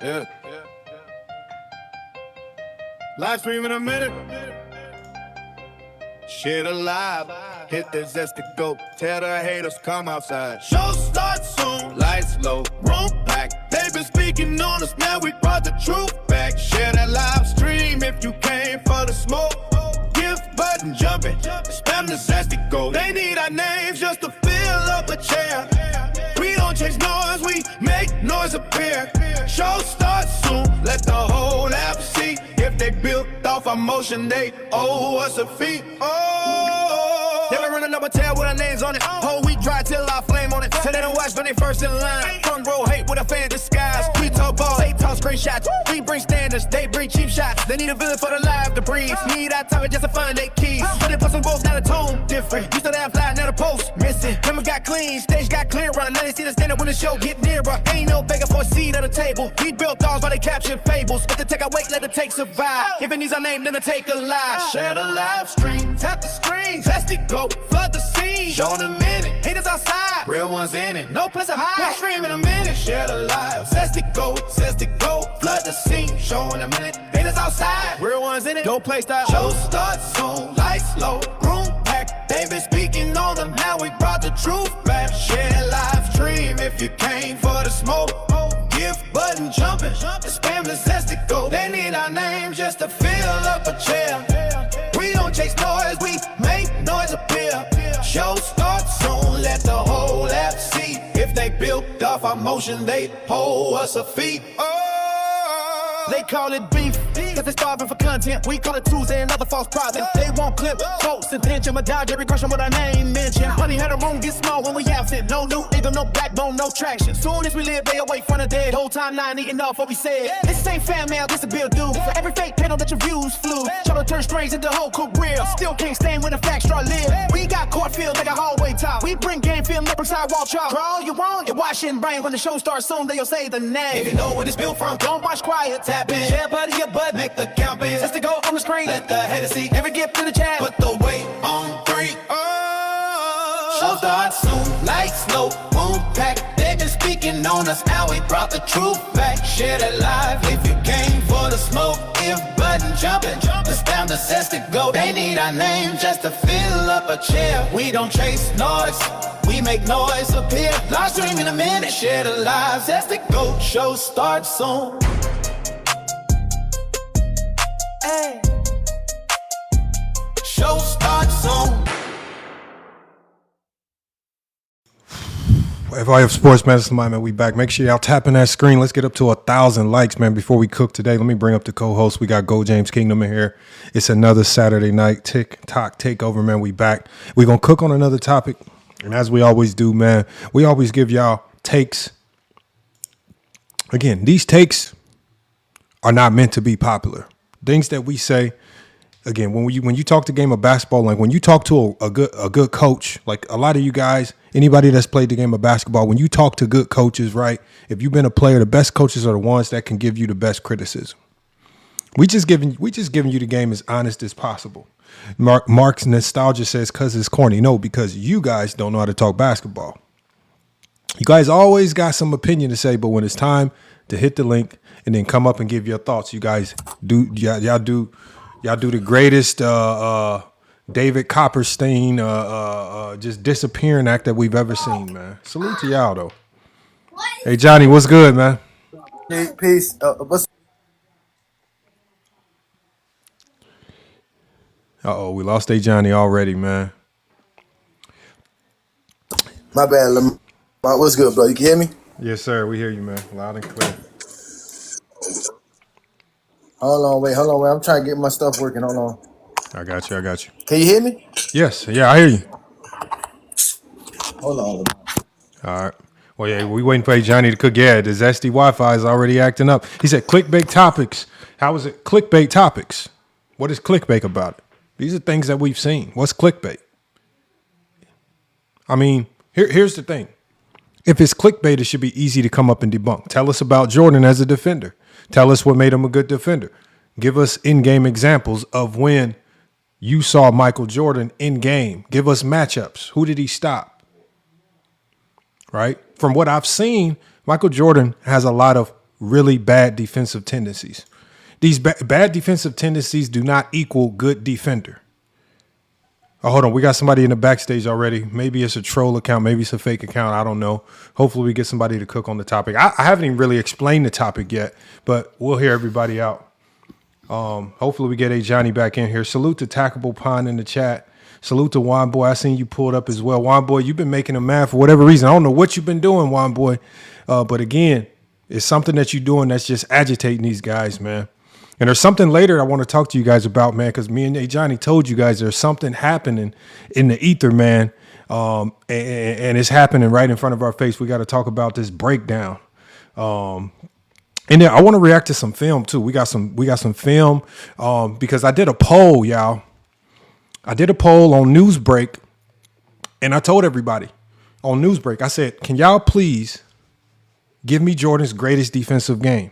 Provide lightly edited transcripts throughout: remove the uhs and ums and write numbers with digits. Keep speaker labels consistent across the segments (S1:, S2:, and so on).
S1: Yeah. Live stream in a minute. Shit alive. Hit the zesty go. Tell the haters come outside. Show starts soon. Lights low. Room packed. They been speaking on us. Now we brought the truth back. Share that live stream if you came for the smoke. Gift button jumping. Spam the zesty go. They need our names just to fill up a chair. We don't chase noise, we make noise appear. Show starts soon, let the whole app see. If they built off our motion, they owe us a fee. Oh, they been running up a tail with our names on it. Whole week dry till I flame on it. Say they don't watch, but they first in line. Front row hate with a fan disguise. We talk ball, they talk screenshots. We bring standards, they bring cheap shots. They need a villain for the live to breathe. Need our time just to find their keys. But they plus on both, now the tone different. Used to have fly, now the post missing. Camera got clean, stage got clear run. Now they see the stand up when the show get nearer. Ain't no begging for a seat at the table. We built dolls while they captured fables. If the take our weight, let the take survive. If it needs our name, then the take alive. Share the live stream, tap the screen, test it, go, flood the scene. Show them a minute, haters outside, real ones in it. No place to hide. Live stream in a minute, share the live. Test it, go, flood the scene. Showing a minute, haters outside, real ones in it. No place to hide. Show starts soon, lights low, room packed. They been speaking on them, now we brought the truth back. Share live stream if you came for the smoke. Gift button jumping, spam the zesty go. They need our names just to fill up a chair. We don't chase noise, we make noise appear. Show starts soon, let the whole app see. If they built off our motion, they owe us a fee. They call it beef, cause they starving for content. We call it Tuesday and other false prophets. They want clip, quotes, intention, but dodge every question with our name mentioned. Honey had a room get small when we absent. No new nigga, no backbone, no traction. Soon as we live, they away from the dead. Whole time line eating off what we said. This ain't fan mail, this a bill due. For every fake panel that your views flew. Try to turn strings into whole career. Still can't stand when the facts straw live. We got court field like a hallway top. We bring game film, never sidewalk chop. For all you want, you watch and brain. When the show starts soon, they'll say the name. If you know where it's built from, don't watch quiet. Tap in, share buddy your butt, make the count in. Just to go on the screen, let the header see. Every gift in the chat, put the weight on 3. Show starts soon, lights low, boom pack. They been speaking on us, now we brought the truth back. Share it live if you came for the smoke. If button jumping, it's down the sets to go. They need our name just to fill up a chair. We don't chase noise, we make noise appear. Live stream in a minute, share the live, sets to go. Show starts soon. Hey. Show starts soon.
S2: FYF Sports Mastermind, man, we back. Make sure y'all tapping that screen. Let's get up to 1,000 likes, man, before we cook today. Let me bring up the co-host. We got Go James Kingdom in here. It's another Saturday night TikTok takeover, man. We back. We're going to cook on another topic. And as we always do, man, we always give y'all takes. Again, these takes are not meant to be popular. Things that we say, again, when you talk the game of basketball, like when you talk to a good coach, like a lot of you guys, anybody that's played the game of basketball, when you talk to good coaches, right? If you've been a player, the best coaches are the ones that can give you the best criticism. We just giving you the game as honest as possible. Mark's nostalgia says because it's corny. No, because you guys don't know how to talk basketball. You guys always got some opinion to say, but when it's time to hit the link and then come up and give your thoughts, you guys do y'all do the greatest David Copperstein just disappearing act that we've ever seen, man. Salute to y'all though. Hey Johnny, what's good, man?
S3: Hey, peace. What's
S2: We lost a Johnny already, man.
S3: my bad, Lamar. What's good, bro? You can hear me?
S2: Yes, sir. We hear you, man. Loud and clear.
S3: Hold on, wait. I'm trying to get my stuff working. Hold on.
S2: I got you.
S3: Can you hear me?
S2: Yes. Yeah, I hear you.
S3: Hold on, Lamar.
S2: All right. Well, yeah, we waiting for Johnny to cook. Yeah, the zesty Wi-Fi is already acting up. He said clickbait topics. How is it clickbait topics? What is clickbait about it? These are things that we've seen. What's clickbait? I mean, here's the thing. If it's clickbait, it should be easy to come up and debunk. Tell us about Jordan as a defender. Tell us what made him a good defender. Give us in-game examples of when you saw Michael Jordan in-game. Give us matchups. Who did he stop? Right? From what I've seen, Michael Jordan has a lot of really bad defensive tendencies. These bad defensive tendencies do not equal good defender. Oh, hold on. We got somebody in the backstage already. Maybe it's a troll account. Maybe it's a fake account. I don't know. Hopefully we get somebody to cook on the topic. I haven't even really explained the topic yet, but we'll hear everybody out. Hopefully we get a Johnny back in here. Salute to Tackable Pond in the chat. Salute to Juan Boy. I seen you pulled up as well. Juan Boy, you've been making them mad for whatever reason. I don't know what you've been doing, Juan Boy. But again, it's something that you're doing that's just agitating these guys, man. And there's something later I want to talk to you guys about, man, because me and A. Johnny told you guys there's something happening in the ether, man. And it's happening right in front of our face. We got to talk about this breakdown. And then I want to react to some film too. We got some film because I did a poll, y'all. I did a poll on Newsbreak, and I told everybody on Newsbreak, I said, can y'all please give me Jordan's greatest defensive game?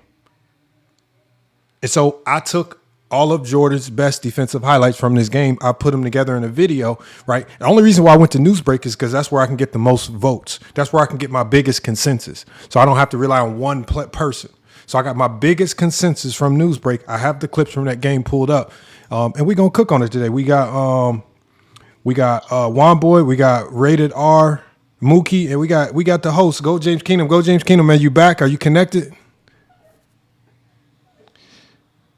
S2: And so I took all of Jordan's best defensive highlights from this game. I put them together in a video, right? The only reason why I went to Newsbreak is because that's where I can get the most votes. That's where I can get my biggest consensus. So I don't have to rely on one person. So I got my biggest consensus from Newsbreak. I have the clips from that game pulled up. And we're going to cook on it today. We got Juan Boy, we got Rated R, Mookie, and we got the host. Go James Keenum. Go James Keenum, man. You back? Are you connected?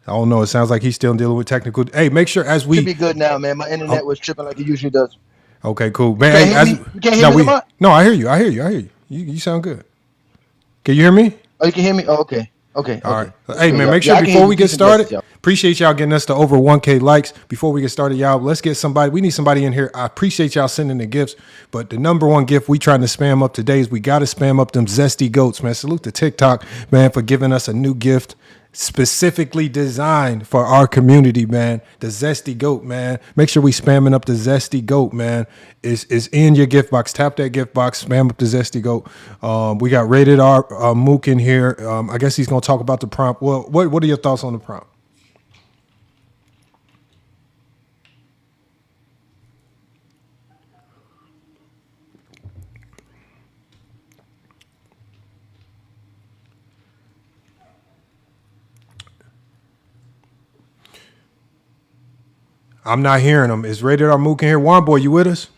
S2: I don't know. It sounds like he's still dealing with technical. Hey, make sure as we
S4: should be good now, man. My internet was tripping like it usually does.
S2: Okay, cool, man.
S4: You can't hear me?
S2: No, I hear you. You sound good. Can you hear me?
S4: Oh, you can hear me? Oh, okay. Okay.
S2: All right. Hey, man, make sure before we get started, appreciate y'all getting us to over 1K likes. Before we get started, y'all, let's get somebody. We need somebody in here. I appreciate y'all sending the gifts, but the number one gift we trying to spam up today is we got to spam up them zesty goats, man. Salute to TikTok, man, for giving us a new gift specifically designed for our community, man. The zesty goat, man. Make sure we spamming up the zesty goat, man. Is in your gift box. Tap that gift box, spam up the zesty goat. We got Rated R Mook in here. I guess he's gonna talk about the prompt. Well, what are your thoughts on the prompt? I'm not hearing them. Is Rated R Mook in here? Juan Boy, you with us?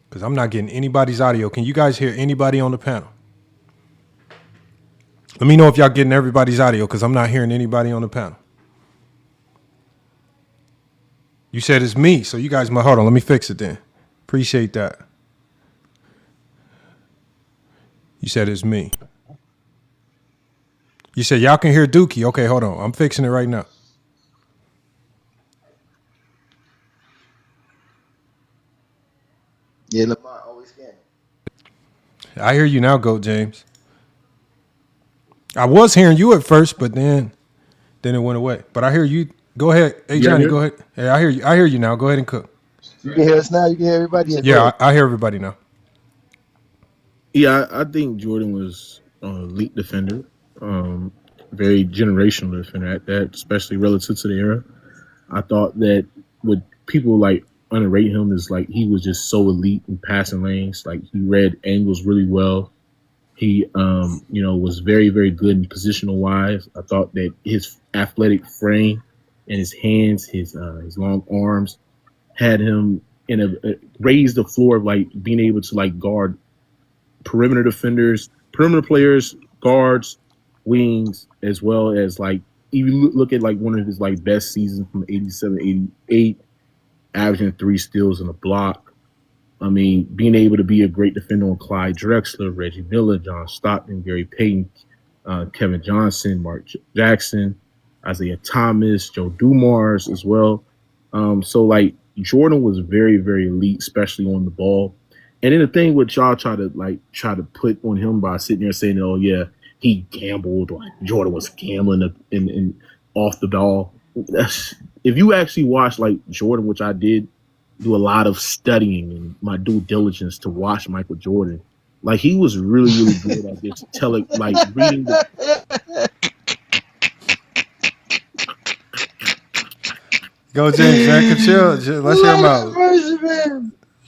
S2: Because I'm not getting anybody's audio. Can you guys hear anybody on the panel? Let me know if y'all getting everybody's audio because I'm not hearing anybody on the panel. You said it's me, so you guys might. Hold on, let me fix it then. Appreciate that. You said it's me. You said y'all can hear Dookie. Okay, hold on. I'm fixing it right now.
S4: Yeah, Lamar always can.
S2: I hear you now, Goat James. I was hearing you at first, but then it went away. But I hear you. Go ahead. Hey, Johnny, go ahead. Hey, I hear you. I hear you now. Go ahead and cook.
S4: You can hear us now? You can hear everybody?
S2: Yeah, I hear everybody now.
S5: Yeah, I think Jordan was an elite defender. Very generational defender at that, especially relative to the era. I thought that what people like underrate him is like he was just so elite in passing lanes. Like he read angles really well. He was very, very good in positional wise. I thought that his athletic frame and his hands, his long arms had him raised the floor of like being able to like guard perimeter defenders, perimeter players, guards, wings, as well as like if you look at like one of his like best seasons from 87, 88, averaging 3 steals and a block. I mean, being able to be a great defender on Clyde Drexler, Reggie Miller, John Stockton, Gary Payton, Kevin Johnson, Mark Jackson, Isaiah Thomas, Joe Dumars as well. So like Jordan was very, very elite, especially on the ball. And then the thing with y'all try to put on him by sitting there saying, oh yeah, he gambled, like Jordan was gambling in off the ball. If you actually watch like Jordan, which I did do a lot of studying and my due diligence to watch Michael Jordan, like he was really, really good at this reading the
S2: Go, James, man. Chill. Let's hear him out.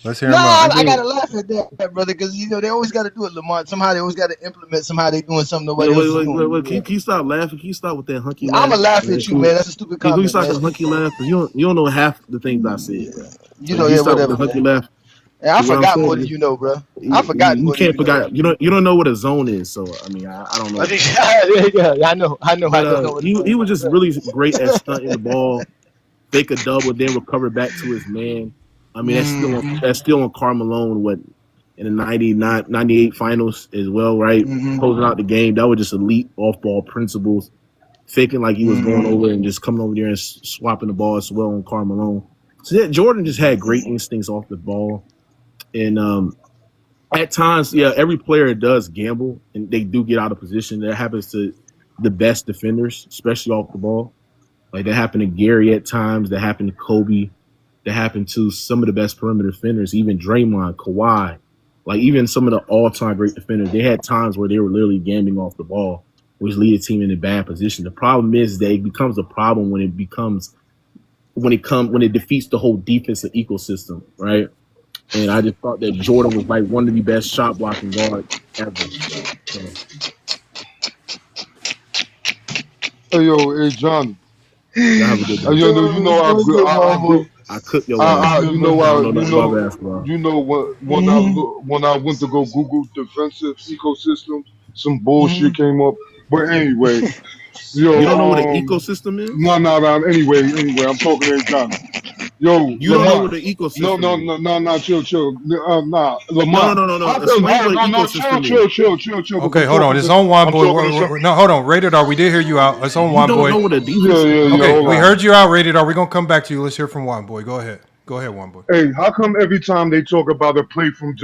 S2: Let's hear
S4: No,
S2: him out.
S4: I gotta laugh at that, brother, because they always gotta do it, Lamar. Somehow they always gotta implement. Somehow they doing something nobody else is doing.
S5: Can you stop laughing? Can you stop with that hunky laugh?
S4: I'ma laugh at you, man. That's a stupid
S5: Can you
S4: comment,
S5: stop
S4: man.
S5: the hunky laugh? Because you don't know half the things I said, bro.
S4: Yeah,
S5: Stop
S4: whatever.
S5: with the hunky
S4: Man.
S5: laugh.
S4: Yeah, I
S5: What I'm
S4: forgot
S5: saying
S4: more than
S5: is-
S4: you know, bro. I forgot
S5: You
S4: more
S5: can't
S4: than you know.
S5: forget. You don't know what a zone is. So I mean, I don't know.
S4: Yeah, I know. I don't know what
S5: He was just really great at stunting the ball, fake a double, then recover back to his man. I mean, that's still on Karl Malone. What in the 98 finals as well, right? Closing out the game. That was just elite off ball principles. Faking like he was going over and just coming over there and swapping the ball as well on Karl Malone. So yeah, Jordan just had great instincts off the ball, and at times, yeah, every player does gamble and they do get out of position. That happens to the best defenders, especially off the ball. Like that happened to Gary at times. That happened to Kobe. That happened to some of the best perimeter defenders, even Draymond, Kawhi, like even some of the all-time great defenders. They had times where they were literally gambling off the ball, which lead a team in a bad position. The problem is that it becomes a problem when it defeats the whole defensive ecosystem, right? And I just thought that Jordan was like one of the best shot blocking guards ever. So,
S6: Hey, Johnny.
S5: y'all have a good day.
S6: You know
S5: I cook your ass.
S6: you know
S5: I don't know nothing about basketball.
S6: you know what when I went to go Google defensive ecosystem, some bullshit came up. But anyway,
S5: You don't know what an ecosystem is?
S6: No. Anyway, I'm talking to Johnny. Yo,
S5: You don't know what an ecosystem is?
S6: No, chill. Nah, Lamar.
S5: No. Explain what an ecosystem is.
S6: Chill.
S2: Okay, hold on. It's on Juan Boy. No, hold on. Rated R. We did hear you out. It's on Juan
S5: You
S2: Boy.
S5: don't know what a defense is?
S2: Okay, we heard you out. Rated R. We're gonna come back to you. Let's hear from Juan Boy. Go ahead, Juan Boy.
S6: Hey, how come every time they talk about a play from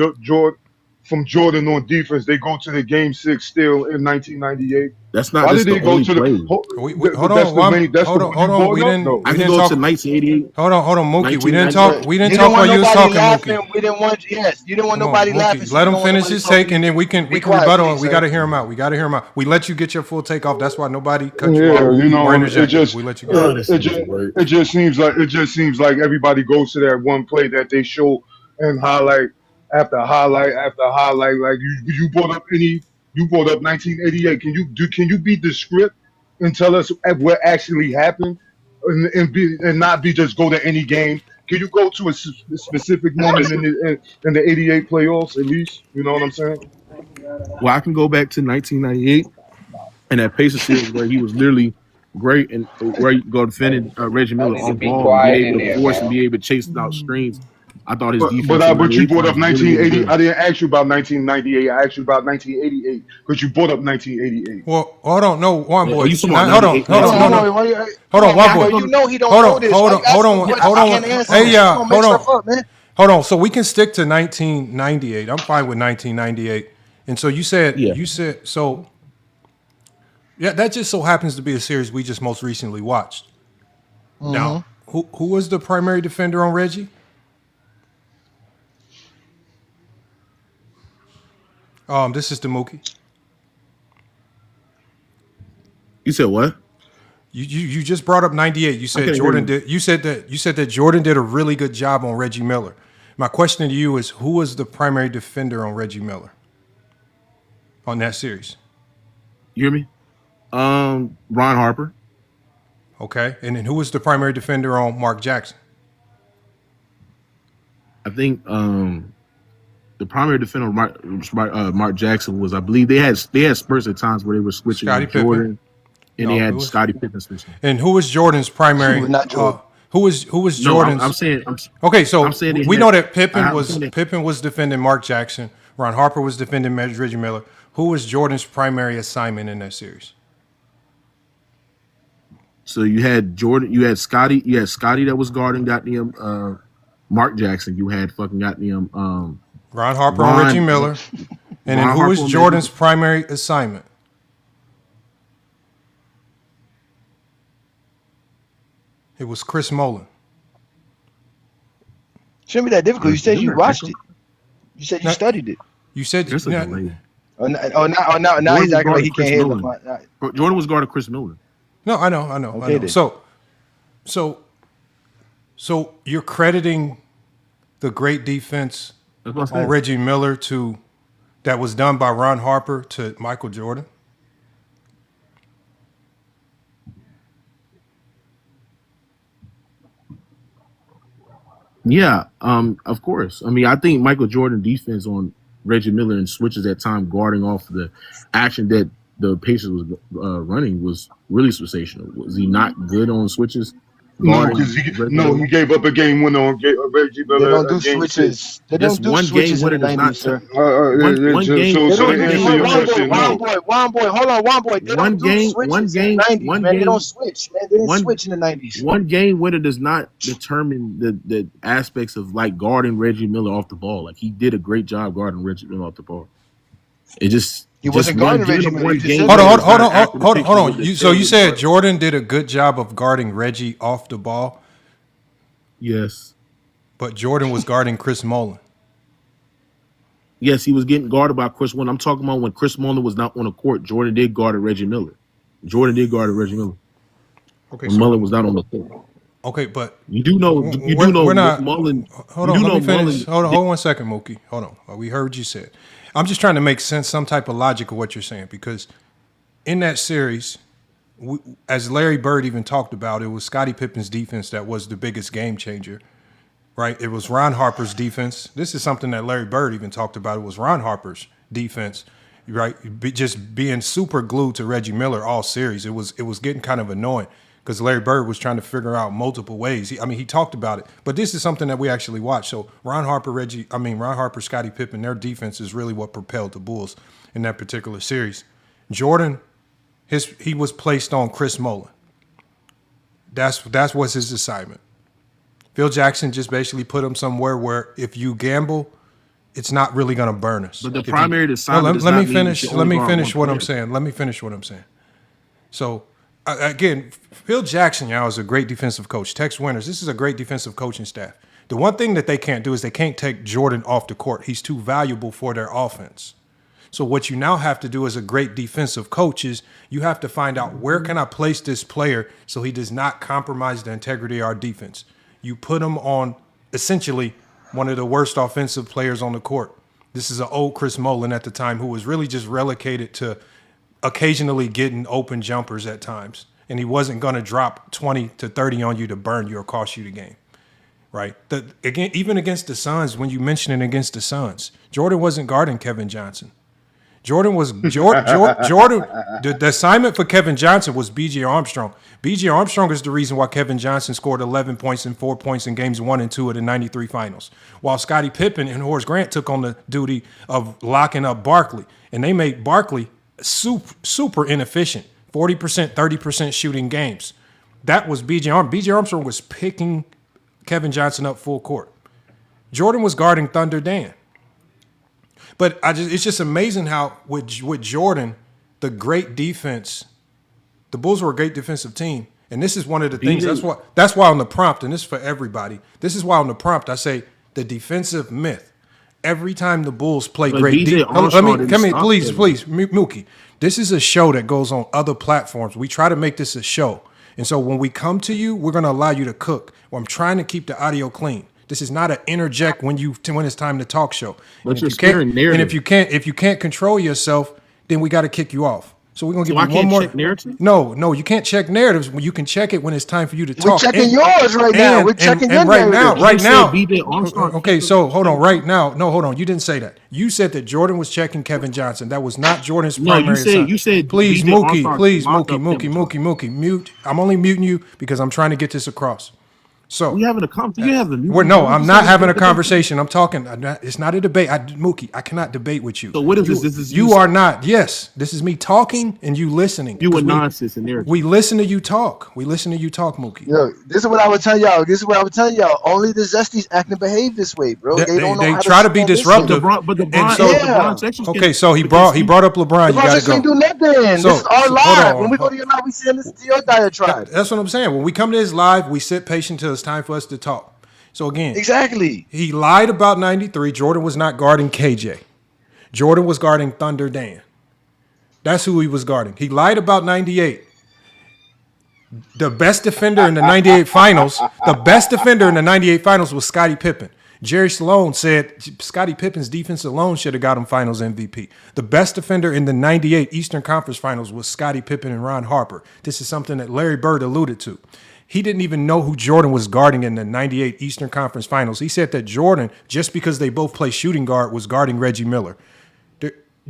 S6: Jordan on defense, they go to the game 6 still in 1998?
S5: That's not
S6: Why
S5: just
S6: did they
S5: the
S6: go
S5: only
S6: to
S5: play.
S2: Hold on, Juan. We didn't
S5: I can
S2: talk.
S5: go to 1988.
S2: Hold on, Mookie. We didn't
S5: 1998.
S2: talk. We didn't
S4: You
S2: talk
S4: didn't want
S2: while you was
S4: nobody
S2: talking,
S4: laughing.
S2: Mookie.
S4: We didn't want. Yes, you didn't want
S2: Come on,
S4: nobody
S2: Mookie.
S4: laughing. so
S2: Let
S4: you
S2: him
S4: don't want
S2: finish
S4: nobody
S2: his
S4: talking.
S2: take, and then we can
S4: quiet,
S2: rebuttal.
S4: please,
S2: And we
S4: sir.
S2: got to hear him out. We let you get your full take off. That's why nobody cut you
S6: Yeah,
S2: off.
S6: you know,
S2: or
S6: it
S2: interjected.
S6: just
S2: We let you go.
S6: it just seems like everybody goes to that one play that they show and highlight after highlight after highlight. Like you brought up 1988. Can you be descriptive and tell us what actually happened and not be just go to any game? Can you go to a specific moment in the 88 playoffs at least? You know what I'm saying?
S5: Well, I can go back to 1998 and that Pacers series where he was literally great and where he go defending Reggie Miller off ball and be able to force and be able to chase out screens. I thought his defense.
S6: But you brought up
S5: was really
S6: 1980.
S5: good.
S6: I didn't ask you about 1998. I asked you about 1988 because you brought up 1988.
S2: Well, hold on. No, Juan Boy.
S5: you talking about
S2: Hold on.
S5: 98?
S2: No.
S4: Why you-
S2: Hold on, Juan Boy.
S4: You know he don't
S2: Hold
S4: know
S2: on,
S4: this.
S2: hold
S4: Why
S2: on,
S4: you asking
S2: hold on,
S4: questions?
S2: hold
S4: I
S2: on.
S4: can't answer
S2: Hey,
S4: this.
S2: yeah,
S4: You gonna make
S2: hold on.
S4: stuff up, man.
S2: Hold on. So we can stick to 1998. I'm fine with 1998. And so you said so. Yeah, that just so happens to be a series we just most recently watched. Now, who was the primary defender on Reggie? This is the Mookie.
S5: You said what?
S2: You just brought up 98. You said
S5: can't
S2: Jordan
S5: hear
S2: did. You said that Jordan did a really good job on Reggie Miller. My question to you is, who was the primary defender on Reggie Miller on that series?
S5: You hear me? Ron Harper.
S2: Okay, and then who was the primary defender on Mark Jackson?
S5: I think the primary defender of Mark Jackson was, I believe they had spurts at times where they were switching
S2: Scottie
S5: with Jordan,
S2: Pippen.
S5: and
S2: No,
S5: they
S2: who
S5: had
S2: was-
S5: Scottie Pippen switching.
S2: And who was Jordan's primary?
S4: Not Jordan.
S2: Who was
S5: No,
S2: Jordan's?
S5: I'm saying.
S2: Okay, so
S5: I'm saying
S2: we
S5: they
S2: know
S5: had-
S2: that Pippen
S5: I'm
S2: was
S5: saying that-
S2: Pippen was defending Mark Jackson. Ron Harper was defending Reggie Miller. Who was Jordan's primary assignment in that series?
S5: So you had Jordan, you had Scottie that was guarding goddamn Mark Jackson. You had fucking goddamn
S2: Ron Harper and Reggie Miller. And then
S5: Ron
S2: who was
S5: Harper and
S2: Jordan's primary assignment? It was Chris Mullin.
S4: Shouldn't be that difficult. You said you
S5: Isn't that
S4: watched it.
S5: difficult?
S4: You said you
S2: No.
S4: studied it.
S2: You said
S5: There's a
S2: yeah,
S5: delay.
S4: Now he's acting like he can't hear them.
S5: Jordan was guarding Chris Miller.
S2: No, I know.
S4: Okay, then.
S2: So you're crediting the great defense
S5: That's what I
S2: on
S5: said.
S2: Reggie Miller that was done by Ron Harper to Michael Jordan?
S5: Yeah, of course. I mean, I think Michael Jordan defense on Reggie Miller and switches at time guarding off the action that the Pacers was running was really sensational. Was he not good on switches?
S6: No,
S5: Guarding
S6: because
S5: Reggie Miller?
S6: he gave up a game winner on Reggie
S4: They
S6: Miller.
S4: don't do
S6: Game
S4: switches. They
S5: This
S4: don't do
S5: one game
S4: switches in the
S5: winner does not
S4: 90s, sir.
S5: one game.
S6: So
S4: They
S6: to
S4: don't do
S6: answer your question, no.
S4: one boy. Hold on, one boy. They
S5: One
S4: don't do
S5: game-
S4: switches
S5: one
S4: in
S5: game-
S4: the 90s,
S5: one
S4: man. They
S5: game-
S4: don't switch, man. They didn't
S5: one-
S4: switch in the 90s.
S5: One game winner does not determine the aspects of like guarding Reggie Miller off the ball. Like he did a great job guarding Reggie Miller off the ball. It just
S4: He wasn't guarding Reggie Miller.
S5: one
S4: You just
S5: game
S4: said
S2: Hold
S4: that.
S2: on,
S5: is not an accurate
S2: hold
S5: picture
S2: on.
S5: of the
S2: So you
S5: game.
S2: said Jordan did a good job of guarding Reggie off the ball,
S5: Yes.
S2: but Jordan was guarding Chris Mullin.
S5: Yes, he was getting guarded by Chris Mullin. I'm talking about when Chris Mullin was not on the court. Jordan did guard Reggie Miller.
S2: Okay,
S5: When Mullin was not on the court.
S2: okay, but
S5: You do know.
S2: we're not.
S5: Mullin.
S2: Hold
S5: you
S2: on,
S5: do
S2: let
S5: know
S2: me finish.
S5: Mullin
S2: Hold on 1 second, Mookie. Hold on. We heard you said. I'm just trying to make sense, some type of logic of what you're saying, because in that series, as Larry Bird even talked about, it was Scottie Pippen's defense that was the biggest game changer, right? It was Ron Harper's defense. This is something that Larry Bird even talked about. It was Ron Harper's defense, right? Just being super glued to Reggie Miller all series. It was getting kind of annoying because Larry Bird was trying to figure out multiple ways. He talked about it, but this is something that we actually watched. So Ron Harper, Scottie Pippen, their defense is really what propelled the Bulls in that particular series. Jordan, he was placed on Chris Mullin. That was his assignment. Phil Jackson just basically put him somewhere where if you gamble, it's not really going to burn us.
S5: But the primary assignment.
S2: Let me finish what I'm saying. Let me finish what I'm saying. So again, Phil Jackson, y'all, is a great defensive coach. Tex Winters, this is a great defensive coaching staff. The one thing that they can't do is they can't take Jordan off the court. He's too valuable for their offense. So what you now have to do as a great defensive coach is you have to find out where can I place this player so he does not compromise the integrity of our defense. You put him on essentially one of the worst offensive players on the court. This is an old Chris Mullin at the time who was really just relegated to occasionally getting open jumpers at times. And he wasn't going to drop 20 to 30 on you to burn you or cost you the game. Right? Again, even against the Suns, when you mention it against the Suns, Jordan wasn't guarding Kevin Johnson. Jordan. The assignment for Kevin Johnson was B.J. Armstrong. B.J. Armstrong is the reason why Kevin Johnson scored 11 points and 4 points in games 1 and 2 of the 93 finals. While Scottie Pippen and Horace Grant took on the duty of locking up Barkley. And they made Barkley super inefficient. 40%, 30% shooting games. That was B.J. Armstrong. B.J. Armstrong was picking Kevin Johnson up full court. Jordan was guarding Thunder Dan. But it's just amazing how with Jordan, the great defense, the Bulls were a great defensive team. And this is one of the things, that's why on the prompt, and this is for everybody, this is why on the prompt I say the defensive myth. Every time the Bulls play great defense. Please, Mookie. This is a show that goes on other platforms. We try to make this a show. And so when we come to you, we're going to allow you to cook. Well, I'm trying to keep the audio clean. This is not an interject when it's time to talk show.
S5: But
S2: and if you can't control yourself, then we got to kick you off. So we're gonna give you one more.
S5: Check narrative?
S2: No, you can't check narratives. You can check it when it's time for you to talk.
S4: We're checking yours right now. We're checking your narrative.
S2: Right now. Okay, so hold on. Right now, no, hold on. You didn't say that. You said that Jordan was checking Kevin Johnson. That was not Jordan's primary assignment.
S5: You said.
S2: Please, Mookie, mute. I'm only muting you because I'm trying to get this across. So
S5: we having a conversation.
S2: I'm not having a conversation. I'm talking. It's not a debate. Mookie, I cannot debate with you.
S5: So what is this? This is
S2: you are not. Yes, this is me talking and you listening.
S5: You a nonsense in there.
S2: We listen to you talk. Mookie.
S4: Yo, this is what I would tell y'all. Only the Zesties act and behave this way, bro. They don't know
S2: they
S4: how
S2: try to be disruptive.
S5: LeBron,
S2: so he brought up LeBron. You gotta go.
S4: Can't do nothing. This is our live. When we go to your live, we send this to your diatribe.
S2: That's what I'm saying. When we come to this live, we sit patient till it's time for us to talk. So again,
S4: exactly.
S2: He lied about 93. Jordan was not guarding KJ. Jordan was guarding Thunder Dan. That's who he was guarding. He lied about 98. The best defender in the 98 finals, was Scottie Pippen. Jerry Sloan said Scottie Pippen's defense alone should have got him Finals MVP. The best defender in the '98 Eastern Conference Finals was Scottie Pippen and Ron Harper. This is something that Larry Bird alluded to. He didn't even know who Jordan was guarding in the '98 Eastern Conference Finals. He said that Jordan, just because they both play shooting guard, was guarding Reggie Miller.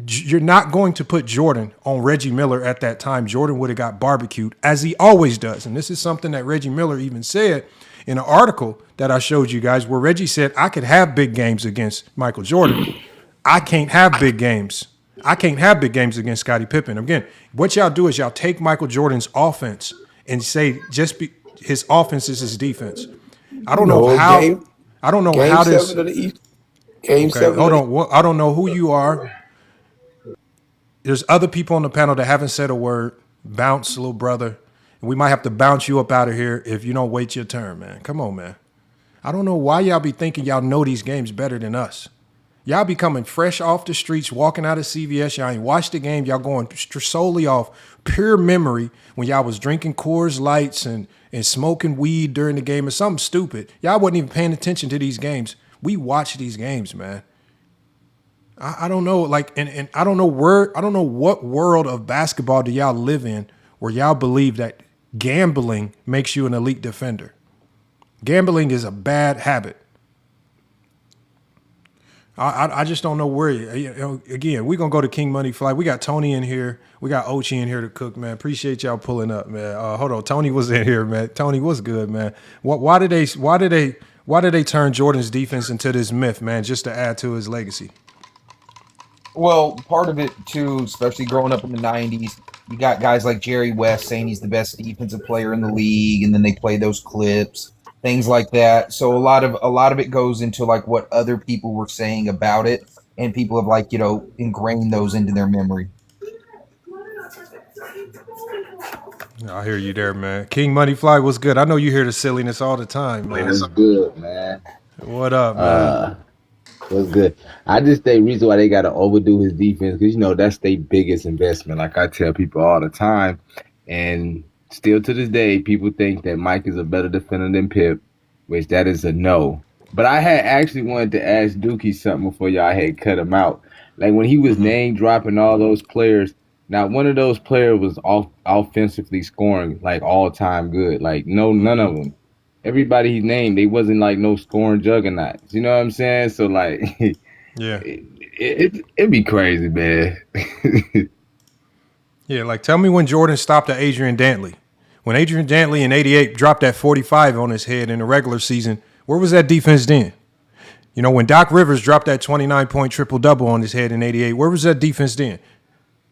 S2: You're not going to put Jordan on Reggie Miller at that time. Jordan would have got barbecued, as he always does. And this is something that Reggie Miller even said in an article that I showed you guys, where Reggie said, I could have big games against Michael Jordan. I can't have big games. I can't have big games against Scottie Pippen. Again, what y'all do is y'all take Michael Jordan's offense and say his offense is his defense. I don't know how. I don't know how this.
S7: Game 7.
S2: Hold on. I don't know who you are. There's other people on the panel that haven't said a word. Bounce, little brother. We might have to bounce you up out of here if you don't wait your turn, man. Come on, man. I don't know why y'all be thinking y'all know these games better than us. Y'all be coming fresh off the streets, walking out of CVS. Y'all ain't watched the game. Y'all going solely off pure memory when y'all was drinking Coors Lights and smoking weed during the game or something stupid. Y'all wasn't even paying attention to these games. We watch these games, man. I don't know, and I don't know what world of basketball do y'all live in where y'all believe that gambling makes you an elite defender. Gambling is a bad habit. I just don't know where. Again, we're gonna go to King Money Flight. We got Tony in here. We got Ochi in here to cook, man. Appreciate y'all pulling up, man. Hold on, Tony was in here, man. Tony, what's good, man? Why did they turn Jordan's defense into this myth, man, just to add to his legacy?
S8: Well, part of it, too, especially growing up in the 90s, you got guys like Jerry West saying he's the best defensive player in the league, and then they play those clips, things like that. So a lot of it goes into, like, what other people were saying about it, and people have, like, ingrained those into their memory.
S2: I hear you there, man. King Money Fly, what's good? I know you hear the silliness all the time, man.
S7: What's good, man?
S2: What up, man?
S7: What's good? I just think reason why they got to overdo his defense, because, that's their biggest investment. Like I tell people all the time. And still to this day, people think that Mike is a better defender than Pip, which that is a no. But I had actually wanted to ask Dookie something before y'all had cut him out. Like when he was name dropping all those players, now one of those players was offensively scoring like all time good. Like none of them. Everybody he named, they wasn't like no scoring juggernauts. You know what I'm saying? So like,
S2: yeah,
S7: it'd be crazy, man.
S2: Yeah, like tell me when Jordan stopped at Adrian Dantley. When Adrian Dantley in '88 dropped that 45 on his head in the regular season, where was that defense then? When Doc Rivers dropped that 29-point triple-double on his head in '88, where was that defense then?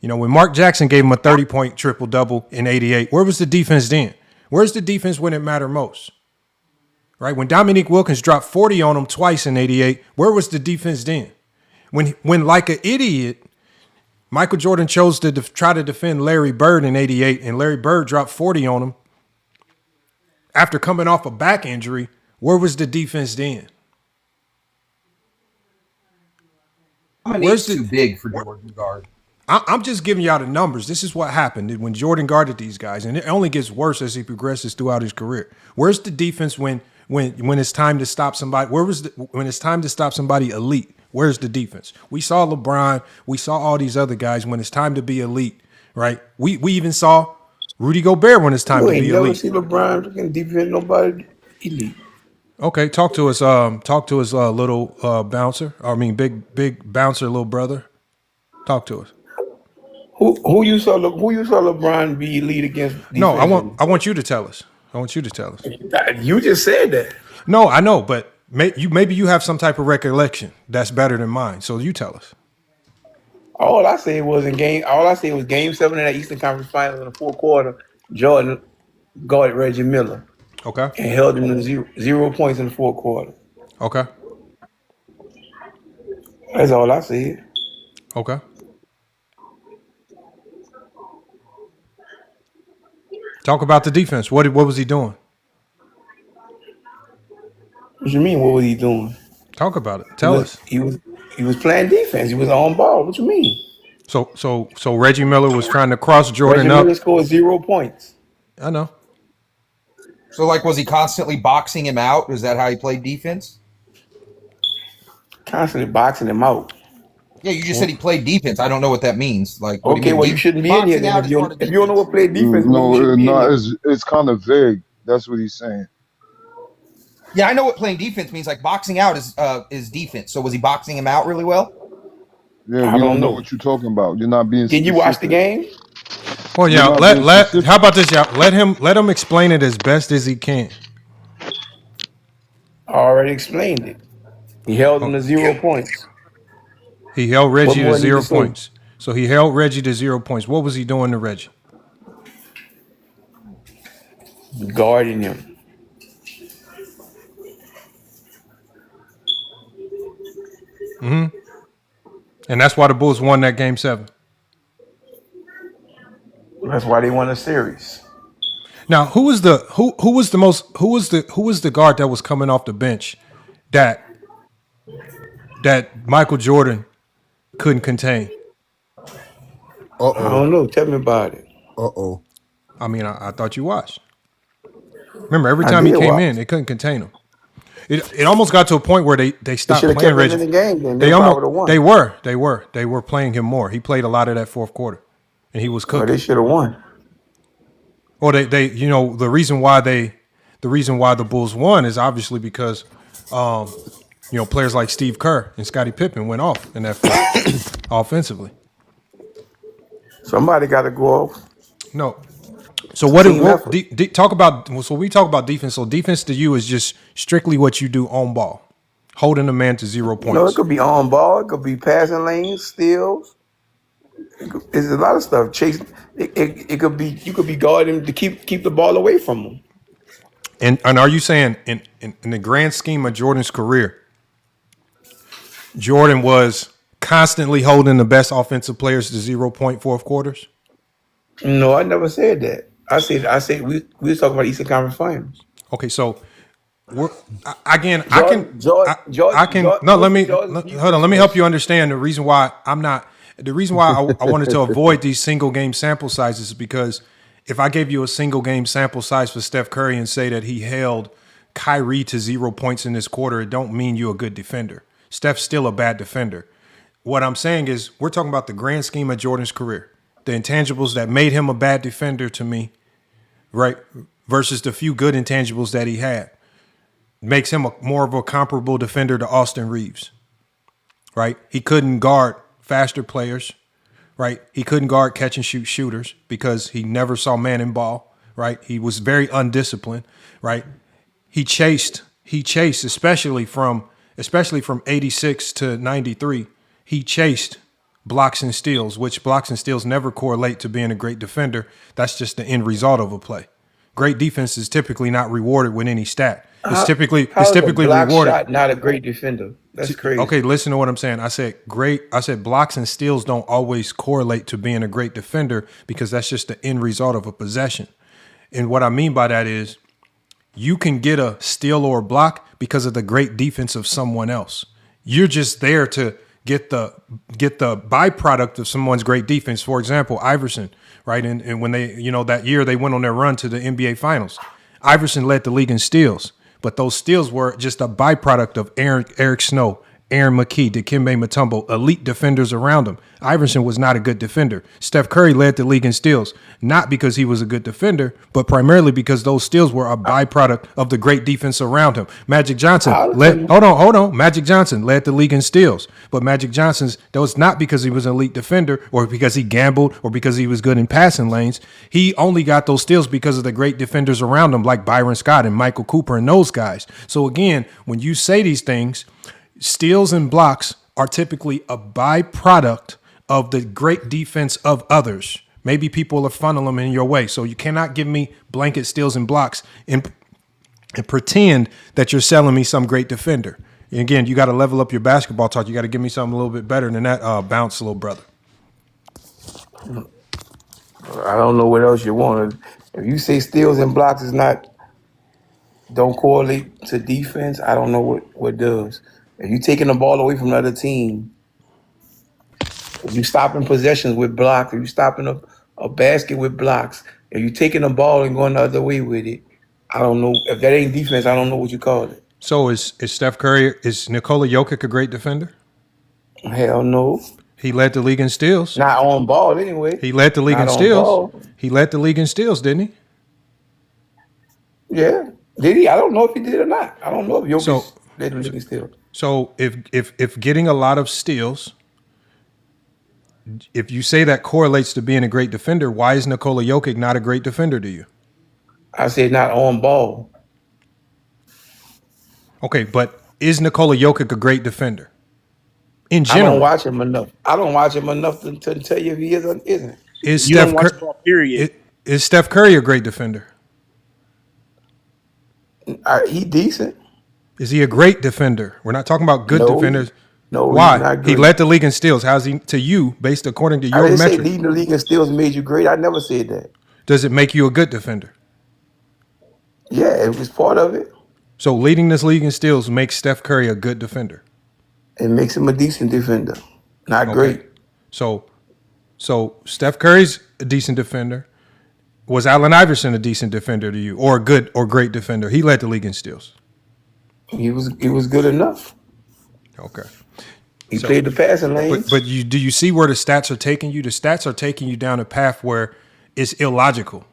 S2: When Mark Jackson gave him a 30-point triple-double in '88, where was the defense then? Where's the defense when it mattered most? Right? When Dominique Wilkins dropped 40 on him twice in '88, where was the defense then? When like an idiot, Michael Jordan chose to try to defend Larry Bird in '88, and Larry Bird dropped 40 on him after coming off a back injury, where was the defense then?
S8: Where's too big for Jordan to guard?
S2: I'm just giving y'all the numbers. This is what happened when Jordan guarded these guys, and it only gets worse as he progresses throughout his career. Where's the defense when it's time to stop somebody? When it's time to stop somebody elite? Where's the defense? We saw LeBron. We saw all these other guys when it's time to be elite, right? We even saw Rudy Gobert when it's time to be elite.
S9: You never see LeBron can defend nobody elite.
S2: Okay, talk to us. Little bouncer. Big bouncer, little brother. Talk to us.
S9: Who you saw LeBron be elite against?
S2: No, I want you to tell us.
S9: You just said that.
S2: No, I know, but maybe you have some type of recollection that's better than mine. So you tell us.
S9: All I said was Game 7 of that Eastern Conference Finals in the fourth quarter. Jordan guarded Reggie Miller.
S2: Okay.
S9: And held him to 0 points in the fourth quarter.
S2: Okay.
S9: That's all I said.
S2: Okay. Talk about the defense. What was he doing?
S9: What you mean? What was he doing?
S2: Talk about it. Tell us.
S9: He was playing defense. He was on ball. What you mean?
S2: So Reggie Miller was trying to cross Jordan
S9: Reggie
S2: up.
S9: Miller scored 0 points.
S2: I know.
S8: So, was he constantly boxing him out? Is that how he played defense?
S9: Constantly boxing him out.
S8: Yeah, you just said he played defense. I don't know what that means. Like, what do
S9: Okay,
S8: you mean?
S9: well, you shouldn't be in here
S8: Boxing
S9: then.
S8: out
S9: If
S8: is part
S9: you
S8: of
S9: if you don't know
S8: defense.
S9: what play defense means, you
S6: No,
S9: shouldn't be in
S6: no,
S9: here.
S6: it's kind of vague. That's what he's saying.
S8: Yeah, I know what playing defense means. Like, boxing out is defense. So was he boxing him out really well?
S6: Yeah,
S9: I
S6: we
S9: don't
S6: don't know
S9: know.
S6: what you're talking about. You're not being
S9: Did
S6: specific.
S9: you watch the game?
S2: Well,
S6: You're
S2: yeah.
S6: not
S2: Let
S6: being
S2: let.
S6: specific.
S2: How about this, y'all? Let him explain it as best as he can.
S9: I already explained it. He held him to 0 points.
S2: He held
S9: What
S2: Reggie
S9: more
S2: to
S9: need
S2: 0
S9: to say?
S2: points. So he held Reggie to 0 points. What was he doing to Reggie?
S9: Guarding him.
S2: And that's why the Bulls won that game 7.
S9: That's why they won the series.
S2: Now, who was the guard that was coming off the bench that Michael Jordan couldn't contain?
S3: Uh
S9: I don't know. Tell me about it.
S3: oh.
S2: I mean, I thought you watched. Remember, every
S9: I
S2: time he
S9: did
S2: came
S9: watch.
S2: in, they couldn't contain him. It almost got to a point where they
S9: They
S2: stopped
S9: should have
S2: playing
S9: kept him
S2: Reggie.
S9: in the game. Then
S2: They
S9: probably would have won.
S2: They were playing him more. He played a lot of that fourth quarter, and he was
S9: Well,
S2: cooking.
S9: they should have won.
S2: Or they the reason why the Bulls won is obviously because players like Steve Kerr and Scottie Pippen went off in that fourth offensively.
S9: Somebody got to go off.
S2: No. So what
S9: Team effort.
S2: talk about? So we talk about defense. So defense to you is just strictly what you do on ball, holding a man to 0 points.
S9: No, it could be on ball. It could be passing lanes, steals. There's a lot of stuff. Chasing. It could be. You could be guarding to keep the ball away from him.
S2: And are you saying in the grand scheme of Jordan's career, Jordan was constantly holding the best offensive players to 0 point fourth quarters?
S9: No, I never said that. I said we was talking about Eastern Conference Finals.
S2: Okay, so hold on. Let me help you understand the reason why I'm not. The reason why I wanted to avoid these single game sample sizes is because if I gave you a single game sample size for Steph Curry and say that he held Kyrie to 0 points in this quarter, it don't mean you're a good defender. Steph's still a bad defender. What I'm saying is we're talking about the grand scheme of Jordan's career, the intangibles that made him a bad defender to me, right? Versus the few good intangibles that he had. Makes him more of a comparable defender to Austin Reeves, right? He couldn't guard faster players, right? He couldn't guard catch and shoot shooters because he never saw man in ball, right? He was very undisciplined, right? He chased, especially from 86 to 93. He chased blocks and steals, which blocks and steals never correlate to being a great defender. That's just the end result of a play. Great defense is typically not rewarded with any stat. It's typically rewarded.
S9: Shot, not a great defender. That's crazy.
S2: Okay, listen to what I'm saying. I said blocks and steals don't always correlate to being a great defender because that's just the end result of a possession. And what I mean by that is you can get a steal or a block because of the great defense of someone else. You're just there to get the byproduct of someone's great defense. For example, Iverson, right? And when they, that year they went on their run to the NBA Finals, Iverson led the league in steals, but those steals were just a byproduct of Eric Snow, Aaron McKee, Dikembe Mutombo, elite defenders around him. Iverson was not a good defender. Steph Curry led the league in steals, not because he was a good defender, but primarily because those steals were a byproduct of the great defense around him. Magic Johnson hold on. Magic Johnson led the league in steals, but that was not because he was an elite defender or because he gambled or because he was good in passing lanes. He only got those steals because of the great defenders around him, like Byron Scott and Michael Cooper and those guys. So again, when you say these things, steals and blocks are typically a byproduct of the great defense of others. Maybe people are funneling them in your way. So you cannot give me blanket steals and blocks and pretend that you're selling me some great defender. And again, you got to level up your basketball talk. You got to give me something a little bit better than that bounce, little brother.
S9: I don't know what else you want. If you say steals and blocks don't correlate to defense, I don't know what does. If you taking the ball away from another team, if you stopping possessions with blocks, if you stopping a basket with blocks, if you taking the ball and going the other way with it, I don't know. If that ain't defense, I don't know what you call it.
S2: So is Steph Curry, is Nikola Jokic a great defender?
S9: Hell no.
S2: He led the league in steals.
S9: Not on ball anyway.
S2: He led the league
S9: Not
S2: in
S9: on
S2: steals.
S9: ball.
S2: He led the league in steals, didn't he?
S9: Yeah. Did he? I don't know if he did or not. I don't know if Jokic
S2: So-
S9: led the league in steals.
S2: So if getting a lot of steals, if you say that correlates to being a great defender, why is Nikola Jokic not a great defender to you?
S9: I said not on ball.
S2: Okay, but is Nikola Jokic a great defender? In
S9: I
S2: general,
S9: don't watch him enough. I don't watch him enough to tell you if he is or isn't.
S2: is
S10: You
S2: Steph
S10: don't watch
S2: Cur-
S10: ball, period.
S2: is Steph Curry a great defender?
S9: He decent.
S2: Is he a great defender? We're not talking about good
S9: No.
S2: defenders.
S9: No,
S2: Why?
S9: he's not
S2: He
S9: great.
S2: led the league in steals. How's he to you, based according to
S9: I
S2: your
S9: didn't say
S2: metric?
S9: leading the league in steals made you great. I never said that.
S2: Does it make you a good defender?
S9: Yeah, it was part of it.
S2: So leading this league in steals makes Steph Curry a good defender.
S9: It makes him a decent defender. Not
S2: Okay.
S9: great.
S2: So Steph Curry's a decent defender. Was Allen Iverson a decent defender to you, or a good or great defender? He led the league in steals.
S9: He was good enough.
S2: Okay.
S9: He played the passing lane.
S2: But do you see where the stats are taking you? The stats are taking you down a path where it's illogical.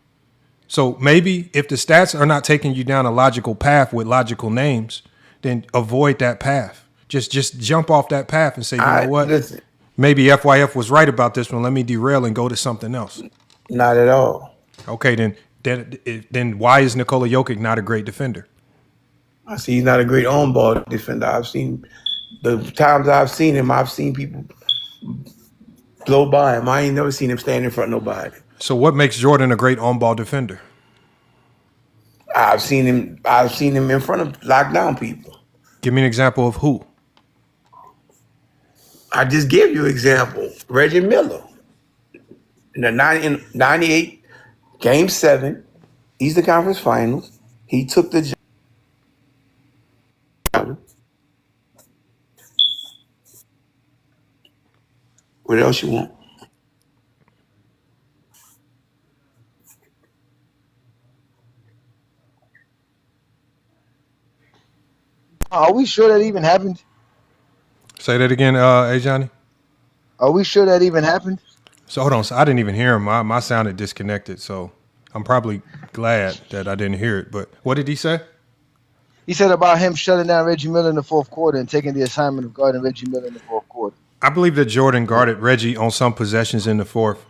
S2: So maybe if the stats are not taking you down a logical path with logical names, then avoid that path. Just jump off that path and say, you know what?
S9: Listen,
S2: Maybe FYF was right about this one. Let me derail and go to something else.
S9: not at all.
S2: Okay, then why is Nikola Jokic not a great defender?
S9: I see he's not a great on-ball defender. I've seen the times I've seen him, I've seen people blow by him. I ain't never seen him stand in front of nobody.
S2: So what makes Jordan a great on-ball defender?
S9: I've seen him in front of lockdown people.
S2: Give me an example of who.
S9: I just gave you an example. Reggie Miller. In the 98 Game 7, Eastern Conference Finals, he took the job. What else you want?
S4: Are we sure that even happened?
S2: Say that again, Johnny.
S4: Are we sure that even happened?
S2: So hold on. So I didn't even hear him. My sound had disconnected. So I'm probably glad that I didn't hear it. But what did he say?
S4: He said about him shutting down Reggie Miller in the fourth quarter and taking the assignment of guarding Reggie Miller in the fourth quarter.
S2: I believe that Jordan guarded Reggie on some possessions in the fourth,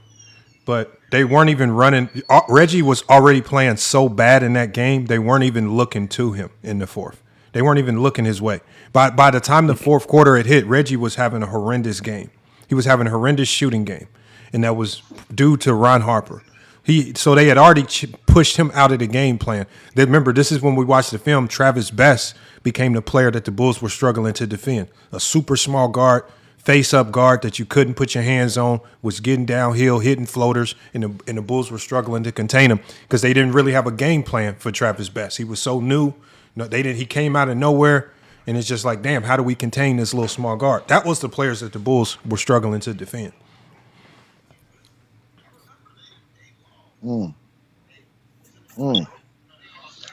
S2: but they weren't even running. Reggie was already playing so bad in that game, they weren't even looking to him in the fourth. They weren't even looking his way. By the time the fourth quarter had hit, Reggie was having a horrendous game. He was having a horrendous shooting game, and that was due to Ron Harper. So they had already pushed him out of the game plan. Remember, this is when we watched the film. Travis Best became the player that the Bulls were struggling to defend. A super small guard, face-up guard that you couldn't put your hands on, was getting downhill, hitting floaters, and the Bulls were struggling to contain him because they didn't really have a game plan for Travis Best. He was so new. No, they didn't. He came out of nowhere, and it's just like, damn, how do we contain this little small guard? That was the players that the Bulls were struggling to defend.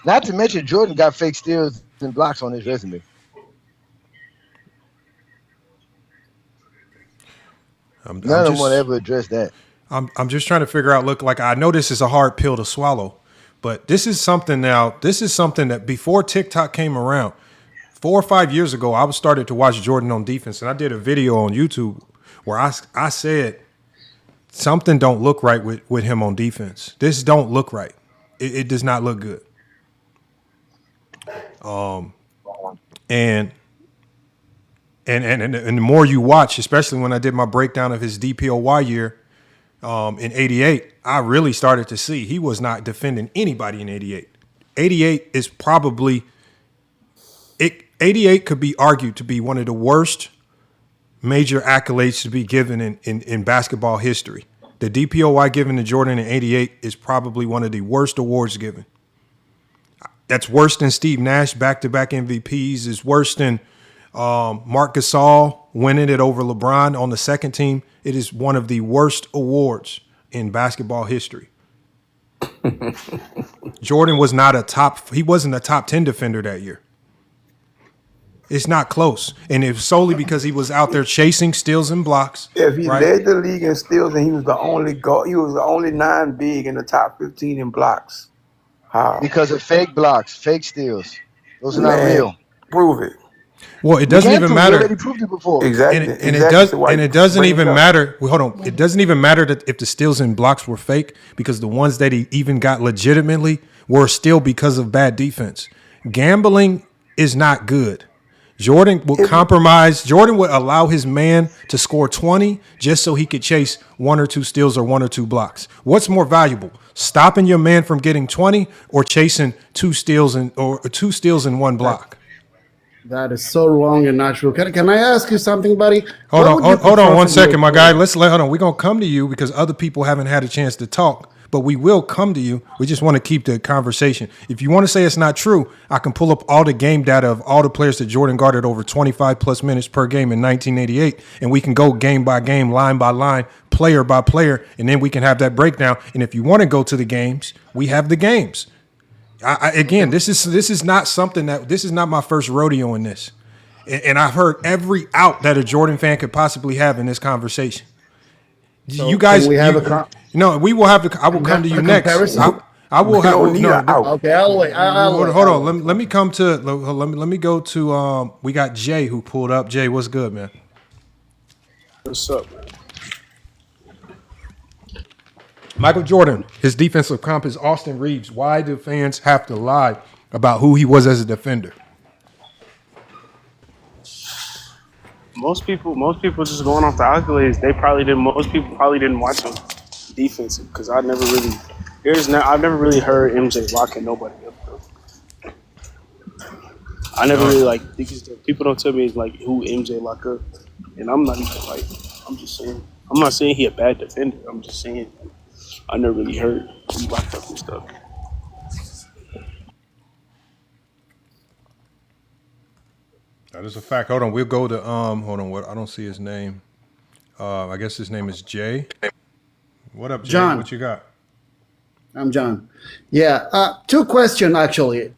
S4: Not to mention, Jordan got fake steals and blocks on his resume. None of them will ever address that.
S2: I'm just trying to figure out. Look, like I know this is a hard pill to swallow, but this is something now. This is something that before TikTok came around, 4 or 5 years ago, I started to watch Jordan on defense, and I did a video on YouTube where I said something don't look right with him on defense. This don't look right. It does not look good. And the more you watch, especially when I did my breakdown of his DPOY year in 88, I really started to see he was not defending anybody in 88. 88 is probably – 88 could be argued to be one of the worst major accolades to be given in basketball history. The DPOY given to Jordan in 88 is probably one of the worst awards given. That's worse than Steve Nash back-to-back MVPs. It's worse than Marc Gasol winning it over LeBron on the second team. It is one of the worst awards in basketball history. Jordan was not he wasn't a top 10 defender that year. It's not close, and it's solely because he was out there chasing steals and blocks.
S9: If he
S2: right?
S9: led the league in steals and he was the only 9 big in the top 15 in blocks. How?
S4: Because of fake blocks, fake steals. Those are not
S9: Man,
S4: real.
S9: prove it.
S2: Well, it doesn't even
S4: You
S2: matter.
S4: already proved it before.
S9: Exactly.
S2: And it doesn't even matter. Hold on. It doesn't even matter that if the steals and blocks were fake, because the ones that he even got legitimately were still because of bad defense. Gambling is not good. Jordan would compromise. Jordan would allow his man to score 20 just so he could chase 1 or 2 steals or 1 or 2 blocks. What's more valuable, stopping your man from getting 20 or chasing 2 steals and 1 block?
S10: That is so wrong and not true. Can I ask you something, buddy?
S2: Hold on 1 second, my guy. Hold on. We're gonna come to you because other people haven't had a chance to talk, but we will come to you. We just want to keep the conversation. If you want to say it's not true, I can pull up all the game data of all the players that Jordan guarded over 25 plus minutes per game in 1988, and we can go game by game, line by line, player by player, and then we can have that breakdown. And if you want to go to the games, we have the games. Again, this is not something this is not my first rodeo in this, and I've heard every out that a Jordan fan could possibly have in this conversation.
S10: So
S2: you guys,
S10: we will have
S2: I will come to you next. I will have.
S10: Okay, I'll wait.
S2: Hold on. Let me come to. Let me go to. We got Jay who pulled up. Jay, what's good, man?
S11: What's up, man?
S2: Michael Jordan, his defensive comp is Austin Reeves. Why do fans have to lie about who he was as a defender?
S11: Most people just going off the accolades. Most people probably didn't watch him defensive because I've never really heard MJ locking nobody up. I never really people don't tell me who MJ lock up, and I'm not even I'm just saying. I'm not saying he a bad defender. I'm just saying. I never really heard he locked up and stuff.
S2: That is a fact. Hold on. We'll go to hold on. What I don't see his name. I guess his name is Jay. What up, Jay?
S10: John.
S2: What you got?
S10: I'm John. Yeah, 2 questions actually.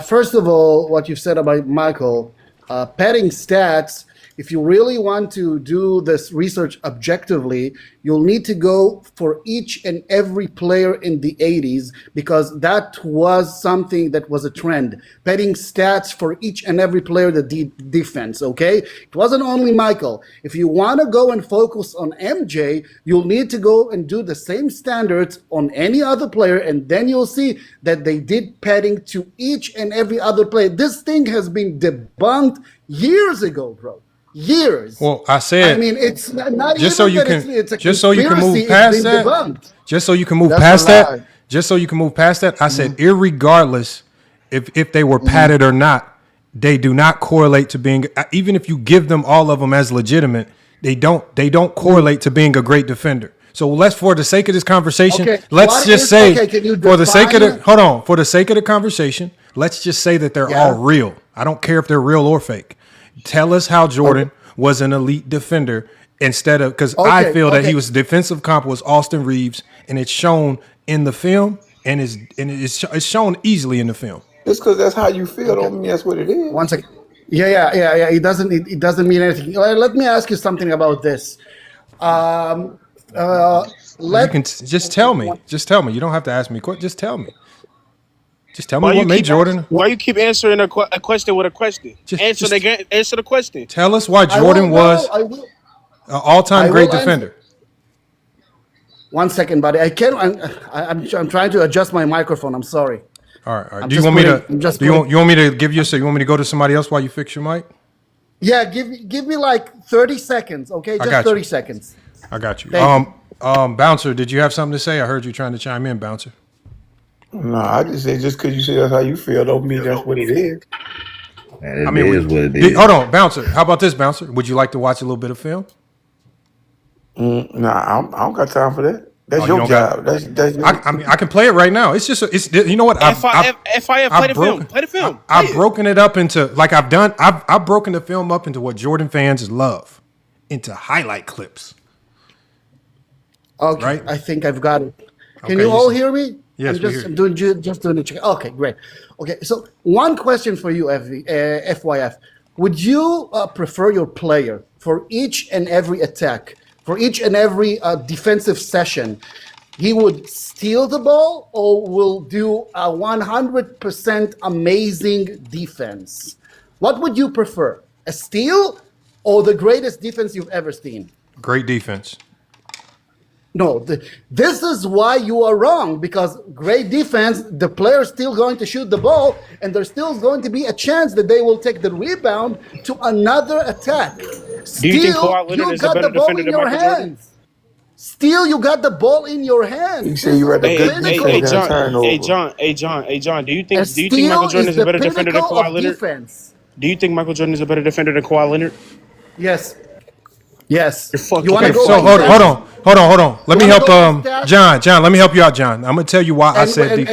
S10: First of all, what you've said about Michael, padding stats. If you really want to do this research objectively, you'll need to go for each and every player in the 80s because that was something that was a trend. Betting stats for each and every player, the defense, okay? It wasn't only Michael. If you want to go and focus on MJ, you'll need to go and do the same standards on any other player, and then you'll see that they did padding to each and every other player. This thing has been debunked years ago, bro. Years.
S2: Well, I said.
S10: I mean, it's not
S2: just
S10: even
S2: so you
S10: that
S2: can
S10: it's a
S2: just so you can move past that.
S10: Debunked.
S2: Just so you can move
S10: That's
S2: past
S10: a
S2: that.
S10: lie.
S2: Just so you can move past that. I said, irregardless if they were padded or not, they do not correlate to being. Even if you give them all of them as legitimate, they don't correlate to being a great defender. So let's, for the sake of this conversation, let's just say, for the sake of for the sake of the conversation, let's just say that they're all real. I don't care if they're real or fake. Tell us how Jordan was an elite defender instead of, because I feel that he was defensive comp was Austin Reeves, and it's shown in the film, and it's shown easily in the film.
S9: Just because that's how you feel don't mean that's what it is.
S10: 1 second. Yeah. It doesn't mean anything. Let me ask you something about this.
S2: You can just tell me. Just tell me. You don't have to ask me. Just tell me. Just tell me what made Jordan.
S11: Why you keep answering a question with a question? Answer the question.
S2: Tell us why Jordan was an all-time great defender.
S10: 1 second, buddy. I'm trying to adjust my microphone. I'm sorry.
S2: All right. Do you want me to? You want me to give you? So you want me to go to somebody else while you fix your mic?
S10: Yeah, give me like 30 seconds, okay? Just 30 seconds.
S2: I got you. Bouncer, did you have something to say? I heard you trying to chime in, Bouncer.
S9: No, I just say just because you say that's how you feel don't mean that's what it is.
S7: And it is what it is.
S2: Hold on, Bouncer. How about this, Bouncer? Would you like to watch a little bit of film?
S9: Nah, I don't got time for that. That's your job. That's
S2: I mean, I can play it right now. It's just, you know what?
S11: FYF, play the film. Play the film.
S2: I've broken it up into, I've broken the film up into what Jordan fans love, into highlight clips.
S10: Okay, right? I think I've got it. Can you all hear me?
S2: Yes,
S10: I'm just doing the check. Okay, great. Okay, so one question for you, FYF. would you prefer your player for each and every attack, for each and every defensive session, he would steal the ball or will do a 100% amazing defense? What would you prefer, a steal or the greatest defense you've ever seen?
S2: Great defense.
S10: No, this is why you are wrong, because great defense, the player's still going to shoot the ball, and there's still going to be a chance that they will take the rebound to another attack.
S11: Do you think Kawhi Leonard is a better defender than Michael Jordan?
S10: Still, you got the ball in your hands.
S9: You say you're at the good defense and turnover.
S11: Hey, John. Do you think Michael Jordan is a better defender than Kawhi Leonard?
S10: Defense.
S11: Do you think Michael Jordan is a better defender than Kawhi Leonard?
S10: Yes. Yes.
S11: You
S2: okay, so hold on. Let me help John. Let me help you out, John. I'm gonna tell you why I said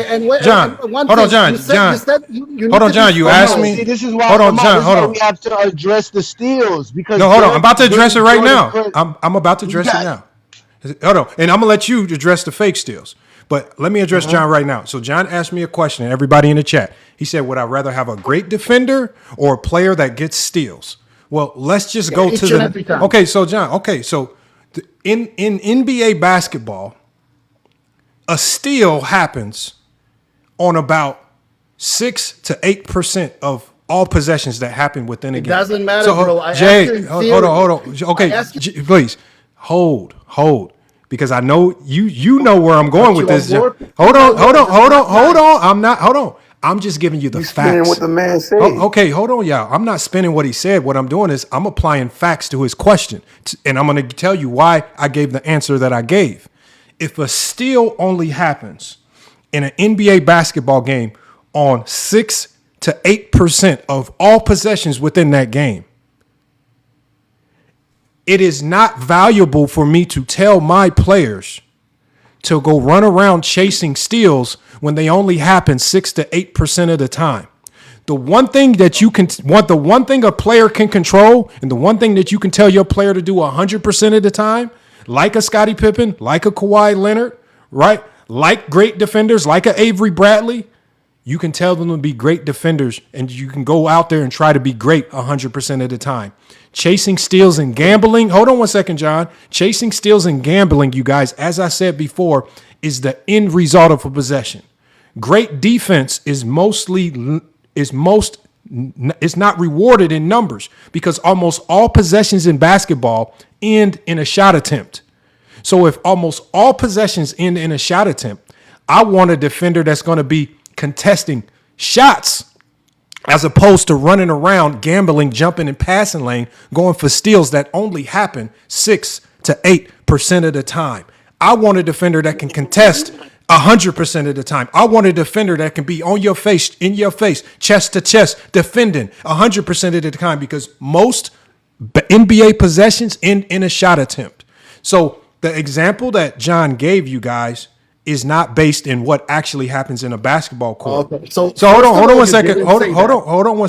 S2: John. Hold on, John. Hold on, John. You asked me.
S4: See, this is why.
S2: Hold on, John. Hold on.
S4: We have to address the steals because.
S2: No, hold on. I'm about to address it right now. I'm about to address it now. Hold on, and I'm gonna let you address the fake steals. But let me address John right now. So John asked me a question, and everybody in the chat. He said, "Would I rather have a great defender or a player that gets steals?" Well, let's just go to the. Okay, so John. Okay, so in NBA basketball, a steal happens on about 6 to 8% of all possessions that happen within a game.
S10: It doesn't matter, so, bro.
S2: Jay, hold on. Okay, please hold, because I know you know where I'm going with this. Hold on. I'm just giving you the facts.
S9: Spinning what the man said.
S2: Okay, hold on, y'all. I'm not spinning what he said. What I'm doing is I'm applying facts to his question, and I'm going to tell you why I gave the answer that I gave. If a steal only happens in an NBA basketball game on 6 to 8% of all possessions within that game, it is not valuable for me to tell my players to go run around chasing steals when they only happen 6 to 8% of the time. The one thing that the one thing a player can control, and the one thing that you can tell your player to do 100% of the time, like a Scottie Pippen, like a Kawhi Leonard, right? Like great defenders, like a Avery Bradley, you can tell them to be great defenders, and you can go out there and try to be great 100% of the time. Chasing steals and gambling. Hold on one second, John. Chasing steals and gambling, you guys, as I said before, is the end result of a possession. Great defense is not rewarded in numbers because almost all possessions in basketball end in a shot attempt. So if almost all possessions end in a shot attempt, I want a defender that's going to be contesting shots as opposed to running around, gambling, jumping in passing lane, going for steals that only happen 6 to 8% of the time. I want a defender that can contest 100% of the time. I want a defender that can be on your face, in your face, chest to chest, defending 100% of the time because most NBA possessions end in a shot attempt. So the example that John gave you guys is not based in what actually happens in a basketball court. Okay. So hold on one second. Hold on one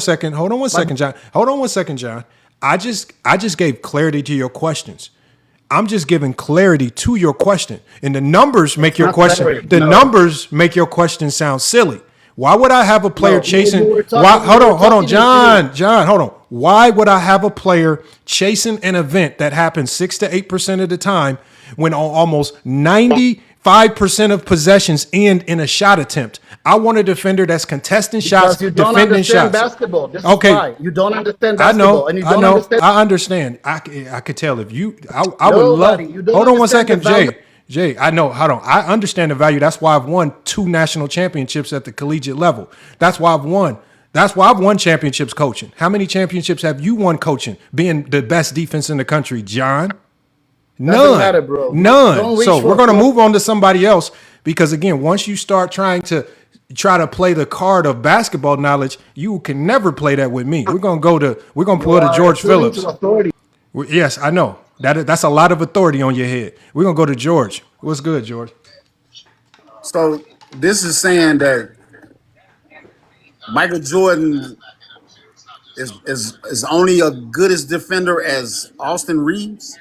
S2: second, John. I just gave clarity to your questions. I'm just giving clarity to your question. And the numbers make your question. Numbers make your question sound silly. Why would I have a player chasing? Hold on, John, hold on. Why would I have a player chasing an event that happens 6 to 8% of the time when almost 95% of possessions end in a shot attempt? I want a defender that's contesting shots, defending shots.
S10: Basketball. This is why. You don't understand basketball.
S2: I understand. I could tell if you. I would love. Hold on one second, Jay. I know. Hold on. I understand the value. That's why I've won 2 national championships at the collegiate level. That's why I've won. That's why I've won championships coaching. How many championships have you won coaching, being the best defense in the country, John? None.
S10: Matter, bro.
S2: None. So we're going to move on to somebody else because, again, once you start trying to play the card of basketball knowledge, you can never play that with me. We're going to pull to George Phillips. Yes, I know. That's a lot of authority on your head. We're going to go to George. What's good, George?
S12: So this is saying that Michael Jordan is only as good as defender as Austin Reeves?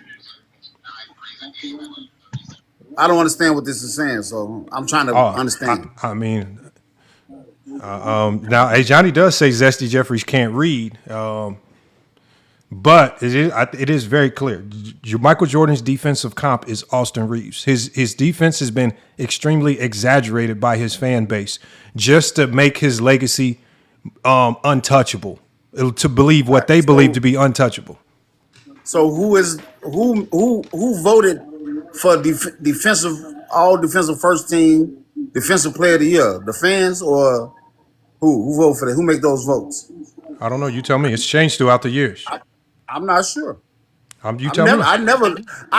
S12: I don't understand what this is saying, so I'm trying to understand.
S2: I mean, now, hey, Johnny does say Zesty Jeffries can't read. But it is very clear. Michael Jordan's defensive comp is Austin Reeves. His defense has been extremely exaggerated by his fan base just to make his legacy untouchable, to believe what they believe to be untouchable.
S12: So who voted for all defensive first team defensive player of the year? The fans or who voted for that? Who make those votes?
S2: I don't know. You tell me. It's changed throughout the years.
S12: I'm not sure.
S2: You tell me.
S12: I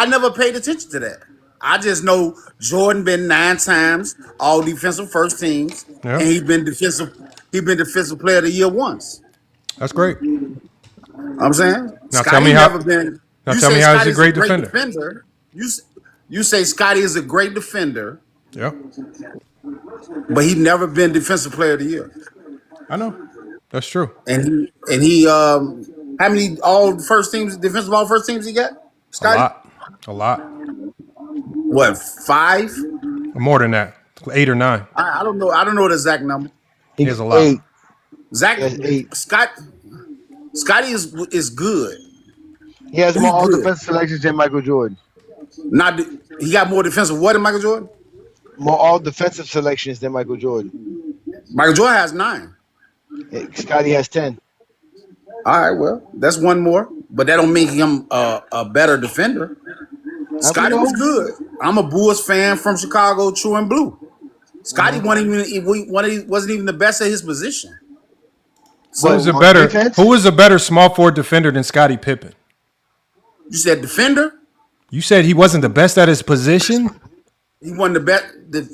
S12: never paid attention to that. I just know Jordan been 9 times all defensive first teams, and he's been defensive player of the year once.
S2: That's great.
S12: I'm saying.
S2: Now
S12: Scottie
S2: tell me how.
S12: Never been,
S2: Now tell me how he's a great defender.
S12: You say Scottie is a great defender.
S2: Yeah.
S12: But he's never been defensive player of the year.
S2: I know. That's true.
S12: And he how many defensive all first teams he got? Scottie?
S2: A lot.
S12: What, 5?
S2: More than that. 8 or 9.
S12: I don't know. I don't know the exact number.
S2: He has a lot.
S12: Scottie is good.
S4: He has more all defensive selections than Michael Jordan.
S12: He got more defensive what than Michael Jordan?
S4: More all defensive selections than Michael Jordan.
S12: Michael Jordan has 9.
S4: Scottie has 10.
S12: All right, well, that's one more, but that don't make him a better defender. Scottie was good. I'm a Bulls fan from Chicago, true and blue. Scottie wasn't even the best at his position.
S2: Who is a better small forward defender than Scottie Pippen?
S12: You said defender?
S2: You said he wasn't the best at his position?
S12: He wasn't the best.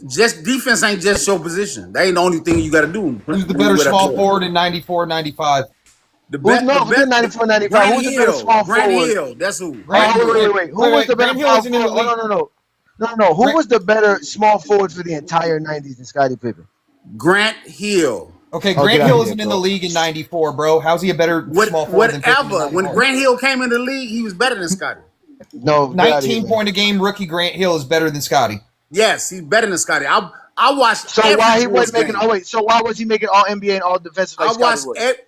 S12: Just defense ain't just your position. That ain't the only thing you got to do.
S8: Who's the better small forward in 94, 95?
S12: The best
S4: 94, 95. Who's the better small forward?
S12: Grant Hill. That's who.
S4: Wait. Who was the better small forward? No. Who was the better small forward for the entire 90s than Scottie Pippen?
S12: Grant Hill.
S8: Okay, Grant Hill isn't in the league in 94, bro. How's he a better small forward than Pippen?
S12: When Grant Hill came in the league, he was better than Scottie.
S4: No,
S8: 19 point a game rookie Grant Hill is better than Scottie.
S12: Yes, he's better than Scottie. I watched.
S4: So why he wasn't making? Oh wait. So why was he making all NBA and all defensive? Like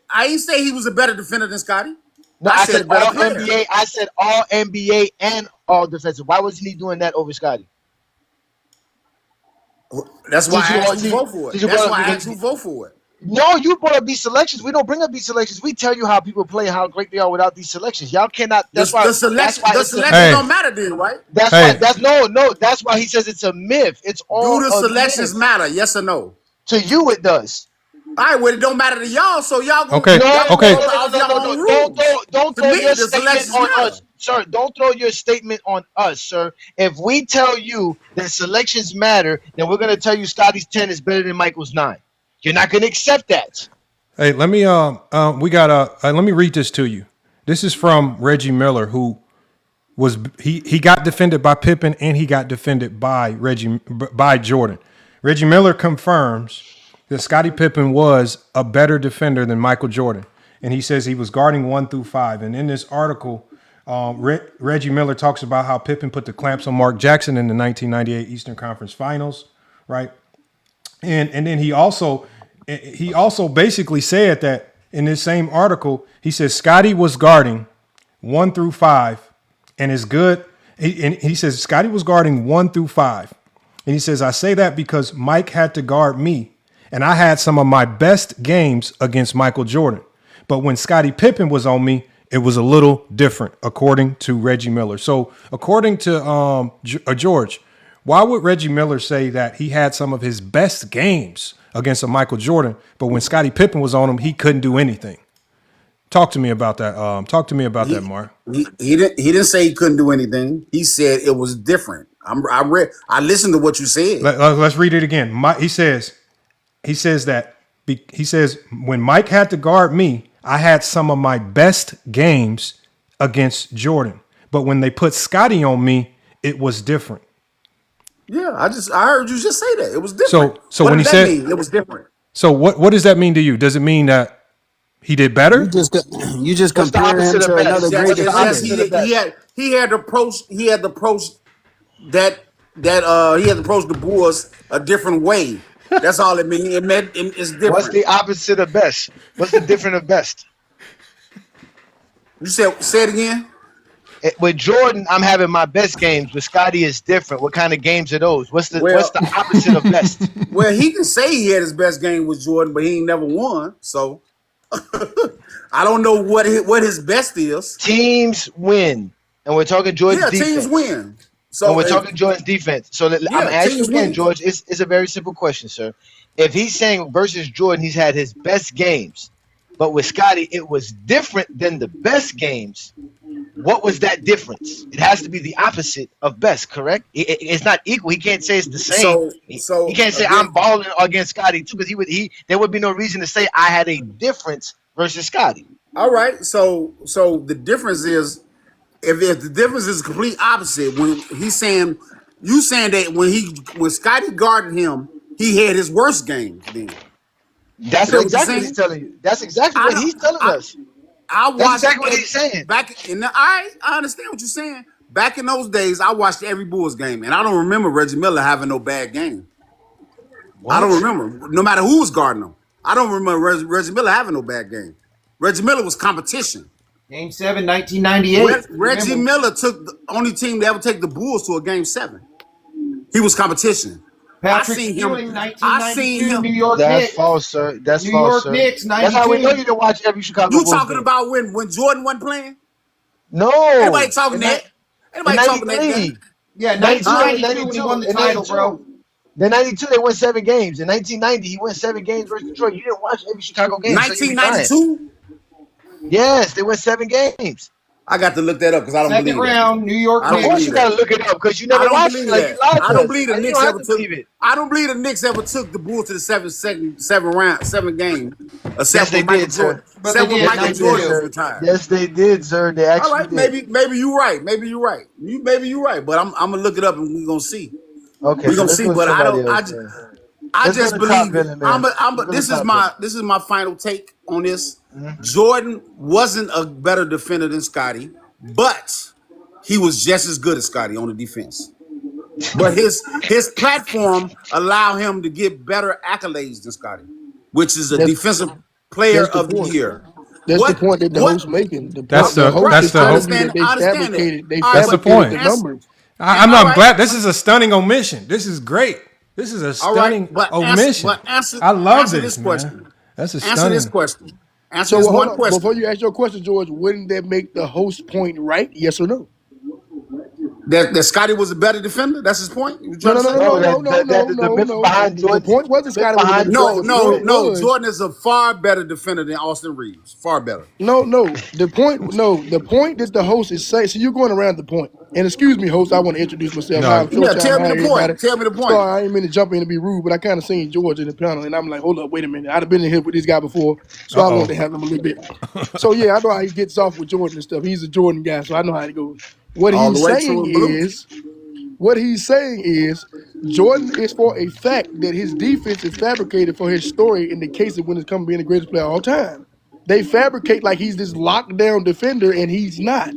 S12: I didn't say he was a better defender than Scottie.
S4: No, I said all NBA. I said all NBA and all defensive. Why wasn't he doing that over Scottie?
S12: That's why I asked you to vote for it. That's why I asked you to vote for it.
S4: No, you brought up these selections. We don't bring up these selections. We tell you how people play, how great they are without these selections. Y'all cannot. That's why the selection
S12: don't matter, then, right?
S4: That's why. That's why he says it's a myth. It's all.
S12: Do the selections matter? Yes or no?
S4: To you, it does.
S12: All right, well, it don't matter to y'all, so y'all go.
S2: Okay.
S4: No. Don't throw your statement on us, sir. Don't throw your statement on us, sir. If we tell you that selections matter, then we're gonna tell you Scottie's 10 is better than Michael's 9. You're not going to accept that.
S2: Hey, let me let me read this to you. This is from Reggie Miller, who was he got defended by Pippen and he got defended by Jordan. Reggie Miller confirms that Scottie Pippen was a better defender than Michael Jordan, and he says he was guarding 1 through 5. And in this article, Reggie Miller talks about how Pippen put the clamps on Mark Jackson in the 1998 Eastern Conference Finals, right? And then he also basically said that in this same article, he says Scottie was guarding 1 through 5 and is good. He says Scottie was guarding 1 through 5. And he says, I say that because Mike had to guard me and I had some of my best games against Michael Jordan. But when Scottie Pippen was on me, it was a little different, according to Reggie Miller. So according to George, why would Reggie Miller say that he had some of his best games against a Michael Jordan, but when Scottie Pippen was on him, he couldn't do anything? Talk to me about that. That, Mark.
S12: He didn't say he couldn't do anything. He said it was different. I listened to what you said.
S2: Let's read it again. He says when Mike had to guard me, I had some of my best games against Jordan, but when they put Scottie on me, it was different.
S12: Yeah, I heard you just say that. It was different.
S2: So
S12: what
S2: when he said
S12: it was different.
S2: So what does that mean to you? Does it mean that he did better?
S13: You just compare him to another great defender.
S12: He had to approach the Bulls a different way. That's all it means. It meant it's different.
S4: What's the opposite of best? What's the different of best?
S12: You said say it again.
S4: With Jordan, I'm having my best games. With Scottie, is different. What kind of games are those? What's the opposite of best?
S12: Well, he can say he had his best game with Jordan, but he ain't never won. So I don't know what his best is.
S4: Teams win, and we're talking Jordan's defense.
S12: Teams win. So
S4: and we're talking Jordan's defense. So I'm asking you again, George. It's a very simple question, sir. If he's saying versus Jordan, he's had his best games, but with Scottie, it was different than the best games. What was that difference? It has to be the opposite of best, correct? It's not equal. He can't say it's the same. So he can't say I'm balling against Scottie too, because there would be no reason to say I had a difference versus Scottie.
S12: All right. So the difference is if the difference is complete opposite when he's saying you saying that when Scottie guarded him, he had his worst game then.
S4: That's exactly what he's telling you. That's exactly what he's telling us. That's exactly what he's saying.
S12: I understand what you're saying. Back in those days, I watched every Bulls game, and I don't remember Reggie Miller having no bad game. What? I don't remember. No matter who was guarding him, I don't remember Reggie Miller having no bad game. Reggie Miller was competition.
S8: Game 7, 1998.
S12: Reggie Miller took the only team to ever take the Bulls to a Game 7. He was competition.
S8: Patrick Ewing, 1992, New York
S4: Knicks.
S8: That's
S4: false, sir. That's
S8: New
S4: false,
S8: York Knicks, 92.
S4: That's how we know you didn't watch every Chicago Bulls.
S12: You talking about when Jordan wasn't playing?
S4: No.
S12: Anybody talking that? Anybody talking that?
S8: Yeah, 1992 when he won the title, bro.
S4: Then 92, they won 7 games. In 1990, he won 7 games versus Detroit. You didn't watch every Chicago game.
S12: 1992?
S4: Yes, they won 7 games.
S12: I got to look that up because I don't believe it.
S8: Second round, New York Knicks.
S4: Of course you got to look it up because you never watched it. Like,
S12: I don't believe the Knicks ever took it. I don't believe the Knicks ever took the Bulls to the 7 game.
S4: Yes, they did, sir.
S12: Michael Jordan was retired.
S4: Yes, they did, sir. They actually
S12: all right,
S4: did.
S12: Maybe you're right. Maybe you're right. But I'm gonna look it up and we're gonna see.
S4: Okay,
S12: we're gonna see. But I just believe this is my final take on this. Mm-hmm. Jordan wasn't a better defender than Scottie, but he was just as good as Scottie on the defense. But his platform allowed him to get better accolades than Scottie, which is a defensive player of the year.
S9: That's the point that the host making.
S2: That's the point.
S9: The numbers.
S2: I'm glad. This is a stunning omission. This is great. This is a stunning omission. I love this question. That's a stunning.
S12: Answer this question. Answer this one question.
S9: Before you ask your question, George, wouldn't that make the host point right? Yes or no?
S12: That Scottie was a better defender? That's his point?
S9: No. The point wasn't Scottie was a better defender.
S12: No. Jordan is a far better defender than Austin Reeves. Far better.
S9: No. The point that the host is saying, so you're going around the point. And excuse me, host, I want to introduce myself.
S12: No. Tell me the point. Tell me the point.
S9: Sorry, I ain't mean to jump in and be rude, but I kind of seen George in the panel, and I'm like, hold up, wait a minute. I'd have been in here with this guy before, so I wanted to have him a little bit. So, yeah, I know how he gets off with Jordan and stuff. He's a Jordan guy, so I know how it goes. What he's saying is Jordan is for a fact that his defense is fabricated for his story in the case of when it's come being the greatest player of all time. They fabricate like he's this lockdown defender, and he's not.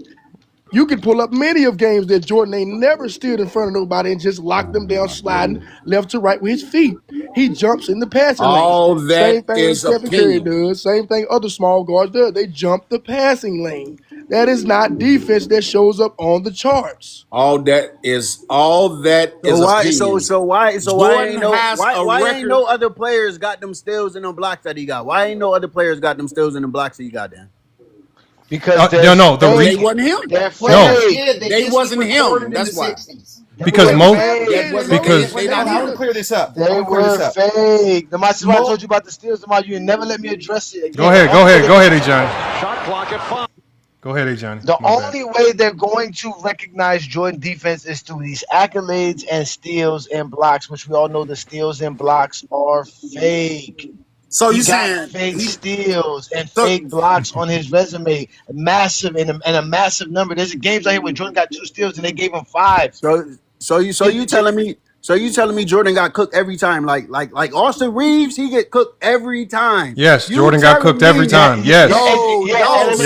S9: You can pull up many of games that Jordan ain't never stood in front of nobody and just locked them down, sliding left to right with his feet. He jumps in the passing lane.
S12: All that
S9: same thing
S12: is
S9: Stephen Curry does. Same thing other small guards do. They jump the passing lane. That is not defense that shows up on the charts.
S12: All that is opinion.
S13: So why ain't no other players got them steals and them blocks that he got? Why ain't no other players got them steals and them blocks that he got then?
S4: Because
S12: they wasn't him. They wasn't him. That's why.
S2: Because
S8: I want to clear this up.
S4: They were fake. That's why I told you about the steals. You never let me address it.
S2: Go ahead, A. Johnny. Shot clock at 5. Go ahead, A. Johnny.
S4: The only way they're going to recognize Jordan defense is through these accolades and steals and blocks, which we all know the steals and blocks are fake.
S12: So you saying
S4: fake steals and fake blocks on his resume, massive and a massive number. There's games out here where Jordan got 2 steals and they gave him 5.
S13: So you telling me Jordan got cooked every time? Like Austin Reeves, he get cooked every time.
S2: Yes, Jordan got cooked every time. Yes.
S13: No,
S2: yes.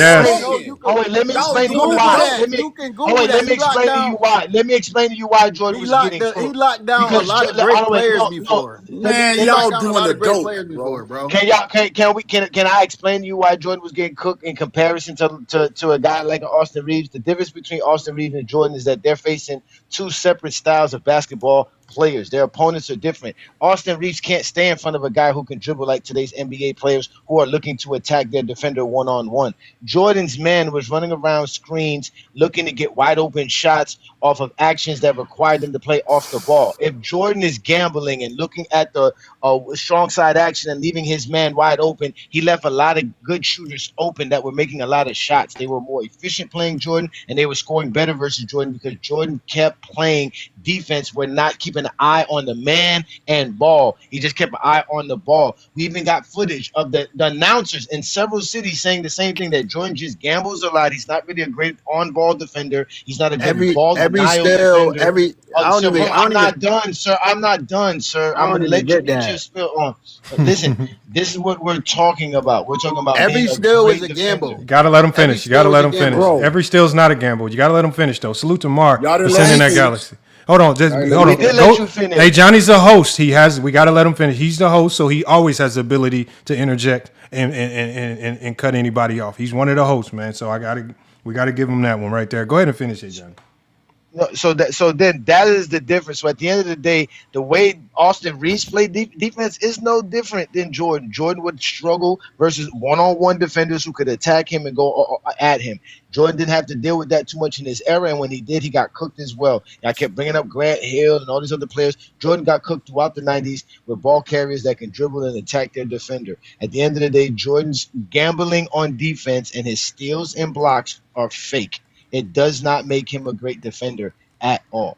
S4: Oh wait, let me
S12: Y'all
S4: explain to you
S12: doing
S4: why.
S12: that.
S4: Let me.
S13: You can
S4: Oh
S13: Google
S4: wait,
S13: that.
S4: let me explain to you why. Let me explain to you why Jordan was getting
S13: He
S4: cooked.
S13: locked down
S4: Because
S13: a lot of
S4: oh,
S13: great
S4: wait,
S13: players
S4: no,
S13: before.
S12: Man,
S13: He
S12: y'all
S13: locked down a
S12: doing
S13: lot
S12: the
S13: of great
S12: dope,
S13: players before, bro.
S4: Can I explain to you why Jordan was getting cooked in comparison to a guy like Austin Reeves? The difference between Austin Reeves and Jordan is that they're facing two separate styles of basketball players. Their opponents are different. Austin Reeves can't stay in front of a guy who can dribble like today's NBA players who are looking to attack their defender one-on-one. Jordan's man was running around screens looking to get wide open shots off of actions that required them to play off the ball. If Jordan is gambling and looking at the strong side action and leaving his man wide open, he left a lot of good shooters open that were making a lot of shots. They were more efficient playing Jordan, and they were scoring better versus Jordan because Jordan kept playing defense. We're not keeping an eye on the man and ball. He just kept an eye on the ball. We even got footage of the announcers in several cities saying the same thing, that Jordan just gambles a lot. He's not really a great on-ball defender. He's not a good ball denial defender. I'm not done, sir. I'm not done, sir. I'm going to let you get your spill on. Listen, this is what we're talking about. We're talking about
S13: Every
S4: being
S13: steal is
S4: great
S13: a
S4: defender.
S13: gamble.
S2: You gotta let him finish. You gotta let him finish.
S12: Bro.
S2: Every steal's not a gamble. You gotta let him finish though. Salute to Mar
S12: Y'all
S2: for
S12: didn't
S2: sending
S12: let
S2: that
S12: me
S2: galaxy. Hold on, just hold on.
S4: We did let you finish.
S2: Hey, Johnny's the host. We gotta let him finish. He's the host, so he always has the ability to interject and cut anybody off. He's one of the hosts, man. So we gotta give him that one right there. Go ahead and finish it, Johnny.
S4: No, so then that is the difference. So at the end of the day, the way Austin Reeves played defense is no different than Jordan. Jordan would struggle versus one-on-one defenders who could attack him and go at him. Jordan didn't have to deal with that too much in his era, and when he did, he got cooked as well. And I kept bringing up Grant Hill and all these other players. Jordan got cooked throughout the 90s with ball carriers that can dribble and attack their defender. At the end of the day, Jordan's gambling on defense and his steals and blocks are fake. It does not make him a great defender at all.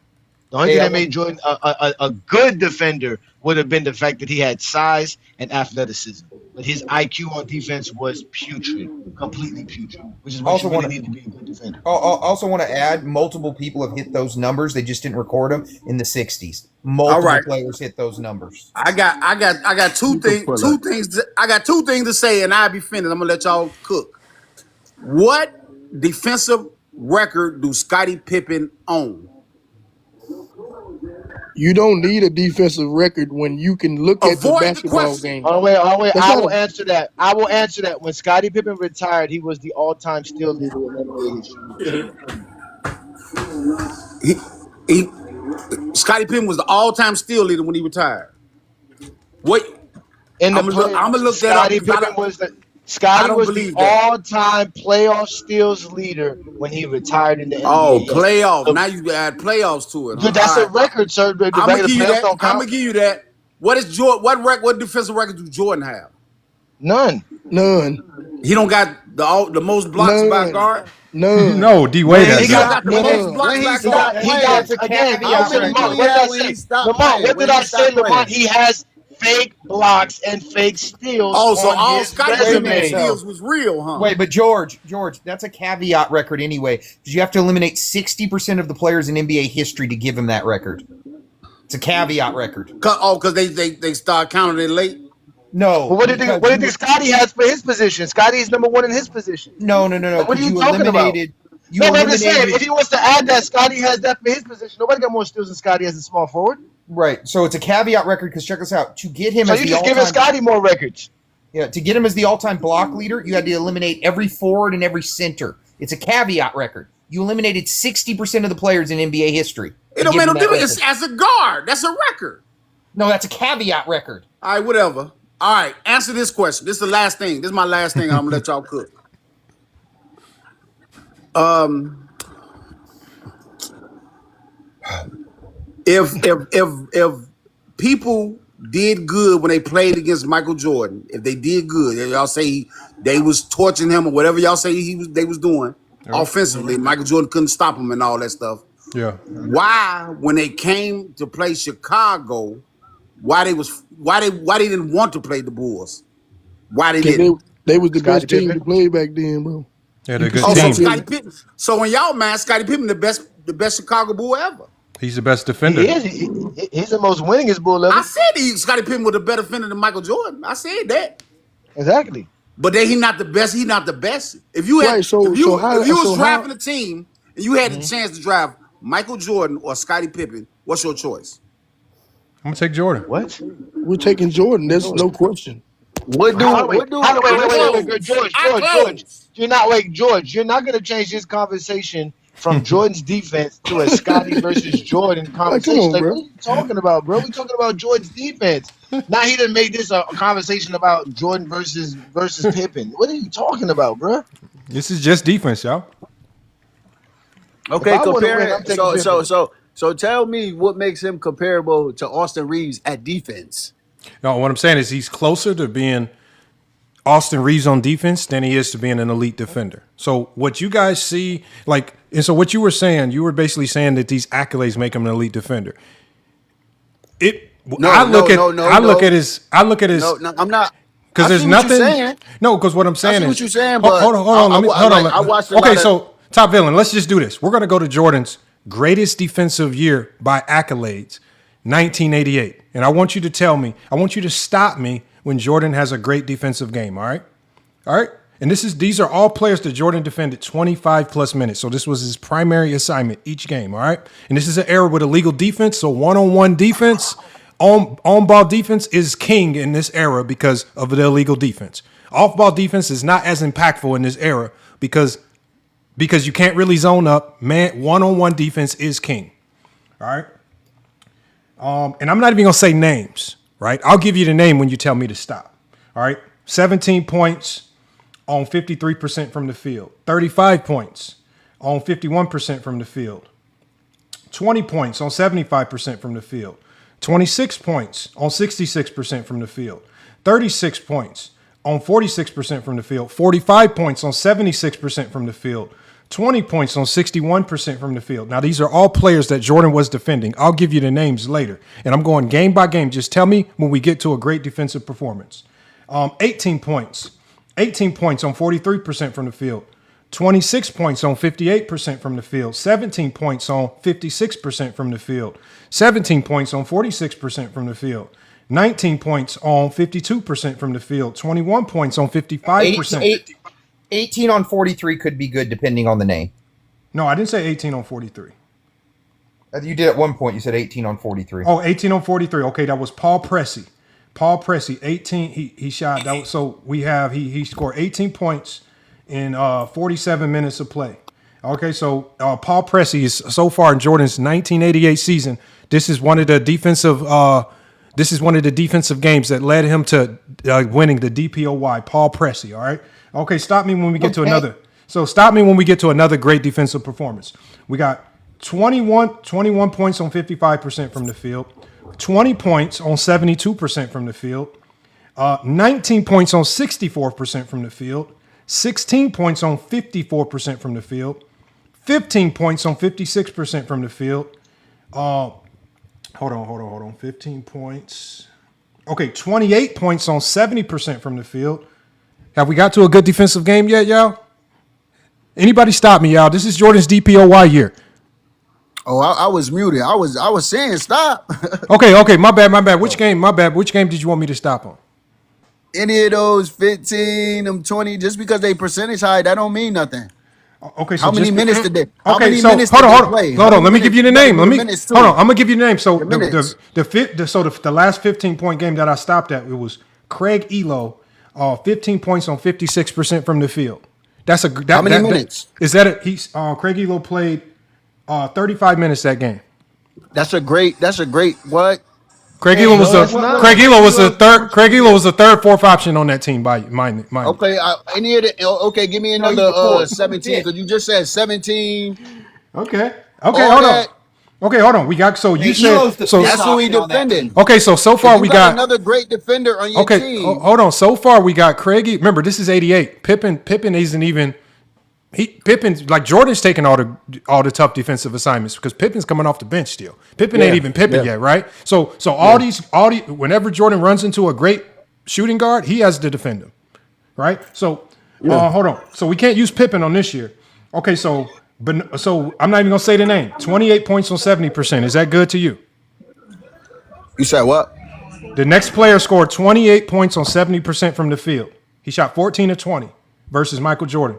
S4: The only thing that made Jordan a good defender would have been the fact that he had size and athleticism. But his IQ on defense was putrid, completely putrid, which is what you really need to be a good defender.
S8: I also want to add, multiple people have hit those numbers. They just didn't record them in the 60s. Multiple players hit those numbers.
S12: I got two things. I got two things to say, and I'll be finished. I'm gonna let y'all cook. What defensive record do Scottie Pippen own?
S14: You don't need a defensive record when you can look at the basketball game.
S4: Oh wait. I will answer that. I will answer that. When Scottie Pippen retired, he was the all-time steal leader in NBA history.
S12: Scottie Pippen was the all-time steal leader when he retired. What? I'm gonna look that up.
S4: Scottie was the all-time playoff steals leader when he retired in the NBA.
S12: Oh, playoff! Now you add playoffs to it.
S4: Dude, that's a record, sir. I'm
S12: gonna give you that. What is Jordan? What defensive record do Jordan have?
S4: None.
S12: He don't got the most blocks by guard.
S14: None.
S2: No, D Wade has
S12: he got the most blocks by guard.
S4: He got again. What did I say, Lamont? He has fake blocks and fake steals.
S12: Oh, so all
S4: Scottie
S12: Pippen steals was real, huh?
S8: Wait, but George, that's a caveat record anyway, because you have to eliminate 60% of the players in NBA history to give him that record. It's a caveat record.
S12: Because they start counting it late.
S8: No.
S4: Well, what do you think Scottie has for his position? Scottie's number one in his position.
S8: No.
S4: What are you talking about? I'm just saying, if he wants to add that, Scottie has that for his position. Nobody got more steals than Scottie as a small forward.
S8: Right. So it's a caveat record because check this out. To get him
S4: so
S8: as
S4: you
S8: the
S4: just giving Scottie more records.
S8: Yeah, to get him as the all-time block leader, you had to eliminate every forward and every center. It's a caveat record. You eliminated 60% of the players in NBA history.
S12: It don't make no difference. As a guard, that's a record.
S8: No, that's a caveat record.
S12: All right, whatever. All right, answer this question. This is the last thing. This is my last thing. I'm gonna let y'all cook. If people did good when they played against Michael Jordan, if they did good, y'all say they was torching him or whatever y'all say they was doing offensively, Michael Jordan couldn't stop him and all that stuff.
S2: Yeah.
S12: Why, when they came to play Chicago, why they didn't want to play the Bulls? Why they didn't?
S14: They was the best team to play back then, bro.
S2: Yeah, they're a good team.
S12: So when y'all man, Scottie Pippen the best Chicago Bull ever.
S2: He's the best defender.
S4: He is. He's the most winningest Bull ever.
S12: I said Scottie Pippen was a better defender than Michael Jordan. I said that.
S4: Exactly.
S12: But he's not the best. He's not the best. If you
S14: Right, so
S12: if you
S14: how-
S12: was
S14: so
S12: drafting
S14: how-
S12: a team and you had the chance to draft Michael Jordan or Scottie Pippen, what's your choice?
S2: I'm gonna take Jordan.
S4: What?
S14: We're taking Jordan. There's no question.
S4: Wait, George. George, you're not gonna change this conversation from Jordan's defense to a Scottie versus Jordan conversation.
S14: on,
S4: Like,
S14: bro.
S4: what are you talking about, bro? We talking about Jordan's defense. Now he done made this a conversation about Jordan versus Pippen. What are you talking about, bro?
S2: This is just defense, y'all.
S13: Okay,
S4: If I wanna
S13: compare
S4: win, I'm
S13: it.
S4: taking Pippen.
S13: So tell me what makes him comparable to Austin Reeves at defense.
S2: No, what I'm saying is he's closer to being Austin Reeves on defense than he is to being an elite defender. So what you guys see, and so what you were saying, you were basically saying that these accolades make him an elite defender. I look at his.
S13: No, I'm not.
S2: Because there's nothing. No, because what I'm saying is.
S13: what you're saying, but
S2: hold on.
S13: I watched a lot of-
S2: so top villain. Let's just do this. We're gonna go to Jordan's greatest defensive year by accolades, 1988, and I want you to tell me. I want you to stop me when Jordan has a great defensive game. All right. And these are all players that Jordan defended 25 plus minutes. So this was his primary assignment each game. All right. And this is an era with illegal defense. So one-on-one defense, on-ball defense is king in this era because of the illegal defense. Off-ball defense is not as impactful in this era because you can't really zone up. Man, one-on-one defense is king. All right. And I'm not even going to say names, right? I'll give you the name when you tell me to stop. All right. 17 points on 53% from the field. 35 points on 51% from the field. 20 points on 75% from the field. 26 points on 66% from the field. 36 points on 46% from the field. 45 points on 76% from the field. 20 points on 61% from the field. Now, these are all players that Jordan was defending. I'll give you the names later. And I'm going game by game. Just tell me when we get to a great defensive performance. 18 points. 18 points on 43% from the field. 26 points on 58% from the field. 17 points on 56% from the field. 17 points on 46% from the field. 19 points on 52% from the field. 21 points on 55%.
S8: 18 on 43 could be good depending on the name.
S2: No, I didn't say 18 on 43.
S8: You did at one point. You said 18 on 43.
S2: Oh, 18 on 43. Okay, that was Paul Pressey. Paul Pressey, 18. He shot. That was, so we have he scored 18 points in 47 minutes of play. Okay, so Paul Pressey is so far in Jordan's 1988 season. This is one of the defensive. This is one of the defensive games that led him to winning the DPOY. Paul Pressey. All right. Okay, stop me when we get to another. So stop me when we get to another great defensive performance. We got 21 points on 55% from the field. 20 points on 72% from the field, 19 points on 64% from the field, 16 points on 54% from the field, 15 points on 56% from the field. Hold on. 15 points. Okay, 28 points on 70% from the field. Have we got to a good defensive game yet, y'all? Anybody stop me, y'all? This is Jordan's DPOY year.
S13: Oh, I was muted. I was saying stop.
S2: Okay. My bad. Which game? Which game did you want me to stop on?
S13: Any of those 15, them 20, just because they percentage high, that don't mean nothing.
S2: Okay, so
S13: how many minutes did they? How
S2: okay,
S13: many
S2: so
S13: minutes
S2: hold
S13: did
S2: on.
S13: they play?
S2: Hold on. Let me give you the name. Hold on. I'm gonna give you the name. So the last 15-point game that I stopped at, it was Craig Elo, 15 points on 56% from the field. How many minutes? Craig Elo played 35 minutes that game.
S13: That's a great what?
S2: Craig Elo was the third, fourth option on that team by mine.
S13: Okay, okay, give me another 17 because you just said 17.
S2: Okay, hold on. We got you said so.
S13: That's who he defended.
S2: Okay, so far we got
S13: another great defender on your team.
S2: Hold on. So far we got Craig. Remember, this is 88. Pippen isn't even. Pippen, like Jordan's taking all the tough defensive assignments because Pippen's coming off the bench still. Pippen ain't even Pippen yet, right? So all these whenever Jordan runs into a great shooting guard, he has to defend him, right? So hold on. So we can't use Pippen on this year. Okay, so I'm not even gonna say the name. 28 points on 70%. Is that good to you?
S13: You said what?
S2: The next player scored 28 points on 70% from the field. He shot 14 of 20 versus Michael Jordan.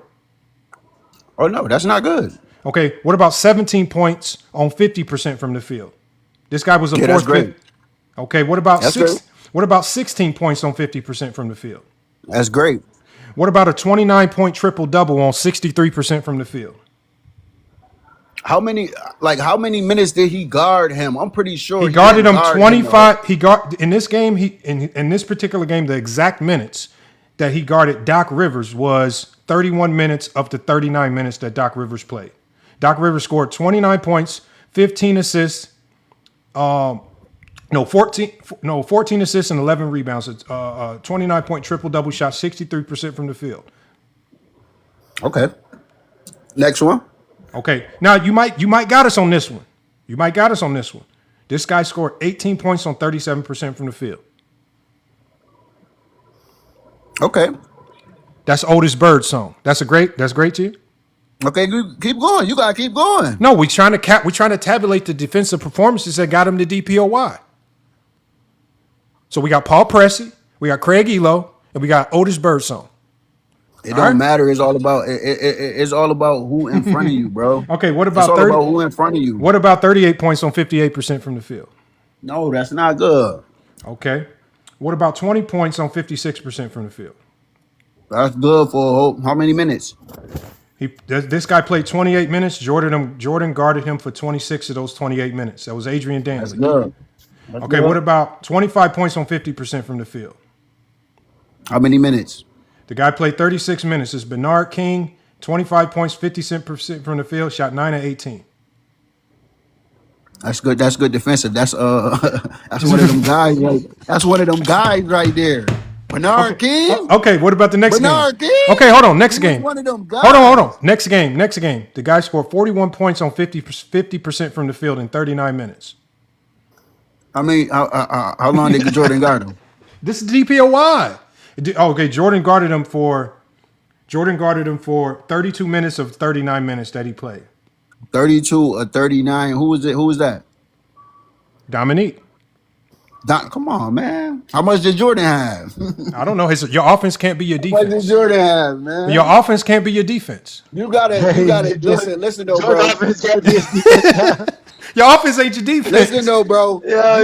S13: Oh, no, that's not good.
S2: Okay, what about 17 points on 50% from the field? This guy was a
S13: Yeah,
S2: fourth
S13: that's great.
S2: pick. Okay, what about
S13: That's great.
S2: What about 16 points on 50% from the field?
S13: That's great.
S2: What about a 29-point triple-double on 63% from the field?
S13: How many minutes did he guard him? I'm pretty sure
S2: He guarded him
S13: didn't guard
S2: 25. He guard in this game. In this particular game, the exact minutes that he guarded Doc Rivers was 31 minutes of the 39 minutes that Doc Rivers played. Doc Rivers scored 29 points, 15 assists, 14 assists and 11 rebounds. 29-point triple-double, shot 63% from the field.
S13: Okay. Next one.
S2: Okay. Now you might got us on this one. This guy scored 18 points on 37% from the field.
S13: Okay.
S2: That's Otis Bird's song. That's great to you?
S13: Okay, keep going. You gotta keep going.
S2: No, we're trying to tabulate the defensive performances that got him to DPOY. So we got Paul Pressey, we got Craig Elo, and we got Otis Birdsong.
S13: It don't matter. It's all about it's all about who in front of you, bro.
S2: Okay, what about
S13: it's all about who in front of you?
S2: What about 38 points on 58% from the field?
S13: No, that's not good.
S2: Okay. What about 20 points on 56% from the field?
S13: That's good for how many minutes?
S2: This guy played 28 minutes. Jordan guarded him for 26 of those 28 minutes. That was Adrian Dantley.
S13: That's good. That's
S2: okay,
S13: good.
S2: What about 25 points on 50% from the field?
S13: How many minutes?
S2: The guy played 36 minutes. It's Bernard King, 25 points, 50% from the field, shot 9 of 18.
S13: That's good. That's good defensive. That's that's one of them guys. That's one of them guys right there. Bernard King.
S2: Okay, what about the next
S13: Bernard
S2: game?
S13: King?
S2: Okay, hold on. Next game.
S13: One of them guys.
S2: Hold on. Next game. The guy scored 41 points on 50% from the field in 39 minutes.
S13: I mean, how long did Jordan guard him?
S2: This is DPOY. Okay, Jordan guarded him for 32 minutes of 39 minutes that he played.
S13: 32 or 39. Who was it? Who was that?
S2: Dominique.
S13: Come on, man. How much did Jordan have?
S2: I don't know. Your offense can't be your defense.
S13: What did Jordan have, man?
S2: Your offense can't be your defense.
S13: You gotta listen though, bro.
S4: Jordan offense gotta be his defense.
S2: Your offense ain't your defense.
S13: Listen though, bro.
S4: Yeah,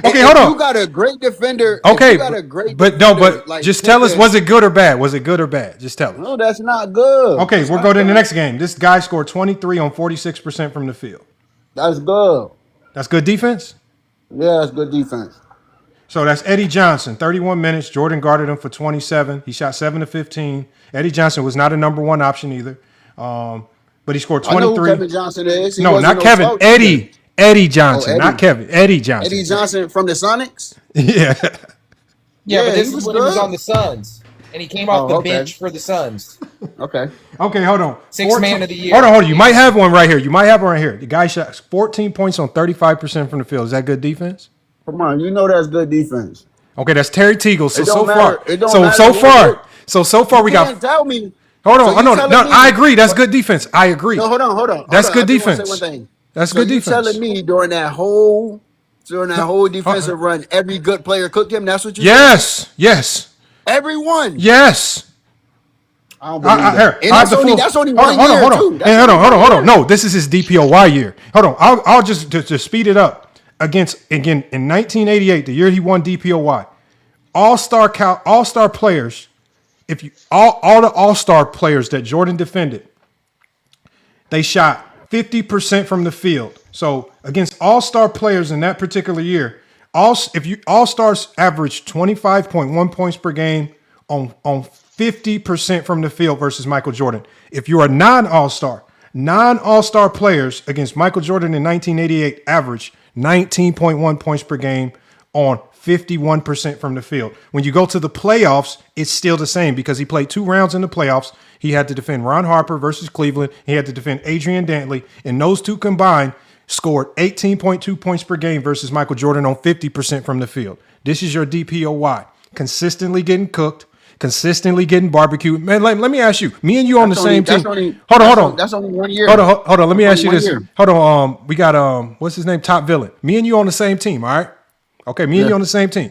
S2: okay, hold on.
S13: You got a great defender.
S2: Okay,
S13: you got a great defender, like,
S2: just tell us, was it good or bad? Was it good or bad? Just tell us.
S13: No, that's not good.
S2: Okay, we'll go to the next game. This guy scored 23 on 46% from the field.
S13: That's good.
S2: That's good defense?
S13: Yeah, that's good defense.
S2: So that's Eddie Johnson, 31 minutes. Jordan guarded him for 27. He shot 7 of 15. Eddie Johnson was not a number one option either. But he scored 23.
S13: I know who Kevin Johnson is.
S2: No, not Kevin. Eddie Johnson,
S13: Eddie.
S2: not Kevin. Eddie Johnson.
S13: Eddie Johnson from the Sonics?
S2: Yeah.
S8: Yeah, but this
S13: he
S8: is
S13: was
S8: when he was
S13: good.
S8: on the Suns. And he came off the bench for the Suns.
S13: Okay.
S2: Okay, hold on.
S8: Sixth man of the year.
S2: Hold on. You might have one right here. The guy shot 14 points on 35% from the field. Is that good defense?
S13: Come on, you know that's good defense.
S2: Okay, that's Terry Teagle. So
S13: It don't
S2: so
S13: matter.
S2: far,
S13: It don't
S2: so
S13: matter
S2: so
S13: who
S2: far,
S13: it
S2: so far we
S13: You can't
S2: got.
S13: tell me.
S2: Hold on,
S13: So you
S2: no,
S13: telling me-
S2: I agree. That's good defense. I agree.
S13: No, hold on.
S2: That's
S13: Hold on.
S2: good
S13: I just wanna
S2: defense.
S13: say one thing.
S2: That's
S13: So
S2: good
S13: you
S2: defense.
S13: telling me during that whole defensive run, every good player cooked him? That's what you
S2: Yes.
S13: Everyone.
S2: Yes.
S13: I don't believe that. And
S2: I have
S13: that's
S2: the
S13: only,
S2: full-
S13: that's only
S2: hold
S13: one
S2: on,
S13: year,
S2: hold on.
S13: too. That's
S2: Hey,
S13: only one
S2: hold
S13: year.
S2: on. No, this is his DPOY year. Hold on. I'll just to speed it up. Again in 1988, the year he won DPOY, all-star players. If you all the all-star players that Jordan defended, they shot 50% from the field. So against all-star players in that particular year, all-stars averaged 25.1 points per game on 50% from the field versus Michael Jordan. If you're a non-all-star players against Michael Jordan in 1988 averaged 19.1 points per game on 51% from the field. When you go to the playoffs, it's still the same because he played 2 rounds in the playoffs. He had to defend Ron Harper versus Cleveland. He had to defend Adrian Dantley. And those two combined scored 18.2 points per game versus Michael Jordan on 50% from the field. This is your DPOY. Consistently getting cooked, consistently getting barbecued. Man, let me ask you. Me and you on the same team. Hold on.
S13: That's only 1 year.
S2: Hold on. Let me ask you
S13: Only 1
S2: this.
S13: year.
S2: Hold on. We got what's his name? Top Villain. Me and you on the same team. All right. Okay. Me and you on the same team.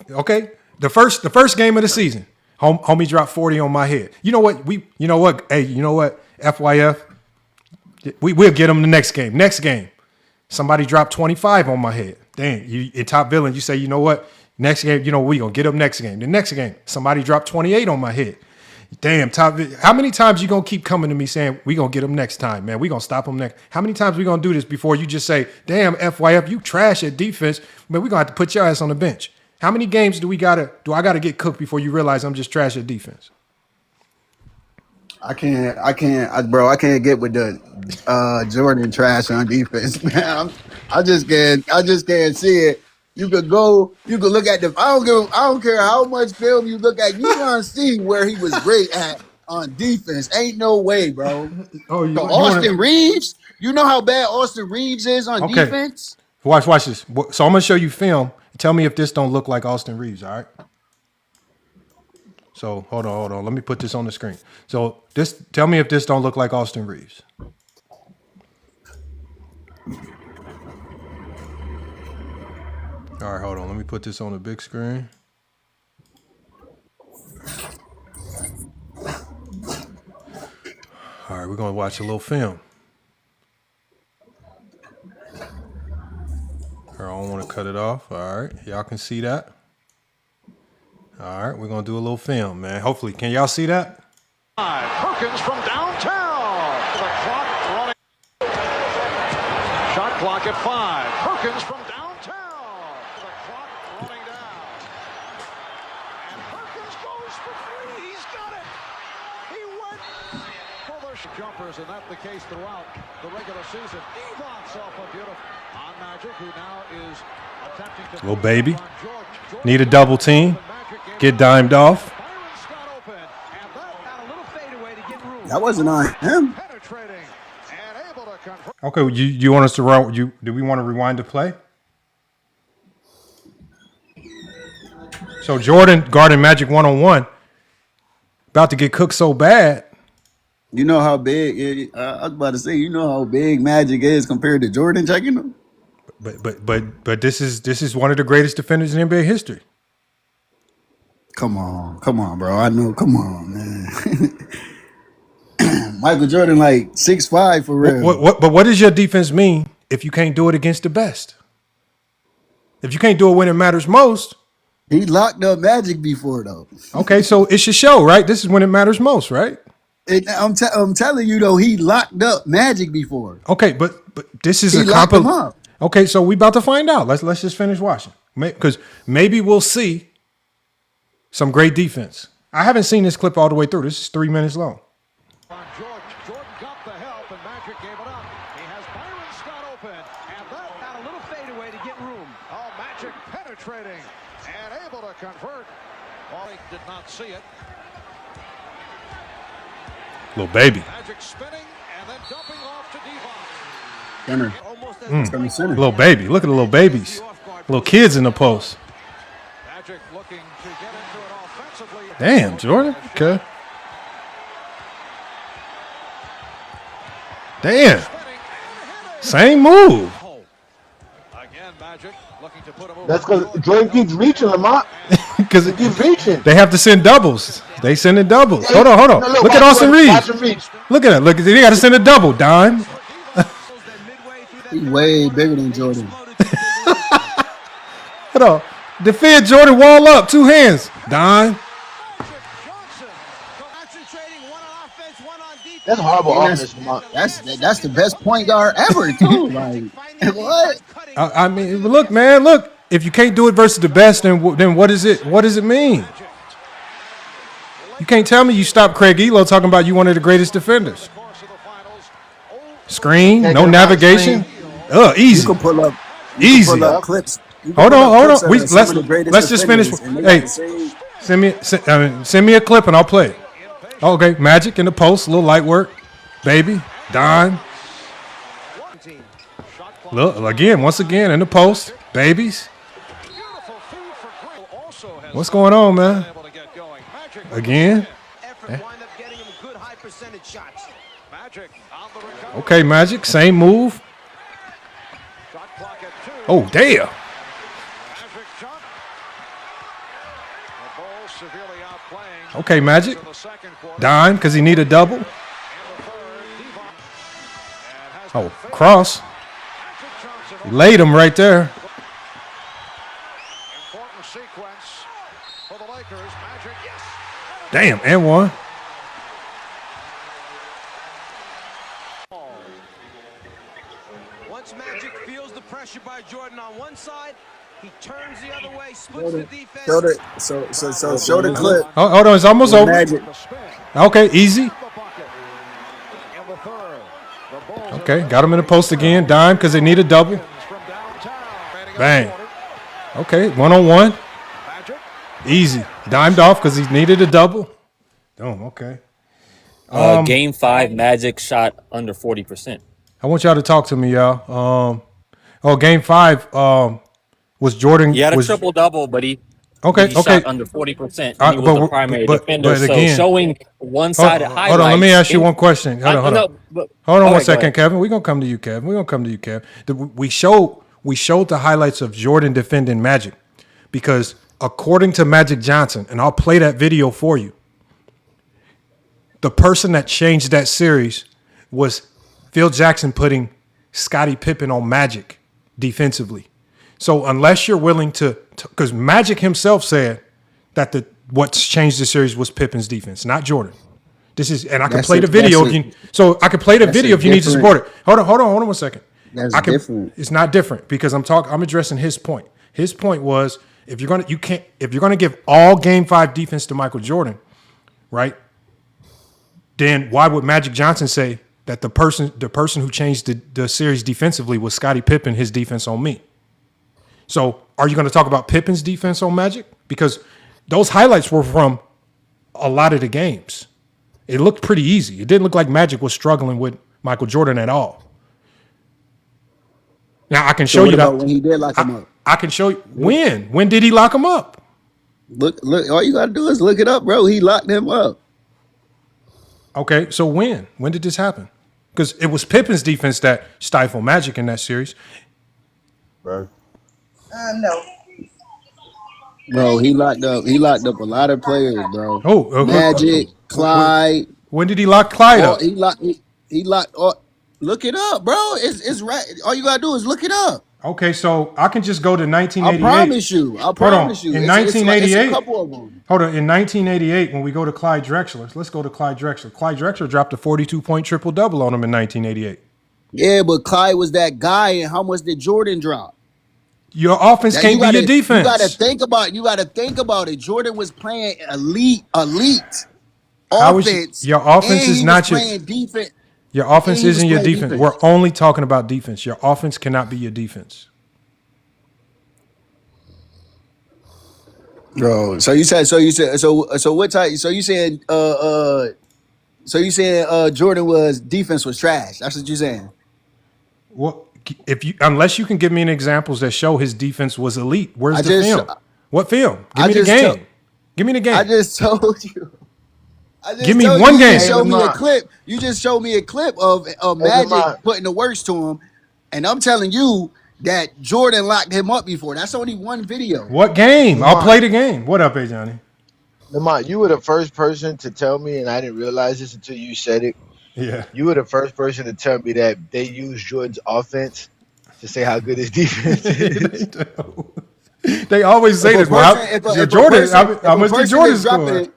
S2: Okay. The first game of the season, homie dropped 40 on my head. You know what? Hey, you know what? FYF, we'll get him the next game. Next game, somebody dropped 25 on my head. Dang, you in Top Villain, you say, you know what? Next game, we gonna get him next game. The next game, somebody dropped 28 on my head. Damn, how many times you gonna keep coming to me saying we gonna get him next time, man? We gonna stop him next. How many times we gonna do this before you just say, damn, FYF, you trash at defense, man? We gonna have to put your ass on the bench. How many games do I gotta get cooked before you realize I'm just trash at defense?
S13: I can't, bro. I can't get with the Jordan trash on defense, man. I just can't see it. You could look at the. I don't care how much film you look at. You gonna see where he was great at on defense. Ain't no way, bro. Austin Reeves. You know how bad Austin Reeves is on defense.
S2: Watch this. So I'm gonna show you film. Tell me if this don't look like Austin Reeves. All right. So hold on. Let me put this on the screen. So tell me if this don't look like Austin Reeves. All right, hold on. Let me put this on the big screen. All right, we're gonna watch a little film. I don't want to cut it off. All right, y'all can see that. All right, we're gonna do a little film, man. Hopefully, can y'all see that?
S15: Perkins from downtown. The clock running. Shot clock at 5. Perkins from downtown. The clock running down. And Perkins goes for 3. He's got it. He went for the jumpers, and that's the case throughout the regular season. Devon's off a beautiful on Magic, who now is attempting to.
S2: Little baby. Need a double team. Get dimed off.
S13: That wasn't on him.
S2: Okay, you want us to do we want to rewind the play? So Jordan guarding Magic 1-on-1, about to get cooked so bad.
S13: You know how big I was about to say. You know how big Magic is compared to Jordan checking him.
S2: But this is one of the greatest defenders in NBA history.
S13: Come on, bro. I know. Come on, man. Michael Jordan, like 6'5" for real.
S2: But what does your defense mean if you can't do it against the best? If you can't do it when it matters most.
S13: He locked up Magic before, though.
S2: Okay, so it should show, right? This is when it matters most, right?
S13: I'm telling you, though, he locked up Magic before.
S2: Okay, but this is
S13: he locked him up.
S2: Okay, so we about to find out. Let's just finish watching, because maybe we'll see some great defense. I haven't seen this clip all the way through. This is 3 minutes long.
S15: Jordan got the help, and Magic gave it up. He has Byron Scott open, and that got a little fadeaway to get room. Oh, Magic penetrating and able to convert. Wally did not see it.
S2: Little baby.
S15: Magic spinning and then dumping off to
S13: Center.
S2: Little baby. Look at the little babies. Little kids in the post.
S15: Magic looking to get into it offensively.
S2: Damn, Jordan. Okay. Damn. Same move.
S15: Again, Magic looking to put him over.
S4: That's because Jordan keeps reaching, Lamont.
S2: Because
S4: he keeps reaching.
S2: They have to send doubles. They send in doubles. Hold on.
S4: No,
S2: look at Austin Reeves.
S4: Reeves.
S2: Look at that. Look, they got to send a double, Dime.
S13: He's way bigger than Jordan.
S2: Hold on. Defend Jordan, wall up, 2 hands. Dime.
S4: That's horrible offense, Lamont.
S13: That's the best point guard ever, too. Like, what?
S2: I mean, look, man, look. If you can't do it versus the best, then what is it? What does it mean? You can't tell me you stopped Craig Elo talking about you one of the greatest defenders. Screen, no navigation.
S13: You
S2: Easy.
S13: can pull up.
S2: Easy.
S13: Pull up clips.
S2: Hold on. Let's just finish. Hey, send me a clip and I'll play it. Okay, Magic in the post, a little light work, baby, dime. Look again, once again in the post, babies. What's going on, man? Again. Okay, Magic, same move. Oh, damn. Okay, Magic. Dime, because he need a double. Oh, cross. He laid him right there.
S15: Important sequence for the Lakers. Magic, yes.
S2: Damn, and one.
S16: Once Magic feels the pressure by Jordan on one side, he turns the other way, splits the defense.
S13: Show the clip.
S2: Oh, hold on, it's almost over.
S13: Magic.
S2: Okay, easy. Okay, got him in the post again. Dime, because they need a double. Bang. Okay, 1-on-1. Easy. Dimed off because he needed a double. Damn, okay.
S17: Game 5, Magic shot under 40%.
S2: I want y'all to talk to me, y'all. Game 5 was Jordan.
S17: He had a triple-double, but he shot under 40%. And he was the primary defender.
S2: But again,
S17: so showing one-sided highlights.
S2: Hold on, let me ask you one question. Hold on
S17: go
S2: one second,
S17: ahead.
S2: Kevin. We're going to come to you, Kevin. We showed the highlights of Jordan defending Magic because according to Magic Johnson, and I'll play that video for you, the person that changed that series was Phil Jackson putting Scottie Pippen on Magic defensively. So unless you're willing to because Magic himself said that what's changed the series was Pippen's defense, not Jordan. I can play the video if you. So I can play the video if you need to support it. Hold on 1 second.
S13: That's different.
S2: It's not different because I'm addressing his point. His point was if you're gonna give all Game 5 defense to Michael Jordan, right? Then why would Magic Johnson say that the person who changed the series defensively was Scottie Pippen, his defense on me? So are you going to talk about Pippen's defense on Magic? Because those highlights were from a lot of the games. It looked pretty easy. It didn't look like Magic was struggling with Michael Jordan at all. Now I can show you that
S13: when he did lock him up.
S2: I can show you when. When did he lock him up?
S13: Look! All you gotta do is look it up, bro. He locked him up.
S2: Okay, so when? When did this happen? Because it was Pippen's defense that stifled Magic in that series.
S4: Bro.
S18: No.
S13: Bro, he locked up a lot of players, bro.
S2: Oh,
S13: Magic, Clyde.
S2: When did he lock Clyde up?
S13: He locked. Look it up, bro. It's right. All you gotta do is look it up.
S2: Okay, so I can just go to 1988.
S13: I promise you.
S2: In 1988,
S13: it's a couple of them.
S2: Hold on. In 1988, when we go to Clyde Drexler, let's go to Clyde Drexler. Clyde Drexler dropped a 42-point triple-double on him in 1988.
S13: Yeah, but Clyde was that guy, and how much did Jordan drop?
S2: Your offense can't be your defense.
S13: You gotta think about it. Jordan was playing elite offense.
S2: Your offense is not your
S13: defense.
S2: Your offense isn't your defense. We're only talking about defense. Your offense cannot be your defense.
S13: Bro, so you said what type? So you saying Jordan defense was trash? That's what you're saying.
S2: Well, unless you can give me any examples that show his defense was elite. Where's the film? What film? Give me the game. Give me the game.
S13: I just told you.
S2: Give me one game.
S13: You just showed me a clip of Magic putting the works to him, and I'm telling you that Jordan locked him up before. That's only one video.
S2: What game? I'll play the game. What up, Johnny?
S4: Lamont, you were the first person to tell me, and I didn't realize this until you said it.
S2: Yeah.
S4: You were the first person to tell me that they used Jordan's offense to say how good his defense is.
S2: They always say this. How much did Jordan score?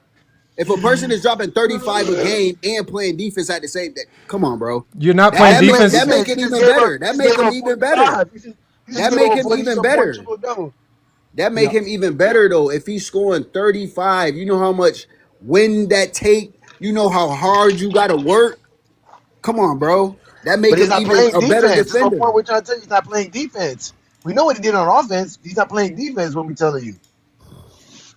S13: If a person is dropping 35 a game and playing defense at the same time, come on, bro.
S2: You're not playing defense.
S13: That make it even better. That make him even better. That make him even better, though. If he's scoring 35, you know how much wind that take. You know how hard you got to work. Come on, bro. That make him even a better defender.
S4: We're trying to tell you he's not playing defense. We know what he did on offense. He's not playing defense when we telling you.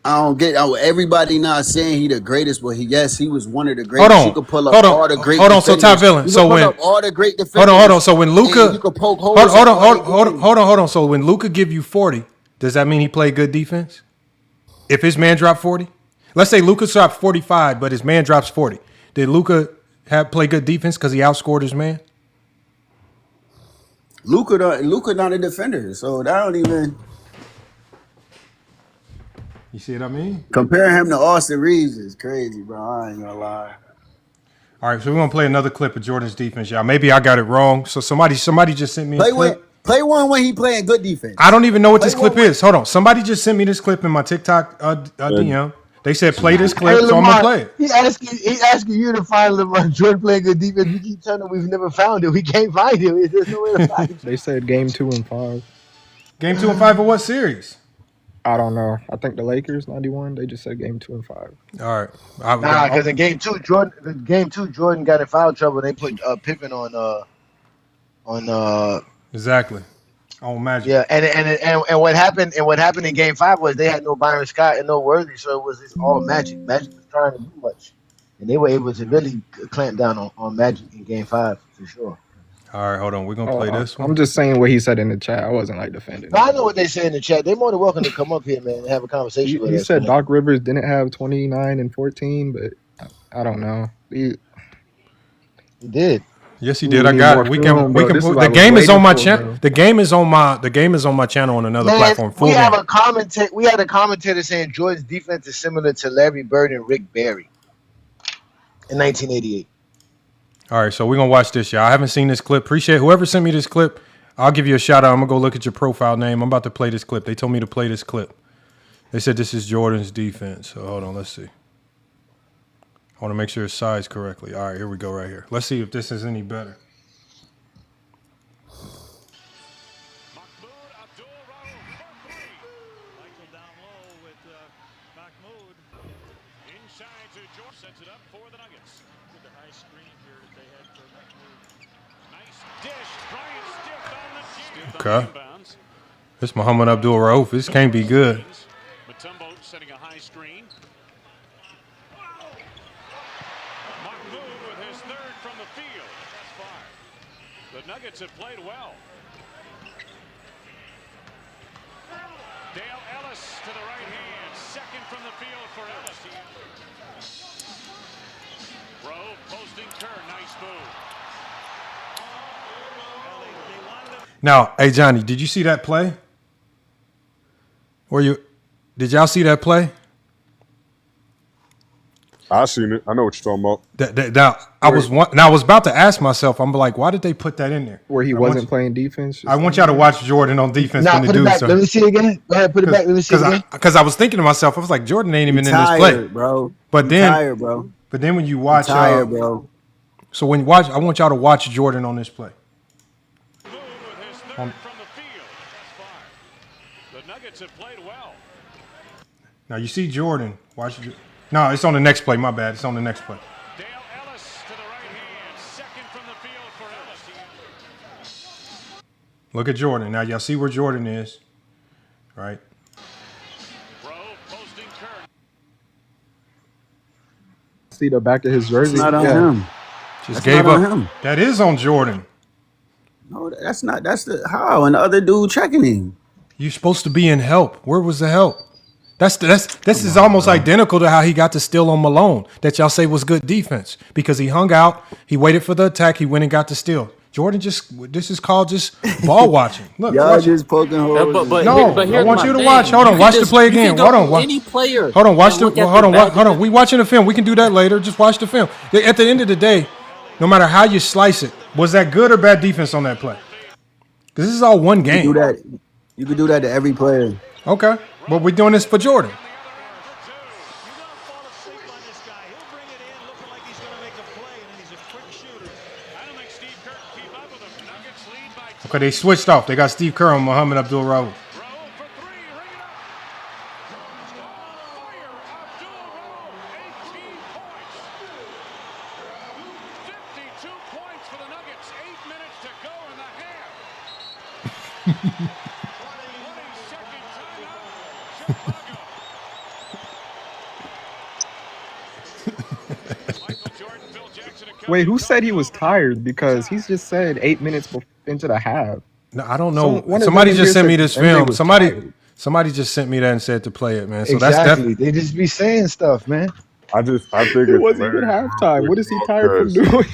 S13: I don't get everybody not saying he the greatest, but he was one of the greatest. He could pull up all the great defenders.
S2: So Ty Villain. So when
S13: all the great defenders.
S2: Hold on. So when Luka,
S13: you could poke holes.
S2: Hold on. So when Luka give you 40, does that mean he played good defense? If his man dropped 40, let's say Luka dropped 45, but his man drops 40. Did Luka play good defense because he outscored his man?
S13: Luka not a defender, so that don't even.
S2: You see what I mean?
S13: Comparing him to Austin Reeves is crazy, bro. I ain't gonna lie.
S2: All right, so we're gonna play another clip of Jordan's defense, y'all. Maybe I got it wrong. So somebody just sent me a clip.
S13: Play one when he playing good defense.
S2: I don't even know what this clip is. Hold on. Somebody just sent me this clip in my TikTok DM. They said play this clip, so I'm gonna play it.
S4: He asking you to find LeBron Jordan playing good defense. We keep telling him we've never found it. We can't find it. There's no way to find it.
S18: They said game 2 and 5.
S2: Game 2 and 5 of what series?
S18: I don't know. I think the Lakers 91. They just said game 2 and 5.
S2: All right.
S4: Nah, because in game 2, Jordan got in foul trouble. They put Pippen on
S2: exactly. On Magic.
S4: Yeah, and what happened in game 5 was they had no Byron Scott and no Worthy, so it was just all Magic. Magic was trying to do much, and they were able to really clamp down on Magic in game 5 for sure.
S2: All right, hold on. We're gonna play this one.
S18: I'm just saying what he said in the chat. I wasn't like defending.
S4: I know what they say in the chat. They're more than welcome to come up here, man, and have a conversation with us.
S18: He said
S4: man.
S18: Doc Rivers didn't have 29 and 14, but I don't know. He
S4: did.
S2: Yes, he did. I got it. We can put, the game is on my channel. The game is on my channel on another platform.
S4: We have a commentator. We had a commentator saying Jordan's defense is similar to Larry Bird and Rick Barry in 1988.
S2: All right, so we're gonna watch this, y'all. I haven't seen this clip. Appreciate whoever sent me this clip. I'll give you a shout out. I'm gonna go look at your profile name. I'm about to play this clip. They told me to play this clip. They said this is Jordan's defense. So hold on, let's see. I want to make sure it's sized correctly. All right, here we go right here. Let's see if this is any better. Okay. This Muhammad Abdul-Rauf. This can't be good.
S15: Mutombo setting a high screen. Mahmoud with his third from the field. That's fine. The Nuggets have played well. Dale Ellis to the right hand. Second from the field for Ellis. Rowe posting Kerr. Nice move.
S2: Now, hey Johnny, did you see that play? Did y'all see that play?
S19: I seen it. I know what you're talking about.
S2: I was about to ask myself. I'm like, why did they put that in there?
S18: Where he wasn't playing defense.
S2: I want y'all to watch Jordan on defense when they do so.
S4: Let me see it again. Go ahead, put it back. Let me see it again.
S2: Because I was thinking to myself, I was like, Jordan ain't even in this play,
S13: bro.
S2: But then,
S13: tired, bro.
S2: But then when you watch,
S13: bro.
S2: So when you watch, I want y'all to watch Jordan on this play.
S15: From the field. That's fine. The Nuggets have played well.
S2: Now you see Jordan. Watch it. No, it's on the next play. My bad. It's on the next play.
S15: Dale Ellis to the right hand. Second from the field for Ellis.
S2: Look at Jordan. Now y'all see where Jordan is, right?
S15: Rowe posting Kerr.
S18: See the back of his jersey.
S13: It's not on him.
S2: Just gave up. Him. That is on Jordan.
S13: No, that's not. That's the how and the other dude checking him.
S2: You're supposed to be in help. Where was the help? This is almost identical to how he got to steal on Malone that y'all say was good defense because he hung out, he waited for the attack, he went and got the steal. Jordan this is called just ball watching. Look,
S13: y'all just poking holes.
S17: But
S2: I want you to watch. Hold on, watch the play again. Hold on,
S17: any player.
S2: Hold on, watch the. Hold on. We watching the film. We can do that later. Just watch the film. At the end of the day, no matter how you slice it, was that good or bad defense on that play? Because this is all one game.
S13: You could do that to every player.
S2: Okay, but we're doing this for Jordan. Okay, they switched off. They got Steve Kerr on Muhammad Abdul-Rauf.
S18: Wait, who said he was tired? Because he's just said 8 minutes into the half.
S2: No, I don't know. Somebody just sent me this film. Somebody just sent me that and said to play it, man. So that's definitely.
S4: They just be saying stuff, man.
S19: I think
S18: it wasn't even halftime. What is he tired from doing?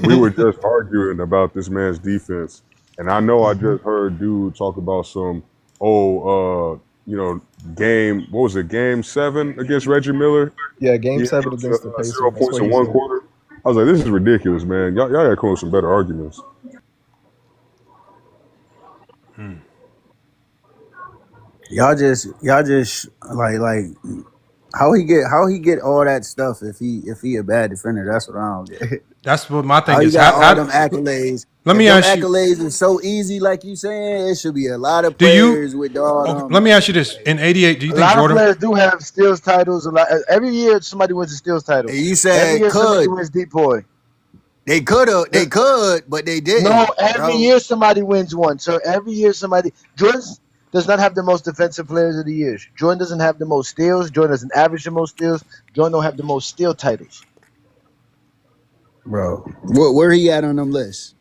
S19: We were just arguing about this man's defense, and I know I just heard dude talk about some game. What was it? Game 7 against Reggie Miller.
S18: Yeah, game
S19: He
S18: 7
S19: had,
S18: against the Pacers.
S19: 0
S18: That's
S19: points
S18: what
S19: in
S18: he
S19: one
S18: said.
S19: quarter. I was like, this is ridiculous, man. Y'all gotta come up with some better arguments.
S13: Y'all just like how he get all that stuff if he a bad defender. That's what I don't get.
S2: That's what my thing
S13: How
S2: is.
S13: you got all them accolades?
S2: Let
S13: If
S2: me
S13: them
S2: ask you.
S13: accolades is so easy, like you saying, it should be a lot of
S2: Do you?
S13: players with all
S2: Okay,
S13: them.
S2: let me ask you this: in '88, do you
S4: A
S2: think
S4: lot
S2: Jordan?
S4: of players do have steals titles. Every year somebody wins a steals title.
S13: And you
S4: Every
S13: said
S4: year somebody
S13: could.
S4: wins DPOY.
S13: They could, but they didn't.
S4: No, every
S13: bro.
S4: year somebody wins one. So every year somebody. Jordan does not have the most defensive players of the years. Jordan doesn't have the most steals. Jordan doesn't average the most steals. Jordan don't have the most steal titles.
S13: Bro, where he at on them lists?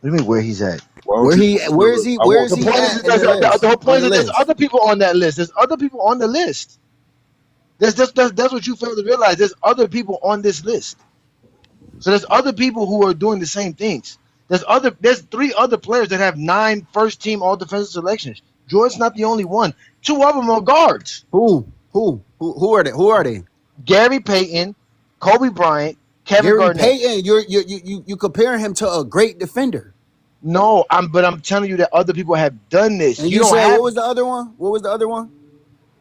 S4: What do you mean where he's at?
S13: Where is he? Where is he
S4: The point
S13: at?
S4: is,
S13: in the
S4: the
S13: list?
S4: whole
S13: On
S4: point
S13: the
S4: is that there's
S13: list.
S4: other people on that list. There's other people on the list. That's what you fail to realize. There's other people on this list. So there's other people who are doing the same things. There's 3 other players that have 9 first-team all-defensive selections. Jordan's not the only one. 2 of them are guards.
S13: Who are they? Who are they?
S4: Gary Payton, Kobe Bryant, Kevin
S13: Gary
S4: Garnett.
S13: Payton. You comparing him to a great defender.
S4: No, I'm telling you that other people have done this.
S13: And
S4: you don't
S13: said
S4: have.
S13: what was the other one? What was the other one?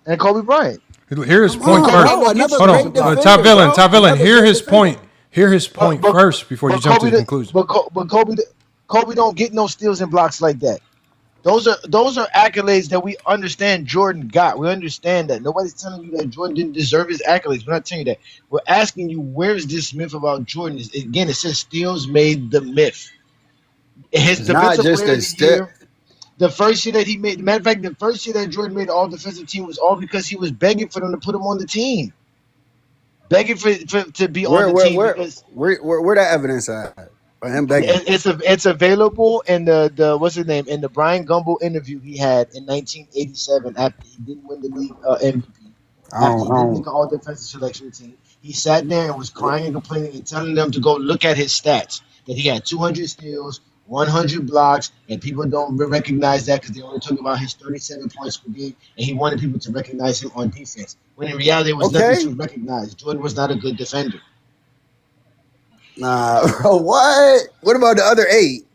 S4: And Kobe Bryant.
S2: Hear his point first. Hold on, Ty Villain. Hear his point. Hear his point first before you jump to the conclusion.
S4: But Kobe don't get no steals and blocks like that. Those are accolades that we understand Jordan got. We understand that. Nobody's telling you that Jordan didn't deserve his accolades. We're not telling you that. We're asking you, where's this myth about Jordan? Again, it says steals made the myth. His
S13: not just a
S4: step. The first year that he made, matter of fact, the first year that Jordan made the all-defensive team was all because he was begging for them to put him on the team. Begging to be on the team.
S13: Where that evidence at? For him begging.
S4: It's available in the what's his name, in the Brian Gumbel interview he had in 1987 after he didn't win the league MVP. After he didn't make an all-defensive selection team, he sat there and was crying and complaining and telling them to go look at his stats. That he had 200 steals, 100 blocks, and people don't recognize that because they only talk about his 37 points per game, and he wanted people to recognize him on defense. When in reality, there was nothing to recognize. Jordan was not a good defender.
S13: Nah, bro, what? What about the other 8?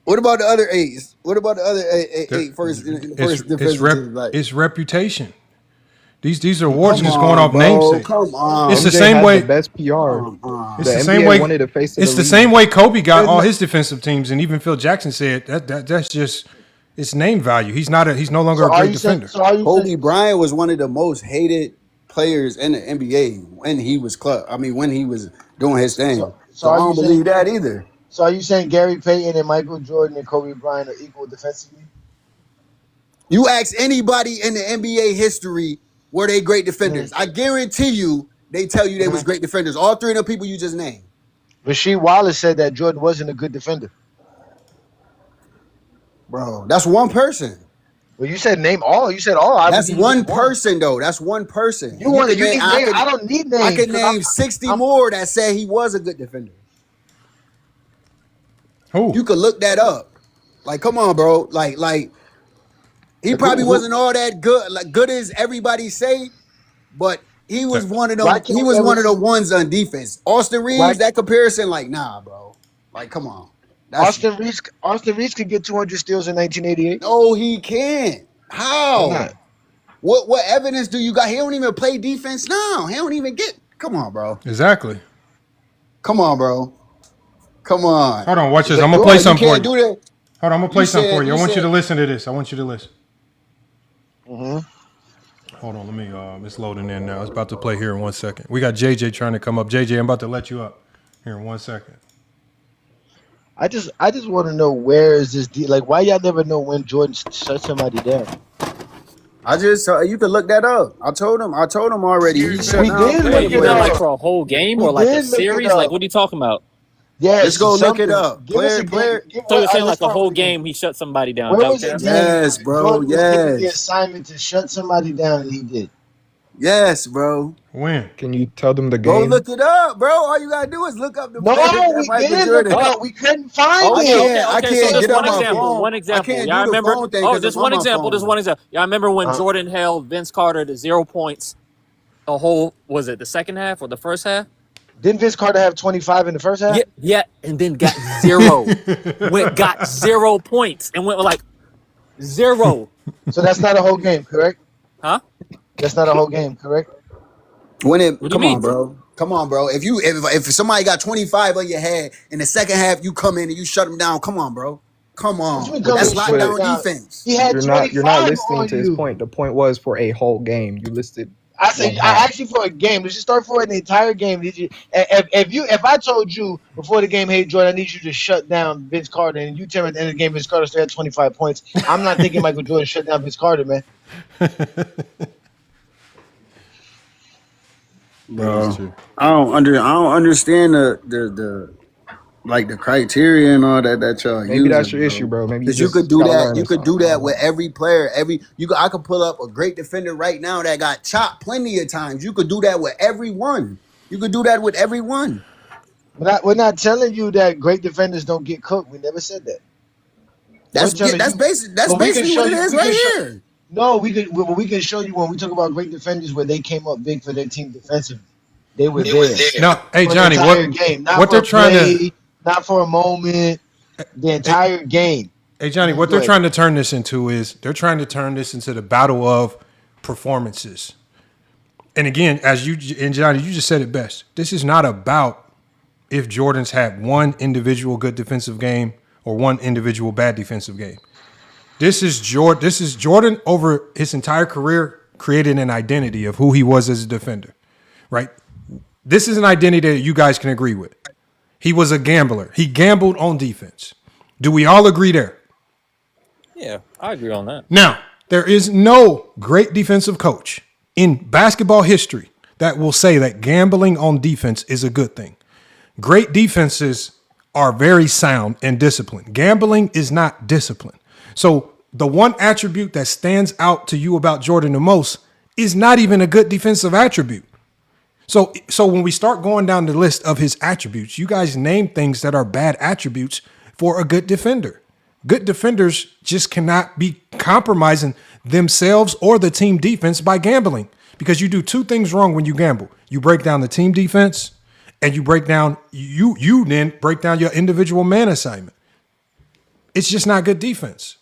S13: What about the other 8s? What about the other 8 first defensive teams?
S2: It's reputation. These awards just going off namesake.
S13: Come on,
S2: it's the
S18: MJ
S2: same
S18: has
S2: way.
S18: The best PR.
S2: It's the
S18: NBA
S2: same way.
S18: wanted to face
S2: It's the same way Kobe got all his defensive teams, and even Phil Jackson said that's just it's name value. He's no longer a great defender.
S13: Kobe Bryant was one of the most hated players in the NBA when he was when he was doing his thing. So I don't believe that either.
S4: So are you saying Gary Payton and Michael Jordan and Kobe Bryant are equal defensively?
S13: You ask anybody in the NBA history, were they great defenders? I guarantee you they tell you they was great defenders. All 3 of the people you just named.
S4: Rasheed Wallace said that Jordan wasn't a good defender.
S13: Bro, that's one person.
S4: Well, you said name all. You said all.
S13: That's one person, though. That's one person.
S4: You want to name? I don't need names.
S13: I could name 60 more that said he was a good defender.
S2: Who?
S13: You could look that up. Like, come on, bro. Like he probably wasn't all that good, like good as everybody say, but he was one of them. He was one of the ones on defense. Austin Reeves, that comparison, like, nah, bro. Like, come on.
S4: Austin Reeves could get 200 steals in 1988.
S13: No, he can't. How? What evidence do you got? He don't even play defense now. He don't even get. Come on, bro.
S2: Exactly.
S13: Come on, bro. Come on.
S2: Hold on, watch this. I'm gonna play something for you.
S13: Do that.
S2: Hold on, I'm gonna play something for you. I want you to listen to this. I want you to listen. Hold on, let me. It's loading in now. It's about to play here in 1 second. We got JJ trying to come up. JJ, I'm about to let you up here in 1 second.
S4: I just want to know where is this like why y'all never know when Jordan shut somebody down.
S13: You could look that up. I told him already.
S17: Wait, you done like for a whole game or like a series? Like what are you talking about?
S4: Yeah,
S13: let's go look it up. Player.
S17: So you're saying like a whole game he shut somebody down?
S4: Where was it?
S13: Yes, bro.
S4: Yes. The assignment to shut somebody down, and he did.
S13: Yes, bro.
S2: When?
S18: Can you tell them the
S13: Go
S18: game?
S13: look it up, bro. All you gotta do is look up the
S4: No,
S13: play that
S4: we
S13: Michael
S4: didn't look
S13: Jordan.
S4: it up. We couldn't find
S17: Okay,
S4: it.
S13: I
S17: okay. So
S13: can't
S17: just
S13: get on
S17: one
S13: my
S17: example.
S13: phone.
S17: One
S13: I
S17: example.
S13: can't
S17: Y'all
S13: do the
S17: remember?
S13: phone thing
S17: Oh,
S13: because
S17: just
S13: it's on
S17: one
S13: my
S17: example.
S13: phone.
S17: Just one example. Y'all remember when Jordan held Vince Carter to 0 points? A whole was it the second half or the first half?
S4: Didn't Vince Carter have 25 in the first half?
S17: Yeah, and then got 0. got 0 points and went like 0.
S4: So that's not a whole game, correct?
S17: Huh?
S4: That's not a whole game, correct?
S17: What do you
S13: Come
S17: mean?
S13: on, bro. Come on, bro. If somebody got 25 on your head in the second half, you come in and you shut them down. Come on, bro. Come on. That's lockdown defense.
S4: He had
S18: You're not
S4: 25
S18: listening
S4: on
S18: to his
S4: you.
S18: point. The point was for a whole game. You listed.
S4: I said I asked you for a game. Let's just start for an entire game. Did you? If I told you before the game, hey Jordan, I need you to shut down Vince Carter, and you tell me at the end of the game Vince Carter still had 25 points, I'm not thinking Michael Jordan shut down Vince Carter, man.
S13: Bro, I don't understand the like the criteria and all that y'all
S18: Maybe
S13: using,
S18: that's your issue, bro. Maybe
S13: Because you could do
S18: gotta
S13: that.
S18: learn
S13: You
S18: or
S13: could do
S18: something.
S13: that with every player. I could pull up a great defender right now that got chopped plenty of times. You could do that with everyone. You could do that with everyone.
S4: We're not telling you that great defenders don't get cooked. We never said that.
S13: That's basically what it is right here.
S4: No, we can show you when we talk about great defenders where they came up big for their team defensively. They were there.
S2: No, hey
S4: For
S2: Johnny,
S4: the entire game. Not
S2: what
S4: for
S2: they're
S4: a
S2: trying
S4: play,
S2: to
S4: not for a moment, the entire game.
S2: Hey Johnny, what
S4: Go
S2: they're
S4: ahead.
S2: trying to turn this into is they're trying to turn this into the battle of performances. And again, as you and Johnny, you just said it best. This is not about if Jordan's had one individual good defensive game or one individual bad defensive game. This is Jordan over his entire career created an identity of who he was as a defender, right? This is an identity that you guys can agree with. He was a gambler. He gambled on defense. Do we all agree there?
S17: Yeah, I agree on that.
S2: Now, there is no great defensive coach in basketball history that will say that gambling on defense is a good thing. Great defenses are very sound and disciplined. Gambling is not discipline. So the one attribute that stands out to you about Jordan the most is not even a good defensive attribute. So when we start going down the list of his attributes, you guys name things that are bad attributes for a good defender. Good defenders just cannot be compromising themselves or the team defense by gambling, because you do two things wrong when you gamble. You break down the team defense, and you break down you then break down your individual man assignment. It's just not good defense.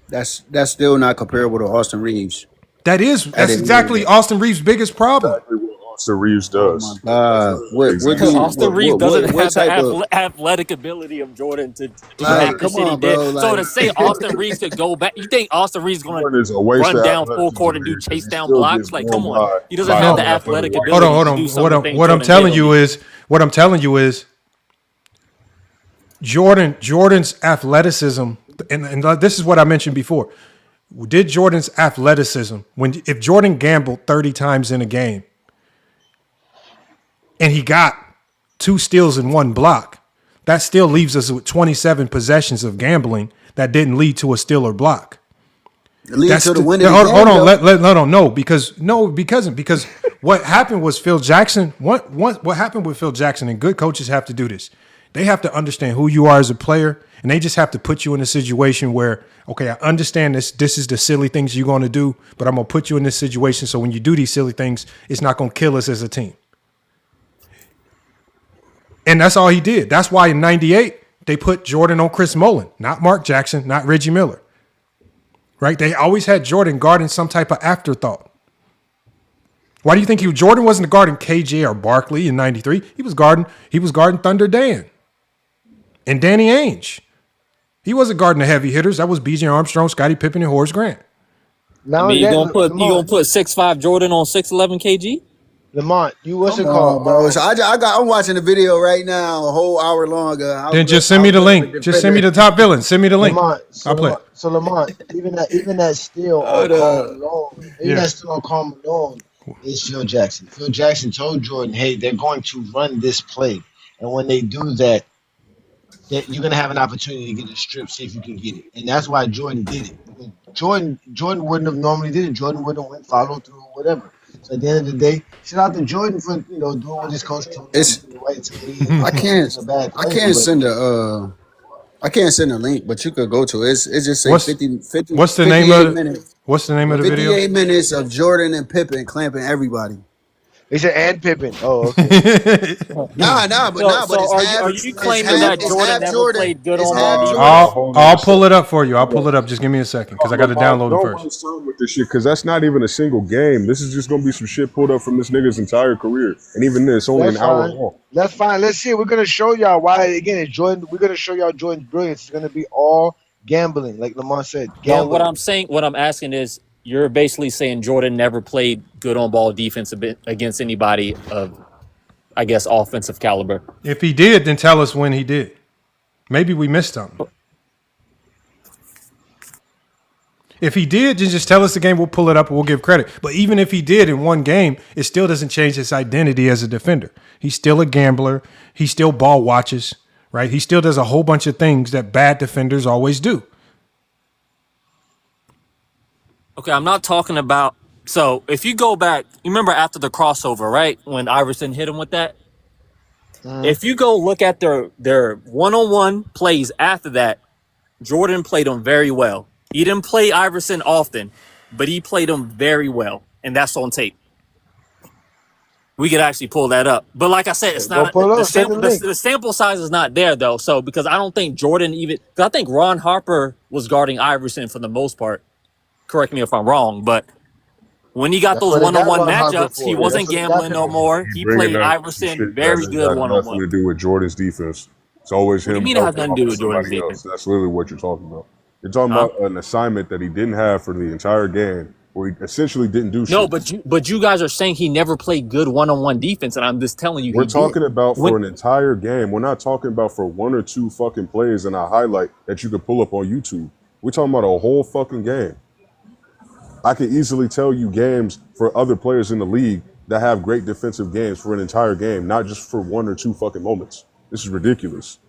S13: That's still not comparable to Austin Reeves.
S2: That's exactly Austin Reeves' biggest problem.
S19: Exactly what Austin Reeves does.
S17: Austin Reeves doesn't have the athletic ability of Jordan to do the shit he did. So to say Austin Reeves could go back, you think Austin Reeves is going to run down full court and do chase down blocks? Like, come on, he doesn't have the athletic ability.
S2: Hold on. What I'm telling you is, Jordan's athleticism, and this is what I mentioned before. Did Jordan's athleticism, if Jordan gambled 30 times in a game and he got 2 steals and 1 block, that still leaves us with 27 possessions of gambling that didn't lead to a steal or block.
S13: It leads to the winning.
S2: Hold on, because what happened was Phil Jackson. What happened with Phil Jackson, and good coaches have to do this. They have to understand who you are as a player, and they just have to put you in a situation where, okay, I understand this. This is the silly things you're going to do, but I'm going to put you in this situation so when you do these silly things, it's not going to kill us as a team. And that's all he did. That's why in '98 they put Jordan on Chris Mullin, not Mark Jackson, not Reggie Miller. Right? They always had Jordan guarding some type of afterthought. Why do you think Jordan wasn't guarding KJ or Barkley in '93? He was guarding Thunder Dan and Danny Ainge. He wasn't guarding the heavy hitters. That was B.J. Armstrong, Scottie Pippen, and Horace Grant.
S17: I mean, you gonna put 6'5" Jordan on 6'11" KG?
S4: Lamont, what's it
S13: called, bro? So I'm watching the video right now, a whole hour long.
S2: Then just send me the link. Just send me the top villain. Send me the link. I'll play.
S4: So Lamont, even that steal on Karl Malone is Phil Jackson. Phil Jackson told Jordan, "Hey, they're going to run this play, and when they do that you're going to have an opportunity to get a strip, see if you can get it." And that's why Jordan did it. Jordan wouldn't have normally did it. Jordan wouldn't have went follow through or whatever. So at the end of the day, shout out to Jordan for doing what his coach told him
S13: It's
S4: to do right to me. And
S13: I
S4: I'm not saying
S13: can't
S4: he's a bad
S13: I
S4: player,
S13: can't
S4: but
S13: send a I can't send a link, but you could go to it. It's just say
S2: What's
S13: 50
S2: what's the name
S13: 58
S2: of
S13: minutes.
S2: what's the name of the video?
S13: 58 minutes of Jordan and Pippen clamping everybody.
S4: he said and Pippen. Oh, okay.
S13: But
S17: So are you claiming that
S13: it's
S17: Jordan
S13: half
S17: never
S13: Jordan.
S17: played good
S13: It's
S17: on
S13: half
S17: ball
S13: Jordan.
S17: defense?
S19: Hold on
S2: I'll
S19: a
S2: pull
S19: second.
S2: it up for you. I'll
S19: Hold
S2: pull
S19: on.
S2: it up. Just give me a second because I got to
S19: Lamar,
S2: download it
S19: don't
S2: first.
S19: waste time with this shit because that's not even a single game. This is just gonna be some shit pulled up from this nigga's entire career, and even then, it's only
S4: That's
S19: an hour
S4: fine.
S19: long.
S4: That's fine. Let's see. We're gonna show y'all why. Again, it's Jordan. We're gonna show y'all Jordan's brilliance. It's gonna be all gambling, like Lamar said.
S17: No, what
S4: Gambling.
S17: I'm asking is, you're basically saying Jordan never played good on ball defense against anybody of, I guess, offensive caliber.
S2: If he did, then tell us when he did. Maybe we missed something. If he did, then just tell us the game. We'll pull it up and we'll give credit. But even if he did in one game, it still doesn't change his identity as a defender. He's still a gambler. He still ball watches, right? He still does a whole bunch of things that bad defenders always do.
S17: Okay, I'm not talking about. So if you go back, you remember after the crossover, right? When Iverson hit him with that? If you go look at their one-on-one plays after that, Jordan played them very well. He didn't play Iverson often, but he played him very well, and that's on tape. We could actually pull that up. But like I said, it's
S4: Go
S17: not
S4: pull
S17: the
S4: up. Send
S17: sample.
S4: the link.
S17: The sample size is not there though. So because I don't think Jordan even. Because I think Ron Harper was guarding Iverson for the most part. Correct me if I'm wrong, but when he got
S4: That's
S17: those
S4: what they got
S17: one-on-one
S4: Ron Harper
S17: matchups, he
S4: for.
S17: wasn't
S4: That's what they got
S17: gambling no
S4: Pippen for.
S17: more.
S19: You
S17: He
S19: bringing
S17: played
S19: up some
S17: Iverson
S19: shit that
S17: very
S19: has
S17: good
S19: got
S17: one-on-one.
S19: nothing to do with Jordan's defense. It's always
S17: What do you
S19: him
S17: mean it has
S19: helping
S17: nothing to
S19: out
S17: do
S19: with
S17: with Jordan's
S19: somebody else.
S17: defense?
S19: That's literally what you're talking about. You're talking about an assignment that he didn't have for the entire game, where he essentially didn't do
S17: No,
S19: shit.
S17: but you guys are saying he never played good one-on-one defense, and I'm just telling you
S19: We're
S17: he did.
S19: talking about
S17: When
S19: for an entire game. We're not talking about for one or two fucking plays in a highlight that you could pull up on YouTube. We're talking about a whole fucking game. I can easily tell you games for other players in the league that have great defensive games for an entire game, not just for one or two fucking moments. This is ridiculous.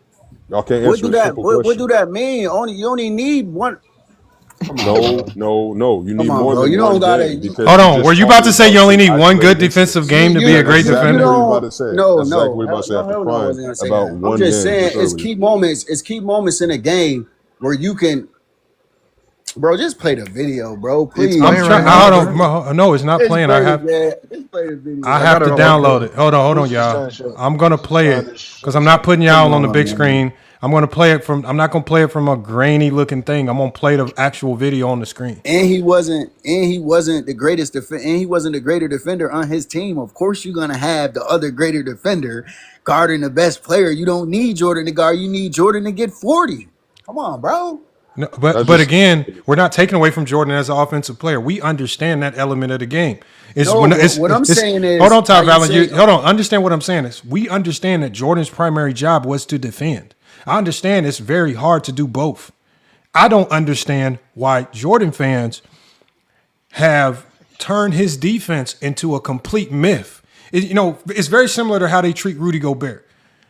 S19: Y'all can't
S13: What
S19: answer
S13: do
S19: a
S13: that
S19: simple
S13: what
S19: question.
S13: do that mean? You only need one.
S19: No. You need
S13: Come on,
S19: more
S13: bro.
S19: than
S13: You
S19: one
S13: don't gotta.
S19: game because
S2: Hold
S19: you're
S2: on. Were
S19: just
S2: you about
S19: talking
S2: to say you
S19: about
S2: only
S19: some
S2: need one good
S19: isolated
S2: defensive
S19: incidents.
S2: game to be a great
S19: That's exactly
S2: defender?
S19: what you're about to say.
S13: No,
S19: That's exactly what you're about to say
S13: no,
S19: after
S13: hell no, I
S19: crying
S13: wasn't gonna say
S19: about
S13: that. I'm
S19: one
S13: just
S19: game
S13: saying
S19: just
S13: it's
S19: earlier.
S13: key moments. It's key moments in a game where you can, bro. Just play the video, bro. Please.
S2: I'm trying. Hold on. No, it's not
S13: Just
S2: playing.
S13: play it, man. Just play the video.
S2: I have to download it. Hold on,
S4: Who's just
S2: y'all.
S4: trying to show?
S2: I'm gonna play
S4: Trying
S2: it
S4: to show
S2: because I'm not putting
S13: Come
S2: y'all on the big
S13: man.
S2: screen. I'm gonna play it from. I'm not gonna play it from a grainy looking thing. I'm gonna play the actual video on the screen.
S13: And he wasn't the greatest and he wasn't the greater defender on his team. Of course, you're gonna have the other greater defender guarding the best player. You don't need Jordan to guard. You need Jordan to get 40. Come on, bro.
S2: No, but again, we're not taking away from Jordan as an offensive player. We understand that element of the game.
S13: What I'm saying is,
S2: hold on, Ty
S13: are you
S2: Allen.
S13: saying-
S2: Hold on. Understand what I'm saying is we understand that Jordan's primary job was to defend. I understand it's very hard to do both. I don't understand why Jordan fans have turned his defense into a complete myth. It's very similar to how they treat Rudy Gobert.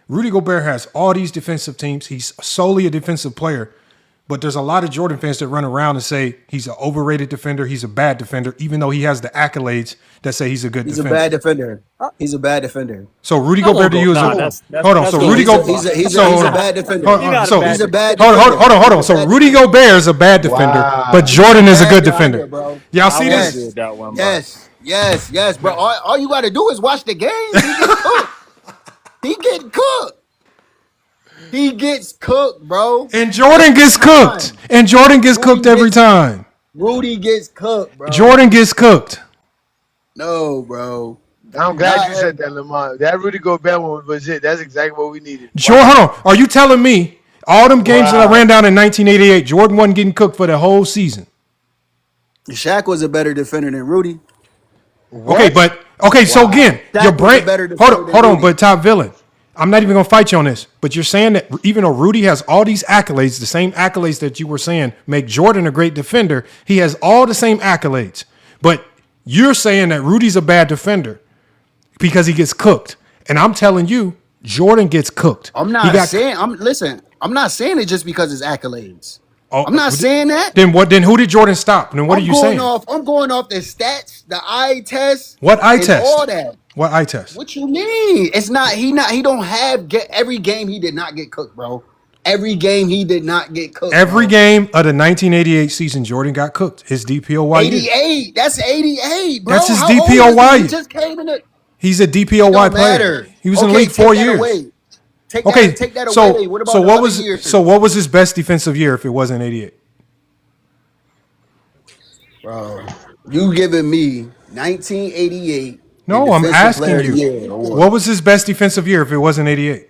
S2: Rudy Gobert has all these defensive teams. He's solely a defensive player. But there's a lot of Jordan fans that run around and say he's an overrated defender, he's a bad defender, even though he has the accolades that say he's a good defender.
S13: He's a bad defender. He's a bad defender.
S2: So Rudy Gobert to you is hold on. So Rudy Gobert.
S13: He's a bad defender. He's a bad defender.
S2: Hold on. So Rudy Gobert is a bad defender, but Jordan is a good defender. Y'all see this?
S13: Yes, bro. All you got to do is watch the game. He getting cooked. He gets cooked, bro.
S2: And Jordan gets cooked. And Jordan gets cooked every time.
S13: Rudy gets cooked, bro.
S2: Jordan gets cooked.
S13: No, bro.
S4: I'm glad you said that, Lamar. That Rudy Gobert one was it. That's exactly what we needed.
S2: Jordan, hold on. Are you telling me all them games that I ran down in 1988, Jordan wasn't getting cooked for the whole season?
S13: Shaq was a better defender than Rudy.
S2: Okay, so again,
S13: Shaq
S2: your
S13: was
S2: brain.
S13: a better
S2: Hold
S13: defender
S2: on,
S13: than Rudy.
S2: but Top Villain. I'm not even gonna fight you on this, but you're saying that even though Rudy has all these accolades, the same accolades that you were saying make Jordan a great defender, he has all the same accolades. But you're saying that Rudy's a bad defender because he gets cooked. And I'm telling you, Jordan gets cooked.
S13: I'm not saying it just because it's accolades.
S2: Oh,
S13: I'm not saying that.
S2: Then what? Then who did Jordan stop? Then what are you saying?
S13: I'm going off the stats, the eye test,
S2: What eye
S13: and
S2: test?
S13: all that.
S2: What eye test?
S13: What you mean? It's not. He don't have every game. He did not get cooked, bro. Every game he did not get cooked.
S2: Every game of the 1988 season, Jordan got cooked. His DPOY.
S13: 88. That's 88, bro.
S2: That's his
S13: How
S2: DPOY.
S13: old is he? He just came in the.
S2: He's a DPOY player. He was in the league 4 years.
S13: Take that away. What about
S2: what was his best defensive year if it wasn't 88?
S13: Bro, you giving me 1988?
S2: No, I'm asking you. What was his best defensive year if it wasn't 88?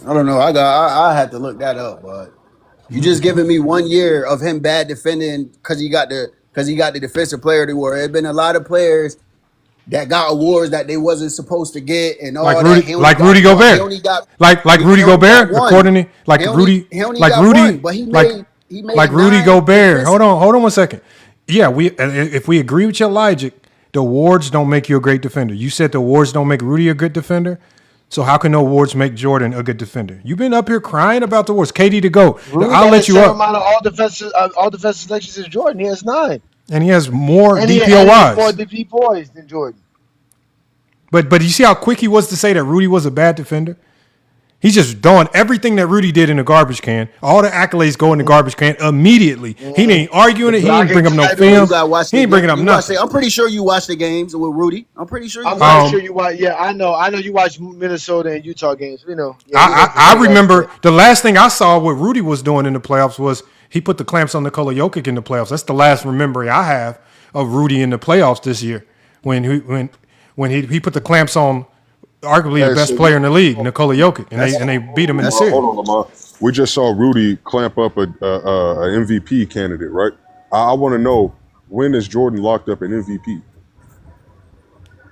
S13: I don't know. I had to look that up, but you just giving me 1 year of him bad defending because he got the defensive player award. There's been a lot of players that got awards that they wasn't supposed to get, and all
S2: like
S13: that.
S2: Rudy Gobert. Like Rudy Gobert, according to Rudy Gobert. Hold on 1 second. Yeah, if we agree with your logic, the awards don't make you a great defender. You said the awards don't make Rudy a good defender. So how can no awards make Jordan a good defender? You've been up here crying about the awards. KD to go. I'll let you up.
S4: Amount of all defensive selections is Jordan. He has 9.
S2: And he has more DPOYs.
S4: He has more DPOYs than Jordan.
S2: But you see how quick he was to say that Rudy was a bad defender? He's just throwing everything that Rudy did in the garbage can. All the accolades go in the garbage can immediately. He ain't arguing it. He ain't bring up no film. He ain't bringing up nothing.
S13: I'm pretty sure you watched the games with Rudy. I'm pretty sure
S4: you watch. Yeah, I know you watch Minnesota and Utah games. You know. Yeah,
S2: I remember the last thing I saw what Rudy was doing in the playoffs was he put the clamps on Nikola Jokic in the playoffs. That's the last memory I have of Rudy in the playoffs this year when he put the clamps on arguably the best player in the league, Nikola Jokic, and they beat him in the series.
S19: Hold on, Lamar. We just saw Rudy clamp up a MVP candidate, right? I want to know, when is Jordan locked up an MVP?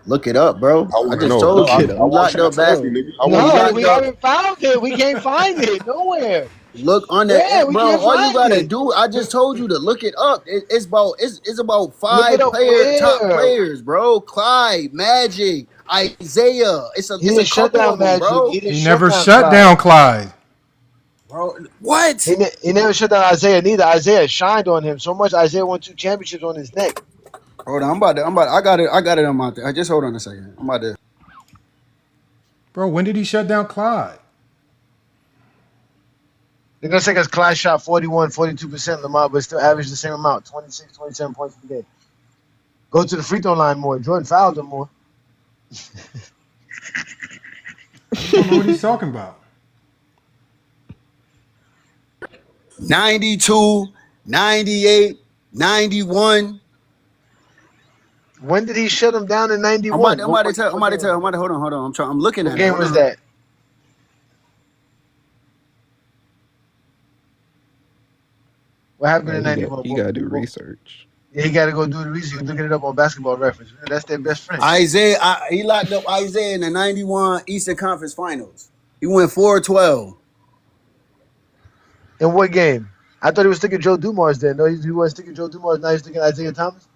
S13: Look it up, bro. I just told you. I'm locked up back.
S4: No, we haven't found it. We can't find it nowhere.
S13: Look on that, bro. All you gotta do, I just told you to look it up. It's about 5 top players, bro. Clyde, Magic, Isaiah. It's a couple of them, bro.
S2: He never shut down Clyde.
S13: Bro, what?
S4: He never shut down Isaiah neither. Isaiah shined on him so much. Isaiah won 2 championships on his neck.
S13: Hold on, I got it on my thing. Just hold on a second. I'm about to.
S2: Bro, when did he shut down Clyde?
S4: They're going to say because Clyde shot 41, 42% Lamar, but still averaged the same amount, 26, 27 points per game. Go to the free throw line more. Jordan fouled him more.
S2: I don't know what he's talking about.
S13: 92, 98, 91.
S4: When did he shut him down in 91?
S13: I'm about to tell. Hold on. I'm looking at it.
S4: What game was that? What happened in 91?
S18: You gotta do research.
S4: Yeah, he got to go do the research. Look it up on Basketball Reference. That's their best friend.
S13: Isaiah, he locked up Isaiah in the 91 Eastern Conference Finals. He went 4-12.
S4: In what game? I thought he was sticking Joe Dumars then. No, he wasn't sticking Joe Dumars. Now he's sticking Isaiah Thomas.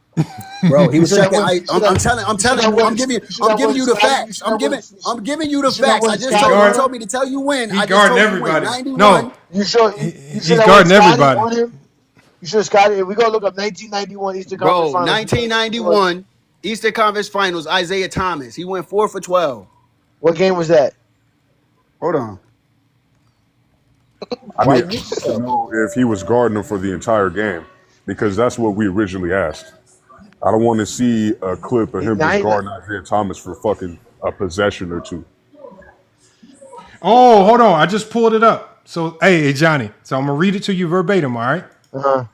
S13: Bro, he was checking. I'm telling you. I'm giving you the facts. I'm giving you the facts. I just told me to tell you when.
S2: He's guarding everybody. No,
S4: he's
S2: guarding everybody.
S4: You should have Scottie. If we go look up 1991 Eastern Conference Finals.
S13: 1991 Eastern Conference Finals. Isaiah Thomas. He went 4 for 12.
S4: What game was that?
S13: Hold on.
S19: I need to know if he was guarding him for the entire game, because that's what we originally asked. I don't want to see a clip of him just guarding Isaiah Thomas for fucking a possession or 2.
S2: Oh, hold on. I just pulled it up. So, hey, Johnny. So I'm going to read it to you verbatim, all right?
S4: Uh-huh.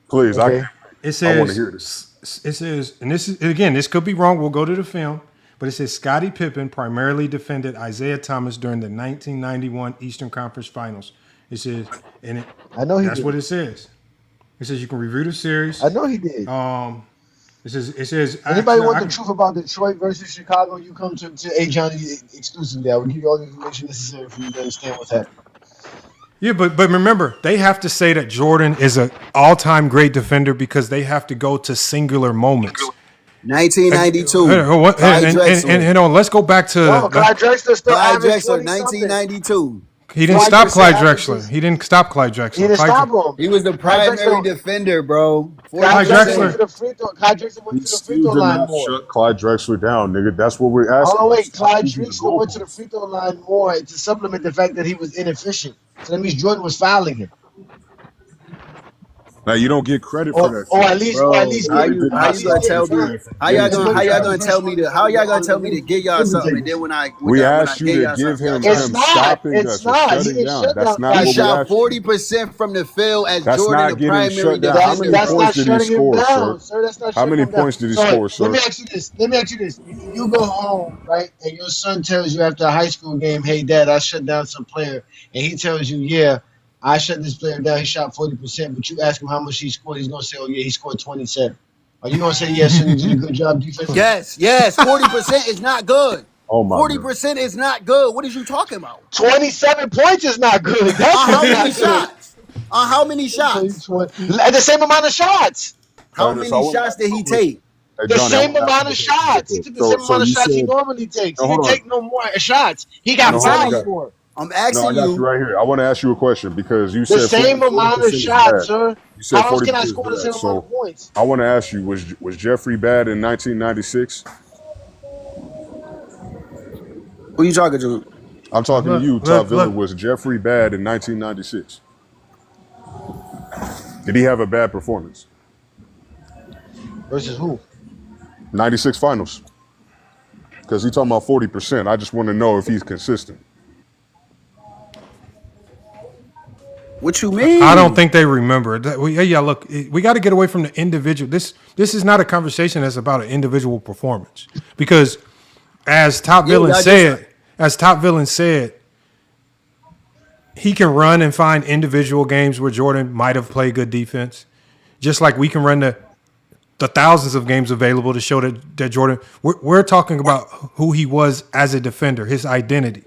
S19: Please,
S4: okay.
S19: I want to hear this.
S2: It says, and this is, again, this could be wrong. We'll go to the film. But it says Scottie Pippen primarily defended Isaiah Thomas during the 1991 Eastern Conference Finals. It says, and that's what it says. It says you can review the series.
S4: I know he did.
S2: It says.
S4: Anybody want the truth about Detroit versus Chicago? You come to A. Johnny exclusively. I will give you all the information necessary for you to understand what's happening.
S2: Yeah, but remember, they have to say that Jordan is an all-time great defender because they have to go to singular moments.
S13: 1992.
S2: And let's go back to
S4: Clyde Drexler still
S13: Clyde
S4: averaged
S13: Drexler, 1992.
S2: He didn't stop Clyde Drexler. He didn't stop Clyde Drexler.
S4: He didn't stop him.
S13: He was the primary defender, bro.
S4: Clyde Drexler went to
S2: Drexler.
S4: the free throw. Clyde Drexler went
S19: He
S4: to the free
S19: still
S4: throw
S19: did
S4: line
S19: not
S4: more.
S19: shut Clyde Drexler down, nigga. That's what we're asking.
S4: Hold on, wait. Clyde
S19: These are the
S4: Drexler went to the
S19: goalposts.
S4: free throw line more to supplement the fact that he was inefficient. So that means Jordan was fouling him.
S19: Now you don't get credit for that.
S4: Or at least,
S13: Bro,
S4: or at least
S13: how
S4: get,
S13: you
S4: or at least
S13: gonna
S4: get
S13: tell me?
S4: time.
S13: How y'all
S4: That's
S13: gonna
S4: what
S13: tell me to? How y'all gonna tell me to give y'all something? And then when I
S19: asked you
S13: gave
S19: to
S13: y'all
S19: give
S13: something,
S19: him
S13: y'all
S4: It's not.
S19: stopping
S4: It's
S19: us or
S4: not. He
S19: shutting
S4: didn't
S19: down.
S4: shut
S19: That's
S4: down
S19: not
S13: he
S19: what we
S13: shot
S19: asked you.
S13: 40% from the field as
S19: That's
S13: Jordan,
S19: not
S13: the
S19: getting
S13: primary
S19: shut down. How
S13: defender.
S19: many
S4: That's
S19: points
S4: not
S19: did he
S4: shutting him
S19: score,
S4: down,
S19: sir?
S4: sir. That's not
S19: How
S4: shutting
S19: many
S4: him down.
S19: points did he
S4: So
S19: score, sir?
S4: let me ask you this. Let me ask you this. You go home, right, and your son tells you after a high school game, "Hey, Dad, I shut down some player," and he tells you, "Yeah, I shut this player down. He shot 40%." But you ask him how much he scored, he's gonna say, "Oh yeah, he scored 27." Are you gonna say, "Yes, son, you did a good job defensively"?
S13: Yes, 40% is not good.
S19: Oh my God.
S13: 40% is not good. What is you talking about?
S4: 27 points is not good. That's
S13: On
S4: what's
S13: how many
S4: not good.
S13: shots? On how many shots?
S4: The same amount of shots.
S13: How
S19: So
S13: many shots did he take?
S19: Hey,
S4: The
S19: Johnny, I
S4: same
S19: want to ask
S4: amount
S19: you
S4: of
S19: a question real
S4: shots. He
S19: quick.
S4: took the same
S19: So
S4: amount of
S19: you
S4: shots he
S19: said,
S4: normally takes.
S19: no,
S4: He
S19: hold
S4: didn't
S19: on.
S4: take no more shots. He got
S19: No, hold on, I
S4: fouled
S19: got,
S4: for it.
S13: I'm
S19: no, I
S13: asking
S19: got you
S13: you.
S19: right here. I want to ask you a question because you
S4: The
S19: said
S4: same
S19: 40%
S4: amount of
S19: is
S4: shots,
S19: bad.
S4: sir.
S19: You said
S4: How else can I
S19: 40% is
S4: score the
S19: bad.
S4: same amount of
S19: So
S4: points?
S19: I want to ask you, was Jeffrey bad in 1996?
S13: Who you talking to?
S19: I'm talking to you, Top Villain.
S2: Look.
S19: Was Jeffrey bad in 1996? Did he have a bad performance?
S4: Versus who?
S19: 96 finals. Because he's talking about 40%. I just want to know if he's consistent.
S13: What you mean?
S2: I don't think they remember it. Look, we got to get away from the individual. This is not a conversation that's about an individual performance. Because as Top Villain said, he can run and find individual games where Jordan might have played good defense. Just like we can run the thousands of games available to show that Jordan, we're talking about who he was as a defender, his identity.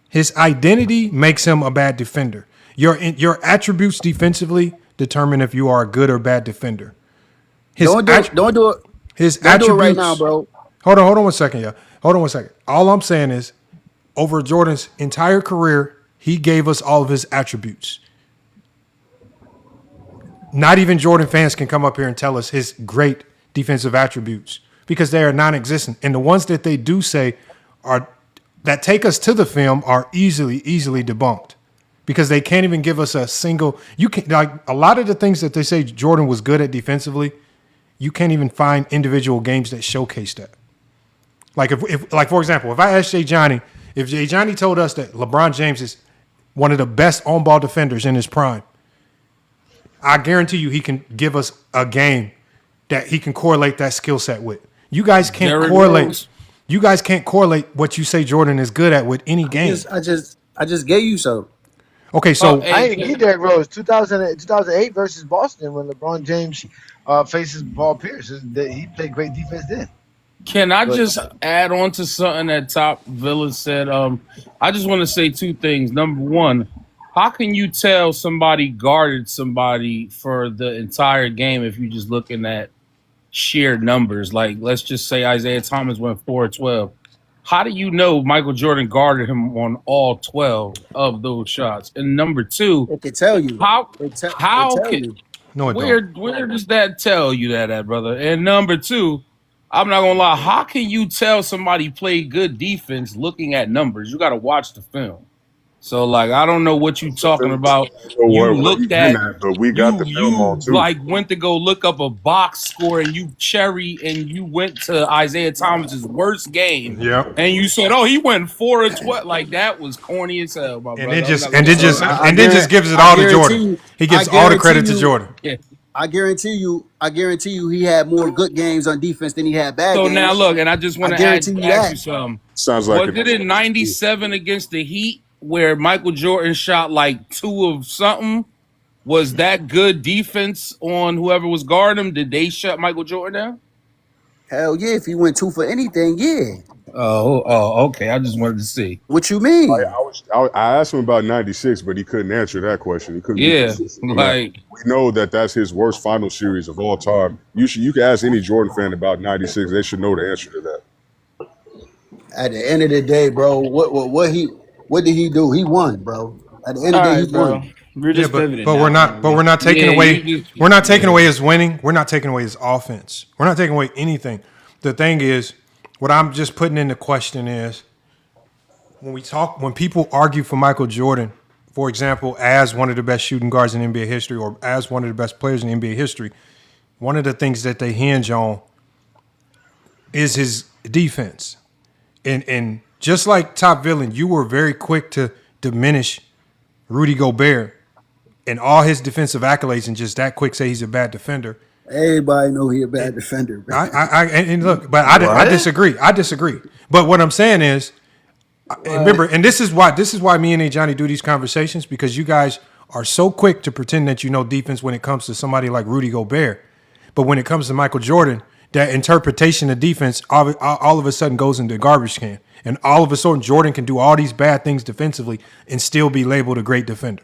S2: His identity makes him a bad defender. Your attributes defensively determine if you are a good or bad defender.
S13: Don't do it.
S2: His
S13: Don't
S2: attributes.
S13: do it right now, bro.
S2: Hold on 1 second, yeah. Hold on 1 second. All I'm saying is, over Jordan's entire career, he gave us all of his attributes. Not even Jordan fans can come up here and tell us his great defensive attributes because they are non-existent. And the ones that they do say that take us to the film are easily debunked because they can't even give us a single. You can like a lot of the things that they say Jordan was good at defensively. You can't even find individual games that showcase that. Like if like for example, if I asked if Jay Johnny told us that LeBron James is one of the best on-ball defenders in his prime, I guarantee you he can give us a game that he can correlate that skill set with. You guys can't correlate. You guys can't correlate what you say Jordan is good at with any game.
S13: I just gave you some.
S2: Okay, so
S4: I ain't get Derrick Rose 2008 versus Boston when LeBron James faces Paul Pierce. He played great defense then.
S20: Can I just add on to something that Top Villa said? I just want to say two things. Number one, how can you tell somebody guarded somebody for the entire game if you're just looking at sheer numbers? Like, let's just say Isaiah Thomas went 4-12. How do you know Michael Jordan guarded him on all 12 of those shots? And number two,
S13: it can tell you.
S20: Where does that tell you that at, brother? And number two, I'm not gonna lie, how can you tell somebody played good defense looking at numbers? You got to watch the film. So, like, I don't know what you talking about. You looked at,
S19: but we got the film on too.
S20: Like went to go look up a box score and you went to Isaiah Thomas's worst game.
S2: Yeah.
S20: And you said, "Oh, he went 4-12." Like that was corny as hell, my brother.
S2: And then just gives it all to Jordan. He gives all the credit to Jordan.
S20: Yeah.
S13: I guarantee you he had more good games on defense than he had bad games.
S20: So now look, and I just want to ask you something.
S19: Sounds like
S20: was it in 97 against the Heat where Michael Jordan shot like 2 of something? Was that good defense on whoever was guarding him? Did they shut Michael Jordan down?
S13: Hell yeah, if he went 2 for anything, yeah.
S20: Oh, okay. I just wanted to see.
S13: What you mean?
S19: I asked him about 96, but he couldn't answer that question. He couldn't.
S20: Yeah, like
S19: we know that's his worst final series of all time. You can ask any Jordan fan about 96. They should know the answer to that.
S13: At the end of the day, bro, what What did he do? He won, bro. At the end of
S20: All
S13: the day, he
S20: right, bro.
S13: won.
S20: We're just pivoting.
S2: But
S20: now,
S2: we're not. But we're not taking
S20: Yeah,
S2: away.
S20: you just-
S2: We're not taking away his winning. We're not taking away his offense. We're not taking away anything. The thing is, what I'm just putting in the question is, when people argue for Michael Jordan, for example, as one of the best shooting guards in NBA history, or as one of the best players in NBA history, one of the things that they hinge on is his defense. And just like Top Villain, you were very quick to diminish Rudy Gobert and all his defensive accolades and just that quick say he's a bad defender.
S13: Everybody know he a bad defender.
S2: And look, but I disagree. I disagree. But what I'm saying is, remember, and this is why me and Johnny do these conversations, because you guys are so quick to pretend that you know defense when it comes to somebody like Rudy Gobert. But when it comes to Michael Jordan, that interpretation of defense all of a sudden goes into the garbage can. And all of a sudden, Jordan can do all these bad things defensively and still be labeled a great defender.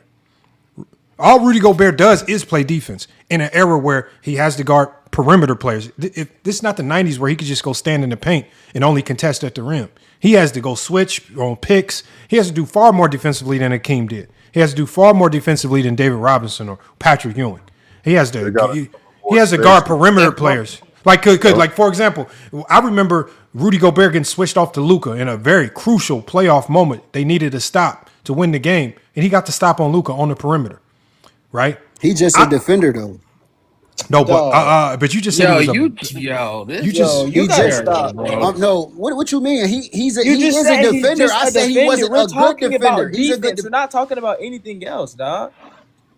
S2: All Rudy Gobert does is play defense in an era where he has to guard perimeter players. This is not the 90s where he could just go stand in the paint and only contest at the rim. He has to go switch on picks. He has to do far more defensively than Akeem did. He has to do far more defensively than David Robinson or Patrick Ewing. He has to guard perimeter players. Like for example, I remember Rudy Gobert getting switched off to Luka in a very crucial playoff moment. They needed a stop to win the game, and he got the stop on Luka on the perimeter. Right?
S13: He just a defender though.
S2: No, but you just said
S13: he just stopped. No, what you mean? He is a defender. I said he wasn't a good defender. He's a good.
S21: We're not talking about anything else, dog.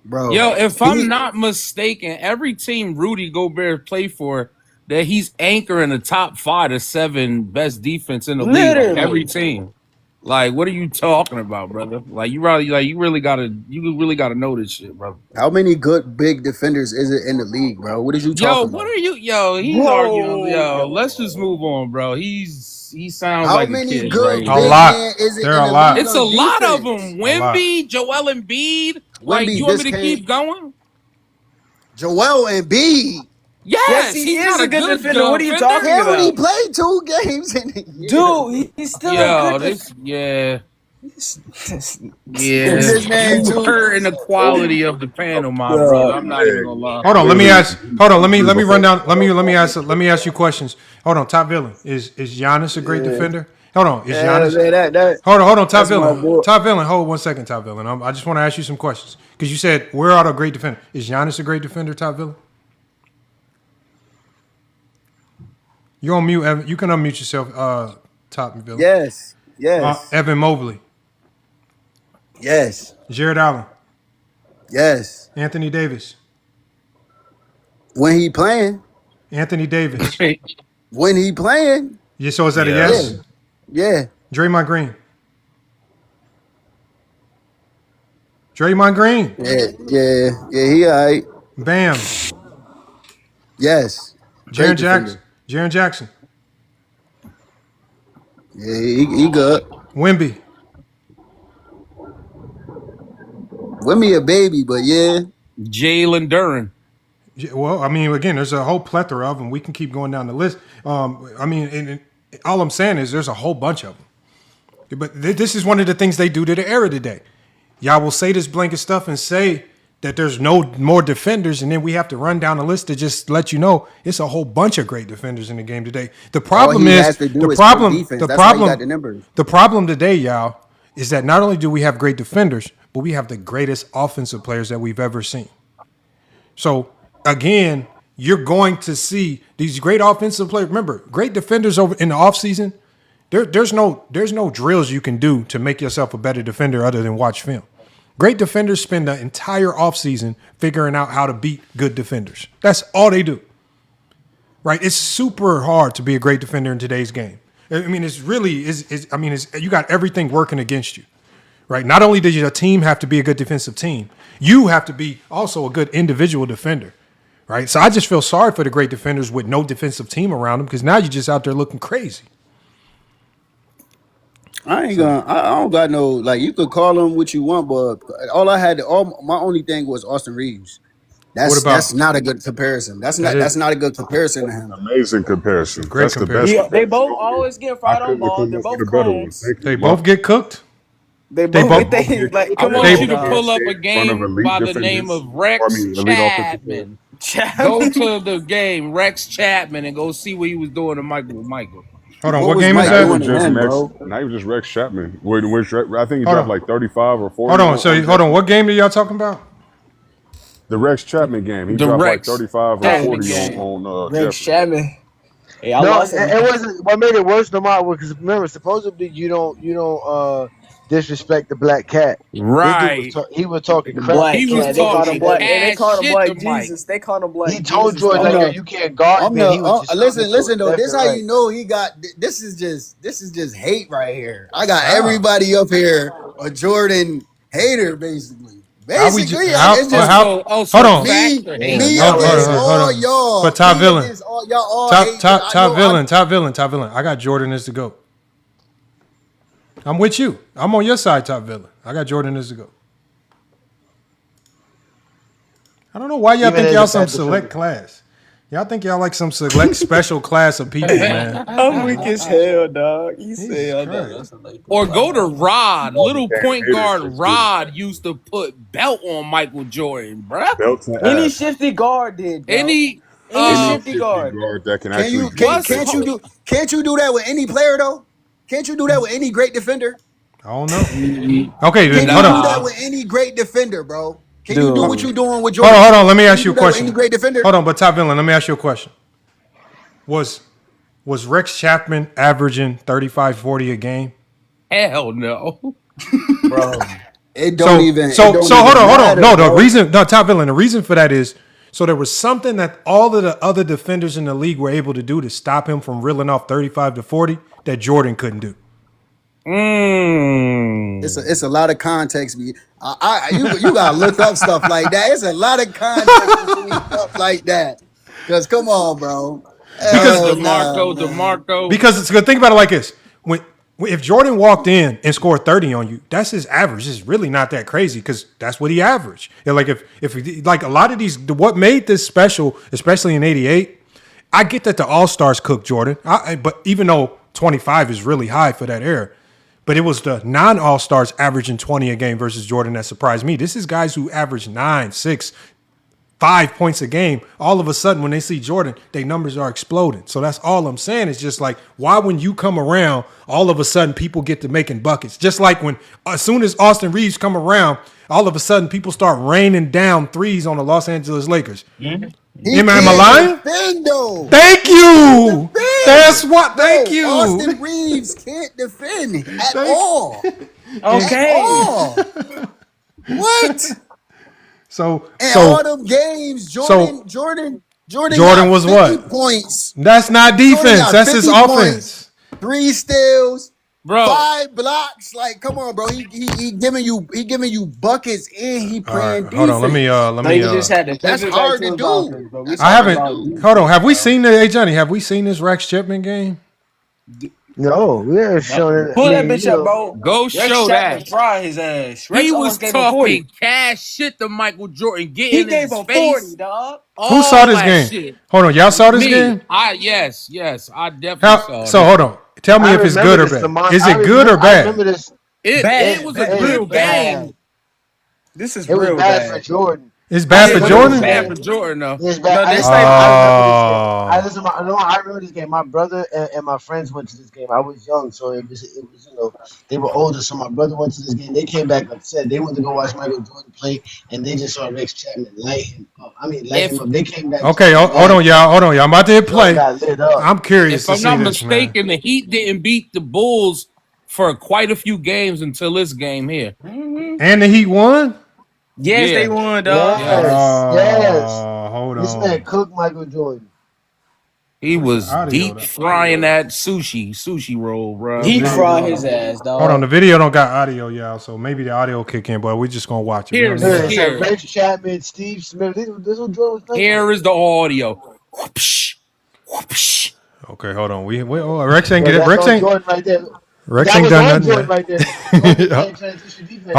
S13: Bro,
S20: yo, if I'm not mistaken, every team Rudy Gobert played for, that he's anchoring the top 5 to 7 best defense in the league. Like, every team. Like, what are you talking about, brother? Like, you really gotta know this shit, brother.
S13: How many good big defenders is it in the league, bro? What are you talking about?
S20: What are you? He's arguing. Let's just move on, bro. He sounds like a kid.
S13: Good
S2: a lot.
S13: Is it
S2: there are a lot.
S20: It's a lot of them. Wemby, Joel Embiid. Like, you want me to keep going?
S13: Joel Embiid.
S21: Yes, he is a good defender. What are you talking about?
S13: He played 2 games in a year.
S21: Dude, he's still a good
S20: defender. We're in the quality of the panel, my brother. I'm not even gonna lie.
S2: Hold on, let me run down. Let me ask you questions. Hold on, Top Villain. Is Giannis a great defender? Hold on, is Giannis? Hold on, Top Villain. Top Villain, hold 1 second, Top Villain. I just want to ask you some questions because you said we're out a great defender. Is Giannis a great defender, Top Villain? You're on mute, Evan. You can unmute yourself, Top Villain.
S13: Yes.
S2: Evan Mobley.
S13: Yes.
S2: Jared Allen.
S13: Yes.
S2: Anthony Davis.
S13: When he playing.
S2: Anthony Davis.
S13: When he playing.
S2: Yeah, so is that a yes?
S13: Yeah.
S2: Draymond Green. Draymond Green.
S13: Yeah, he all right.
S2: Bam.
S13: Yes.
S2: Jaren Jackson.
S13: Yeah, he good.
S2: Wemby
S13: a baby, but yeah.
S20: Jalen Duren.
S2: Well, I mean, again, there's a whole plethora of them. We can keep going down the list. I mean, and all I'm saying is there's a whole bunch of them. But this is one of the things they do to the era today. Y'all will say this blanket stuff and say that there's no more defenders, and then we have to run down a list to just let you know it's a whole bunch of great defenders in the game today. The problem the problem today, y'all, is that not only do we have great defenders, but we have the greatest offensive players that we've ever seen. So again, you're going to see these great offensive players. Remember, great defenders over in the offseason, there's no drills you can do to make yourself a better defender other than watch film. Great defenders spend the entire offseason figuring out how to beat good defenders. That's all they do. Right? It's super hard to be a great defender in today's game. I mean, you got everything working against you. Right? Not only does your team have to be a good defensive team, you have to be also a good individual defender. Right? So I just feel sorry for the great defenders with no defensive team around them because now you're just out there looking crazy.
S13: I don't got no, like, you could call him what you want, but my only thing was Austin Reeves. That's not a good comparison. That's not a good comparison to him.
S19: Amazing comparison.
S2: Great
S19: That's
S2: comparison.
S19: the best.
S21: They both always get fried on ball. They're both clones.
S2: They both get cooked.
S21: They
S2: both-
S21: like,
S20: I
S21: come
S20: want
S21: on,
S20: you to
S21: dog.
S20: pull up a
S19: In front of
S20: game
S19: elite
S20: by the name
S19: defenders.
S20: of Rex
S19: Elite offensive players.
S20: Chapman. Go to the game, Rex Chapman, and go see what he was doing to Michael.
S2: Hold on,
S13: What
S2: what
S13: was
S2: game is
S13: Mike
S2: that?
S13: doing to him, bro?
S19: Not even just Rex Chapman. I think he
S2: Hold
S19: dropped
S2: on.
S19: like 35 or 40.
S2: Hold on. So hold on. What game are y'all talking about?
S19: The Rex Chapman game. He
S20: The
S19: dropped
S20: Rex
S19: like 35 or
S20: Chapman
S19: 40
S20: game.
S19: on
S21: Rex
S19: Jefferson.
S21: Chapman. Hey, I
S4: No,
S21: lost him.
S4: it wasn't. What made it worse, no matter because remember, supposedly you don't disrespect the black cat.
S20: Right.
S4: He was talking
S21: The
S4: crap.
S21: black
S20: He was
S21: cat. They called him
S20: talking
S21: black.
S20: cash
S21: They called him
S20: shit
S21: black
S20: to Mike.
S21: Jesus. They called him black
S4: He told
S21: Jesus.
S4: Jordan
S21: dog.
S4: like, yo, you can't guard me. He was just
S13: listen though. This
S4: left
S13: how
S4: and
S13: you know he got. This is just hate right here. I got everybody up here a Jordan hater, basically. Basically, it's just
S2: hold on.
S13: me against all y'all.
S2: But Ty
S13: Me
S2: Villain.
S13: against all y'all all hate. but I
S2: Ty
S13: know
S2: Villain. I got Jordan as the GOAT. I'm with you. I'm on your side, Ty Villain. I got Jordan as the GOAT. I don't know why y'all think y'all some select class. Y'all think y'all like some select special class of people, man.
S21: I'm weak as hell, dog. He said,
S20: Or go to Rod. Little point guard Rod used to put belt on Michael Jordan, bruh.
S19: Belt to
S21: any
S19: ass.
S21: shifty guard did, bro.
S20: Any
S21: shifty guard.
S19: that can
S13: Can't you do that with any player though? Can't you do that with any great defender?
S2: I don't know. Okay,
S13: Can
S2: then, hold
S13: you
S2: on.
S13: do that with any great defender, bro? Can
S21: Dude.
S13: you do what you doing with Jordan?
S2: Hold on. Let me
S13: Can
S2: ask you a
S13: do that with
S2: question.
S13: Any great defender?
S2: Hold on, but Ty Villain, let me ask you a question. Was Rex Chapman averaging 35, 40 a game?
S20: Hell no.
S21: Bro.
S13: It don't even.
S2: So
S13: it don't
S2: hold
S13: even
S2: on.
S13: matter,
S2: No,
S13: bro.
S2: Ty Villain, the reason for that is so there was something that all of the other defenders in the league were able to do to stop him from reeling off 35 to 40 that Jordan couldn't do.
S13: It's a lot of context. You gotta look up stuff like that. It's a lot of context between stuff like that. Because come on, bro.
S2: Because
S20: DeMarco.
S2: Because it's good. Think about it like this: if Jordan walked in and scored 30 on you, that's his average. It's really not that crazy because that's what he averaged. And like if like a lot of these, what made this special, especially in '88, I get that the All Stars cooked Jordan, but even though 25 is really high for that era. But it was the non-All Stars averaging 20 a game versus Jordan that surprised me. This is guys who average 9, 6, 5 points a game. All of a sudden, when they see Jordan, their numbers are exploding. So that's all I'm saying. It's just like, why when you come around, all of a sudden people get to making buckets. Just like when, as soon as Austin Reeves come around, all of a sudden people start raining down threes on the Los Angeles Lakers. Am I lying?
S13: Defend, though.
S2: Thank you. That's what. Thank you.
S13: Austin Reeves can't defend at all.
S21: Okay.
S13: At all. What?
S2: So
S13: all them games, Jordan
S2: was
S13: 50
S2: what?
S13: Points.
S2: That's not defense. That's his offense.
S13: 3 steals,
S20: bro.
S13: 5 blocks. Like, come on, bro. He giving you buckets and he playing defense.
S2: Hold on. Let me.
S13: That's hard to do.
S2: I haven't. Hold on. Have we seen the? Hey Johnny, have we seen this Rex Chapman game?
S4: No, we haven't shown it.
S21: Pull that bitch up, bro.
S20: Go
S21: Rex
S20: show
S21: Chapman
S20: that.
S21: Fry his ass. Rex
S20: He was
S21: almost gave him 40.
S20: talking cash shit to Michael Jordan, getting
S21: He
S20: in
S21: gave
S20: his
S21: him
S20: face.
S21: 40, dog.
S2: Who saw this
S20: that
S2: game?
S20: Shit.
S2: Hold on, y'all saw this game?
S20: Yes, I definitely saw it.
S2: So hold on. Tell me if it's good or bad. Is it good or bad?
S4: I remember this.
S20: It was a good game.
S21: This is
S4: It was
S21: real
S4: bad for Jordan.
S2: It's bad for Jordan?
S20: It's bad for Jordan, though.
S4: It's bad.
S21: No, this
S4: I remember this game. My brother and my friends went to this game. I was young, so it was they were older. So my brother went to this game. They came back upset. They went to go watch Michael Jordan play, and they just saw Rex Chapman light him up. Him up. They came back.
S2: Okay, hold on, y'all. I'm about to hit play.
S4: Got lit up.
S2: I'm curious
S20: If
S2: to
S20: I'm
S2: see
S20: not
S2: this,
S20: mistaken, the Heat didn't beat the Bulls for quite a few games until this game here.
S2: And the Heat won?
S21: Yes, they won, dog.
S4: Yes.
S2: Hold on.
S4: This man cooked Michael Jordan.
S20: He was deep frying that sushi roll, bro.
S21: Deep fry his ass, dog.
S2: Hold on, the video don't got audio, y'all, so maybe the audio kick in, but we're just gonna watch it.
S20: Here.
S4: Rex Chapman, Steve Smith. This was Jordan was playing.
S20: Here is the audio. Whoopsh, whoopsh.
S2: Okay, hold on. Rex ain't get it. Rex ain't.
S4: Jordan right there.
S2: Rex ain't done nothing.
S4: Right there.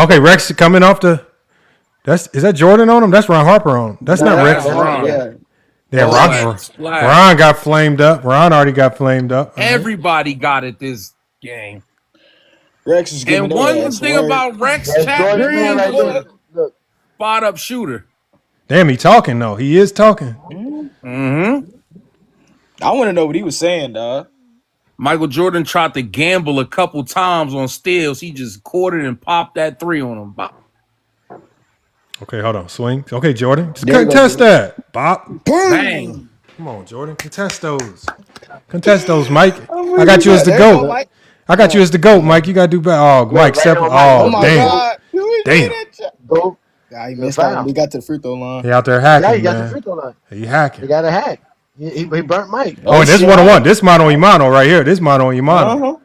S2: Okay, Rex coming off the. Is that Jordan on him? That's Ron Harper on him. That's not Rex. Ron got flamed up. Ron already got flamed up.
S20: Everybody got it this game.
S21: Rex is giving
S20: And
S21: their
S20: one
S21: ass
S20: thing
S21: work.
S20: about Rex
S4: That's
S20: Chapman
S4: Jordan's man right there. Look.
S20: spot up shooter.
S2: Damn, he talking though. He is talking.
S20: Mm-hmm.
S21: I want to know what he was saying, dog.
S20: Michael Jordan tried to gamble a couple times on steals. He just caught it and popped that 3 on him. Bop.
S2: Okay, hold on. Swing. Okay, Jordan. Just
S21: There you go,
S2: contest
S21: Jordan.
S2: that. Bop.
S20: Bang.
S2: Come on, Jordan. Contest those. Contest those, Mike.
S21: Oh,
S2: I got you as the
S21: there you go,
S2: GOAT.
S21: Mike.
S2: I got you as the GOAT, Mike. You got to do better. Oh, Mike, step.
S4: on Mike.
S21: Oh
S2: Oh,
S21: my
S2: damn.
S21: God.
S2: Damn.
S4: Go.
S21: Nah, he missed out. We got to the free throw line.
S2: He out there
S4: Yeah,
S2: hacking,
S4: he got the
S2: man.
S4: free throw line.
S2: He hacking.
S4: He got a hack. He burnt Mike.
S2: Oh, and this
S21: shit.
S2: 1-on-1. This mano Imano right here. This mano Imano.
S21: Uh-huh.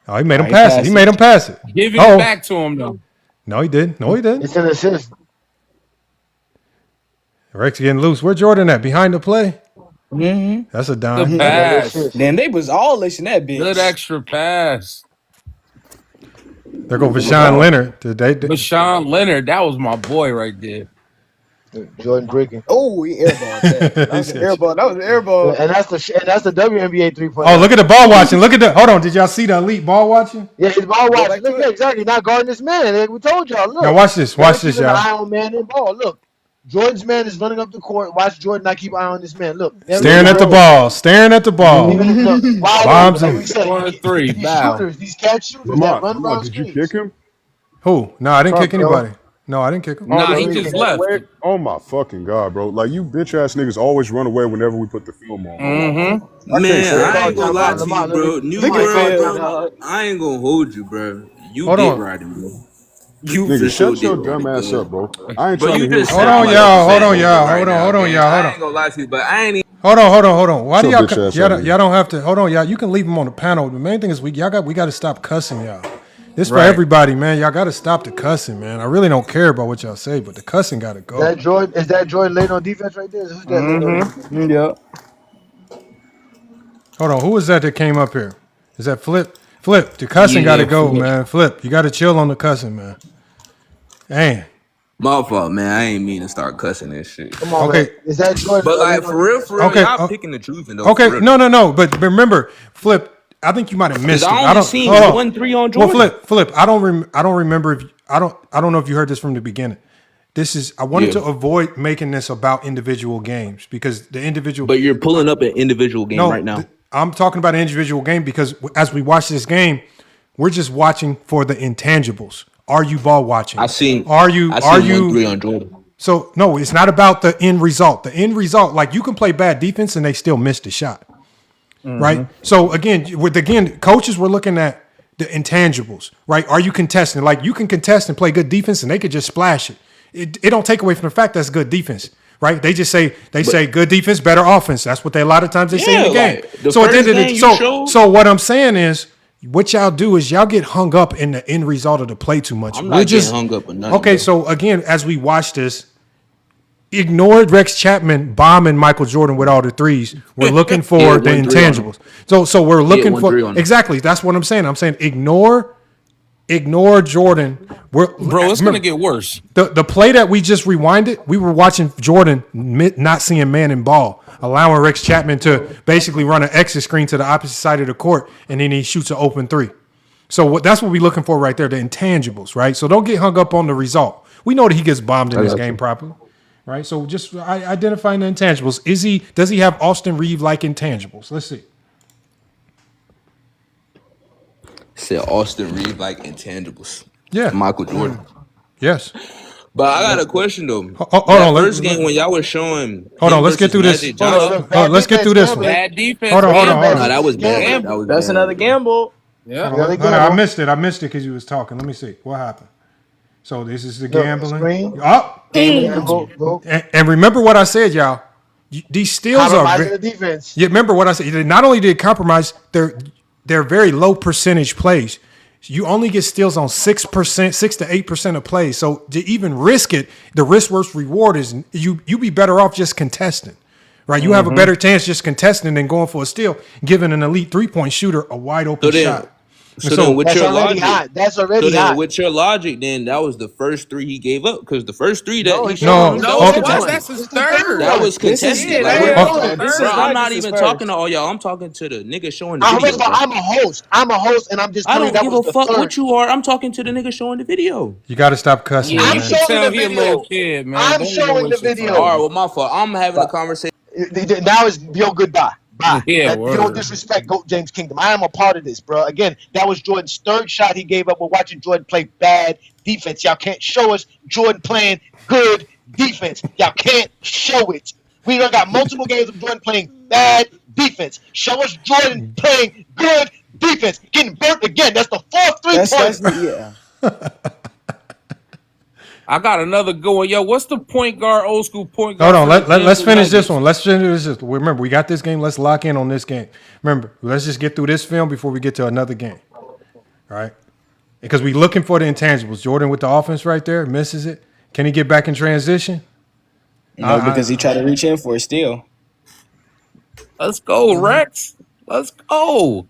S2: Oh, he made him
S21: He
S2: pass it.
S21: passed
S2: He
S21: it.
S2: made him pass it.
S20: Give it
S2: Oh.
S20: back to him, though.
S2: No, he didn't. No, he didn't.
S4: It's an assist.
S2: Rex getting loose. Where Jordan at? Behind the play?
S21: Mm-hmm.
S2: That's a
S20: Good
S2: dime.
S20: pass.
S21: Then they was all lacing that bitch.
S20: Good extra pass.
S2: There go Vashawn Leonard.
S20: Vashawn Leonard, that was my boy right there.
S4: Jordan breaking.
S21: Oh, he airballed that. That was an airball. That was an airball.
S4: And that's the WNBA 3-point.
S2: Oh, look at the ball watching. Look at the. Hold on. Did y'all see the elite ball watching?
S4: Yeah, his ball
S21: Go
S4: watching.
S21: back
S4: Look,
S21: to
S4: yeah,
S21: it.
S4: exactly. Not guarding this man. Like we told y'all. Look.
S2: Now watch this. Watch this,
S4: Keeping an eye
S2: y'all.
S4: on man in ball. Look. Jordan's man is running up the court. Watch Jordan not keep an eye on this man. Look.
S2: Staring at the ball. Staring at the ball.
S4: Look, wide
S2: Bombs
S4: open,
S2: in.
S4: like we said,
S20: 1-3.
S4: these
S21: Bow.
S4: shooters, these catch shooters that run
S19: Lamont,
S4: around
S19: did you
S4: screens.
S19: kick him?
S2: Who? No, I didn't kick
S4: Trump,
S2: anybody. No, I didn't kick him.
S20: Nah, he
S4: no,
S20: just
S4: he-
S20: left.
S19: Oh my fucking god, bro! Like you bitch ass niggas always run away whenever we put the film on.
S20: Mm-hmm.
S1: Man,
S4: say
S1: I ain't gonna lie
S4: that.
S1: to you, bro. New
S21: Look at
S1: World,
S21: Phil,
S1: bro. I ain't gonna hold you, bro. You
S2: Hold
S1: dick
S2: on.
S1: riding, bro. You
S19: Nigga,
S1: for sure
S19: shut your
S1: dick
S19: dumb
S1: riding,
S19: ass
S1: bro.
S19: up, bro. I ain't
S1: But
S19: trying
S1: you
S19: to hear.
S1: just
S2: Hold
S1: sound
S2: on,
S1: like
S2: y'all.
S1: a
S2: Hold on,
S1: fat
S2: y'all.
S1: nigga right
S2: Hold on,
S1: now,
S2: hold on,
S1: gang.
S2: y'all. Hold
S1: I
S2: on.
S1: ain't gonna lie to you, but I ain't even.
S2: Hold on. Why do
S19: Shut
S2: y'all?
S19: bitch ass
S2: Y'all
S19: up,
S2: don't,
S19: nigga.
S2: y'all don't have to. Hold on, y'all. You can leave them on the panel. The main thing is we got to stop cussing, y'all. This for
S20: Right.
S2: everybody, man. Y'all got to stop the cussing, man. I really don't care about what y'all say, but the cussing got to go.
S4: Is that Jordan laying on defense right there? Who's that laying on defense?
S21: Mm, yeah.
S2: Hold on. Who was that came up here? Is that Flip? Flip. The cussing got to
S1: Yeah,
S2: go,
S1: Flip.
S2: man. Flip. You got to chill on the cussing, man. Dang.
S1: My fault, man. I ain't mean to start cussing and shit.
S4: Come on,
S2: Okay.
S4: man. Is that Jordan?
S1: But like
S4: laying
S1: for
S4: on
S1: real,
S4: defense?
S2: Okay,
S1: y'all
S2: oh,
S1: picking the truth and
S2: Okay,
S1: for real.
S2: no. But remember, Flip. I think you might have missed it.
S21: I
S2: I
S21: only
S2: don't.
S21: seen
S2: hold on.
S21: 1-3 on
S2: Well,
S21: Jordan.
S2: Flip. I don't remember if I don't know if you heard this from the beginning. This is I wanted
S1: Yeah.
S2: to avoid making this about individual games because the individual.
S1: But you're pulling up an individual game right now.
S2: I'm talking about an individual game because as we watch this game, we're just watching for the intangibles. Are you ball watching?
S1: I seen
S2: Are you?
S1: 1-3 on Jordan.
S2: So no, it's not about the end result. The end result, like you can play bad defense and they still miss the shot, right? So again, coaches were looking at the intangibles, right? Are you contesting? Like you can contest and play good defense and they could just splash it. It don't take away from the fact that's good defense, right? They just say say good defense, better offense. That's what they a lot of times they say in the game.
S21: like, the
S2: So at the end of
S21: first
S2: the
S21: game you showed-
S2: so what I'm saying is. What y'all do is y'all get hung up in the end result of the play too much.
S1: I'm not getting hung up on nothing.
S2: Okay,
S1: bro.
S2: so again, as we watch this, ignored Rex Chapman bombing Michael Jordan with all the threes. We're looking for
S1: Yeah,
S2: the
S1: 1-3 on
S2: intangibles. So we're looking
S1: 1-3 on
S2: for
S1: him.
S2: exactly. That's what I'm saying. I'm saying ignore Jordan.
S20: Bro, it's going to get worse.
S2: The play that we just rewinded, we were watching Jordan not seeing man in ball, allowing Rex Chapman to basically run an exit screen to the opposite side of the court, and then he shoots an open three. So that's what we're looking for right there, the intangibles, right? So don't get hung up on the result. We know that he gets bombed in this game properly, right? So just identifying the intangibles. Does he have Austin Reeves-like intangibles? Let's see.
S1: Said Austin Reeves like intangibles.
S2: Yeah.
S1: Michael Jordan.
S2: Yes.
S1: But I got a question though.
S2: Hold
S1: that
S2: on,
S1: first game when y'all was showing.
S2: Hold on,
S1: him
S2: let's get
S1: versus
S2: through this.
S1: Magic Johnson.
S2: Let's get through this one.
S20: Bad defense.
S2: Hold on.
S1: No, that was bad.
S21: That's another gamble.
S20: Yeah.
S2: Hold on, I missed it because you was talking. Let me see. What happened? So this is the gambling.
S4: Screen.
S2: Up.
S4: Go.
S2: And remember what I said, y'all. These steals are.
S4: Compromising the defense.
S2: Yeah, remember what I said. Not only did it compromise, they're very low percentage plays. You only get steals on 6%, 6 to 8% of plays. So to even risk it, the risk versus reward is you be better off just contesting, right? You have a better chance just contesting than going for a steal, giving an elite 3-point shooter a wide open shot.
S1: So then, with
S4: That's
S1: your
S4: already
S1: logic,
S4: hot. That's already
S1: so then
S4: hot.
S1: with your logic, then that was the first 3 he gave up because the first 3 that
S4: No,
S1: he
S4: he
S1: showed
S4: didn't.
S1: that
S8: No,
S1: was
S8: it was.
S1: contested.
S8: That's his
S4: It's the third
S8: third.
S1: That
S4: one.
S1: was contested.
S8: Yeah,
S1: Like,
S8: that
S1: what,
S8: was his
S21: This is
S1: bro?
S8: third.
S1: I'm
S21: not
S1: not
S21: just his
S1: even talking to
S21: first.
S1: all y'all. I'm talking to the nigga showing the video, bro.
S4: I'm a host. And I'm just
S1: I
S4: telling you
S1: don't
S4: that
S1: give
S4: was
S1: a
S4: the
S1: fuck
S4: third.
S1: what you are. I'm talking to the nigga showing the video.
S2: You got to stop cussing,
S20: Yeah,
S4: I'm
S20: you
S2: man.
S20: can
S4: showing
S20: tell
S4: the
S20: he a little
S4: video.
S20: kid, man.
S4: I'm
S20: Don't even
S4: showing the
S20: waste your
S4: video.
S1: All right,
S20: time.
S1: well, my fault. I'm having a conversation.
S4: Now it's yo goodbye. Bye.
S20: Yeah,
S4: That you don't
S20: word.
S4: disrespect Goat James Kingdom. I am a part of this, bro. Again, that was Jordan's third shot he gave up. We're watching Jordan play bad defense. Y'all can't show us Jordan playing good defense. Y'all can't show it. We done got multiple games of Jordan playing bad defense. Show us Jordan playing good defense. Getting burnt again. That's the fourth three-pointer.
S21: Yeah.
S20: I got another good one. Yo, what's the point guard, old school point
S2: Hold
S20: guard
S2: on,
S20: for the
S2: let's
S20: Denver
S2: finish this
S20: Nuggets?
S2: one. Let's finish this. Remember, we got this game. Let's lock in on this game. Remember, let's just get through this film before we get to another game. All right? Because we're looking for the intangibles. Jordan with the offense right there, misses it. Can he get back in transition?
S21: No, because he tried to reach in for a steal.
S20: Let's go, Rex. Let's go.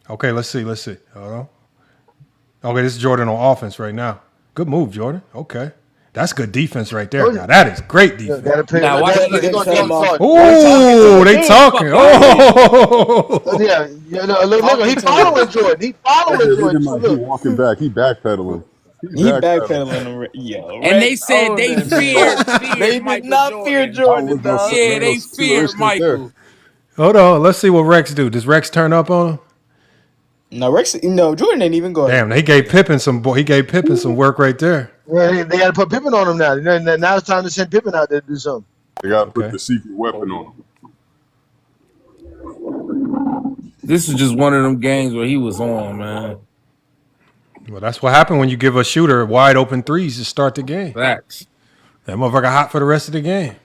S2: Okay, let's see. Hold on. Okay, this is Jordan on offense right now. Good move, Jordan. Okay. That's good defense right there. Now, that is great defense.
S20: Now, why
S4: They're
S20: you
S4: gonna talk hard.
S2: Oh, they talking. Oh.
S4: Look, he following Jordan. He following Jordan. So
S19: He
S4: look.
S19: walking back. He backpedaling.
S21: He backpedaling. Yo,
S20: And they
S21: Rex
S20: said they
S21: owned him,
S20: feared
S21: man. They did
S20: Michael
S21: not
S20: Jordan.
S21: fear Jordan, dog.
S20: Yeah, they feared Michael.
S2: Hold on. Let's see what Rex do. Does Rex turn up on him?
S21: No, Rex. No, Jordan ain't even going.
S2: Damn, he gave Pippen some work right there.
S4: Yeah, they got to put Pippen on him now. Now it's time to send Pippen out there to do something.
S19: They got to put the secret weapon on him.
S20: This is just one of them games where he was on, man.
S2: Well, that's what happened when you give a shooter wide open threes to start the game.
S20: Facts.
S2: That motherfucker hot for the rest of the game.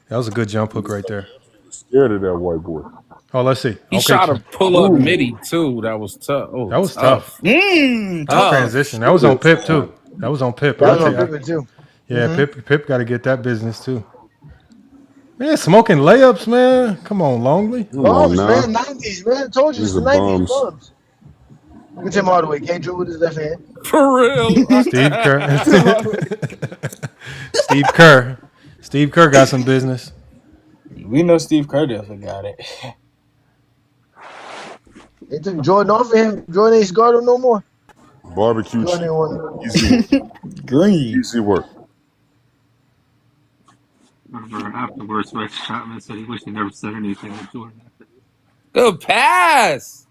S2: That was a good jump hook right there.
S19: Scared of that white boy.
S2: Oh, let's see.
S20: He shot a pull-up midi, too. That was tough. Oh,
S2: that was tough.
S21: Tough
S2: transition. That was on Pip, too.
S4: That was on Pippen, too.
S2: Yeah, Pip got to get that business, too. Man, smoking layups, man. Come on, Longley.
S4: Bums, man. 90s, man. I told you it's the
S2: These are
S4: 90s
S2: bums.
S4: bums. Look at him all the way. Can't dribble with his left hand.
S20: For real.
S2: Steve Kerr. Steve Kerr got some business.
S21: We know Steve Kerr definitely got it.
S4: They took Jordan off of him. Jordan ain't guard him no more.
S19: Barbecue
S4: Jordan
S19: chicken.
S4: ain't want
S19: Easy work.
S21: Green.
S19: Easy work.
S5: Afterwards, Rex Chapman said he wished he never said anything to Jordan.
S20: Good pass.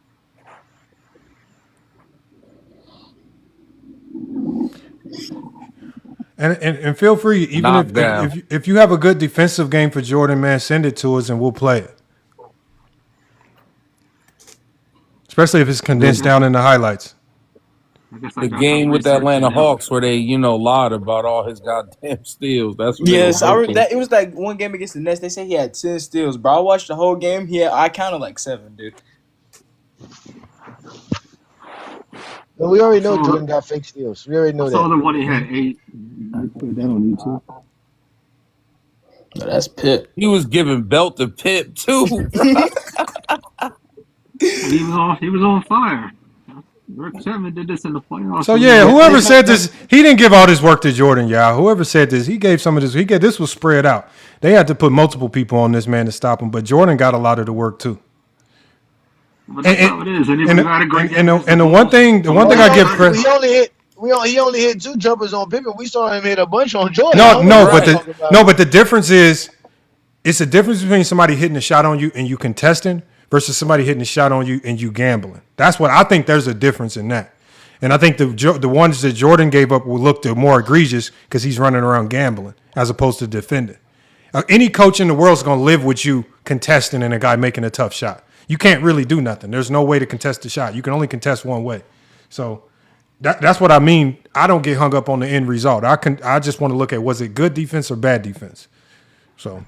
S2: And feel free, even
S20: Knockdown.
S2: if you have a good defensive game for Jordan, man, send it to us and we'll play it. Especially if it's condensed down in the highlights.
S20: The game with the Atlanta Hawks where they, lied about all his goddamn steals. That's what
S21: Yes,
S20: they were working.
S21: it was like one game against the Nets. They said he had 10 steals, bro. I watched the whole game. I counted like 7, dude.
S4: Well, we already know Jordan got fake steals. We already know
S5: I
S4: that.
S5: saw the one he had 8. I put that on YouTube.
S21: No, that's Pip.
S20: He was giving belt to Pip too.
S5: He was on fire. Rick Chapman did this in the playoffs.
S2: So yeah, whoever said this, he didn't give all this work to Jordan, y'all. Whoever said this, he gave some of this. This was spread out. They had to put multiple people on this man to stop him, but Jordan got a lot of the work too.
S5: But that's how it is. And
S2: the one thing I give credit.
S4: He only hit 2 jumpers on Pippen. We saw him hit a bunch on Jordan.
S2: But the difference is, it's a difference between somebody hitting a shot on you and you contesting versus somebody hitting a shot on you and you gambling. That's what I think. There's a difference in that, and I think the ones that Jordan gave up will look more egregious because he's running around gambling as opposed to defending. Any coach in the world is going to live with you contesting and a guy making a tough shot. You can't really do nothing. There's no way to contest the shot. You can only contest one way. So that's what I mean. I don't get hung up on the end result. I just want to look at, was it good defense or bad defense? So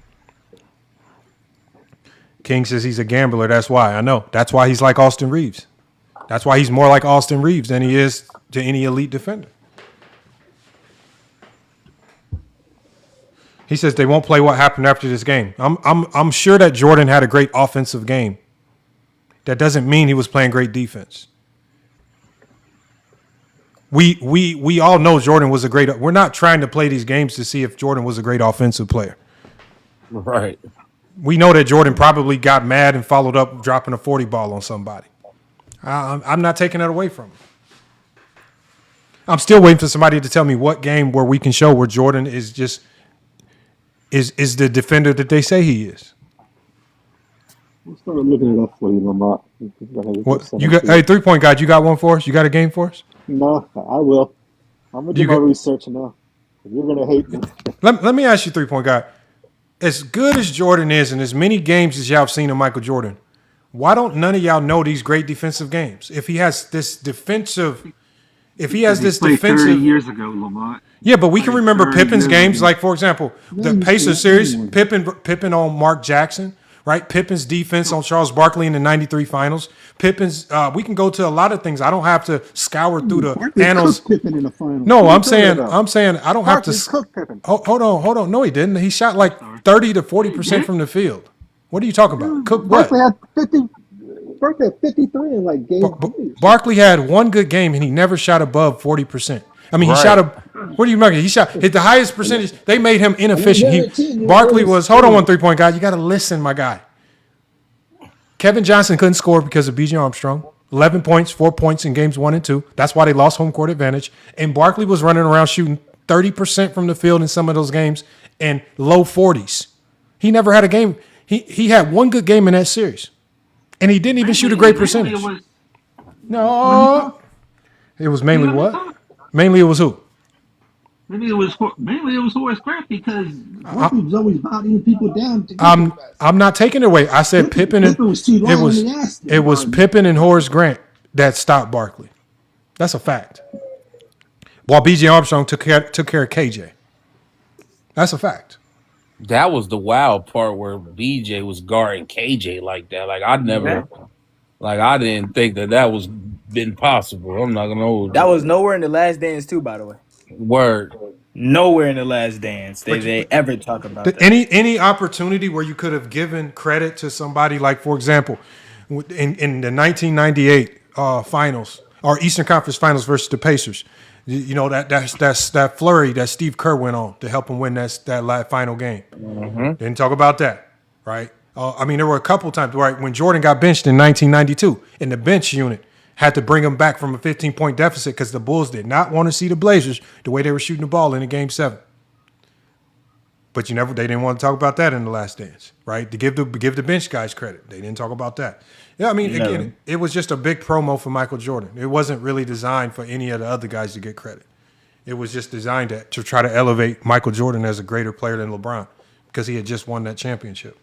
S2: King says he's a gambler. That's why. I know. That's why he's like Austin Reeves. That's why he's more like Austin Reeves than he is to any elite defender. He says they won't play what happened after this game. I'm sure that Jordan had a great offensive game. That doesn't mean he was playing great defense. We all know Jordan was a great. We're not trying to play these games to see if Jordan was a great offensive player.
S20: Right.
S2: We know that Jordan probably got mad and followed up dropping a 40 ball on somebody. I'm not taking that away from him. I'm still waiting for somebody to tell me what game where we can show where Jordan is just is the defender that they say he is.
S5: We'll start looking it up for you, Lamont.
S2: What you got? Hey, 3-point guy, you got one for us? You got a game for us?
S5: No, I will. I'm gonna do my research now. You're gonna hate me.
S2: Let me ask you, 3-point guy. As good as Jordan is, and as many games as y'all have seen of Michael Jordan, why don't none of y'all know these great defensive games? If he has this defensive, 30
S5: years ago, Lamont.
S2: Yeah, but we can remember Pippen's games. Like, for example, the Pacers series, Pippen on Mark Jackson, right? Pippen's defense on Charles Barkley in the 93 finals. Pippen's, we can go to a lot of things. I don't have to scour through the annals.
S5: Pippen in the finals.
S2: No, I'm saying I don't have to.
S5: Cooked Pippen.
S2: Hold on. No, he didn't. He shot like 30 to 40% from the field. What are you talking about? Cook what?
S5: Barkley had 53 in like game 3.
S2: Barkley had one good game and he never shot above 40%. I mean, he shot what do you mean? He hit the highest percentage. They made him inefficient. Barkley was, hold on, 3-point guy. You got to listen, my guy. Kevin Johnson couldn't score because of B.J. Armstrong. 11 points, 4 points in games 1 and 2. That's why they lost home court advantage. And Barkley was running around shooting 30% from the field in some of those games and low 40s. He never had a game. He had one good game in that series. And he didn't even shoot a great percentage. No. It was mainly what? Mainly it was who?
S5: Mainly it was Horace Grant because Barkley was always bodying people down.
S2: I'm not taking it away. I said Pippen and it was Pippen and Horace Grant that stopped Barkley. That's a fact. While B.J. Armstrong took care of KJ. That's a fact.
S20: That was the wild part where BJ was guarding KJ like that. Like I didn't think that was been possible. I'm not gonna hold
S21: that was nowhere in the Last Dance too, by the way.
S20: Word.
S21: Nowhere in the Last Dance they ever talk about that.
S2: Any opportunity where you could have given credit to somebody, like for example, in the 1998 finals or Eastern Conference Finals versus the Pacers. You know that flurry that Steve Kerr went on to help him win that final game.
S20: Mm-hmm.
S2: Didn't talk about that, right? I mean, there were a couple times, right, when Jordan got benched in 1992, and the bench unit had to bring him back from a 15-point deficit because the Bulls did not want to see the Blazers the way they were shooting the ball in the Game 7. But they didn't want to talk about that in the Last Dance, right? To give the bench guys credit, they didn't talk about that. Yeah, I mean, again, it was just a big promo for Michael Jordan. It wasn't really designed for any of the other guys to get credit. It was just designed to try to elevate Michael Jordan as a greater player than LeBron because he had just won that championship.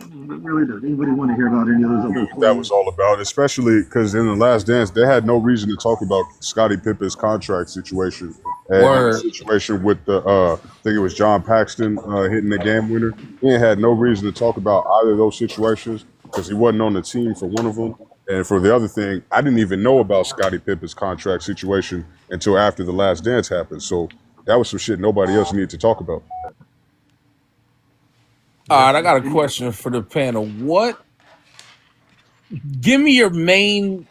S5: But really, does anybody want to hear about any of those other players?
S19: That was all about, especially because in the Last Dance, they had no reason to talk about Scottie Pippen's contract situation. And the situation with I think it was John Paxton hitting the game winner. He had no reason to talk about either of those situations because he wasn't on the team for one of them. And for the other thing, I didn't even know about Scottie Pippen's contract situation until after the Last Dance happened. So that was some shit nobody else needed to talk about.
S20: All right, I got a question for the panel. Give me your main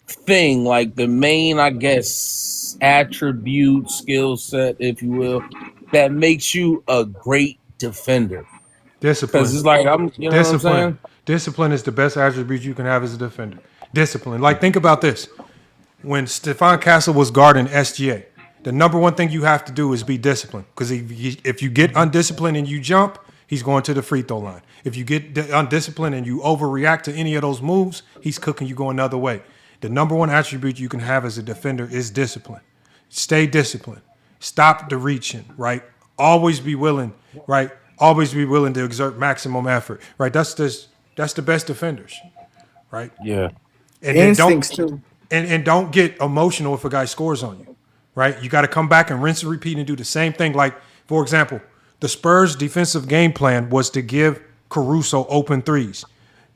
S20: thing, like the main, I guess, attribute, skill set, if you will, that makes you a great defender.
S2: Discipline.
S20: Because it's like, what I'm saying?
S2: Discipline is the best attribute you can have as a defender. Discipline. Like, think about this. When Stephon Castle was guarding SGA, the number one thing you have to do is be disciplined. Because if you get undisciplined and you jump, he's going to the free throw line. If you get undisciplined and you overreact to any of those moves, he's cooking you going another way. The number one attribute you can have as a defender is discipline. Stay disciplined. Stop the reaching, right? Always be willing, right? Always be willing to exert maximum effort, right? That's the best defenders, right?
S20: Yeah.
S2: And don't get emotional if a guy scores on you, right? You got to come back and rinse and repeat and do the same thing. Like, for example, the Spurs' defensive game plan was to give Caruso open threes.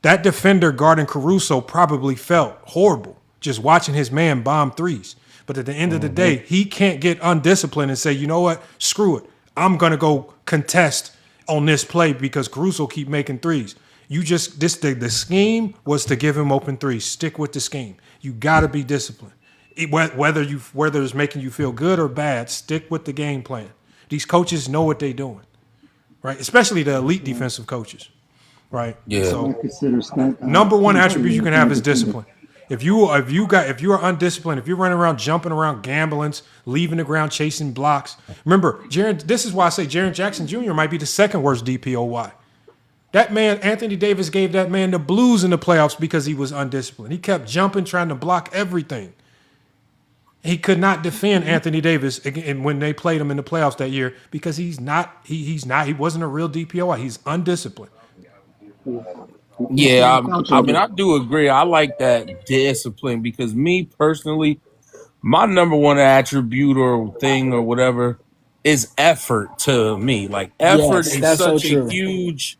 S2: That defender guarding Caruso probably felt horrible just watching his man bomb threes. But at the end of the day, he can't get undisciplined and say, you know what, screw it. I'm going to go contest on this play because Caruso keep making threes. You just the scheme was to give him open threes. Stick with the scheme. You got to be disciplined. Whether it's making you feel good or bad, stick with the game plan. These coaches know what they're doing, right? Especially the elite defensive coaches, right?
S20: Yeah.
S2: So number one attribute you can have is discipline. If you are undisciplined, if you're running around, jumping around, gambling, leaving the ground, chasing blocks. Remember, this is why I say Jaren Jackson Jr. might be the second worst DPOY. That man, Anthony Davis, gave that man the blues in the playoffs because he was undisciplined. He kept jumping, trying to block everything. He could not defend Anthony Davis when they played him in the playoffs that year because he wasn't a real DPOY. He's undisciplined.
S20: Yeah, I mean, I do agree. I like that discipline because me personally, my number one attribute or thing or whatever is effort to me. Like effort is such a huge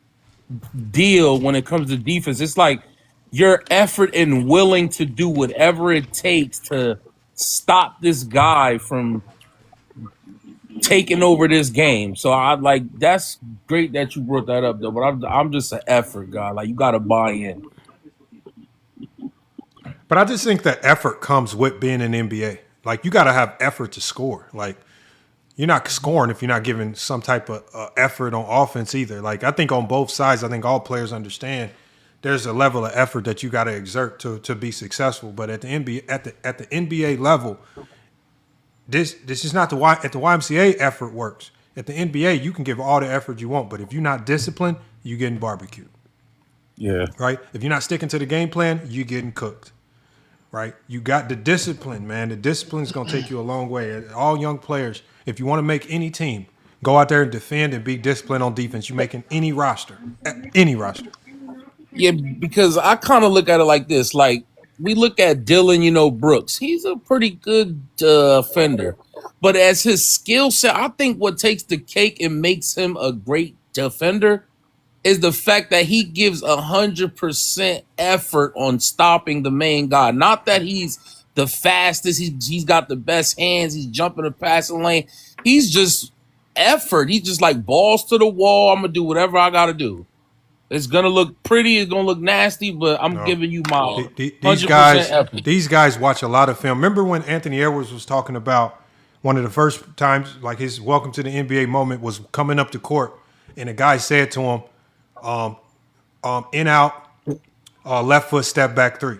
S20: deal when it comes to defense. It's like your effort and willing to do whatever it takes to stop this guy from taking over this game. So I like that's great that you brought that up though. But I'm just an effort guy. Like you got to buy in.
S2: But I just think that effort comes with being an NBA. Like you got to have effort to score. Like you're not scoring if you're not giving some type of effort on offense either. Like I think on both sides, I think all players understand there's a level of effort that you got to exert to be successful. But at the NBA level, this is not at the YMCA effort works. At the NBA, you can give all the effort you want, but if you're not disciplined, you're getting barbecued.
S20: Yeah.
S2: Right? If you're not sticking to the game plan, you're getting cooked. Right? You got the discipline, man. The discipline is going to take you a long way. All young players, if you want to make any team, go out there and defend and be disciplined on defense. You're making any roster. Any roster.
S20: Yeah, because I kind of look at it like this. Like, we look at Dylan, Brooks. He's a pretty good defender. But as his skill set, I think what takes the cake and makes him a great defender is the fact that he gives 100% effort on stopping the main guy. Not that he's the fastest. He's got the best hands. He's jumping the passing lane. He's just effort. He's just like balls to the wall. I'm going to do whatever I got to do. It's going to look pretty. It's going to look nasty, but I'm giving you my 100% effort.
S2: These guys watch a lot of film. Remember when Anthony Edwards was talking about one of the first times, like his welcome to the NBA moment was coming up to court, and a guy said to him, in out, left foot step back three.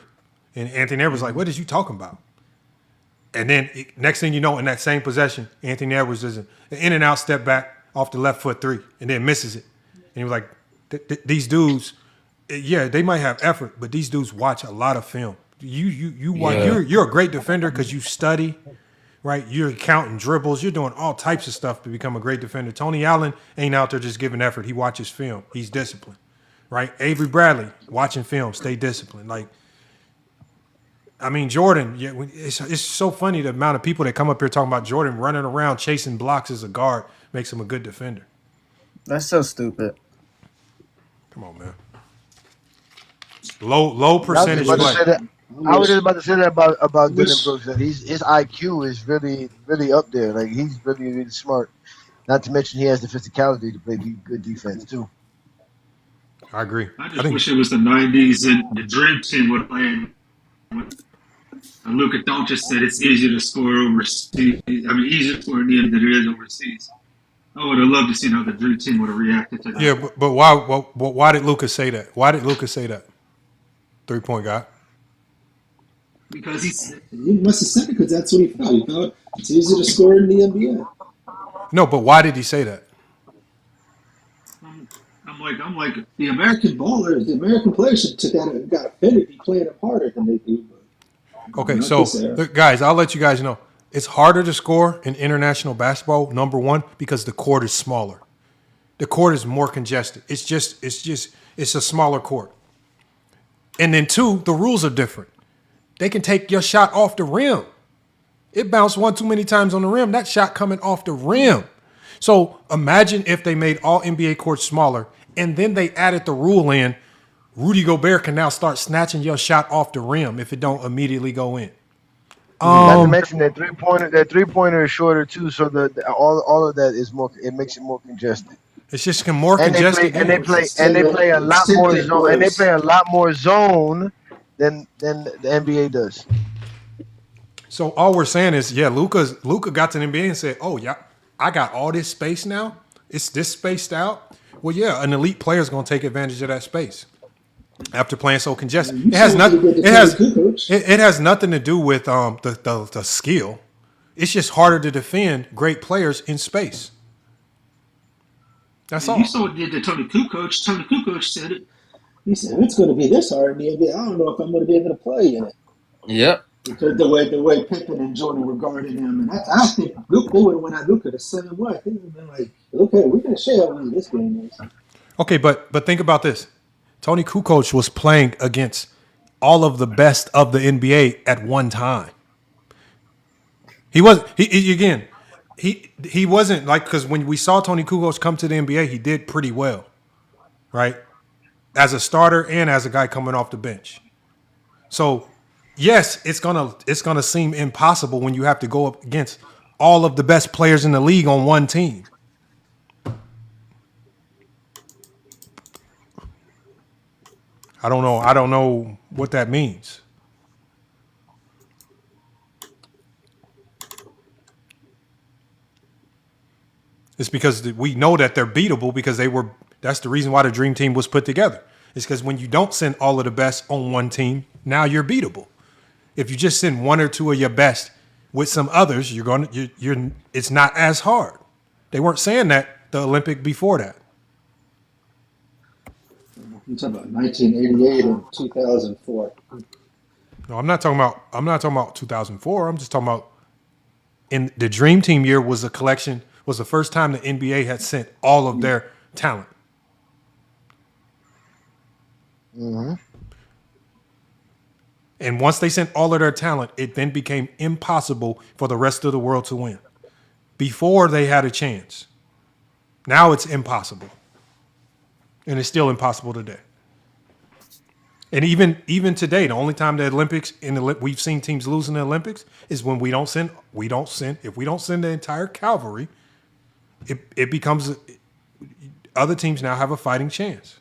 S2: And Anthony Edwards was like, what is you talking about? And then next thing you know, in that same possession, Anthony Edwards does an in and out step back off the left foot three and then misses it. And he was like, these dudes, yeah, they might have effort, but these dudes watch a lot of film. You're a great defender because you study, right? You're counting dribbles. You're doing all types of stuff to become a great defender. Tony Allen ain't out there just giving effort. He watches film. He's disciplined, right? Avery Bradley, watching film, stay disciplined. Like, I mean, Jordan, yeah, it's so funny the amount of people that come up here talking about Jordan running around chasing blocks as a guard makes him a good defender.
S21: That's so stupid.
S2: Come on, man. Low percentage play.
S4: I was just about to say that about Dylan Brooks. That his IQ is really, really up there. Like he's really, really smart. Not to mention he has the physicality to play good defense too.
S2: I agree.
S5: I just wish it was the '90s and the Dream Team would play. Luka Doncic said it's easier to score overseas. I mean, easier to score in the end than it is overseas. I would have loved to see how the Dream Team would have reacted to that.
S2: Yeah, but why did Luka say that? Why did Luka say that? 3-point guy.
S5: Because he must have said it because that's what he thought. He thought it's easier to score in the NBA.
S2: No, but why did he say that?
S5: I'm like the American ballers, the American players should got offended be playing them harder than they do.
S2: Okay, so guys, I'll let you guys know. It's harder to score in international basketball, number one, because the court is smaller. The court is more congested. It's a smaller court. And then two, the rules are different. They can take your shot off the rim. It bounced one too many times on the rim. That shot coming off the rim. So imagine if they made all NBA courts smaller and then they added the rule in, Rudy Gobert can now start snatching your shot off the rim if it don't immediately go in.
S4: Not to mention that three pointer is shorter too, so all of that is more. It makes it more congested.
S2: It's just more
S4: and they play
S2: congested
S4: and they
S2: game.
S4: play and they play a lot more zone and they play a lot more zone than the NBA does.
S2: So all we're saying is, yeah, Luka got to the NBA and said, "Oh yeah, I got all this space now. It's this spaced out." Well, yeah, an elite player is going to take advantage of that space after playing so congested. It has nothing. It has nothing to do with the skill. It's just harder to defend great players in space. That's all.
S6: You saw what did to Tony Kukoc. Tony Kukoc said it. He said it's going to be this hard in the NBA. I don't know if I'm going to be able to play in it.
S20: Yep.
S6: Because the way Pippen and Jordan regarded him, and I think Luke, they would have went at Luka the same way. They would have been like, okay, we're going to show you how easy this game is.
S2: Okay, but think about this. Tony Kukoc was playing against all of the best of the NBA at one time. He wasn't like, because when we saw Tony Kukoc come to the NBA, he did pretty well, right? As a starter and as a guy coming off the bench. So yes, it's gonna seem impossible when you have to go up against all of the best players in the league on one team. I don't know what that means. It's because we know that they're beatable because that's the reason why the Dream Team was put together. It's because when you don't send all of the best on one team, now you're beatable. If you just send one or two of your best with some others, it's not as hard. They weren't saying that the Olympic before that.
S6: You're talking about 1988 and 2004.
S2: No, I'm not talking about 2004. I'm just talking about in the Dream Team year was the first time the NBA had sent all of their talent.
S4: Mm-hmm.
S2: And once they sent all of their talent, it then became impossible for the rest of the world to win. Before they had a chance. Now it's impossible. And it's still impossible today. And even today, the only time the Olympics we've seen teams lose in the Olympics is when if we don't send the entire cavalry, it becomes other teams now have a fighting chance.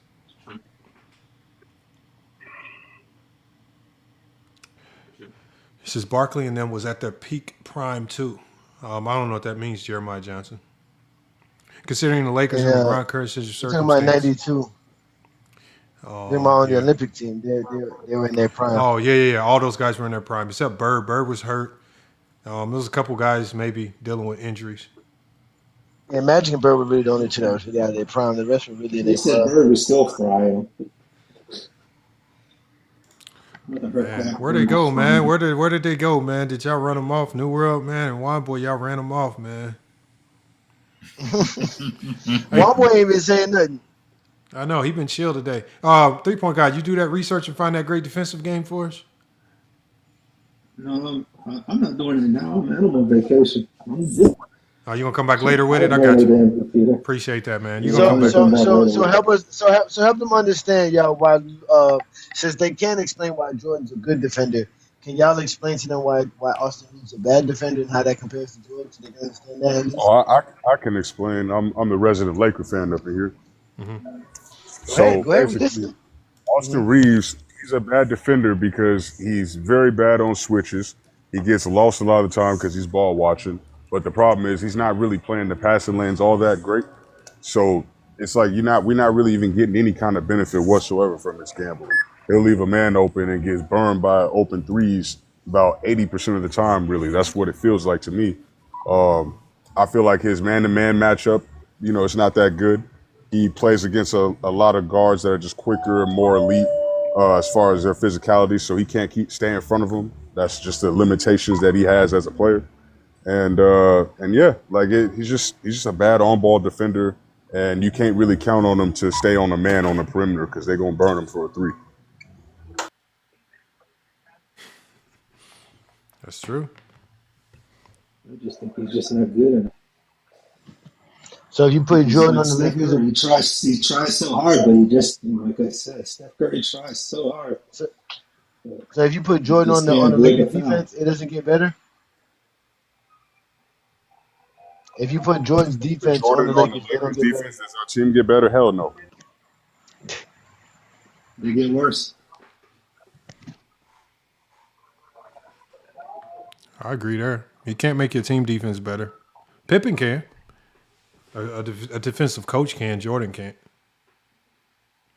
S2: This is Barkley and them was at their peak prime too. I don't know what that means, Jeremiah Johnson. Considering the Lakers and LeBron Curry says your
S4: Talking about
S2: circumstance.
S4: 92. They're on the Olympic team. They were in their prime.
S2: Oh yeah. All those guys were in their prime except Bird. Bird was hurt. There was a couple guys maybe dealing with injuries.
S4: Yeah, Magic and Bird were really the only two that was really out of their prime. The rest were really in their prime.
S6: Bird was still frying.
S2: Man, where'd they go, man? Where did they go, man? Did y'all run them off? New World, man, and One Boy, y'all ran them off, man.
S4: One Boy ain't been saying nothing.
S2: I know he been chill today. 3-point guy, you do that research and find that great defensive game for us?
S6: No, I'm not doing it now, man. I'm on vacation.
S2: Oh, you gonna come back later with it? I got you. Appreciate that, man. You gonna come back?
S4: So help us. So help them understand, y'all. Why? Since they can't explain why Jordan's a good defender, can y'all explain to them why Austin Reeves a bad defender and how that compares to Jordan? So they can understand that.
S19: Oh, I can explain. I'm the resident Laker fan up in here.
S2: Mm-hmm.
S19: So basically, Austin Reeves, he's a bad defender because he's very bad on switches. He gets lost a lot of the time because he's ball watching. But the problem is he's not really playing the passing lanes all that great. So it's like we're not really even getting any kind of benefit whatsoever from his gambling. He'll leave a man open and gets burned by open threes about 80% of the time, really. That's what it feels like to me. I feel like his man-to-man matchup, it's not that good. He plays against a lot of guards that are just quicker and more elite as far as their physicality, so he can't stay in front of them. That's just the limitations that he has as a player. And yeah, he's just a bad on-ball defender, and you can't really count on him to stay on a man on the perimeter because they're gonna burn him for a three.
S2: That's true.
S6: I just think he's just not good enough.
S4: So if you put Jordan on the Lakers,
S6: he tries so hard, but he just, like I said, Steph Curry tries so hard.
S4: So if you put Jordan on the Lakers defense, it doesn't get better. If you put Jordan's defense on
S19: Jordan
S4: the
S19: on the
S4: Lakers, they don't
S19: Lakers
S4: get better.
S19: defense, does our team get better? Hell no.
S6: They get worse.
S2: I agree there. You can't make your team defense better. Pippen can. A defensive coach can. Jordan can't.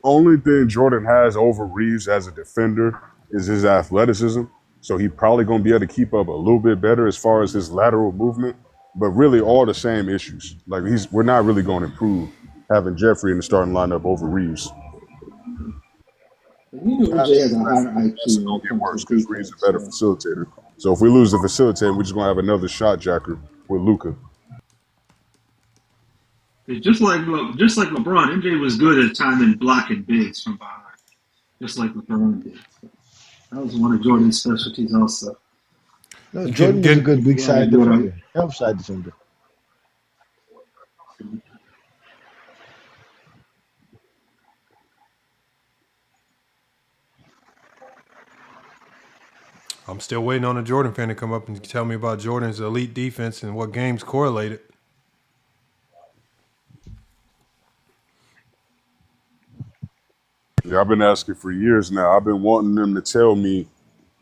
S19: Only thing Jordan has over Reeves as a defender is his athleticism. So he probably going to be able to keep up a little bit better as far as his lateral movement. But really all the same issues. Like we're not really going to improve having Jeffrey in the starting lineup over Reeves.
S6: You know MJ has a higher IQ.
S19: It's going to get worse because Reeves is a better facilitator. So if we lose the facilitator, we're just going to have another shot jacker with Luka.
S5: Just like LeBron, MJ was good at timing blocking bigs from behind, just like LeBron did. So that was one of Jordan's specialties, also.
S4: No, Jordan is a good weak side defender, help side defender.
S2: I'm still waiting on a Jordan fan to come up and tell me about Jordan's elite defense and what games correlated.
S19: Yeah, I've been asking for years now. I've been wanting them to tell me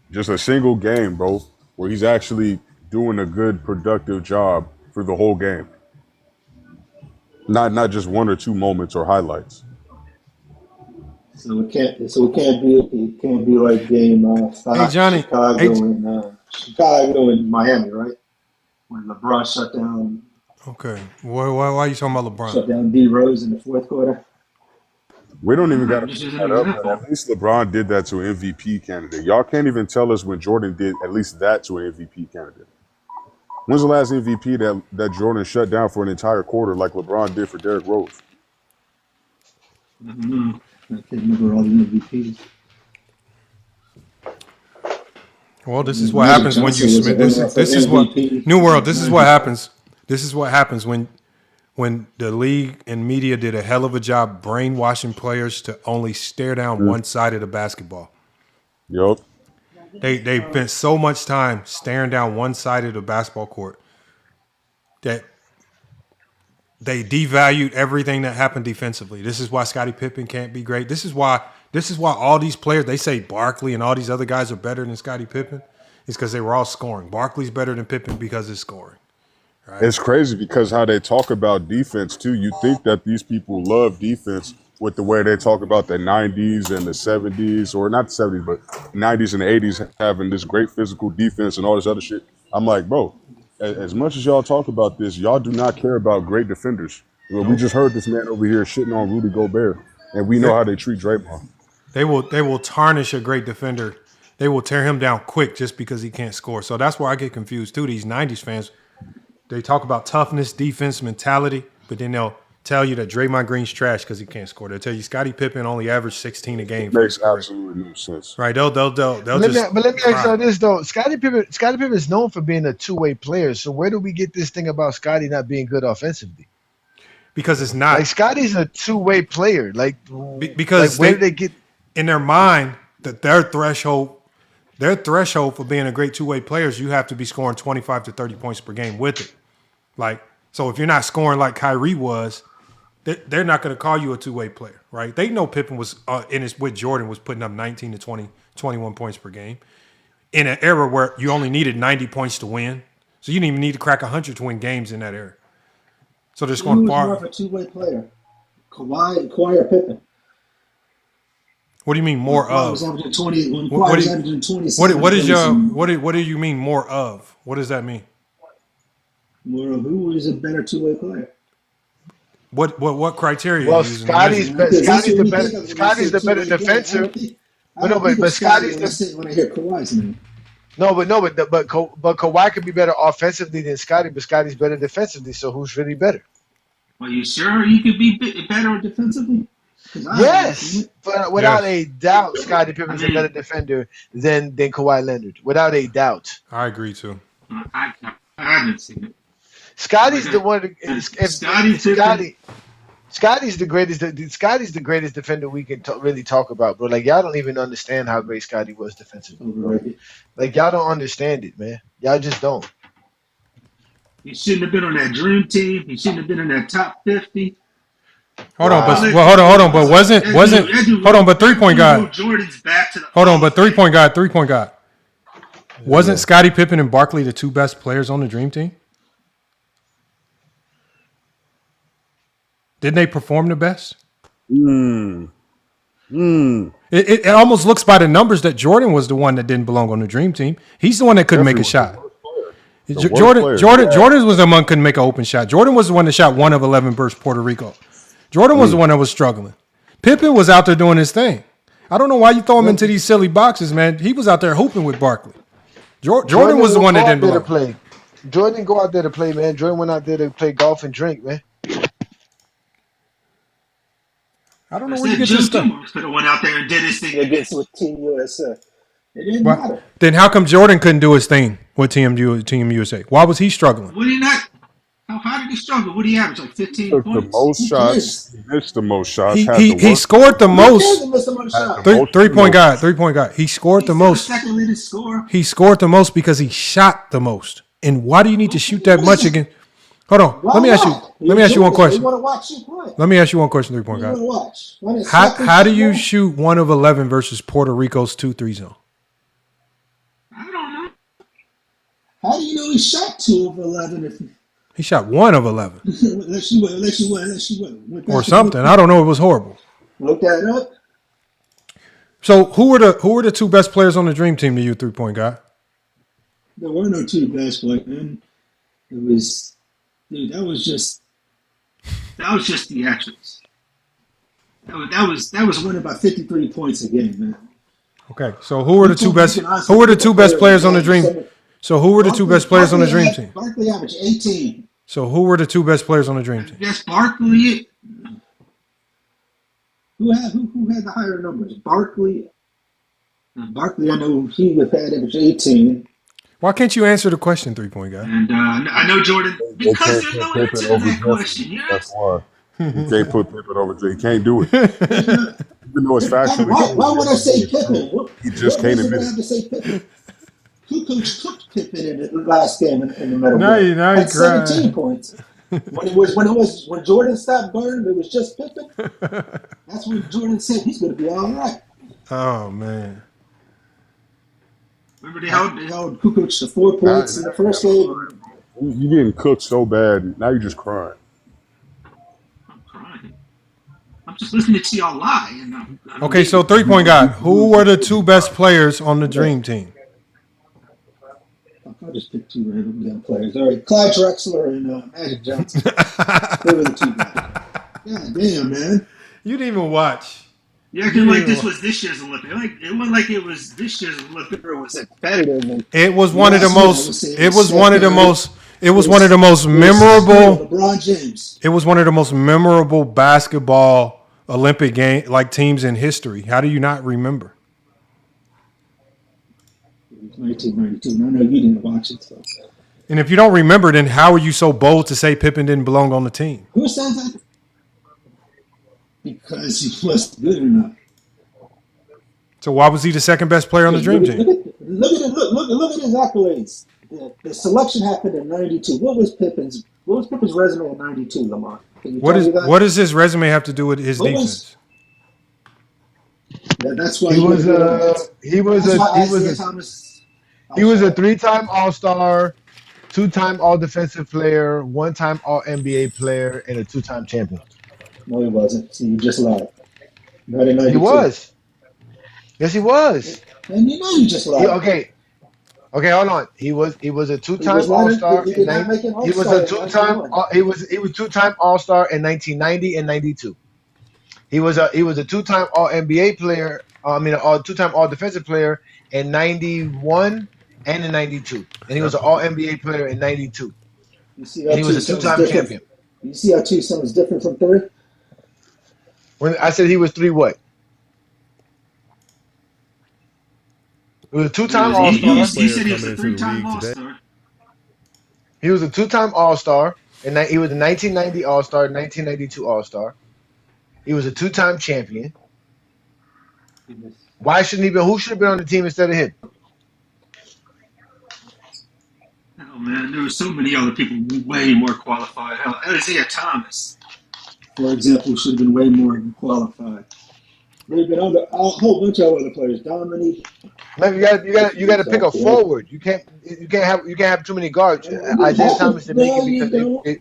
S19: just a single game, bro, where he's actually doing a good, productive job for the whole game. Not just one or two moments or highlights.
S6: So it can't be like game 5
S2: Hey, Johnny.
S6: Chicago and Miami, right? When LeBron shut down.
S2: Okay. Why are you talking about LeBron?
S6: Shut down D Rose in the fourth quarter.
S19: We don't even got to pick that up, but at least LeBron did that to an MVP candidate. Y'all can't even tell us when Jordan did at least that to an MVP candidate. When's the last MVP that Jordan shut down for an entire quarter like LeBron did for Derrick Rose?
S6: I can't remember all the MVPs.
S2: Well, this is what happens when you submit. This is what New World. This is what happens. This is what happens when the league and media did a hell of a job brainwashing players to only stare down one side of the basketball.
S19: Yup.
S2: They spent so much time staring down one side of the basketball court that they devalued everything that happened defensively. This is why Scottie Pippen can't be great. This is why all these players, they say Barkley and all these other guys are better than Scottie Pippen. It's because they were all scoring. Barkley's better than Pippen because it's scoring. Right?
S19: It's crazy because how they talk about defense too. You think that these people love defense with the way they talk about the 90s and the 70s, or not the 70s, but 90s and the 80s having this great physical defense and all this other shit. I'm like, bro, as much as y'all talk about this, y'all do not care about great defenders. Well, we just heard this man over here shitting on Rudy Gobert, and we know how they treat Draymond.
S2: They will tarnish a great defender. They will tear him down quick just because he can't score. So that's where I get confused too. These 90s fans, they talk about toughness, defense, mentality, but then they'll tell you that Draymond Green's trash because he can't score. They'll tell you Scottie Pippen only averaged 16 a game.
S19: Makes absolutely no sense.
S2: Right? They'll
S4: But let me ask you this though. Scottie Pippen is known for being a two-way player. So where do we get this thing about Scottie not being good offensively?
S2: Because it's not.
S4: Like Scottie's a two-way player.
S2: Because
S4: where do they get
S2: in their mind that their threshold for being a great two-way player is you have to be scoring 25 to 30 points per game with it. Like, so if you're not scoring like Kyrie was, they're not going to call you a two-way player, right? They know Pippen was with Jordan was putting up 19 to 20, 21 points per game in an era where you only needed 90 points to win. So you didn't even need to crack 100 to win games in that era. So they're scoring far.
S6: Who's more of a two-way player, Kawhi or Pippen?
S2: What do you mean more of?
S6: What
S2: do you mean more of? What does that mean?
S6: More of who is a better two-way player?
S2: What criteria?
S4: Well, Scottie's the better defender. But Scottie's
S6: when I hear Kawhi's name.
S4: But Kawhi could be better offensively than Scottie, but Scottie's better defensively. So who's really better?
S5: Are you sure you could be better defensively?
S4: Yes, but without a doubt, Scottie Pippen's a better defender than Kawhi Leonard. Without a doubt.
S2: I agree too.
S5: I haven't seen it.
S4: Scottie's the one. Scottie's the greatest. Scottie's the greatest defender we can really talk about, bro. Like y'all don't even understand how great Scottie was defensively. Bro. Like y'all don't understand it, man. Y'all just don't.
S5: He shouldn't have been on that dream team. He shouldn't have been in that top 50.
S2: Hold on, but wasn't hold on, but 3-point guy.
S5: Jordan's back to the
S2: Hold on, but 3-point guy. Wasn't Scottie Pippen and Barkley the two best players on the Dream Team? Didn't they perform the best? It almost looks by the numbers that Jordan was the one that didn't belong on the Dream Team. He's the one that couldn't make a shot. Jordan was the one couldn't make an open shot. Jordan was the one that shot 1 of 11 versus Puerto Rico. Jordan was the one that was struggling. Pippen was out there doing his thing. I don't know why you throw him into these silly boxes, man. He was out there hooping with Barkley. Jordan was the one that didn't belong.
S4: Play. Jordan didn't go out there to play, man. Jordan went out there to play golf and drink, man.
S2: I don't know where you get this stuff.
S5: Could have went out there and did his thing against with Team USA. It didn't matter.
S2: Then how come Jordan couldn't do his thing with Team USA? Why was he struggling?
S5: Would he not? How did he struggle? What did he average? Like 15 points?
S19: The most shots. He missed the most shots.
S2: He scored the most. 3-point guy. He scored the most.
S5: Second leading scorer.
S2: He scored the most because he shot the most. And why do you need to shoot that much again? Hold on. Let me ask you one question. Let me ask you one question, 3-point guy. How do you shoot 1 of 11 versus Puerto Rico's 2-3 zone?
S5: I don't know.
S12: How do you know he shot 2 of 11?
S2: He shot 1 of 11.
S12: Unless you went.
S2: Or something. I don't know. It was horrible.
S12: Look that up.
S2: So who were the two best players on the Dream Team to you, 3-point guy?
S12: There were no two best players, man. It was, dude. That was just theatrics. That was winning by 53 points a game, man.
S2: Okay, so who were the two best? Who were the two best players on the Dream? So who were the two best players on the Dream Team?
S12: Barkley averaged 18.
S2: So who were the two best players on the Dream Team?
S5: Yes, Barkley.
S12: Who had the higher numbers? Barkley. Barkley, I know he had averaged 18.
S2: Why can't you answer the question, 3-point guy?
S5: And I know Jordan because there's no answer to that question. Yes.
S19: That's why. You can't put Pippen over Jay. He can't do it. Even though it's factually.
S12: Why would I say Pippen?
S19: He just can't admit
S12: it. I have to say Pippen. Who cooked Pippen in the last game in the middle?
S2: Now you crying.
S12: 17 points. When Jordan stopped guarding, it was just Pippen. That's when Jordan said he's going to be all right.
S2: Oh man.
S5: Remember they held
S12: Kukoc to 4 points in the first game.
S19: You getting cooked so bad. Now you're just crying.
S5: I'm crying. I'm just listening to y'all lie.
S2: Okay, so 3-point guy. Who were the two best players on the Dream Team?
S12: I'll just pick two random players. All right, Clyde Drexler and Magic Johnson. They were the two guys. God damn, man.
S2: You didn't even watch.
S5: You acting like this was this year's Olympic. Like it wasn't like it was this year's Olympic or was it competitive?
S2: It was one of the most. It was one of the most. It was one of the most memorable.
S12: LeBron James.
S2: It was one of the most memorable basketball Olympic teams in history. How do you not remember?
S12: 1992. I know you didn't watch it. So.
S2: And if you don't remember, then how are you so bold to say Pippen didn't belong on the team?
S12: Who says that? Because he wasn't good enough.
S2: So why was he the second best player on the Dream Team?
S12: Look at his accolades. The selection happened in '92. What was Pippen's resume in '92, Lamar?
S2: What does his resume have to do with his defense?
S12: That's why
S4: he was a 3-time All-Star, 2-time All-Defensive Player, 1-time All-NBA player, and a 2-time champion.
S12: No, he wasn't. See, you just lied. He
S4: was. Yes, he was.
S12: And you know you just lied.
S4: Okay, hold on. He was a 2-time All-Star. He was a 2-time. He was 2-time All-Star in 1990 and 92. He was a 2-time All-NBA player. A 2-time All-Defensive player in 91 and in 92, and he was an All-NBA player in 92.
S12: You see and he was a 2-time champion. You see how 2 is different from 3?
S4: When I said he was 3, what? He was a 2-time All-Star.
S5: You said he was a 3-time All-Star.
S4: He was a 2-time All-Star, and he was a 1990 All-Star, 1992 All-Star. He was a 2-time champion. Why shouldn't he be? Who should have been on the team instead of him?
S5: Oh man, there were so many other people way more qualified. Hell, Isaiah Thomas, for example, should have been way more qualified.
S6: There's been a whole bunch of other players. Dominique.
S4: Man, you got to pick a forward. You can't have too many guards. Isaiah Thomas didn't make it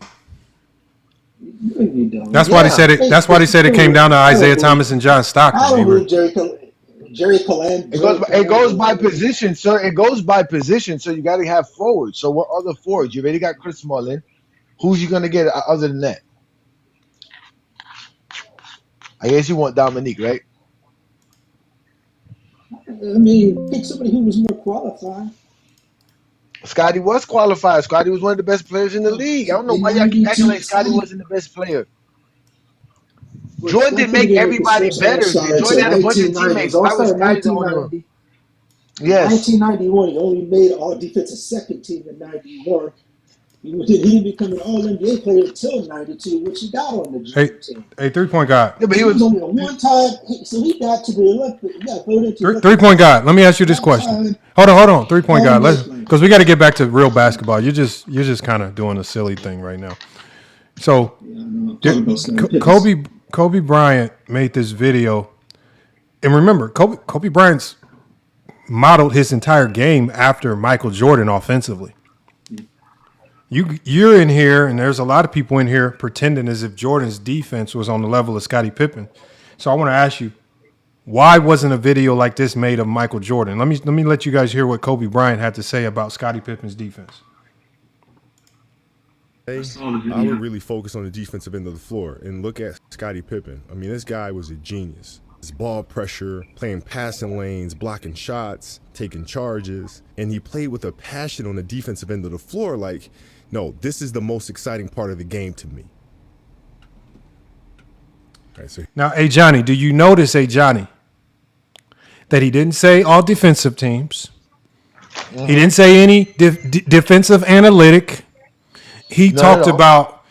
S4: because
S2: That's why they said it. That's why they said it came down to Isaiah Thomas and John Stockton.
S6: I don't believe Jerry Calan.
S4: It goes by position, sir. It goes by position. So you got to have forwards. So what other forwards? You already got Chris Smalling. Who's you gonna get other than that? I guess you want Dominique, right?
S6: I mean, pick somebody who was more qualified.
S4: Scottie was qualified. Scottie was one of the best players in the league. I don't know why y'all keep acting like Scottie wasn't the best player. Jordan didn't make everybody better. Jordan had a bunch of teammates. Why was Scottie the only one? Yes.
S6: 1991, he only made all defensive second team in 91. He didn't become an All-NBA player until 92, which he got on the dream team.
S2: Hey, 3-point guy.
S6: Yeah, but he was only a one-time, so he got to the Olympic. He got voted to
S2: 3-point guy. Let me ask you this question. Hold on. 3-point guy. Because we got to get back to real basketball. You're just kind of doing a silly thing right now. So, Kobe Bryant made this video, and remember, Kobe Bryant's modeled his entire game after Michael Jordan offensively. You're in here, and there's a lot of people in here pretending as if Jordan's defense was on the level of Scottie Pippen. So I want to ask you, why wasn't a video like this made of Michael Jordan? Let me let you guys hear what Kobe Bryant had to say about Scottie Pippen's defense.
S3: I would really focus on the defensive end of the floor and look at Scottie Pippen. I mean, this guy was a genius. His ball pressure, playing passing lanes, blocking shots, taking charges, and he played with a passion on the defensive end of the floor like, no, this is the most exciting part of the game to me. All right, so
S2: now, Johnny, do you notice, Johnny, that he didn't say all defensive teams? Mm-hmm. He didn't say any defensive analytic. He talked about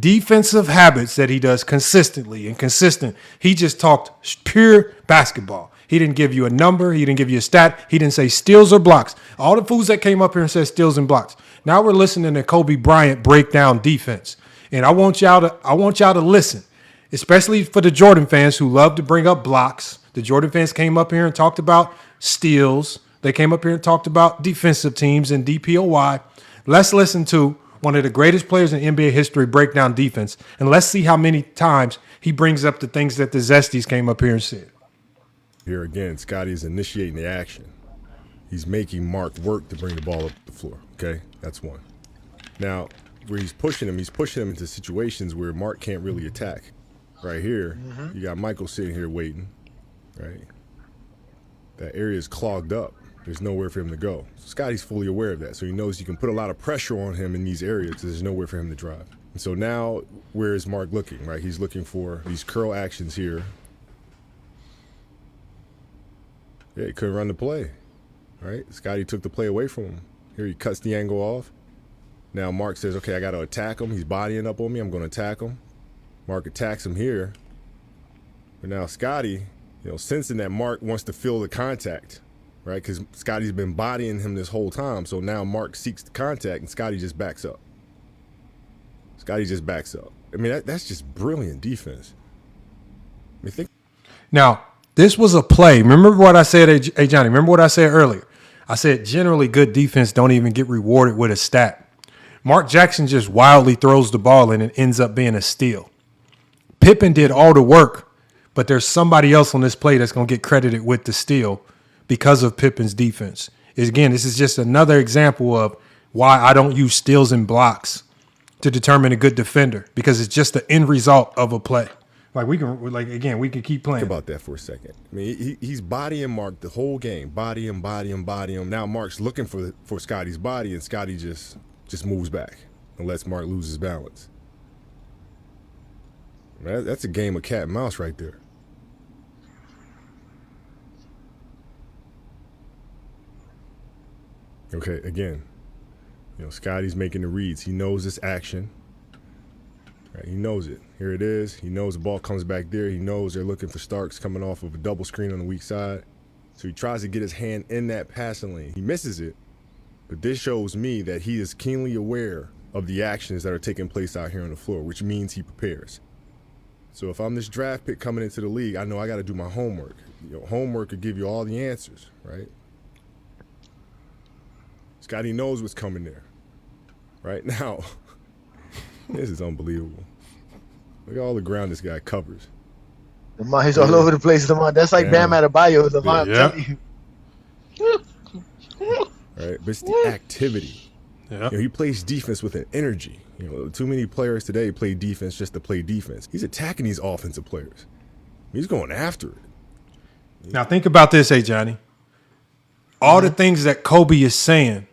S2: defensive habits that he does consistently and consistent. He just talked pure basketball. He didn't give you a number. He didn't give you a stat. He didn't say steals or blocks. All the fools that came up here and said steals and blocks. Now we're listening to Kobe Bryant break down defense. And I want y'all to listen, especially for the Jordan fans who love to bring up blocks. The Jordan fans came up here and talked about steals. They came up here and talked about defensive teams and DPOY. Let's listen to one of the greatest players in NBA history break down defense, and let's see how many times he brings up the things that the Zesties came up here and said.
S3: Here again, Scottie's initiating the action. He's making Mark work to bring the ball up the floor, okay? That's one. Now, where he's pushing him into situations where Mark can't really attack. Right here, you got Michael sitting here waiting, right? That area is clogged up. There's nowhere for him to go. So Scottie's fully aware of that. So he knows you can put a lot of pressure on him in these areas because there's nowhere for him to drive. And so now, where is Mark looking, right? He's looking for these curl actions here. Yeah, he couldn't run the play, right? Scottie took the play away from him. Here he cuts the angle off. Now Mark says, okay, I got to attack him. He's bodying up on me. I'm going to attack him. Mark attacks him here. But now Scottie, sensing that Mark wants to feel the contact, right? Because Scottie's been bodying him this whole time. So now Mark seeks the contact and Scottie just backs up. I mean, that's just brilliant defense. I mean,
S2: Now, this was a play. Remember what I said, hey, Johnny, remember what I said earlier? I said generally good defense don't even get rewarded with a stat. Mark Jackson just wildly throws the ball and it ends up being a steal. Pippen did all the work, but there's somebody else on this play that's going to get credited with the steal because of Pippen's defense. Again, this is just another example of why I don't use steals and blocks to determine a good defender, because it's just the end result of a play. We can keep playing.
S3: Think about that for a second. I mean, he's bodying Mark the whole game. Body him. Now Mark's looking for Scottie's body, and Scottie just moves back and lets Mark lose his balance. That's a game of cat and mouse right there. Okay, again, Scottie's making the reads. He knows this action. Right, he knows it. Here it is. He knows the ball comes back there. He knows they're looking for Starks coming off of a double screen on the weak side. So he tries to get his hand in that passing lane. He misses it. But this shows me that he is keenly aware of the actions that are taking place out here on the floor, which means he prepares. So if I'm this draft pick coming into the league, I know I got to do my homework. Homework will give you all the answers, right? Scottie knows what's coming there. Right now, this is unbelievable. Look at all the ground this guy covers.
S4: He's all over the place. That's like Bam Adebayo. I'm telling you.
S3: Right, but it's the activity. Yeah. He plays defense with an energy. Too many players today play defense just to play defense. He's attacking these offensive players. He's going after it.
S2: Now think about this, Johnny. All the things that Kobe is saying,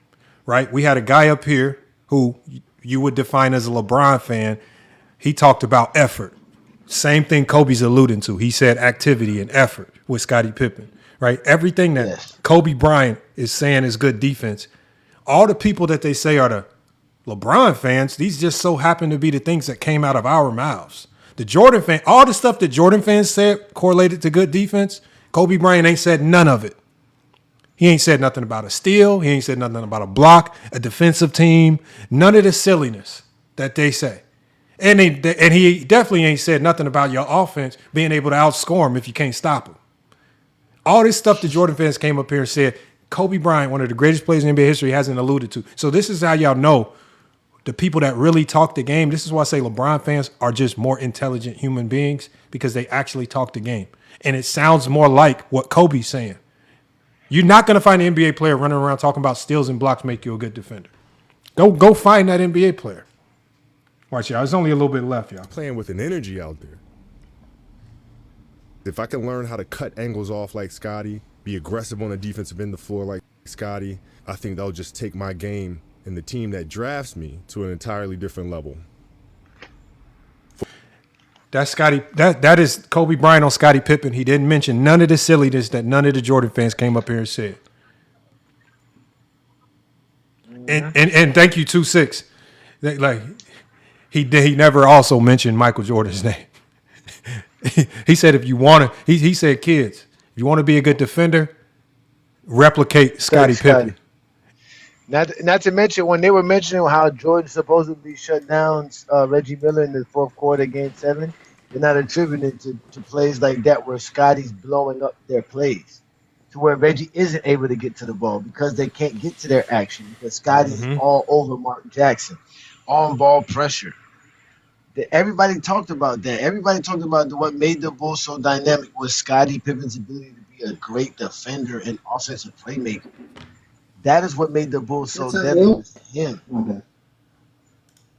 S2: right? We had a guy up here who you would define as a LeBron fan. He talked about effort. Same thing Kobe's alluding to. He said activity and effort with Scottie Pippen, right? Everything that Kobe Bryant is saying is good defense. All the people that they say are the LeBron fans, these just so happen to be the things that came out of our mouths. The Jordan fan, all the stuff that Jordan fans said correlated to good defense, Kobe Bryant ain't said none of it. He ain't said nothing about a steal. He ain't said nothing about a block, a defensive team, none of the silliness that they say. And he definitely ain't said nothing about your offense being able to outscore him if you can't stop him. All this stuff the Jordan fans came up here and said, Kobe Bryant, one of the greatest players in NBA history, hasn't alluded to. So this is how y'all know the people that really talk the game. This is why I say LeBron fans are just more intelligent human beings because they actually talk the game. And it sounds more like what Kobe's saying. You're not going to find an NBA player running around talking about steals and blocks make you a good defender. Go find that NBA player. Watch y'all. There's only a little bit left, y'all.
S3: Playing with an energy out there. If I can learn how to cut angles off like Scottie, be aggressive on the defensive end of the floor like Scottie, I think that'll just take my game and the team that drafts me to an entirely different level.
S2: That's Scottie. That is Kobe Bryant on Scottie Pippen. He didn't mention none of the silliness that none of the Jordan fans came up here and said. And thank you 2-6. Like he never also mentioned Michael Jordan's name. He said if you want to, he said kids, if you want to be a good defender, replicate Scottie Pippen.
S4: Not to mention when they were mentioning how Jordan supposedly shut down Reggie Miller in the fourth quarter, Game 7, they're not attributing to plays like that where Scottie's blowing up their plays to where Reggie isn't able to get to the ball because they can't get to their action because Scottie's all over Mark Jackson, on ball pressure. Everybody talked about that. Everybody talked about what made the Bulls so dynamic was Scottie Pippen's ability to be a great defender and offensive playmaker. That is what made the Bulls so deadly. Him.
S6: Okay.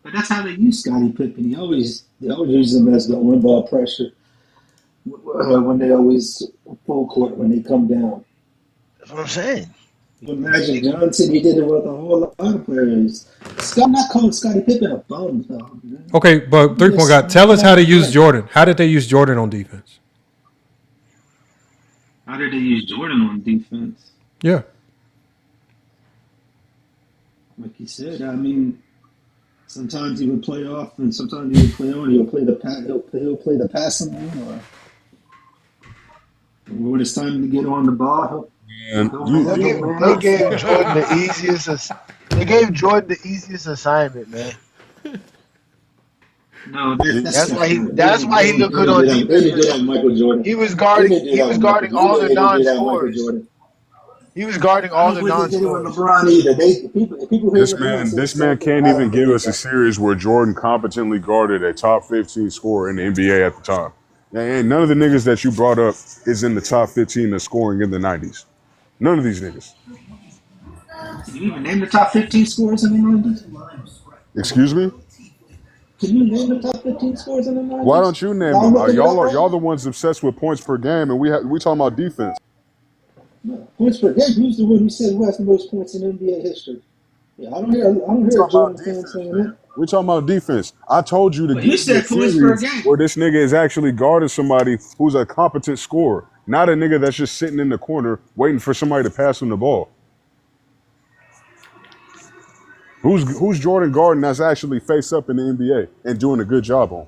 S7: But that's how they use Scottie Pippen. They always use him as the on ball pressure when they always full court when they come down.
S4: That's what I'm saying.
S7: Imagine Johnson, he did it with a whole lot of players. I'm not calling Scottie Pippen a bum, though.
S2: Okay, but 3-point guy, tell us how to use Jordan. How did they use Jordan on defense?
S5: How did they use Jordan on defense?
S2: Yeah.
S7: Like you said, I mean, sometimes he would play off, and sometimes he would play on. He'll play the passing lane, or when it's time to get on the ball,
S4: they gave Jordan the easiest. They gave Jordan the easiest assignment, man.
S5: No,
S4: that's why he looked good on defense. He was guarding all the non-scorers. He was guarding all the non-scorers.
S19: This man can't even give us a series where Jordan competently guarded a top 15 scorer in the NBA at the time. And none of the niggas that you brought up is in the top 15 of scoring in the 90s. None of these niggas.
S7: Can you even name the top 15 scorers in the 90s?
S19: Excuse me?
S7: Can you name the top 15 scorers in the 90s?
S19: Why don't you name them? Y'all the ones obsessed with points per game, and we talking about defense.
S7: No, points per game. Who's the one who said who has the most points in NBA history? Yeah, I don't hear Jordan fans saying that.
S19: We're talking about defense. I told you to
S7: get the series
S19: where this nigga is actually guarding somebody who's a competent scorer, not a nigga that's just sitting in the corner waiting for somebody to pass him the ball. Who's Jordan guarding that's actually face up in the NBA and doing a good job on?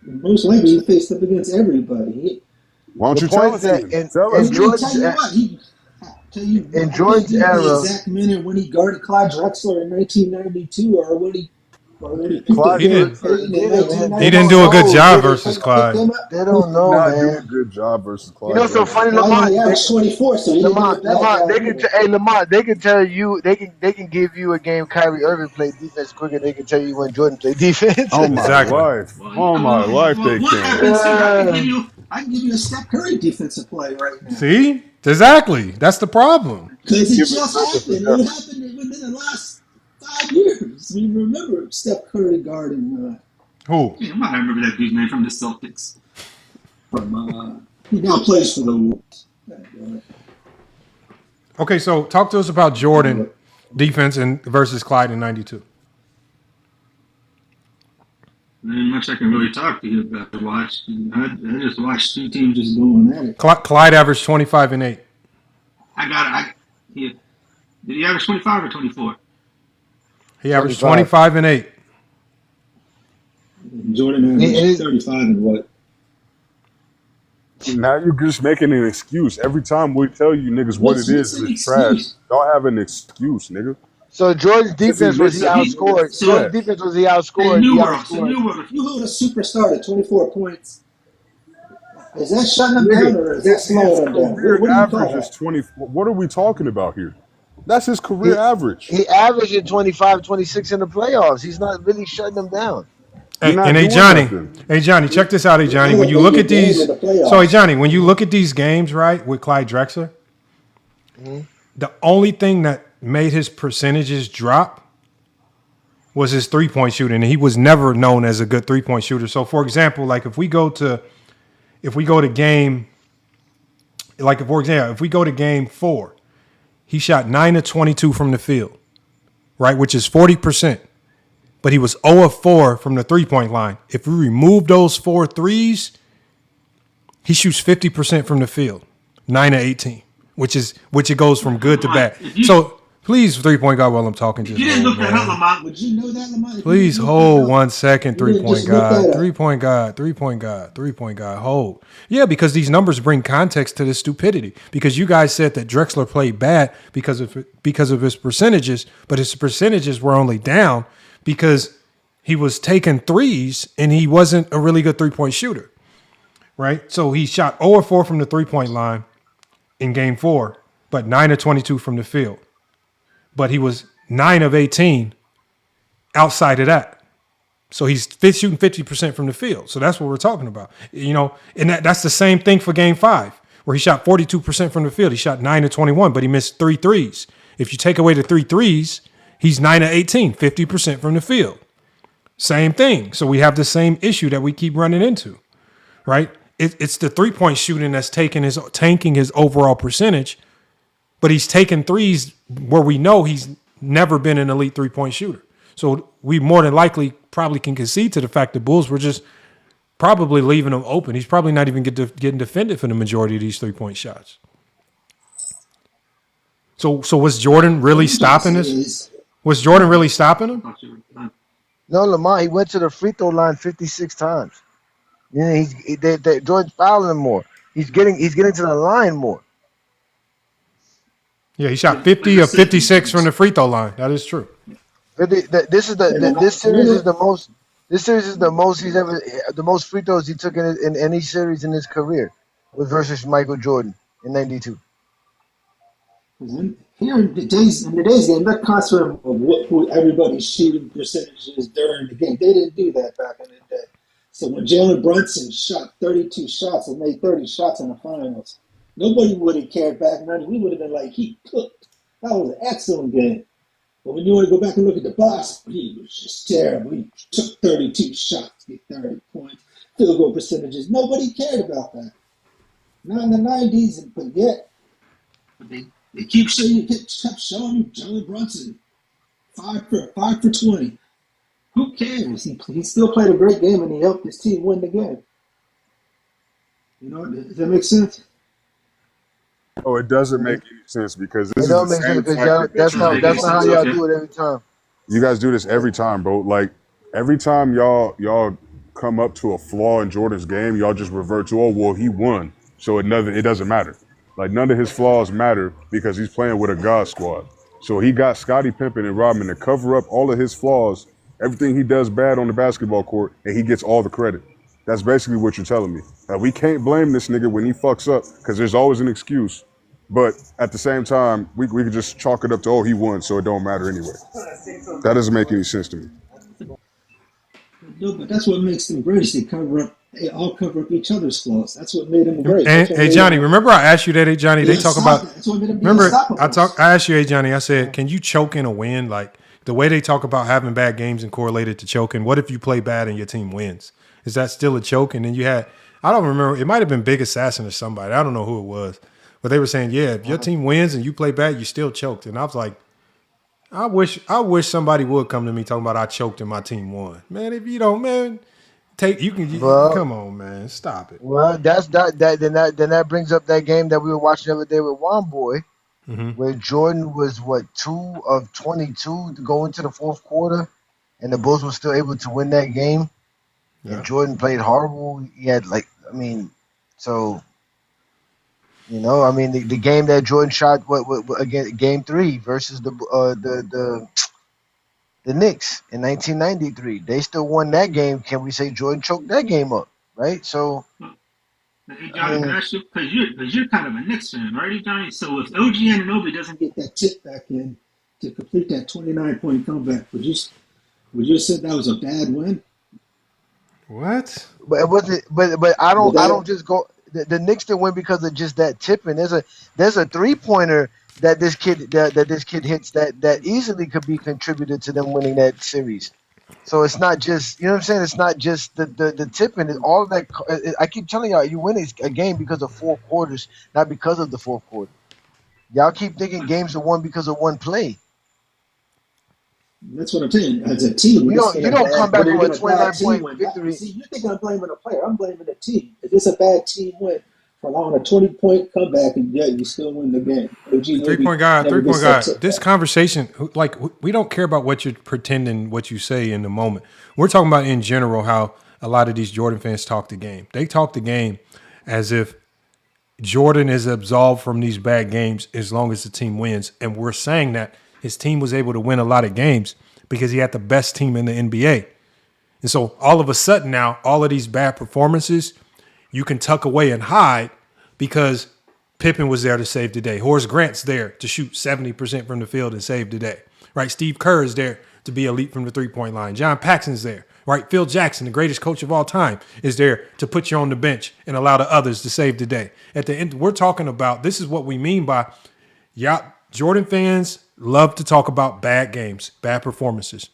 S7: Most likely he faced up against everybody.
S19: Why don't you tell us?
S6: Tell you,
S4: In
S6: I can't
S4: Jordan's
S6: give you the
S4: era,
S6: exact minute when he guarded Clyde Drexler in 1992, or when he picked up
S19: Clyde
S2: He
S6: Gary
S2: didn't.
S6: Payton in
S2: He
S4: they
S6: 1996.
S2: didn't
S4: don't
S2: do a good
S4: know.
S2: job versus
S6: Pick
S2: Clyde.
S6: them up.
S4: They
S19: He
S4: don't
S19: did
S4: know,
S19: not do a
S4: man.
S19: good job versus
S4: You
S19: Clyde
S4: know, so
S19: Drexler.
S4: funny,
S6: Clyde
S4: Lamont.
S6: only averaged 24, so he didn't do a bad
S4: Lamont,
S6: job
S4: they can
S6: either.
S4: hey Lamont, they can tell you they can give you a game Kyrie Irving played defense quicker than they can tell you when Jordan played defense.
S19: Oh my
S2: Exactly.
S19: life.
S20: Well,
S19: Oh my life, they
S20: what
S19: can't.
S20: happened? See,
S6: I can give you a Steph Curry defensive play right now.
S2: See? Exactly. That's the problem.
S6: Because it
S19: Give it
S6: just
S19: credit for
S6: happened. It
S19: effort.
S6: happened within the last 5 years. We remember Steph Curry guarding.
S2: Who?
S5: Yeah, I remember that dude's name from the Celtics.
S6: He now plays for the Wolves.
S2: Okay, so talk to us about Jordan defense versus Clyde in 92.
S5: There ain't much I can really talk to you about to watch. I just watched two teams just going at it.
S2: Clyde averaged 25 and 8.
S5: Did he average 25 or 24?
S2: He averaged 25 and 8.
S6: Jordan averaged 35 and what?
S19: Now you're just making an excuse. Every time we tell you niggas what it is, it's trash. Y'all have an excuse, nigga.
S4: So Jordan's defense was he outscored. Jordan's defense was he outscored.
S6: New World. If you hold a superstar to 24 points, is that shutting them down or is that slowing them down?
S19: Career
S6: What do you call
S19: average
S6: that?
S19: is 20. What are we talking about here? That's his career average.
S4: He averaged in 25, 26 in the playoffs. He's not really shutting them down.
S2: Hey, and hey Johnny, check this out, hey Johnny. When you look at these, so hey Johnny, when you look at these games, right, with Clyde Drexler, the only thing that made his percentages drop was his 3-point shooting, and he was never known as a good 3-point shooter. So, for example, like if we go to game 4, he shot 9 of 22 from the field, right, which is 40%. But he was 0 of 4 from the 3-point line. If we remove those 4 threes, he shoots 50% from the field, 9 of 18, which it goes from good to bad. So please 3-point guard while I'm talking.
S5: You didn't look that up, Lamont.
S6: Would you know that, Lamont?
S2: Please hold 1 second, 3-point guard, 3-point guard, 3-point guard, 3-point guard, hold. Yeah, because these numbers bring context to this stupidity. Because you guys said that Drexler played bad because of his percentages, but his percentages were only down because he was taking threes and he wasn't a really good 3-point shooter, right? So he shot 0 of 4 from the 3-point line in game 4, but 9 of 22 from the field. But he was 9 of 18 outside of that. So he's shooting 50% from the field. So that's what we're talking about. You know, and that's the same thing for game 5, where he shot 42% from the field. He shot 9 of 21, but he missed 3 threes. If you take away the 3 threes, he's 9 of 18, 50% from the field. Same thing. So we have the same issue that we keep running into, right? It's the 3-point shooting that's tanking his overall percentage, but he's taking threes where we know he's never been an elite 3-point shooter. So we more than likely probably can concede to the fact that Bulls were just probably leaving him open. He's probably not even getting defended for the majority of these 3-point shots. So was Jordan really stopping this? Was Jordan really stopping him?
S4: No, Lamont, he went to the free throw line 56 times. Yeah, Jordan's fouling him more. He's getting to the line more.
S2: Yeah, he shot 50 of 56 from the free throw line. That is true.
S4: This series is the most. This series is the most he's ever. The most free throws he took in any series in his career, was versus Michael Jordan in '92.
S6: Here in today's game, that concept of what everybody's shooting percentages during the game, they didn't do that back in the day. So when Jalen Brunson shot 32 shots and made 30 shots in the finals, nobody would have cared back then. We would have been like, he cooked. That was an excellent game. But when you want to go back and look at the box, he was just terrible. He took 32 shots, get 30 points, field goal percentages. Nobody cared about that. Not in the 90s, but yet they kept showing you Jalen Brunson 5 for 20. Who cares? He still played a great game and he helped his team win the game. You know, does that make sense?
S19: Oh, it doesn't make any sense because this
S4: It don't make sense because that's not how y'all do it every time.
S19: You guys do this every time, bro. Like every time y'all come up to a flaw in Jordan's game, y'all just revert to, oh well, he won, so it doesn't matter. Like none of his flaws matter because he's playing with a God squad. So he got Scottie Pippen and Rodman to cover up all of his flaws, everything he does bad on the basketball court, and he gets all the credit. That's basically what you're telling me. Now, we can't blame this nigga when he fucks up because there's always an excuse. But at the same time, we could just chalk it up to, oh, he won, so it don't matter anyway. That doesn't make any sense to me.
S6: No, but that's what makes them great. They all cover up each other's flaws. That's what made them great.
S2: And, hey, Johnny, remember I asked you that, hey, Johnny, they talk about, remember, I asked you, hey, Johnny, I said, can you choke in a win? Like the way they talk about having bad games and correlated to choking, what if you play bad and your team wins? Is that still a choke? And then you had, I don't remember, it might have been Big Assassin or somebody. I don't know who it was. But they were saying, yeah, if your team wins and you play bad, you still choked. And I was like, I wish somebody would come to me talking about I choked and my team won. Man, if you don't, man, come on, man, stop it.
S4: Well, then that brings up that game that we were watching the other day with Juan Boy, where Jordan was 2 of 22 to go into the fourth quarter, and the Bulls were still able to win that game. Yeah. And Jordan played horrible. He had the game that Jordan shot again, game 3 versus the Knicks in 1993. They still won that game. Can we say Jordan choked that game up? Right. So,
S5: hey Johnny, can I ask you, because you're kind of a Knicks fan, right, Johnny? So if OG Anunoby doesn't
S6: get that tip back in to complete that 29-point comeback, would you have said that was a bad win?
S2: What?
S4: But it wasn't. But I don't just go. The Knicks didn't win because of just that tipping. There's a 3-pointer that this kid hits that easily could be contributed to them winning that series. So it's not just, you know what I'm saying? It's not just the tipping. It's all of that. I keep telling y'all, you win a game because of 4 quarters, not because of the fourth quarter. Y'all keep thinking games are won because of one play.
S6: That's what I'm saying. As a team,
S4: you don't come back with a 29-point victory.
S6: See, you think I'm blaming a player? I'm blaming the team. If it's a bad team win for allowing a 20-point comeback, and yet you still win the game.
S2: 3-point guy. This conversation, like, we don't care about what you're pretending, what you say in the moment. We're talking about in general how a lot of these Jordan fans talk the game. They talk the game as if Jordan is absolved from these bad games as long as the team wins, and we're saying that his team was able to win a lot of games because he had the best team in the NBA. And so all of a sudden now, all of these bad performances, you can tuck away and hide because Pippen was there to save the day. Horace Grant's there to shoot 70% from the field and save the day, right? Steve Kerr is there to be elite from the 3-point line. John Paxson's there, right? Phil Jackson, the greatest coach of all time, is there to put you on the bench and allow the others to save the day. At the end, we're talking about, this is what we mean by, Jordan fans love to talk about bad games, bad performances.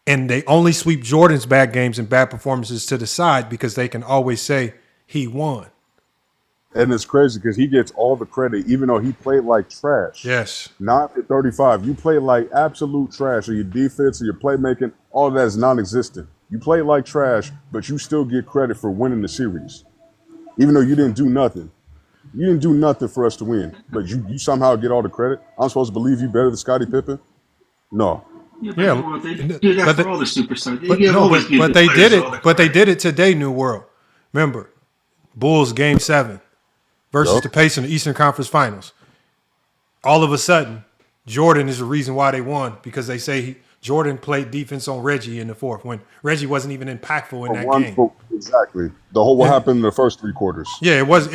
S2: And they only sweep Jordan's bad games and bad performances to the side because they can always say he won.
S19: And it's crazy because he gets all the credit, even though he played like trash.
S2: Yes.
S19: 9 for 35. You play like absolute trash, or your defense or your playmaking, all that is non-existent. You play like trash, but you still get credit for winning the series. Even though you didn't do nothing. You didn't do nothing for us to win, but you somehow get all the credit. I'm supposed to believe you better than Scottie Pippen? No.
S5: Yeah, for all the superstars.
S2: But they did it today, New World. Remember, Bulls Game 7 versus the Pacers in the Eastern Conference Finals. All of a sudden, Jordan is the reason why they won because they say Jordan played defense on Reggie in the fourth when Reggie wasn't even impactful in that game.
S19: Exactly. What happened in the first 3 quarters.
S2: Yeah, it was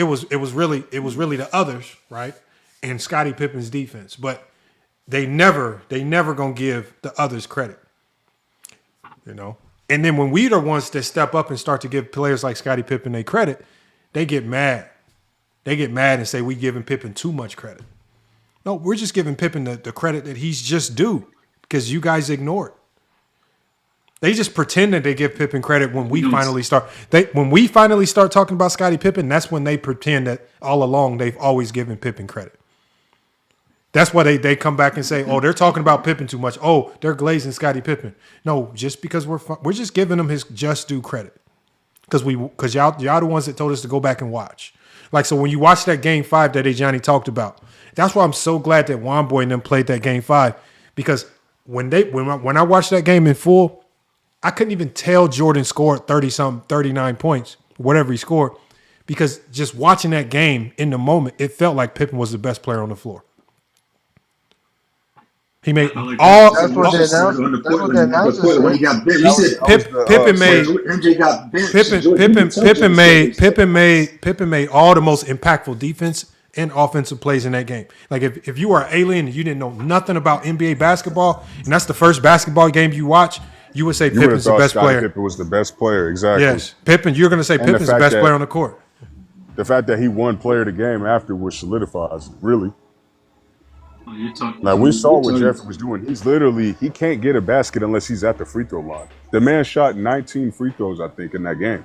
S2: really the others, right? And Scottie Pippen's defense. But they never gonna give the others credit. You know? And then when we are ones that step up and start to give players like Scottie Pippen their credit, they get mad. They get mad and say we giving Pippen too much credit. No, we're just giving Pippen the credit that he's just due because you guys ignore it. They just pretend that they give Pippen credit when we finally start. When we finally start talking about Scottie Pippen, that's when they pretend that all along they've always given Pippen credit. That's why they come back and say, "Oh, they're talking about Pippen too much. Oh, they're glazing Scottie Pippen." No, just because we're just giving him his just due credit because y'all the ones that told us to go back and watch. Like, so when you watch that Game 5 that Johnny talked about, that's why I'm so glad that Juan Boy and them played that Game 5 because when I watched that game in full, I couldn't even tell Jordan scored 30-something, 39 points, whatever he scored, because just watching that game in the moment, it felt like Pippen was the best player on the floor. He made all.
S11: That's what the announcers. That's what the announcers said.
S22: When he got benched, he said
S2: Pippen made.
S22: MJ got benched.
S2: Pippen made all the most impactful defense and offensive plays in that game. Like if you were an alien and you didn't know nothing about NBA basketball, and that's the first basketball game you watch, you would say Pippen's the best player.
S19: Pippen was the best player, exactly.
S2: Yes, Pippen. You're going to say Pippen's the best player on the court.
S19: The fact that he won player of the game afterwards solidifies, really. Like we saw what Jeffrey was doing. He can't get a basket unless he's at the free throw line. The man shot 19 free throws, I think, in that game.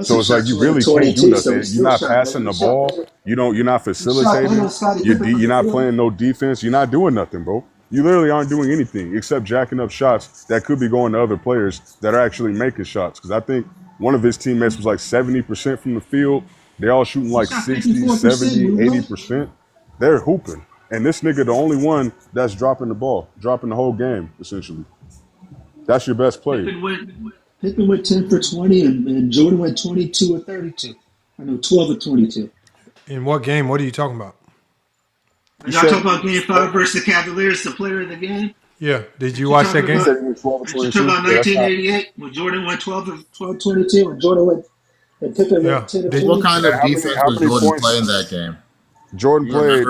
S19: So it's like you really can't do nothing. You're not passing the ball. You're not facilitating. You're not playing no defense. You're not doing nothing, bro. You literally aren't doing anything except jacking up shots that could be going to other players that are actually making shots. Because I think one of his teammates was like 70% from the field. They all shooting like 60, 70, 80%. They're hooping. And this nigga, the only one that's dropping the ball, dropping the whole game, essentially. That's your best player.
S6: Pippen went 10 for 20, and Jordan went 22 or 32. I know 12 or 22.
S2: In what game? What are you talking about?
S5: Y'all talking about Game 5 versus the Cavaliers, the player of the game?
S2: Yeah. Did you watch that game?
S5: You talking about 1988 when Jordan went 12
S6: 22, and Jordan went, and Pippen went 10 or 20.
S23: What kind of defense was Jordan playing in that game?
S19: Jordan played.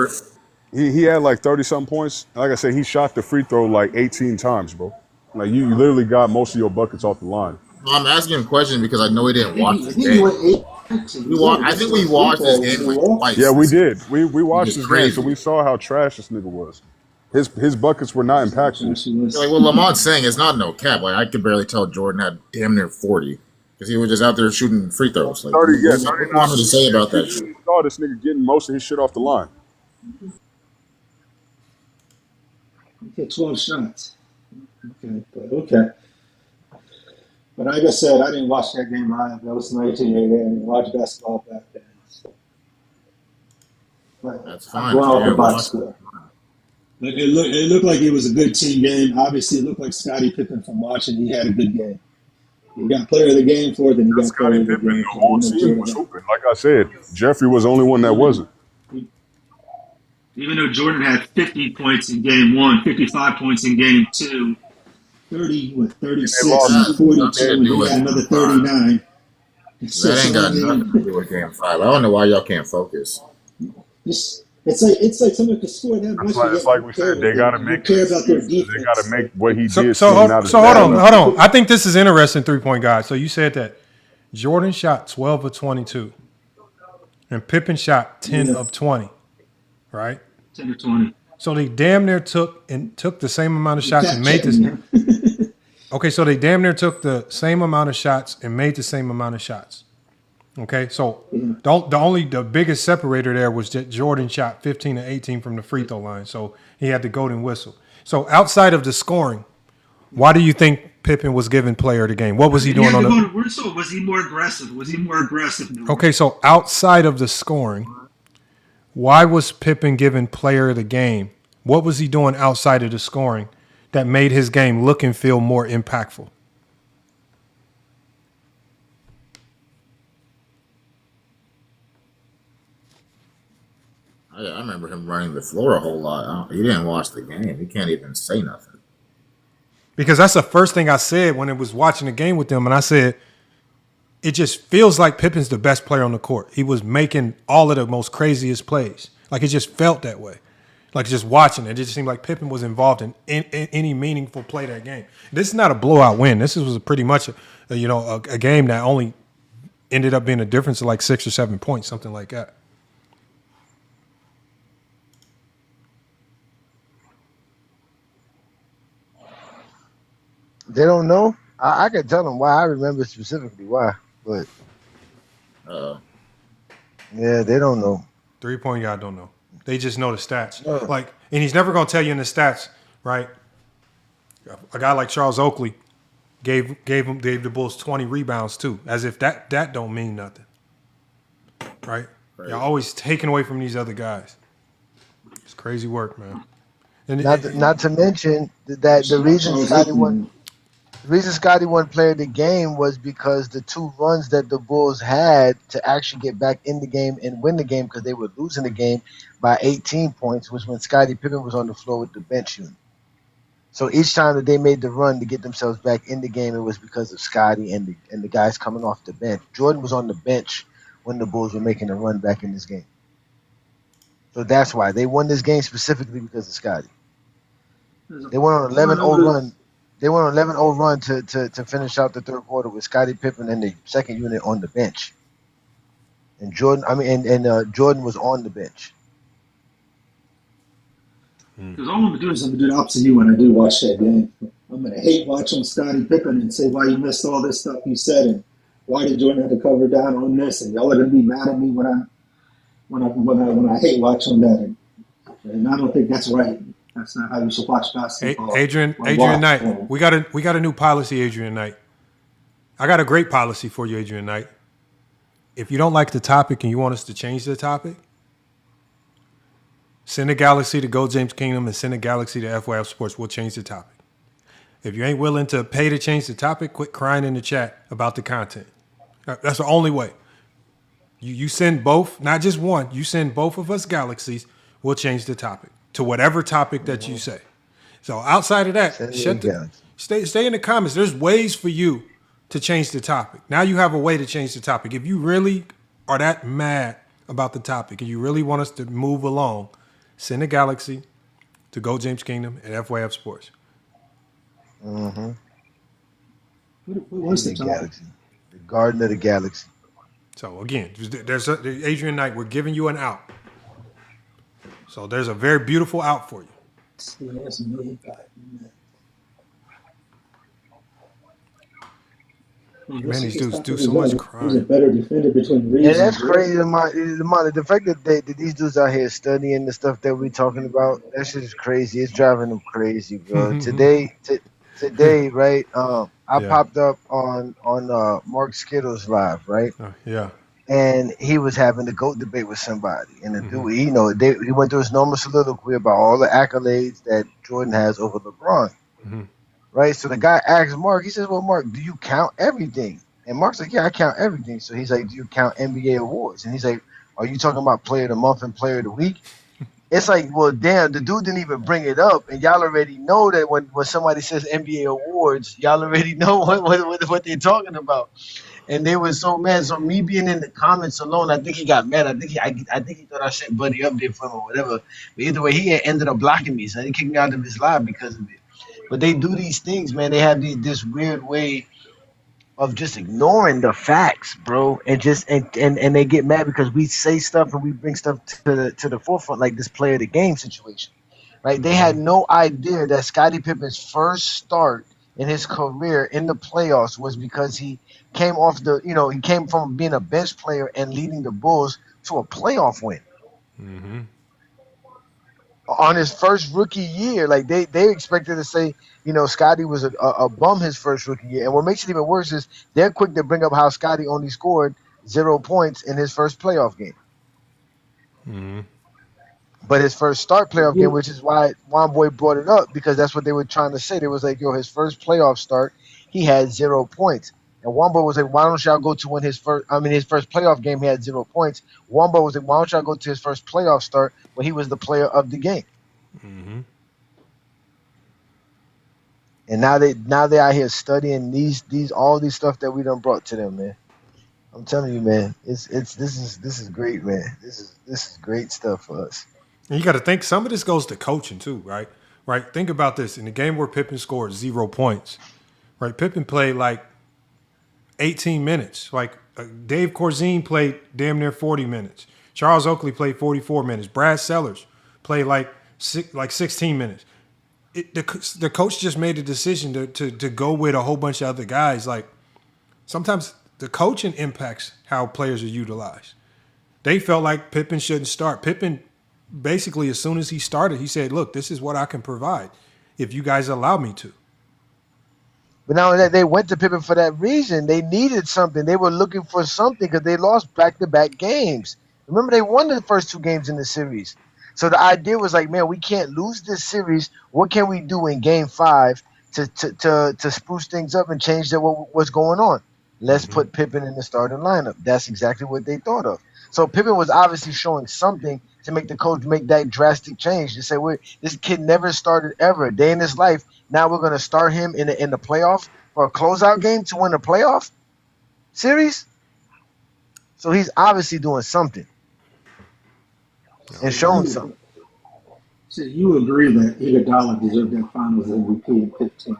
S19: He had like 30-something points. Like I said, he shot the free throw like 18 times, bro. Like you literally got most of your buckets off the line.
S23: Well, I'm asking a question because I know we didn't watch this game. I think we watched this game twice.
S19: Yeah, we did. We watched this game, so we saw how trash this nigga was. His buckets were not impactful.
S23: Like what Lamont's saying, it's not no cap. Like I could barely tell Jordan had damn near 40 because he was just out there shooting free throws. Like,
S19: 30, yeah,
S23: 39. What to say about that?
S19: You saw this nigga getting most of his shit off the line.
S6: He hit 12 shots. Okay. But like I said, I didn't watch that game live. That was 1988. I didn't watch basketball back then. So.
S23: That's fine.
S6: It looked like it was a good team game. Obviously, it looked like Scottie Pippen from watching. He had a good game. He got player of the game for it, then he got player of the game.
S19: The whole team was hooping. Like I said, Jeffrey was the only one that wasn't.
S5: Even though Jordan had 50 points in game 1, 55 points in game 2.
S6: 36, 42, and he had another 39.
S23: That ain't got nothing to do with game 5. I don't know why y'all can't focus.
S6: It's like someone could score that much.
S19: It's like we said, they got to make
S6: care about their defense.
S19: They got to make what he did.
S2: So hold on. I think this is interesting, 3-point guys. So you said that Jordan shot 12 of 22, and Pippen shot 10 of 20, right?
S5: 10 or 20.
S2: So they damn near took the same amount of shots and made this. Okay, so they damn near took the same amount of shots and made the same amount of shots. Okay, so the biggest separator there was that Jordan shot 15 or 18 from the free throw line, so he had the golden whistle. So outside of the scoring, why do you think Pippen was given player of the game? What was he doing on the
S5: whistle? Was he more aggressive?
S2: Okay, so outside of the scoring, why was Pippen given player of the game? What was he doing outside of the scoring that made his game look and feel more impactful?
S23: I remember him running the floor a whole lot. He didn't watch the game. He can't even say nothing.
S2: Because that's the first thing I said when I was watching the game with them, and I said, it just feels like Pippen's the best player on the court. He was making all of the most craziest plays. Like it just felt that way. Like just watching it, it just seemed like Pippen was involved in any meaningful play that game. This is not a blowout win. This was pretty much a game that only ended up being a difference of like 6 or 7 points, something like that.
S11: They don't know. I can tell them why. I remember specifically why, but yeah, they don't know.
S2: 3-point guy don't know. They just know the stats. Like, and he's never gonna tell you in the stats, right? A guy like Charles Oakley gave the Bulls 20 rebounds too, as if that don't mean nothing, right? You're always taking away from these other guys. It's crazy work, man. And
S11: not to mention that the reason Scottie won. The reason Scottie wasn't playing the game was because the 2 runs that the Bulls had to actually get back in the game and win the game because they were losing the game by 18 points was when Scottie Pippen was on the floor with the bench unit. So each time that they made the run to get themselves back in the game, it was because of Scottie and the guys coming off the bench. Jordan was on the bench when the Bulls were making a run back in this game. So that's why they won this game specifically because of Scottie. They went on 11-0 run. They went on 11-0 run to finish out the third quarter with Scottie Pippen and the second unit on the bench. And Jordan was on the bench.
S5: Because all I'm gonna do is
S6: I'm gonna do the opposite of you when I do watch that game. I'm gonna hate watching Scottie Pippen and say why you missed all this stuff you said and why did Jordan have to cover down on this, and y'all are gonna be mad at me when I hate watching that, and I don't think that's right. That's not how you should watch basketball.
S2: Adrian Knight, we got a new policy, Adrian Knight. I got a great policy for you, Adrian Knight. If you don't like the topic and you want us to change the topic, send a Galaxy to Go James Kingdom and send a Galaxy to FYF Sports. We'll change the topic. If you ain't willing to pay to change the topic, quit crying in the chat about the content. That's the only way. You send both, not just one. You send both of us Galaxies. We'll change the topic to whatever topic that you say. So outside of that, stay in the comments. There's ways for you to change the topic. Now you have a way to change the topic. If you really are that mad about the topic and you really want us to move along, send a Galaxy to Go James Kingdom and FYF Sports.
S11: Mm-hmm.
S6: What's the
S11: Galaxy? The Garden of the Galaxy.
S2: So again, there's Adrian Knight. We're giving you an out. So there's a very beautiful out for you. Man, these dudes do so much crime.
S6: He's a better defender between Reeves.
S11: Yeah, that's crazy. The fact that these dudes out here studying the stuff that we talking about, that shit is crazy. It's driving them crazy, bro. Today, right? I popped up on Mark Skittles live, right?
S2: Yeah.
S11: And he was having the GOAT debate with somebody, and the dude, he went through his normal soliloquy about all the accolades that Jordan has over LeBron. Right? So the guy asked Mark, he says, well, Mark, do you count everything? And Mark's like, yeah, I count everything. So he's like, do you count NBA awards? And he's like, are you talking about player of the month and player of the week? It's like, well, damn, the dude didn't even bring it up. And y'all already know that when somebody says NBA awards, y'all already know what they're talking about. And they were so mad. So me being in the comments alone, I think he got mad. I think he thought I sent Buddy up there for him or whatever. But either way, he ended up blocking me. So he kicked me out of his live because of it. But they do these things, man. They have this weird way of just ignoring the facts, bro, and they get mad because we say stuff and we bring stuff to the forefront, like this play of the game situation, right? They had no idea that Scottie Pippen's first start in his career in the playoffs was because he came he came from being a bench player and leading the Bulls to a playoff win.
S2: Mm-hmm.
S11: On his first rookie year, like they expected to say, Scottie was a bum his first rookie year. And what makes it even worse is they're quick to bring up how Scottie only scored 0 points in his first playoff game.
S2: Mm-hmm.
S11: But his first start playoff game, which is why Juan Boy brought it up, because that's what they were trying to say. They was like, his first playoff start, he had 0 points. And Wamba was like, why don't y'all go to his first playoff game, he had 0 points. Wamba was like, why don't y'all go to his first playoff start when he was the player of the game?
S2: Mm-hmm.
S11: And now they out here studying all these stuff that we done brought to them, man. I'm telling you, man, this is great, man. This is great stuff for us.
S2: And you got to think some of this goes to coaching too, right? Right. Think about this. In the game where Pippen scored 0 points, right? Pippen played like 18 minutes. Like Dave Corzine played damn near 40 minutes. Charles Oakley played 44 minutes. Brad Sellers played like 16 minutes. The coach just made a decision to go with a whole bunch of other guys. Like sometimes the coaching impacts how players are utilized. They felt like Pippen shouldn't start. Pippen basically, as soon as he started, he said, look, this is what I can provide if you guys allow me to.
S11: But now that they went to Pippen for that reason, they needed something. They were looking for something because they lost back-to-back games. Remember, they won the first 2 games in the series. So the idea was like, man, we can't lose this series. What can we do in Game 5 to spruce things up and change what's going on. Let's put Pippen in the starting lineup. That's exactly what they thought of. So Pippen was obviously showing something to make the coach make that drastic change. To say, this kid never started ever a day in his life. Now we're going to start him in the playoff for a closeout game to win a playoff series. So he's obviously doing something and showing something.
S6: So you agree that Iguodala deserved that Finals MVP in 15?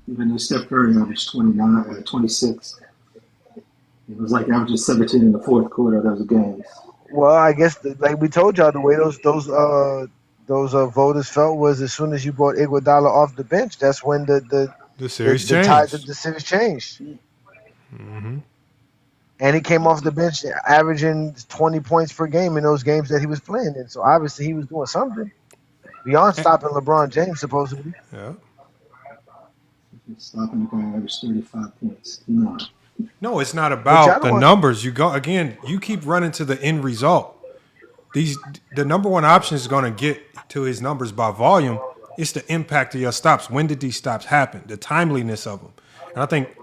S5: Even though Steph Curry averaged 26. It was like averaging 17 in the fourth quarter of those games.
S11: Well, I guess like we told y'all, the way those voters felt was as soon as you brought Iguodala off the bench, that's when the
S2: series
S11: the
S2: changed.
S11: tides of the series changed.
S2: Mm-hmm.
S11: And he came off the bench averaging 20 points per game in those games that he was playing in. So obviously he was doing something beyond stopping LeBron James, supposedly.
S2: Yeah.
S5: Stopping the guy averaged 35 points.
S2: No, it's not about the numbers. You keep running to the end result. The number one option is going to get to his numbers by volume. It's the impact of your stops. When did these stops happen? The timeliness of them. And I think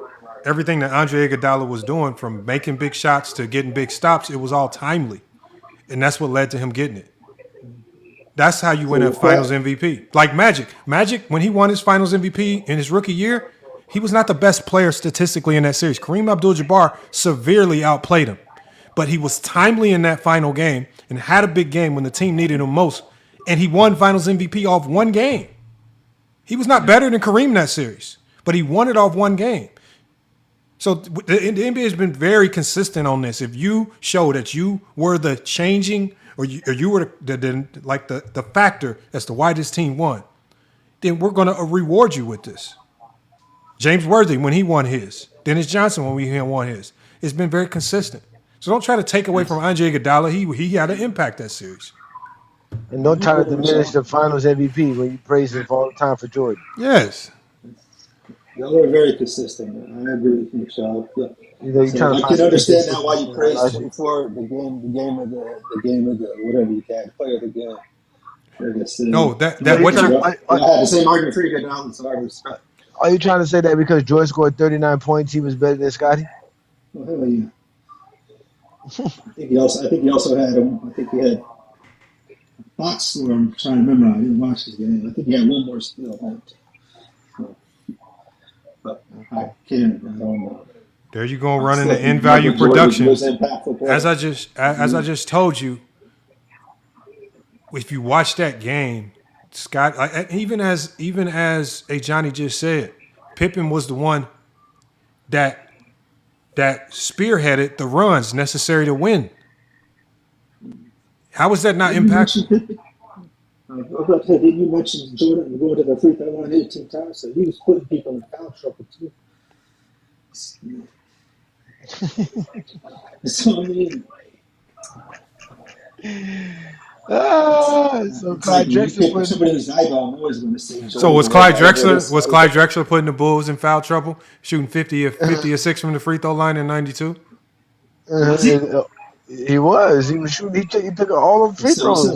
S2: everything that Andre Iguodala was doing, from making big shots to getting big stops, it was all timely. And that's what led to him getting it. That's how you win a Finals MVP. Like Magic. Magic, when he won his Finals MVP in his rookie year, he was not the best player statistically in that series. Kareem Abdul-Jabbar severely outplayed him. But he was timely in that final game and had a big game when the team needed him most. And he won Finals MVP off one game. He was not better than Kareem in that series, but he won it off one game. So the NBA has been very consistent on this. If you show that you were the changing or you were the factor as to why this team won, then we're going to reward you with this. James Worthy when he won his. Dennis Johnson when he won his. It's been very consistent. So don't try to take away from Andre Iguodala. He had an impact that series.
S11: And don't try to diminish the Finals MVP when you praise him all the time for Jordan.
S2: Yes.
S6: Y'all are very consistent, man. I agree with you, Charles. Yeah.
S11: I
S6: can understand now why you praised him for the game of the whatever you can, player of the game.
S2: No,
S6: I had the same argument for Iguodala, so I respect.
S11: Are you trying to say that because Jordan scored 39 points, he was better than Scottie?
S6: Well, hell yeah. I think he also had I think he had box score. I'm trying to remember. I didn't watch his game. I think he had one more steal. But I don't know.
S2: There you go, running the end value production. As I just told you, if you watch that game, Scott, even as Johnny just said, Pippen was the one that spearheaded the runs necessary to win. How was that not impactful?
S6: I was about to say, didn't you mention Jordan going to the free throw line 18 times? So he was putting people in foul trouble too. So I mean,
S11: so Clyde Drexler
S6: somebody's eyeball. I'm always going to say.
S2: So was Clyde Drexler putting the Bulls in foul trouble, shooting 50 or 6 from the free throw line in '92?
S11: He was shooting. He took all of the free throws.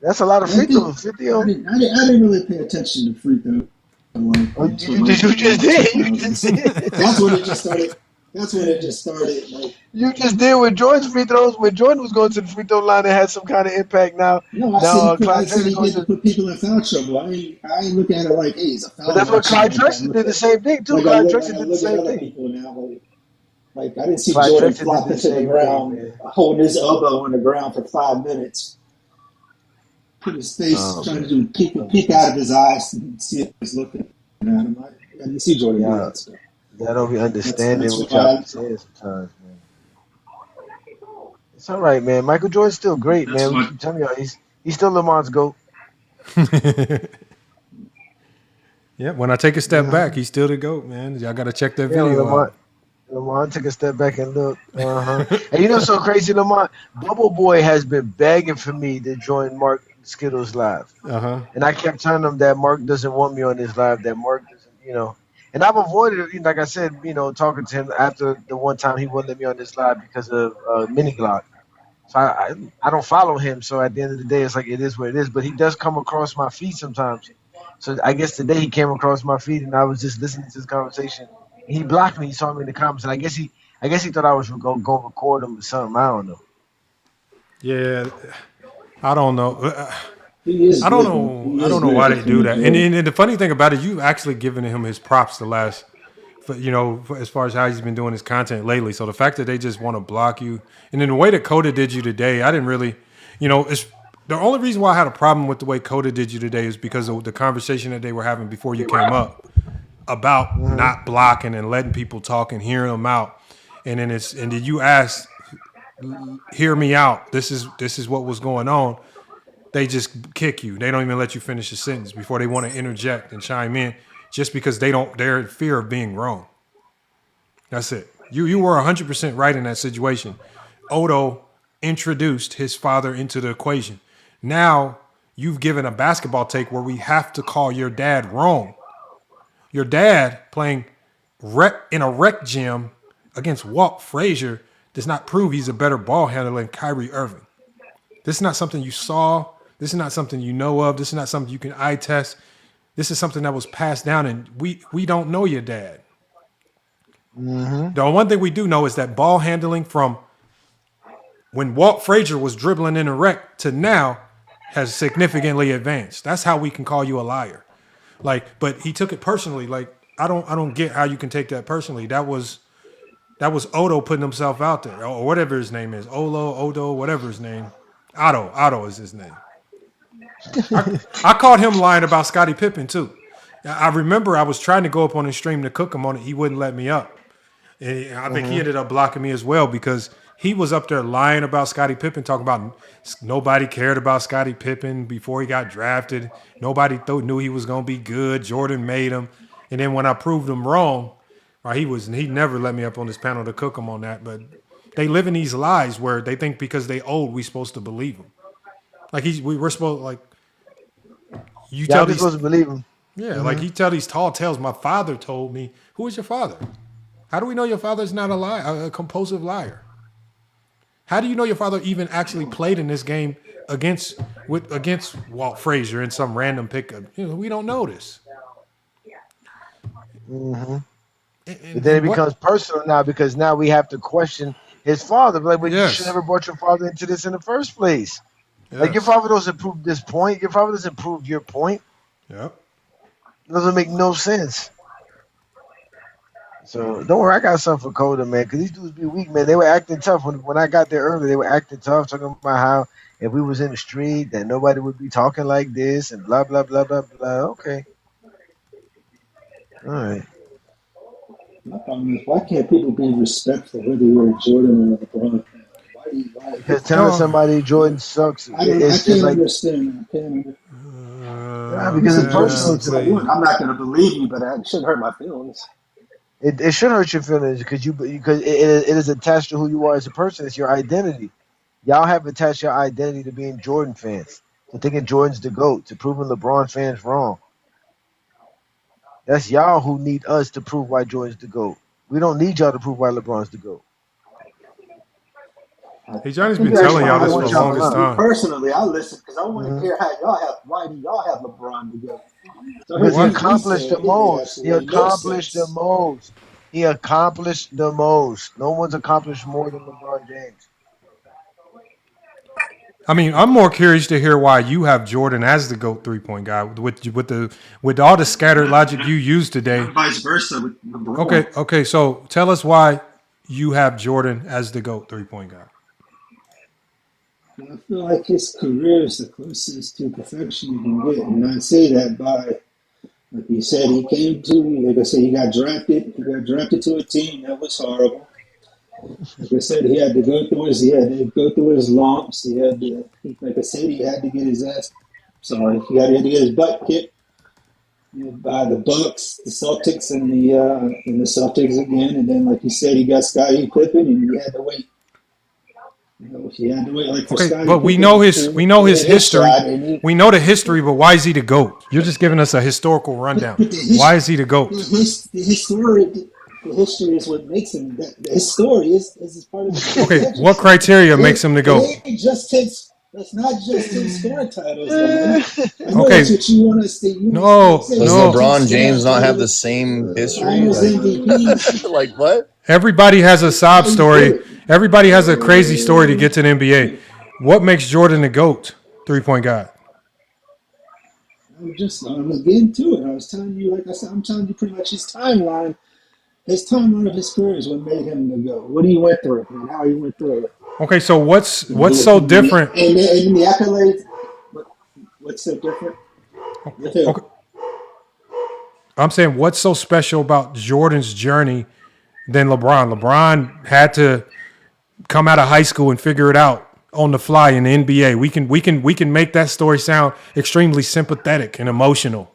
S11: That's a lot of free throws. 50.
S6: I didn't really pay attention to free throws.
S11: You just did.
S6: That's when it just started. Like,
S11: you just did with Jordan's free throws. When Jordan was going to the free throw line, it had some kind of impact. Now,
S6: I said he had to put people in foul trouble. I ain't look at it like, hey, he's a foul.
S11: But that's what Clyde Drexler did the same thing too. Clyde Drexler did the same thing.
S6: Like I didn't see Jordan flop into the ground, holding his elbow on the ground for 5 minutes. Put his face trying to do peek out of his eyes and see if he's looking at him. I didn't see Jordan do that stuff.
S11: That don't be understanding what y'all be saying sometimes, man. It's all right, man. Michael Jordan's still great, man. We keep telling y'all he's still Lamar's GOAT.
S2: Yeah, when I take a step back, he's still the GOAT, man. Y'all got to check that video out.
S11: Lamar took a step back and look. And you know so crazy, Lamar? Bubble Boy has been begging for me to join Mark Skittles live. And I kept telling him that Mark doesn't want me on this live, that Mark doesn't, And I've avoided it, like I said, talking to him after the one time he wouldn't let me on this live because of Mini Glock. So I don't follow him. So at the end of the day, it's like it is what it is. But he does come across my feed sometimes. So I guess today he came across my feed and I was just listening to this conversation. And he blocked me. He saw me in the comments, and I guess he thought I was going to record him or something. I don't know.
S2: Yeah, I don't know.
S6: I
S2: don't know why they do that. And the funny thing about it, you've actually given him his props the last, as far as how he's been doing his content lately. So the fact that they just want to block you, and then the way that Coda did you today, I didn't really, it's the only reason why I had a problem with the way Coda did you today is because of the conversation that they were having before you came up about not blocking and letting people talk and hearing them out. And then did you ask, hear me out? This is what was going on. They just kick you. They don't even let you finish a sentence before they want to interject and chime in, just because they're in fear of being wrong. That's it. You were 100% right in that situation. Odo introduced his father into the equation. Now you've given a basketball take where we have to call your dad wrong. Your dad playing in a rec gym against Walt Frazier does not prove he's a better ball handler than Kyrie Irving. This is not something you saw. This is not something you know of. This is not something you can eye test. This is something that was passed down, and we don't know your dad. Mm-hmm. The one thing we do know is that ball handling from when Walt Frazier was dribbling in a rec to now has significantly advanced. That's how we can call you a liar. But he took it personally. I don't get how you can take that personally. That was Odo putting himself out there, or whatever his name is. Odo, whatever his name. Otto is his name. I caught him lying about Scottie Pippen too. I remember I was trying to go up on his stream to cook him on it. He wouldn't let me up. And I think he ended up blocking me as well because he was up there lying about Scottie Pippen, talking about nobody cared about Scottie Pippen before he got drafted. Nobody knew he was going to be good. Jordan made him. And then when I proved him wrong, right, he never let me up on this panel to cook him on that. But they live in these lies where they think because they old, we're supposed to believe them. We're supposed
S11: supposed to believe him.
S2: Yeah, you tell these tall tales. My father told me. Who is your father? How do we know your father's not a liar, a compulsive liar? How do you know your father even actually played in this game against Walt Frazier in some random pickup? We don't know this.
S11: Mm-hmm. But then it becomes personal now because now we have to question his father. You should never brought your father into this in the first place. Yes. Your father doesn't prove this point. Your father doesn't prove your point.
S2: Yep.
S11: It doesn't make no sense. So don't worry, I got something for Coda, man, because these dudes be weak, man. They were acting tough. When I got there early, they were acting tough, talking about how if we was in the street, that nobody would be talking like this and blah, blah, blah, blah, blah. Okay. All right.
S6: My problem is, why can't people be respectful whether you're a Jordan or a LeBron fan? Why?
S11: Because telling somebody Jordan sucks,
S6: I can't understand. Because it's personal to you. I'm not going to believe you, but it shouldn't hurt my feelings.
S11: It should hurt your feelings because it is attached to who you are as a person. It's your identity. Y'all have attached your identity to being Jordan fans, to thinking Jordan's the GOAT, to proving LeBron fans wrong. That's y'all who need us to prove why Jordan's the GOAT. We don't need y'all to prove why LeBron's the GOAT.
S2: Hey, Johnny's been telling y'all this for the longest time.
S6: Personally, I listen because I want to hear why do y'all have LeBron to go?
S11: Because he accomplished the most. He accomplished the most. No one's accomplished more than LeBron James.
S2: I mean, I'm more curious to hear why you have Jordan as the GOAT 3-point guy with all the scattered logic you used today.
S5: Vice versa with LeBron.
S2: Okay. So tell us why you have Jordan as the GOAT 3-point guy.
S6: I feel like his career is the closest to perfection you can get, and I say that by, like you said, he got drafted. He got drafted to a team that was horrible. Like I said, he had to go through his lumps. He had to get his ass. He had to get his butt kicked by the Bucks, the Celtics, and the Celtics again. And then, like you said, he got Scottie Pippen, and he had to wait.
S2: But we know his history. We know the history, but why is he the GOAT? You're just giving us a historical rundown. Why is he the GOAT?
S6: The history is what makes him. His story is part of the
S2: Okay, what criteria makes him the GOAT?
S6: It just takes That's not just 10 scoring titles, man. I know
S2: Okay.
S6: that's what you want us to use.
S2: No.
S9: Does LeBron James not have the same history?
S6: Finals MVPs.
S9: Like what?
S2: Everybody has a sob story. Everybody has a crazy story to get to the NBA. What makes Jordan the GOAT? 3-point guy.
S6: I was getting to it. I was telling you, like I said, I'm telling you pretty much his timeline. His timeline of his career is what made him the GOAT. What he went through and how he went through it.
S2: Okay, so what's so different?
S6: And the accolades. What's so different?
S2: Okay. I'm saying what's so special about Jordan's journey than LeBron? LeBron had to come out of high school and figure it out on the fly in the NBA. We can make that story sound extremely sympathetic and emotional.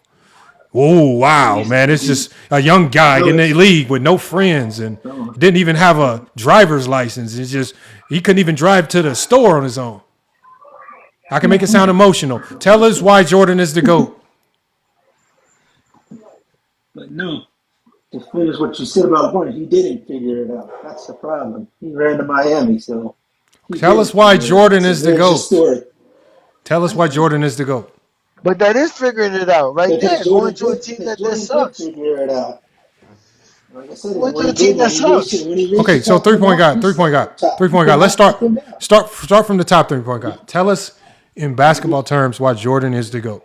S2: Oh wow, man! It's just a young guy in the league with no friends and didn't even have a driver's license. It's just he couldn't even drive to the store on his own. I can make it sound emotional. Tell us why Jordan is the GOAT.
S6: But no, to finish what you said about LeBron, he didn't figure it out. That's the problem. He ran to Miami, so.
S2: Tell us why Jordan is the GOAT. Tell us why Jordan is the GOAT.
S11: But that is figuring it out right there. Going to a team that just sucks.
S6: Figure it out. Like I said,
S11: going to a team that sucks.
S2: Okay, so 3-point guy. Let's start from the top 3-point guy. Tell us in basketball terms why Jordan is the GOAT.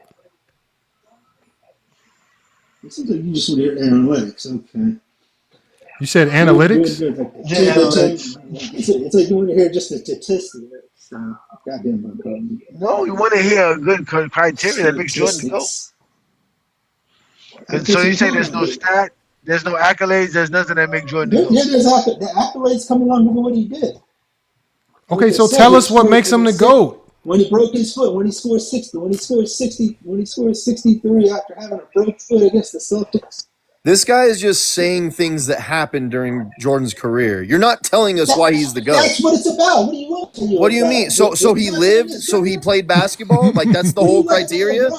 S6: It seems like you just want to hear analytics. Okay.
S2: You said analytics?
S6: Yeah, analytics. It's like you want to hear just the statistics. Goddamn,
S11: no, you want to hear a good criteria that makes Jordan go. So you say there's no stat, there's no accolades, there's nothing that makes Jordan go.
S6: Yeah, there's the accolades come along with what he did.
S2: Okay, so tell us what makes him the GOAT.
S6: When he broke his foot, when he scored 60, when he scored 63 after having a broke foot against the Celtics.
S9: This guy is just saying things that happened during Jordan's career. You're not telling us why he's the GOAT.
S6: That's what it's about. What do you want to
S9: What do you mean? So he lived, so he played basketball? Like that's the whole criteria?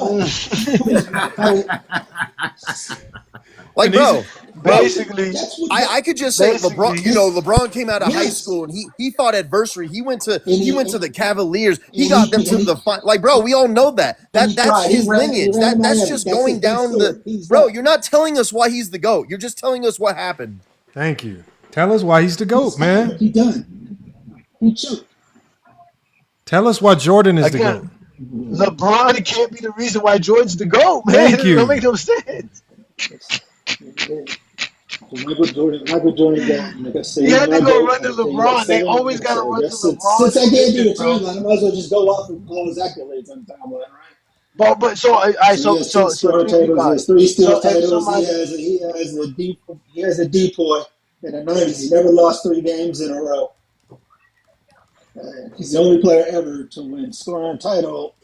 S9: Like, bro,
S11: basically,
S9: I could just say LeBron. You know, LeBron came out of high school and he fought adversity. He went to the Cavaliers. He got them to the final. Like, bro, we all know that. That's his lineage. That's just going down the. Bro, you're not telling us why he's the GOAT. You're just telling us what happened.
S2: Thank you. Tell us why he's the GOAT, man.
S6: He done. He choked.
S2: Tell us why Jordan is the GOAT.
S11: LeBron can't be the reason why Jordan's the GOAT, man.
S2: Thank you.
S11: It don't make no sense.
S6: Michael Jordan got, like I said,
S11: you had to go run to LeBron. They always got to run to LeBron.
S6: Since I can't do the timeline, I might as well just go off and call his accolades on the timeline, right?
S11: But so
S6: three steal titles. He has a DPOY in the 90s. He never lost 3 games in a row. He's the only player ever to win scoring title.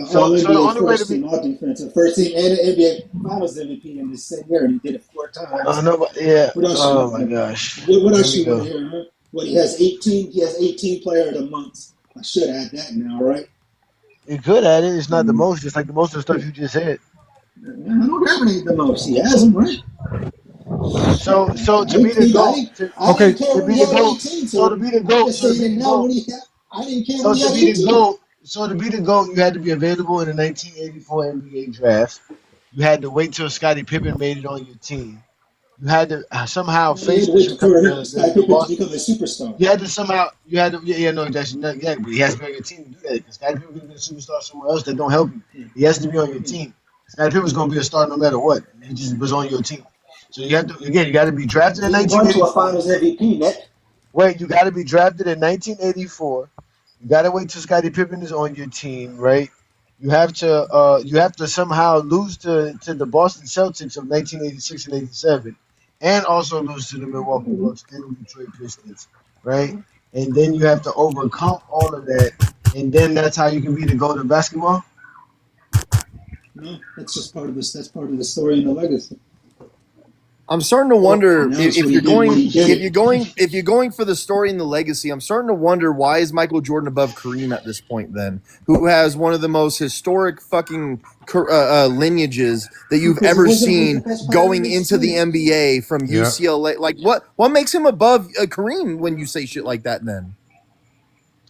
S11: So the only way to be
S6: all defensive, first team and an NBA Finals MVP in the same year, and he did it 4 times.
S11: Oh no, yeah.
S6: Oh my gosh. What else you want to hear? Huh? What he has 18. He has 18 player of the months. I should add that now, right?
S11: You're good at it. It's not the most. It's like the most of the stuff you just said.
S6: I don't have any the most. He has them, right?
S11: So to be the GOAT, to be the GOAT, so to be the GOAT. So to be the GOAT, you had to be available in the 1984 NBA draft. You had to wait till Scottie Pippen made it on your team. You had to somehow face
S6: Scottie Pippen to become a superstar.
S11: You had to somehow, but he has to be on your team to do that. Because Scottie Pippen could be a superstar somewhere else that don't help you. He has to be on your team. Scottie Pippen's going to be a star no matter what. He just was on your team. So you have to, again, you got to be drafted in 1984.
S6: To a Finals MVP, Nick.
S11: Wait, you got to be drafted in 1984. You gotta wait till Scottie Pippen is on your team, right? You have to somehow lose to the Boston Celtics of 1986 and 87, and also lose to the Milwaukee Bucks and the Detroit Pistons, right? And then you have to overcome all of that, and then that's how you can be the GOAT of basketball.
S6: No, that's just part of this. That's part of the story and the legacy.
S9: I'm starting to wonder if you're going for the story and the legacy. I'm starting to wonder, why is Michael Jordan above Kareem at this point? Then, who has one of the most historic fucking lineages that you've ever seen going into the NBA from UCLA? Like, what makes him above Kareem when you say shit like that? Then,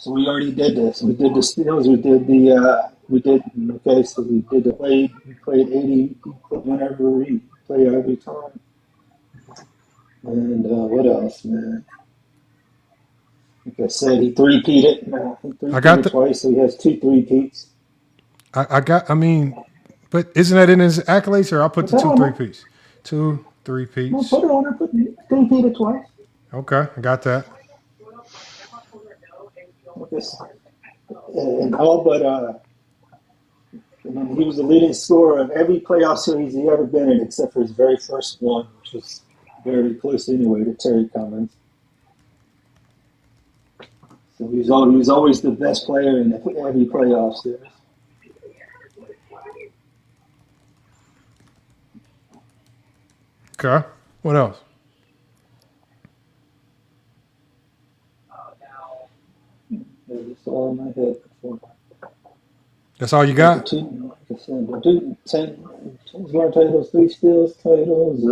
S6: So we already did this. We did the steals. So we played 80 whenever he played every time. And what else, man? Like I said, he three-peated.
S2: I got the
S6: twice, so he has 2 three-peats.
S2: But isn't that in his accolades? Or I'll put the 2 3-peats. 2 3-peats.
S6: No, put it on there. Put three-peated twice.
S2: Okay, I got that.
S6: And all but he was the leading scorer of every playoff series he ever been in, except for his very first one, which was very close anyway to Terry Cummins. So he was always the best player in every playoff series.
S2: Okay. What else?
S6: That's all in my head.
S2: That's all you got?
S6: 10 guard titles, 3 steals titles.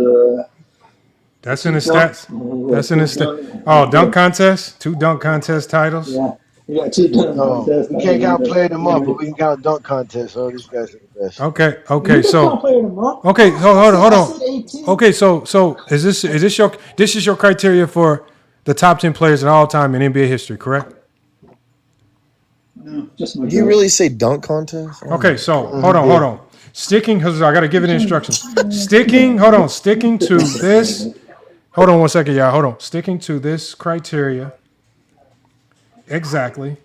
S2: That's in his stats. That's in his stats. Oh, dunk contest? 2 dunk contest titles?
S6: Yeah. You got 2 dunk contests.
S11: We can't count player of the month, but we can count dunk contests. All these guys are the best.
S2: Okay, so hold on. Okay, so is this your criteria for the top 10 players of all time in NBA history, correct?
S6: No, just my
S9: Did you really say dunk contest?
S2: Okay, so hold on. Sticking, because I got to give it instructions. Sticking to this. Hold on one second, y'all. Hold on. Sticking to this criteria. Exactly.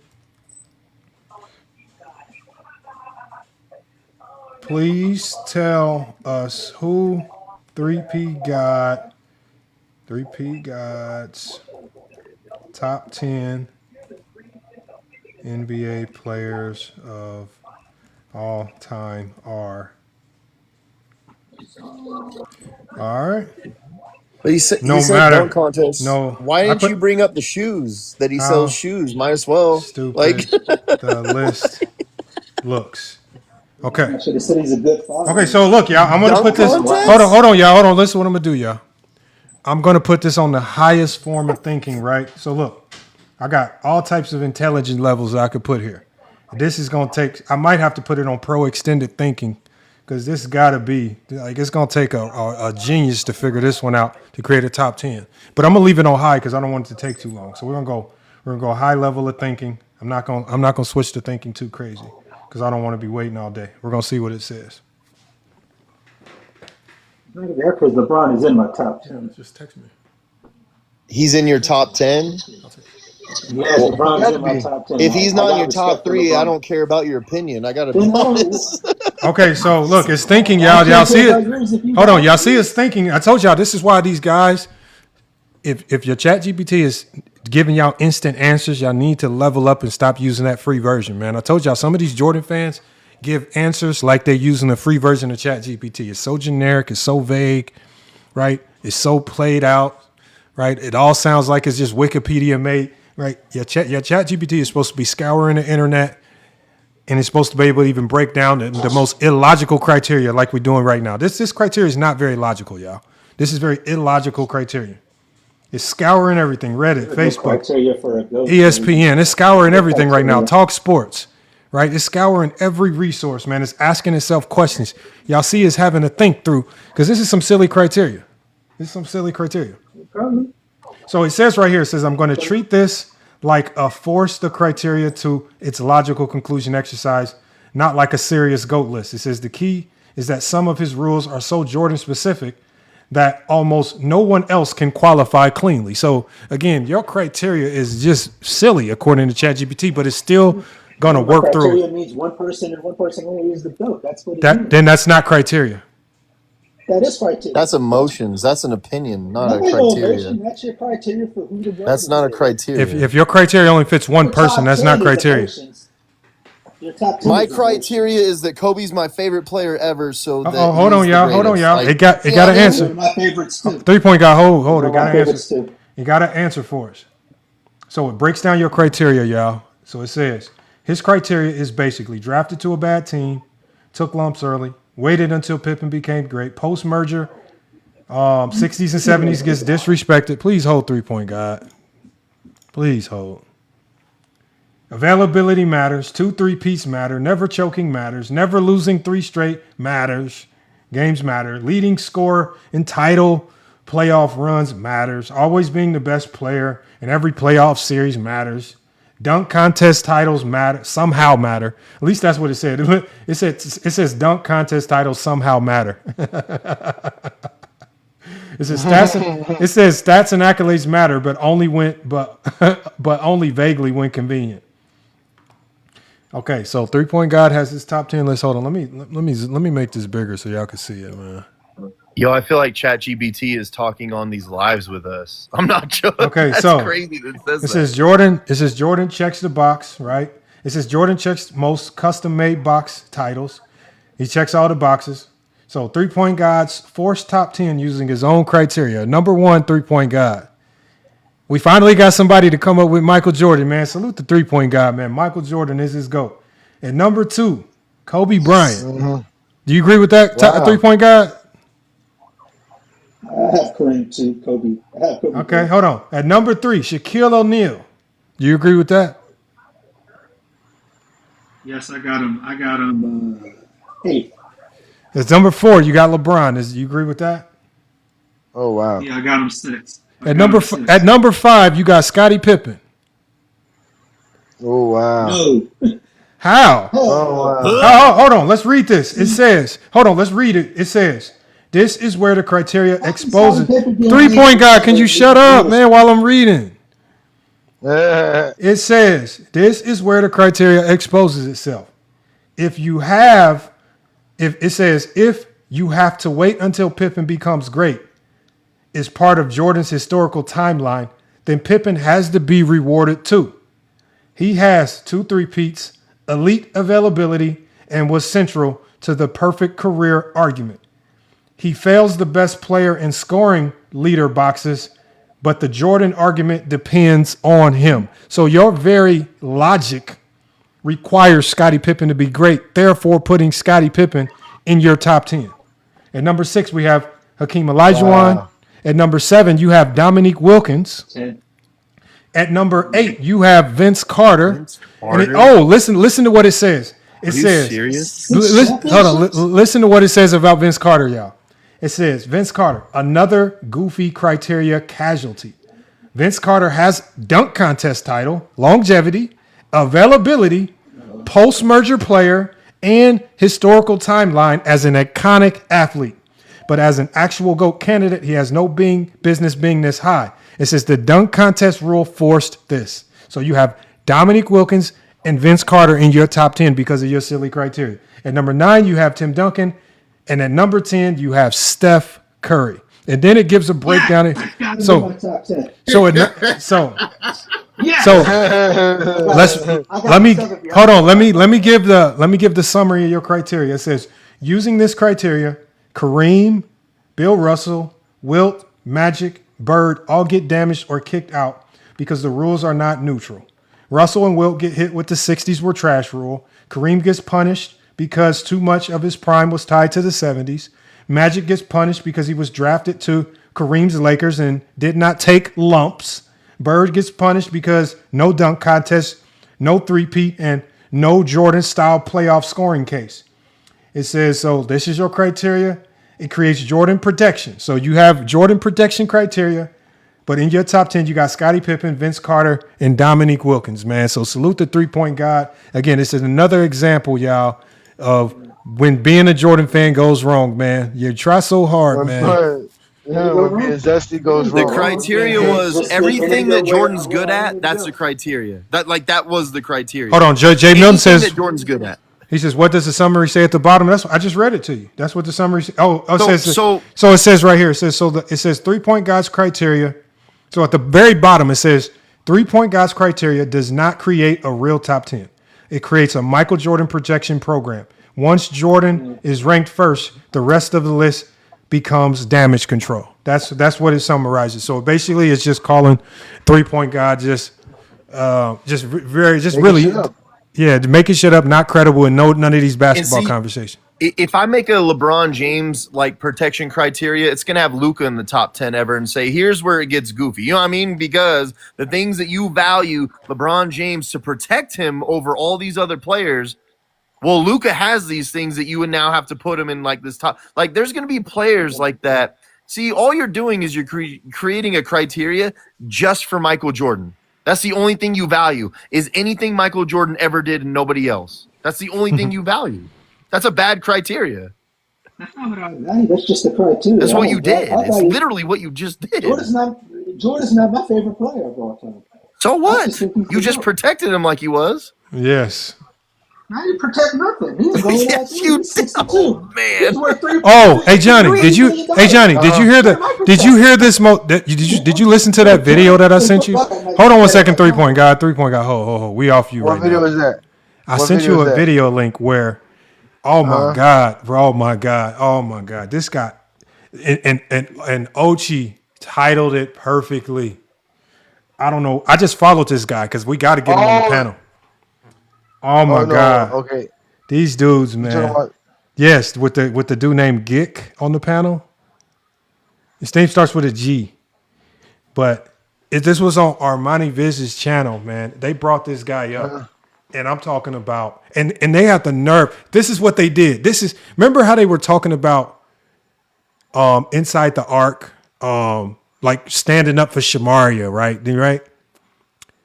S2: Please tell us who 3P God's top 10 NBA players of all time are. All right.
S9: But he said dunk contest.
S2: No.
S9: Why didn't you bring up the shoes that he sells shoes? Might as well.
S2: Stupid.
S9: Like
S2: the list looks. Okay.
S6: I should have said he's a good father.
S2: Okay, so look, y'all. I'm gonna put this. Hold on, y'all. Hold on. Listen, what I'm gonna do, y'all. I'm gonna put this on the highest form of thinking, right? So look, I got all types of intelligence levels that I could put here. This is gonna take. I might have to put it on pro extended thinking, because this gotta be like it's gonna take a genius to figure this one out to create a top 10. But I'm gonna leave it on high because I don't want it to take too long. So we're gonna go high level of thinking. I'm not gonna switch to thinking too crazy because I don't want to be waiting all day. We're gonna see what it says.
S6: Because LeBron is in my top 10.
S2: Just text me.
S9: he's in your top 10.
S6: Yes, LeBron's in my top 10.
S9: If he's not in your top 3, I don't care about your opinion. I gotta be honest.
S2: Okay, so look, it's thinking, y'all. Y'all see it? Hold on, y'all see it's thinking. I told y'all this is why these guys. If your chat GPT is giving y'all instant answers, y'all need to level up and stop using that free version, man. I told y'all some of these Jordan fans give answers like they're using a free version of chat GPT. It's so generic, it's so vague, right? It's so played out, right? It all sounds like it's just Wikipedia made, right? Your chat GPT is supposed to be scouring the internet, and it's supposed to be able to even break down the most illogical criteria like we're doing right now. This criteria is not very logical, y'all. This is very illogical criteria. It's scouring everything, Reddit, Facebook, ESPN. It's scouring everything right now. Talk Sports, right? It's scouring every resource, man. It's asking itself questions. Y'all see it's having to think through, because this is some silly criteria. This is some silly criteria. So it says right here, it says, I'm going to treat this like a force the criteria to its logical conclusion exercise, not like a serious GOAT list. It says the key is that some of his rules are so Jordan specific that almost no one else can qualify cleanly. So again, your criteria is just silly according to ChatGPT, but it's still going to work through.
S6: Criteria means one person and one person only is the GOAT. That's what it means.
S2: Then that's not criteria.
S6: That is criteria.
S9: That's emotions. That's an opinion, not a
S6: Emotion.
S9: criteria.
S6: That's your criteria for who the GOAT
S9: That's
S6: is.
S9: not a criteria.
S2: If your criteria only fits one person, that's not criteria.
S9: My criteria is that Kobe's my favorite player ever. So that
S2: hold on, y'all. Hold on, y'all. It got an answer.
S6: My favorites too.
S2: 3-point guy, hold. It got an answer. You got an answer for us. So it breaks down your criteria, y'all. So it says his criteria is basically drafted to a bad team, took lumps early, waited until Pippen became great, post merger, 60s and 70s gets disrespected. Please hold 3-point guy. Please hold. Availability matters. 2 3-peats matter. Never choking matters. Never losing 3 straight matters. Games matter. Leading scorer in title playoff runs matters. Always being the best player in every playoff series matters. Dunk contest titles matter. Somehow matter. At least that's what it said. It says dunk contest titles somehow matter. It says stats and accolades matter, but only only vaguely when convenient. Okay, so 3-point God has his top 10. Let's hold on. Let me make this bigger so y'all can see it, man.
S9: Yo, I feel like ChatGPT is talking on these lives with us. I'm not joking.
S2: Okay,
S9: That's
S2: so
S9: crazy that it says
S2: it says Jordan checks the box, right? It says Jordan checks most custom-made box titles. He checks all the boxes. So 3-point God's forced top 10 using his own criteria. Number 1, 3-point God. We finally got somebody to come up with Michael Jordan, man. Salute the 3-point God, man. Michael Jordan is his GOAT. And number 2, Kobe Bryant.
S11: Mm-hmm.
S2: Do you agree with that, 3-point God?
S6: I have Kareem too, Kobe. I have Kobe.
S2: Okay, hold on. At number 3, Shaquille O'Neal. Do you agree with that?
S5: Yes, I got him.
S6: Hey.
S2: At number 4, you got LeBron. Do you agree with that?
S11: Oh wow.
S5: Yeah, I got him 6.
S2: At number 5, you got Scottie Pippen.
S11: Oh wow.
S6: No.
S2: How?
S11: Oh wow.
S2: Oh, hold on. Let's read this. It says, hold on. Let's read it. It says, this is where the criteria exposes. 3-point God, can you shut up, man, while I'm reading? It says, this is where the criteria exposes itself. If you have to wait until Pippen becomes great, is part of Jordan's historical timeline, then Pippen has to be rewarded too. He has 2 3-peats, elite availability, and was central to the perfect career argument. He fails the best player in scoring leader boxes, but the Jordan argument depends on him. So your very logic requires Scottie Pippen to be great, therefore putting Scottie Pippen in your top 10. At number 6, we have Hakeem Olajuwon. Wow. At number 7, you have Dominique Wilkins. 10. At number 8, you have Vince Carter. Listen to what it says. It says, serious? Listen to what it says about Vince Carter, y'all. It says, Vince Carter, another goofy criteria casualty. Vince Carter has dunk contest title, longevity, availability, post-merger player, and historical timeline as an iconic athlete. But as an actual GOAT candidate, he has no business being this high. It says the dunk contest rule forced this. So you have Dominique Wilkins and Vince Carter in your top 10 because of your silly criteria. At number 9, you have Tim Duncan. And at number 10, you have Steph Curry. And then it gives a breakdown. Let me give the summary of your criteria. It says, using this criteria, Kareem, Bill Russell, Wilt, Magic, Bird all get damaged or kicked out because the rules are not neutral. Russell and Wilt get hit with the 60s were trash rule. Kareem gets punished because too much of his prime was tied to the 70s. Magic gets punished because he was drafted to Kareem's Lakers and did not take lumps. Bird gets punished because no dunk contest, no 3-peat, and no Jordan-style playoff scoring case. It says, so this is your criteria. It creates Jordan protection. So you have Jordan protection criteria, but in your top 10, you got Scottie Pippen, Vince Carter, and Dominique Wilkins, man. So salute the 3-point God. Again, this is another example, y'all, of when being a Jordan fan goes wrong, man. You try so hard, man.
S11: When being zesty goes wrong.
S9: The criteria was everything that Jordan's good at. That's the criteria. That was the criteria.
S2: Hold on, Jay Milton says
S9: that Jordan's good at.
S2: He says, "What does the summary say at the bottom?" I just read it to you. That's what the summary says. So it says right here. It says it says 3-point God's criteria. So at the very bottom it says 3-point God's criteria does not create a real top 10. It creates a Michael Jordan projection program. Once Jordan is ranked first, the rest of the list becomes damage control. That's what it summarizes. So basically, it's just calling 3-point God really. Yeah, to make it shut up, not credible, and none of these basketball conversations.
S9: if I make a LeBron James like protection criteria, it's gonna have Luka in the top 10 ever, and say here's where it gets goofy. You know what I mean? Because the things that you value LeBron James to protect him over all these other players. Well, Luka has these things that you would now have to put him in like this top. Like, there's going to be players like that. See, all you're doing is you're creating a criteria just for Michael Jordan. That's the only thing you value, is anything Michael Jordan ever did and nobody else. That's the only thing you value. That's a bad criteria.
S6: That's just the criteria.
S9: That's what you did. It's literally what you just did.
S6: Jordan's not my favorite player of all time.
S9: So what? You just protected him like he was.
S2: Yes.
S6: I didn't protect nothing. He's going
S9: yes, you did. Oh, man.
S2: Oh, hey Johnny, did you hear the? Did you hear this? Did you listen to that video that I sent you? Hold on 1 second. 3 point guy. 3 point guy. Hold. We off you right now.
S11: What video is that?
S2: I sent you a video link where, oh my God, bro, oh my God, this guy, and Ochi titled it perfectly. I don't know. I just followed this guy because we got to get him on the panel. Oh my God!
S11: Okay,
S2: these dudes, man. Yes, with the dude named Gick on the panel. His name starts with a G, but this was on Armani Viz's channel, man. They brought this guy up, and I'm talking about, and they had the nerve. This is what they did. Remember how they were talking about inside the arc, like standing up for Shamaria, right? Right?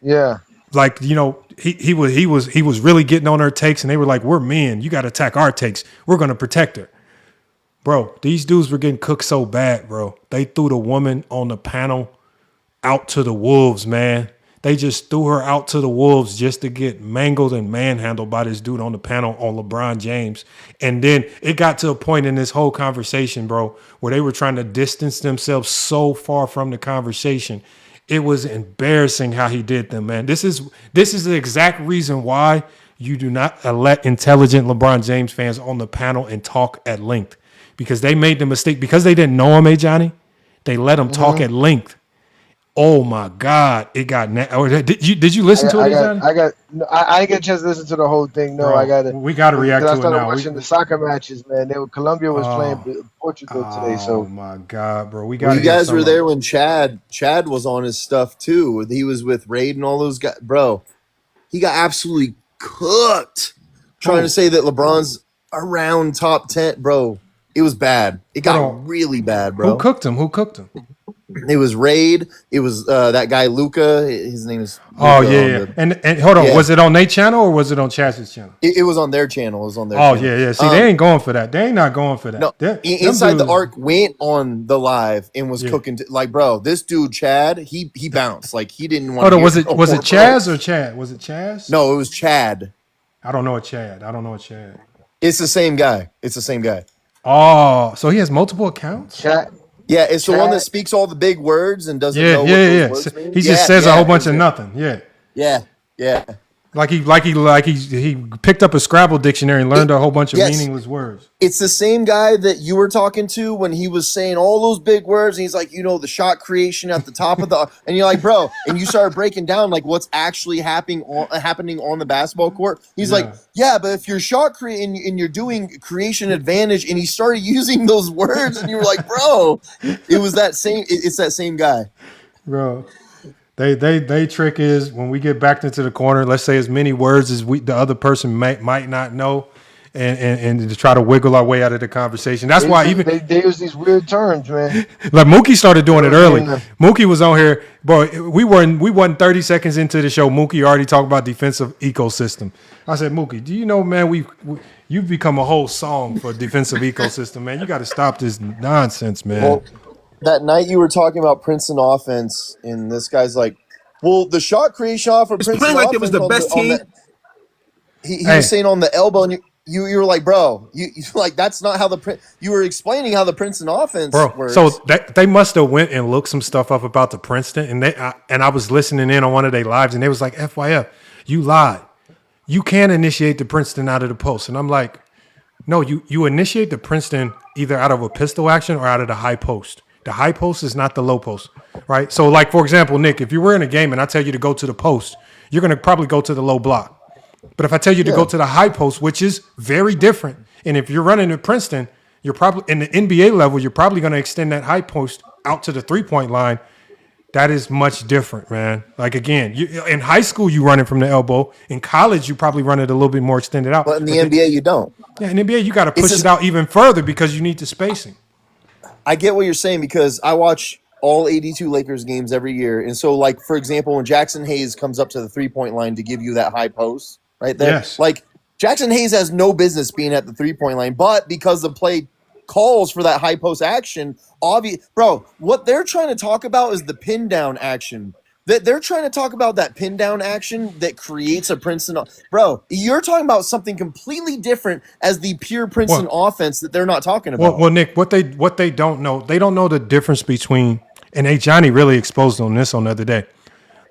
S11: Yeah.
S2: Like, you know, he was really getting on her takes, and they were like, "We're men. You got to attack our takes. We're gonna protect her." Bro, these dudes were getting cooked so bad, bro. They threw the woman on the panel out to the wolves, man. They just threw her out to the wolves just to get mangled and manhandled by this dude on the panel on LeBron James. And then it got to a point in this whole conversation, bro, where they were trying to distance themselves so far from the conversation. It was embarrassing how he did them, man. This is the exact reason why you do not let intelligent LeBron James fans on the panel and talk at length, because they made the mistake because they didn't know him, Johnny. They let him talk at length. Oh my God, it got. Did you listen to it, Johnny?
S11: I didn't get a chance to listen to the whole thing. No,
S2: bro, we got to react to it now.
S11: I started watching the soccer matches, man. Colombia was playing Portugal today. So,
S2: oh my God, bro, we got.
S9: You guys were there when Chad was on his stuff too. He was with Raid and all those guys, bro. He got absolutely cooked trying to say that LeBron's around top 10, bro. It was bad. It got really bad, bro.
S2: Who cooked him?
S9: It was Raid. It was that guy Luca. His name is Luca.
S2: Oh yeah. And hold on, was it on their channel or was it on Chaz's channel?
S9: It was on their channel. It was on their
S2: channel.
S9: Yeah.
S2: See, they ain't going for that. They ain't not going for that.
S9: No, Inside the Arc went on the live and was cooking. Like, bro, this dude Chad, he bounced. Like, he didn't want.
S2: Hold on, was it Chaz or Chad? Was it Chaz?
S9: No, it was Chad.
S2: I don't know a Chad.
S9: It's the same guy.
S2: Oh, so he has multiple accounts?
S11: Chad.
S9: Yeah, it's the one that speaks all the big words and doesn't know what those words mean.
S2: He just says a whole bunch of nothing. Yeah. Like he picked up a Scrabble dictionary and learned a whole bunch of meaningless words.
S9: It's the same guy that you were talking to when he was saying all those big words, and he's like, the shot creation at the top of the, and you're like, bro, and you started breaking down like what's actually happening on the basketball court. He's like, yeah, but if you're shot creating and you're doing creation advantage, and he started using those words, and you were like, bro, it was that same. It's that same guy,
S2: bro. They trick is when we get backed into the corner, let's say as many words as the other person might not know, and to try to wiggle our way out of the conversation. That's why even
S11: they use these weird terms, man.
S2: Like Mookie started doing it early. Mookie was on here, boy. We weren't 30 seconds into the show. Mookie already talked about defensive ecosystem. I said, Mookie, do you know, man, you've become a whole song for defensive ecosystem, man. You got to stop this nonsense, man.
S9: Well, that night you were talking about Princeton offense, and this guy's like, well, the shot creation off of Princeton
S1: like
S9: offense
S1: it was the best team.
S9: He was saying on the elbow, and you were like, bro, you like that's not how you were explaining how the Princeton offense works.
S2: So they must have went and looked some stuff up about the Princeton, and I was listening in on one of their lives, and they was like, FYF, you lied. You can't initiate the Princeton out of the post. And I'm like, no, you initiate the Princeton either out of a pistol action or out of the high post. The high post is not the low post, right? So, like, for example, Nick, if you were in a game and I tell you to go to the post, you're going to probably go to the low block. But if I tell you to go to the high post, which is very different, And if you're running at Princeton, you're probably in the NBA level, you're probably going to extend that high post out to the 3-point line. That is much different, man. Like, again, in high school, you run it from the elbow. In college, you probably run it a little bit more extended out.
S9: But in the NBA, you don't.
S2: Yeah, in the NBA, you got to push it out even further because you need the spacing.
S9: I get what you're saying because I watch all 82 Lakers games every year. And so, like, for example, when Jackson Hayes comes up to the 3-point line to give you that high post right there,
S2: Yes.
S9: like, Jackson Hayes has no business being at the 3-point line, but because the play calls for that high post action, bro, what they're trying to talk about is the pin down action. They're trying to talk about that pin down action that creates a Princeton. Bro, you're talking about something completely different as the pure Princeton offense that they're not talking about.
S2: Well, Nick, what they don't know, they don't know the difference between, and Johnny really exposed on this on the other day.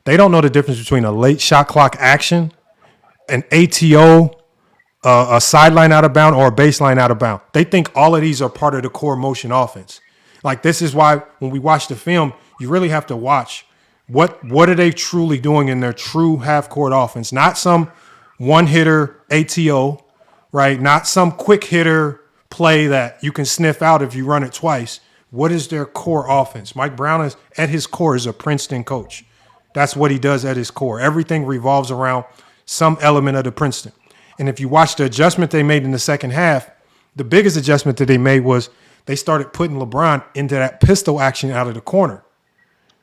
S2: They don't know the difference between a late shot clock action, an ATO, a sideline out of bound, or a baseline out of bound. They think all of these are part of the core motion offense. Like, this is why when we watch the film, you really have to watch what are they truly doing in their true half-court offense. Not some one-hitter ATO, right? Not some quick hitter play that you can sniff out if you run it twice. What is their core offense? Mike Brown is at his core is a Princeton coach. That's what he does at his core. Everything revolves around some element of the Princeton. And if you watch the adjustment they made in the second half, the biggest adjustment that they made was they started putting LeBron into that pistol action out of the corner,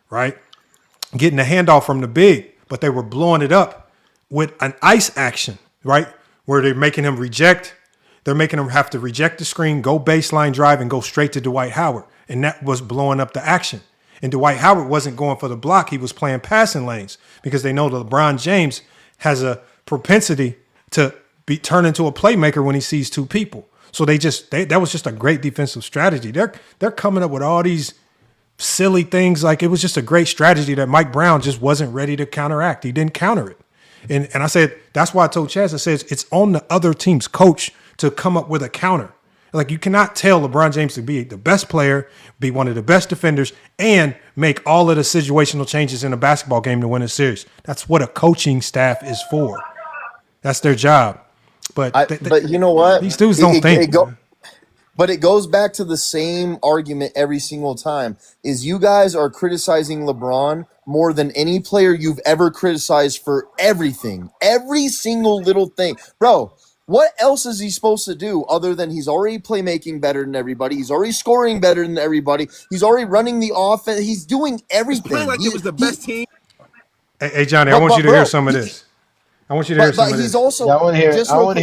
S2: right? Getting the handoff from the big, but they were blowing it up with an ice action, right? Where they're making him reject. They're making him have to reject the screen, go baseline drive, and go straight to Dwight Howard. And that was blowing up the action. And Dwight Howard wasn't going for the block. He was playing passing lanes because they know that LeBron James has a propensity to turn into a playmaker when he sees two people. So that was just a great defensive strategy. They're coming up with all these silly things. Like, it was just a great strategy that Mike Brown just wasn't ready to counteract. He didn't counter it. And I said, that's why I told Chaz, I said, it's on the other team's coach to come up with a counter. Like, you cannot tell LeBron James to be the best player, be one of the best defenders, and make all of the situational changes in a basketball game to win a series. That's what a coaching staff is for. That's their job.
S9: But you know what?
S2: These dudes don't think.
S9: But it goes back to the same argument every single time, is you guys are criticizing LeBron more than any player you've ever criticized for everything. Every single little thing. Bro, what else is he supposed to do other than he's already playmaking better than everybody? He's already scoring better than everybody. He's already running the offense. He's doing everything.
S10: Playing like it was the best team.
S2: Hey, Johnny, I want you to hear some of this. I want you to hear some of this.
S9: But he's also,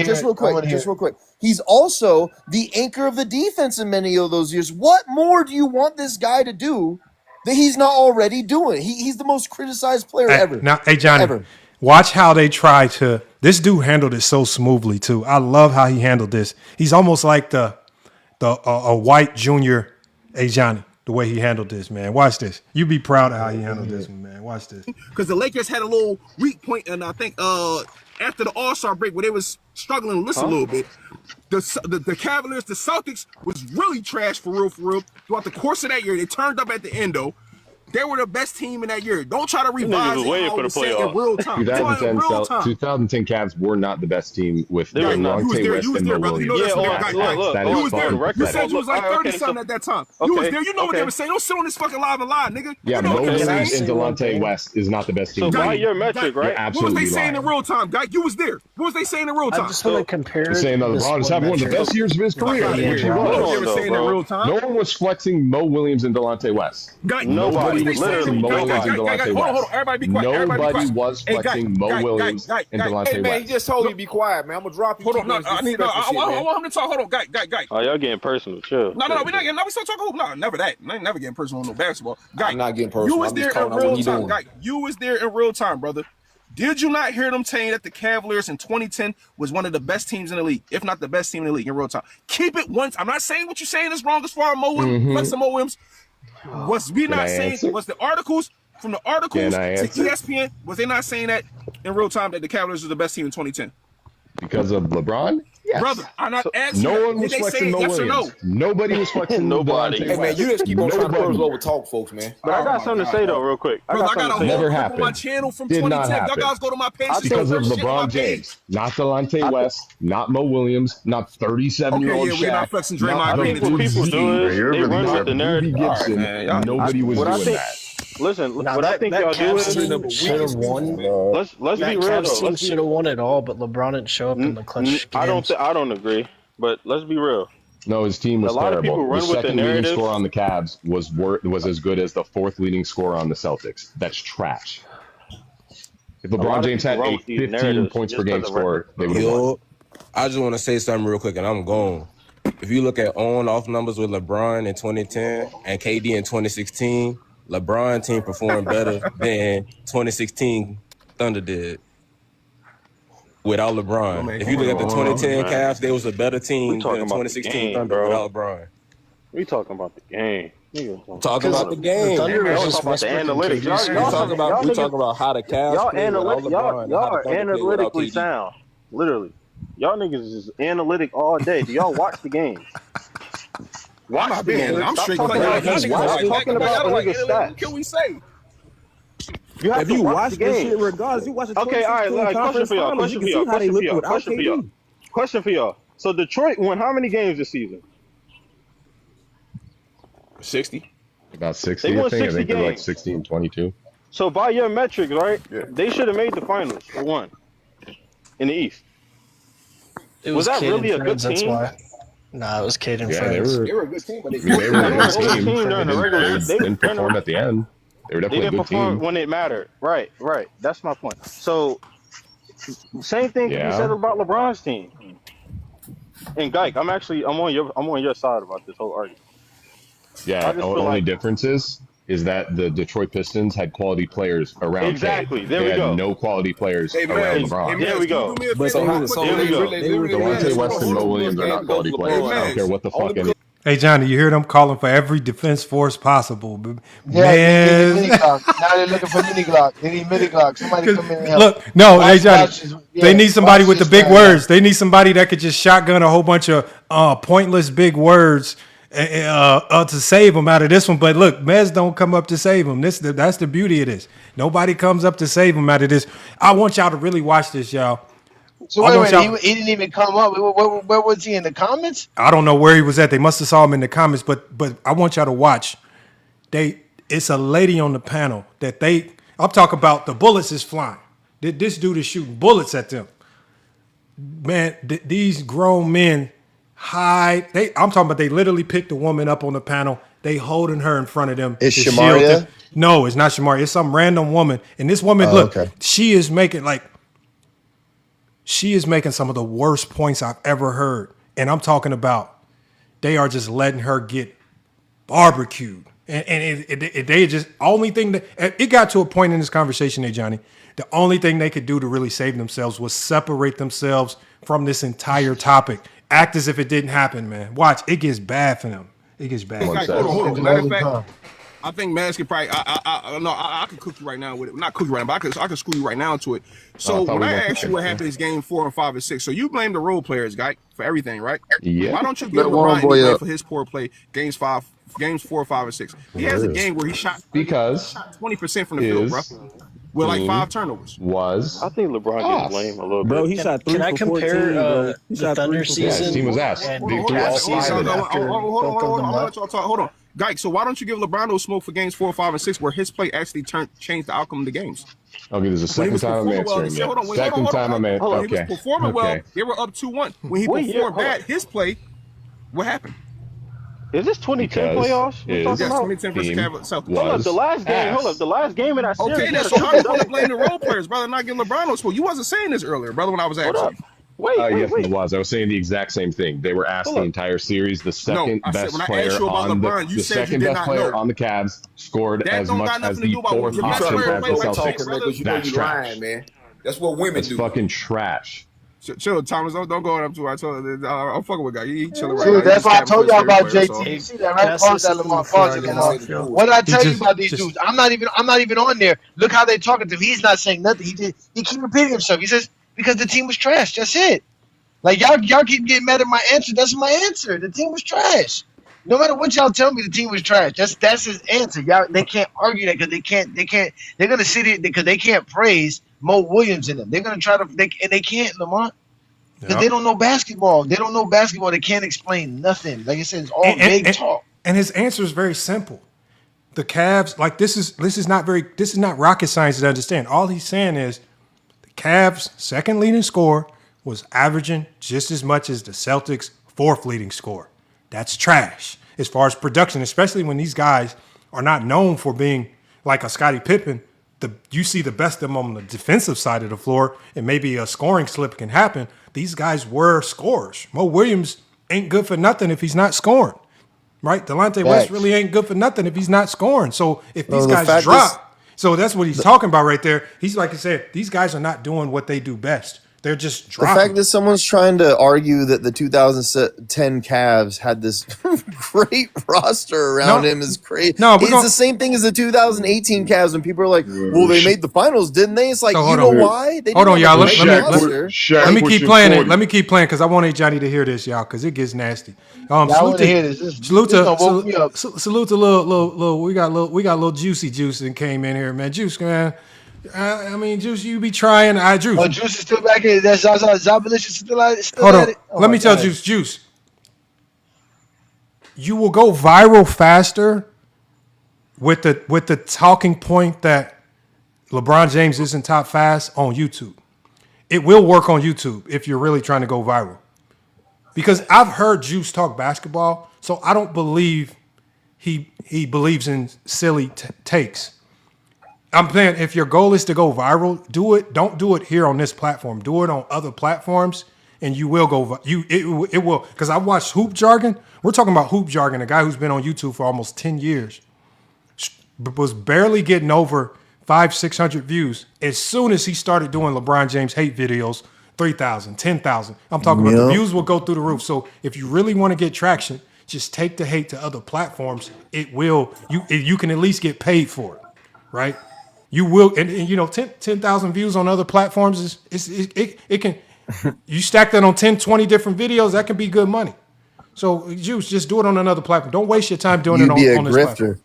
S9: just real quick. He's also the anchor of the defense in many of those years. What more do you want this guy to do that he's not already doing? He's the most criticized player ever.
S2: Now, hey, Johnny, watch how they try to. This dude handled it so smoothly too. I love how he handled this. He's almost like a white junior. Hey, Johnny, the way he handled this, man. Watch this. You be proud of how he handled this one, man. Watch this.
S10: Because the Lakers had a little weak point, and I think after the All-Star break where they was struggling to listen a little bit, the Cavaliers, the Celtics was really trash for real. Throughout the course of that year, they turned up at the end, though. They were the best team in that year. Don't try to revise it. I was saying in real time.
S14: 2010 Cavs were not the best team with Delonte West and Mo Williams.
S10: You was there. You said you was like 30-something at that time. You was there. You know what they were saying. Don't sit on this fucking live and lie, nigga.
S14: Yeah, Mo Williams and Delonte West is not the best team.
S10: So
S14: by
S10: your metric, right? What was they saying in real time, guy? You was there. What was they saying in real time?
S16: I just want to compare.
S14: Saying that LeBron is having one of the best years of his career. No one was flexing Mo Williams and Delonte West. Nobody was flexing Mo Williams and Delonte West.
S10: Everybody be quiet.
S14: Nobody was flexing Mo Williams and Delonte West.
S10: Hey, man, he just told me to be quiet, man. I'm going to drop you. Hold on. I want him to talk. Hold on. Guy.
S24: Oh, y'all getting personal. Chill.
S10: No, we're not getting. No, we still talking hoop. No, never that. I ain't never getting personal on no basketball. Guy,
S23: I'm not getting personal.
S10: You was there in real time. Guy, you was there in real time, brother. Did you not hear them saying that the Cavaliers in 2010 was one of the best teams in the league, if not the best team in the league in real time? Keep it once. I'm not saying what you're saying is wrong as far as Mo Williams. Was we not saying, was the articles from the articles to ESPN, was they not saying that in real time that the Cavaliers are the best team in 2010?
S14: Because of LeBron?
S10: Brother, I'm not asking.
S14: No one
S10: Did
S14: was
S10: they say
S14: flexing
S10: it,
S14: Mo
S10: yes or no?
S14: Williams. Nobody was flexing
S15: Nobody.
S14: Delonte
S15: Hey,
S14: West.
S15: man, you just keep on trying to
S14: Nobody.
S15: close over talk, folks, man.
S16: But I got
S10: Oh,
S16: something to say, though, real quick.
S10: Brother, I got a whole
S14: Never
S10: clip
S14: happened.
S10: on my channel from
S14: Did not
S10: 2010. Y'all
S14: happen.
S10: guys go to my page.
S14: Because of
S10: shit on my
S14: LeBron
S10: page.
S14: James, not Delonte West, not Mo Williams, not 37-year-old
S10: Okay, yeah, we're not
S14: Shaq.
S10: flexing
S14: not
S10: Draymond Green.
S14: the
S16: People do is they run with the narrative.
S14: Gibson.
S15: Right, man.
S14: Nobody was doing that.
S16: Listen,
S17: Now
S16: what I think y'all do is
S17: should have won.
S16: Let's be real
S17: Cavs
S16: though.
S17: team should have won it all, but LeBron didn't show up in the clutch games.
S16: I don't agree, but let's be real.
S14: No, his team was
S16: A lot of people
S14: terrible.
S16: run
S14: The
S16: with the
S14: second leading
S16: narrative.
S14: scorer on the Cavs was as good as the fourth leading scorer on the Celtics. That's trash. If LeBron James had a 15 points per game score, they would have won.
S15: I just want to say something real quick, and I'm gone. If you look at on-off numbers with LeBron in 2010 and KD in 2016, LeBron team performed better than 2016 Thunder did without LeBron. If you look at the 2010 Cavs, they was a better team than the 2016 Thunder without LeBron.
S16: We talking about the game.
S15: Talking about the game.
S16: Y'all talking about the analytics.
S15: We talking about how the Cavs
S16: y'all
S15: play without LeBron.
S16: y'all are analytically sound. Literally. Y'all niggas is analytic all day. Do y'all watch the games? Watch the games.
S10: I'm straight
S16: talking about niggas' stats.
S10: What can we say?
S16: You have
S24: if
S16: to
S24: you
S16: watch
S24: watch
S16: the
S24: this
S16: game.
S24: shit regardless, you watch the
S16: Okay, all right.
S24: 2016
S16: Question for y'all.
S24: Conference Finals, you can see how they look without KD.
S16: Question for y'all. So Detroit won how many games this season?
S15: 60.
S14: About 60,
S16: They
S14: I
S16: won
S14: think.
S16: 60
S14: I think they're like
S16: games.
S14: 16, 22.
S16: So by your metrics, right? They should have made the finals for one in the East.
S17: It was
S16: that
S17: Cade
S16: really a
S17: and
S16: good
S17: Friends,
S16: team?
S17: That's why. Nah, it was Cade and
S14: Yeah,
S17: Friends.
S15: They were a good team, but
S14: they were a good team.
S16: during the regular
S14: They didn't perform at the end. They were
S16: They
S14: definitely a
S16: didn't
S14: good
S16: perform
S14: team.
S16: when it mattered. Right. That's my point. So same thing can be
S14: Yeah.
S16: said about LeBron's team. And Geik, I'm on your side about this whole argument.
S14: Yeah,
S16: I
S14: the
S16: just feel
S14: only
S16: like-
S14: difference is that the Detroit Pistons had quality players around
S16: Exactly.
S14: Cade.
S16: There
S14: they
S16: we
S14: had
S16: go.
S14: no quality players
S10: Hey,
S14: around
S10: man,
S14: LeBron.
S10: hey, man,
S16: There we go.
S10: can you do me a
S15: But
S10: favor?
S15: so
S16: There we go.
S14: Delonte West and Mo Williams are not quality players. I don't care what the fuck any.
S2: Hey, Johnny, you hear them calling for every defense force possible.
S11: Yeah, they need mini
S2: Man.
S11: Glock. Now they're looking for mini Glock. They need mini Glock. Somebody come in and help.
S2: Look, no, hey, Johnny,
S11: Yeah,
S2: they need somebody
S11: watch
S2: with the
S11: this
S2: big
S11: man,
S2: words. They need somebody that could just shotgun a whole bunch of pointless big words to save them out of this one. But look, Mez don't come up to save them. That's the beauty of this. Nobody comes up to save them out of this. I want y'all to really watch this, y'all.
S11: So wait, he didn't even come up. Where was he in the comments?
S2: I don't know where he was at. They must have saw him in the comments, but I want y'all to watch. It's a lady on the panel that I'm talking about the bullets is flying. This dude is shooting bullets at them. Man, these grown men hide. I'm talking about they literally picked a woman up on the panel. They holding her in front of them.
S9: Is
S2: to shield
S9: Shamaria?
S2: them. No, it's not Shamaria. It's some random woman. And this woman, look,
S9: okay.
S2: she is making some of the worst points I've ever heard. And I'm talking about they are just letting her get barbecued. And they just, only thing that, it got to a point in this conversation there, Johnny, the only thing they could do to really save themselves was separate themselves from this entire topic. Act as if it didn't happen, man. Watch, it gets bad for them. It gets bad.
S10: Hold on. Matter of fact, I think Maz can probably. I can cook you right now with it. Not cook you right now, but I can screw you right now to it. So when I asked you what happened in game 4 and 5 and 6, so you blame the role players, guy, for everything, right?
S14: Yeah.
S10: Why don't you give LeBron any blame for his poor play games 4, 5, and 6? He has a game where he shot 20% from the field, bro, with like 5 turnovers.
S16: I think LeBron gets blame a little bit.
S24: Bro, he shot 3
S17: Can I
S24: for 14,
S17: compare
S24: bro. He
S17: the
S24: shot
S17: Thunder
S24: 3 for
S17: season?
S14: Yeah, his team was ass.
S17: and
S14: They
S17: the
S14: threw all
S17: Cavs
S14: 5
S17: season
S14: of them.
S17: after both of them left?
S10: Hold on. Guy, so why don't you give LeBron no smoke for games 4, 5, and 6 where his play actually changed the outcome of the games?
S14: Okay, there's a second time I'm answering you. Second time I'm answering.
S10: He was performing well. They were up 2-1. When he performed bad, his play, what happened?
S16: Is this 2010 playoffs?
S10: Yes, 2010 versus Celtics.
S16: Hold up, the last game. The last game in that series.
S10: Okay, then so how you gonna blame the role players, brother? Not giving LeBron no smoke. You wasn't saying this earlier, brother. When I was asking you.
S14: Yes, it was. I was saying the exact same thing. They were asked the entire series. The second best player on the second best player on the Cavs scored as much as the fourth option as the Celtics. That's trash,
S15: man. That's what women do.
S14: That's fucking trash.
S10: Chill, Thomas. Don't go up to. I told you. I'm fucking with guy. He chilling right
S11: Dude,
S10: now.
S11: that's why I told y'all about JT. You see that, right? Pause that, Lamar. Pause it. What did I tell you about these dudes? I'm not even on there. Look how they talking to him. He's not saying nothing. He keep repeating himself. He says because the team was trash. That's it.
S4: Like y'all keep getting mad at my answer. That's my answer. The team was trash. No matter what y'all tell me, the team was trash. That's his answer. Y'all, they can't argue that because they're gonna sit here because they can't praise Mo Williams in them. They're gonna try to they can't, Lamont. Because they don't know basketball. They don't know basketball. They can't explain nothing. Like I said, it's all vague talk.
S2: And his answer is very simple. The Cavs, like this is not rocket science to understand. All he's saying is the Cavs' second leading scorer was averaging just as much as the Celtics' fourth leading scorer. That's trash as far as production, especially when these guys are not known for being like a Scottie Pippen. You see the best of them on the defensive side of the floor, and maybe a scoring slip can happen. These guys were scorers. Mo Williams ain't good for nothing if he's not scoring, right? Delonte West really ain't good for nothing if he's not scoring. So if these guys drop, so that's what he's talking about right there. He's like I said, these guys are not doing what they do best. They're just dropping.
S9: The fact that someone's trying to argue that the 2010 Cavs had this great roster around him is crazy. No, it's the same thing as the 2018 Cavs when people are like, well, they made the finals, didn't they? It's like, you know why? They
S2: hold on, y'all. Let me keep playing it. Let me keep playing because I want Johnny to hear this, y'all, because it gets nasty. Salute to little. We got little Juicy Juice and came in here, man. Juice, man. I mean, Juice, you be trying. Juice.
S4: Oh, Juice is still back in. That's Zabalish is still at it.
S2: Hold on. Let me tell Juice. You will go viral faster with the talking point that LeBron James isn't top fast on YouTube. It will work on YouTube if you're really trying to go viral. Because I've heard Juice talk basketball, so I don't believe he believes in silly takes. I'm saying if your goal is to go viral, do it. Don't do it here on this platform. Do it on other platforms, and you will go. It will because I watched Hoop Jargon. We're talking about Hoop Jargon, a guy who's been on YouTube for almost 10 years, was barely getting over 500-600 views. As soon as he started doing LeBron James hate videos, 3,000, 10,000. I'm talking about the views will go through the roof. So if you really want to get traction, just take the hate to other platforms. It will. You can at least get paid for it, right? You will, and you know, 10,000 views on other platforms it can. You stack that on 10, 20 different videos, that can be good money. So, Juice, just do it on another platform. Don't waste your time doing it on this platform.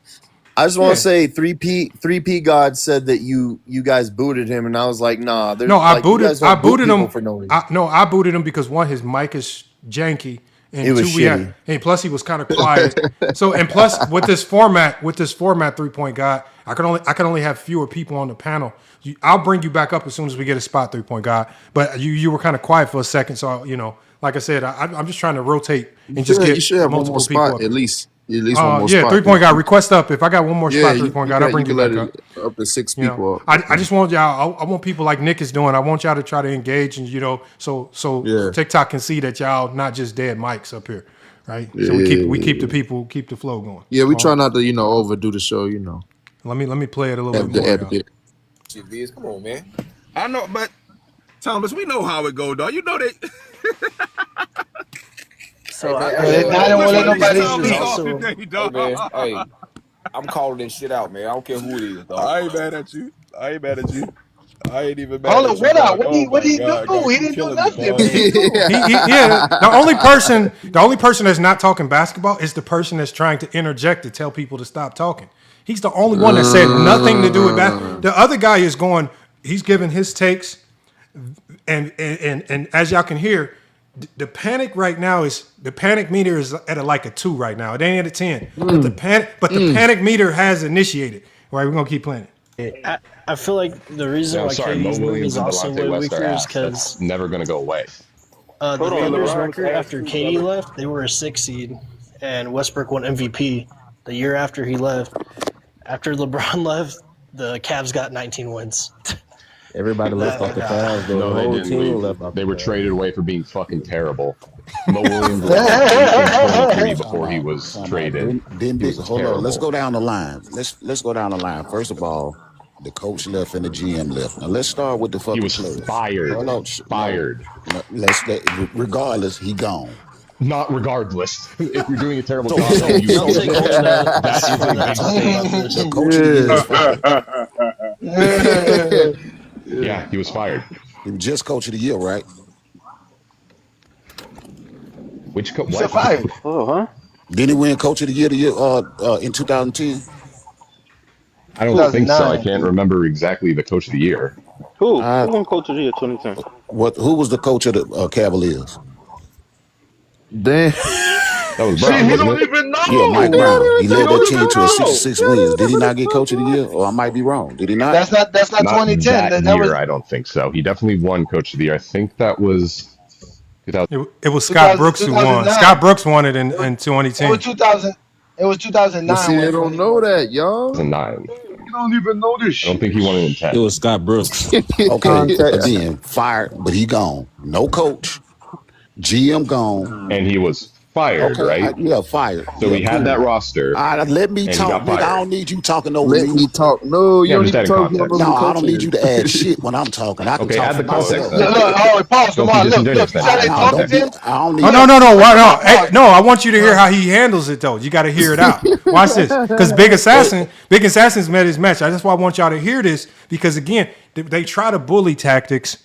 S9: I just want to say, 3P God said that you guys booted him, and I was like, nah.
S2: No, I booted him for no reason. I booted him because one, his mic is janky. And
S9: it was shitty.
S2: And plus he was kind of quiet. So and plus with this format 3-point God, I can only have fewer people on the panel. I'll bring you back up as soon as we get a spot 3-point God. But you were kind of quiet for a second, so like I said, I'm just trying to rotate and just get multiple people up.
S8: At least one more spot.
S2: 3-point God, request up. If I got one more spot 3-point God, I'll bring you back up
S8: to 6 people.
S2: I just want y'all. I want people like Nick is doing. I want y'all to try to engage, and so TikTok can see that y'all not just dead mics up here, right? So we keep the flow going.
S8: Yeah, we try not to overdo the show.
S2: Let me play it a little bit more.
S8: Come on, man.
S10: I know, but Thomas, we know how it go, dog. You know that.
S24: So
S8: hey, I'm calling this shit out, man. I don't care who it is, dog.
S10: I ain't mad at you. I ain't even mad
S4: at you. What did he do? He didn't do nothing.
S2: The only person that's not talking basketball is the person that's trying to interject to tell people to stop talking. He's the only one that said nothing to do with basketball. The other guy is going, he's giving his takes, and as y'all can hear, the panic right now the panic meter is at a 2 right now. It ain't at a 10. But the panic meter has initiated. All right, we're gonna keep playing it.
S17: I feel like the reason why KD's movie is also way weaker is because
S14: never gonna go away.
S17: The Thunder record after KD left, they were a 6 seed, and Westbrook won MVP the year after he left. After LeBron left, the Cavs got 19 wins.
S24: Everybody left off the Cavs. The whole team left off.
S14: They were traded away for being fucking terrible. Mo Williams was 23 before he was traded.
S23: Hold on. Let's go down the line. Let's go down the line. First of all, the coach left and the GM left. Now let's start with the fucking players.
S14: He was fired. Fired.
S23: Regardless, he gone.
S14: Not regardless. If you're doing a terrible job, that is a big thing. Yeah, he was fired.
S23: He was just coach of the year, right?
S14: Which coach?
S4: You said fired.
S16: Oh, huh?
S23: Didn't he win Coach of the Year in 2010?
S14: I don't think so. I
S4: 2009.
S14: can't remember exactly the coach of the year.
S16: Who won Coach of the Year 2010?
S23: Who was the coach of the Cavaliers?
S12: Damn.
S14: That was
S12: See,
S14: Brown,
S12: he
S14: wasn't
S12: don't
S14: it?
S12: even know.
S23: Yeah, Mike Brown. He led that team to a
S12: know.
S23: 66 wins. Did he not get Coach of the Year? Or I might be wrong. Did he not?
S4: That's not
S14: Not
S4: 2010.
S14: that
S4: That
S14: year,
S4: was
S14: I don't think so. He definitely won coach of the year. I think that was 2000.
S2: It was Scott Brooks who won.
S4: 2009.
S2: Scott Brooks won it in
S4: It
S2: 2010.
S4: was 2000. It was 2009.
S12: But see, they don't know that, y'all.
S14: 2009.
S12: You don't even know this
S14: I
S12: shit.
S14: don't think he won it in 10.
S15: It was Scott Brooks.
S23: Okay, again, fired, but he gone. No coach. GM gone.
S14: And he was fired, right?
S23: Fired.
S14: So we had that roster.
S23: Let me
S14: and he
S23: talk,
S14: got
S23: nigga. I
S14: fired.
S23: don't need you talking over
S12: Let me talk. No, you
S14: Yeah,
S12: don't
S14: just
S12: need to
S14: add
S12: talk.
S14: context.
S23: No, I don't need you to add shit when I'm talking. I can
S14: Okay,
S23: talk
S14: add
S23: for
S14: the context
S23: myself.
S14: then.
S4: Look, all right, pause.
S14: Don't
S4: Come
S14: be
S4: on, look. You
S14: disingenuous
S4: see
S14: then.
S4: how they talking to him?
S23: I don't need
S2: Oh, no. Hey, no, I want you to hear how he handles it, though. You got to hear it out. Watch this. Because Big Assassin's met his match. That's why I want y'all to hear this. Because, again, they try to bully tactics,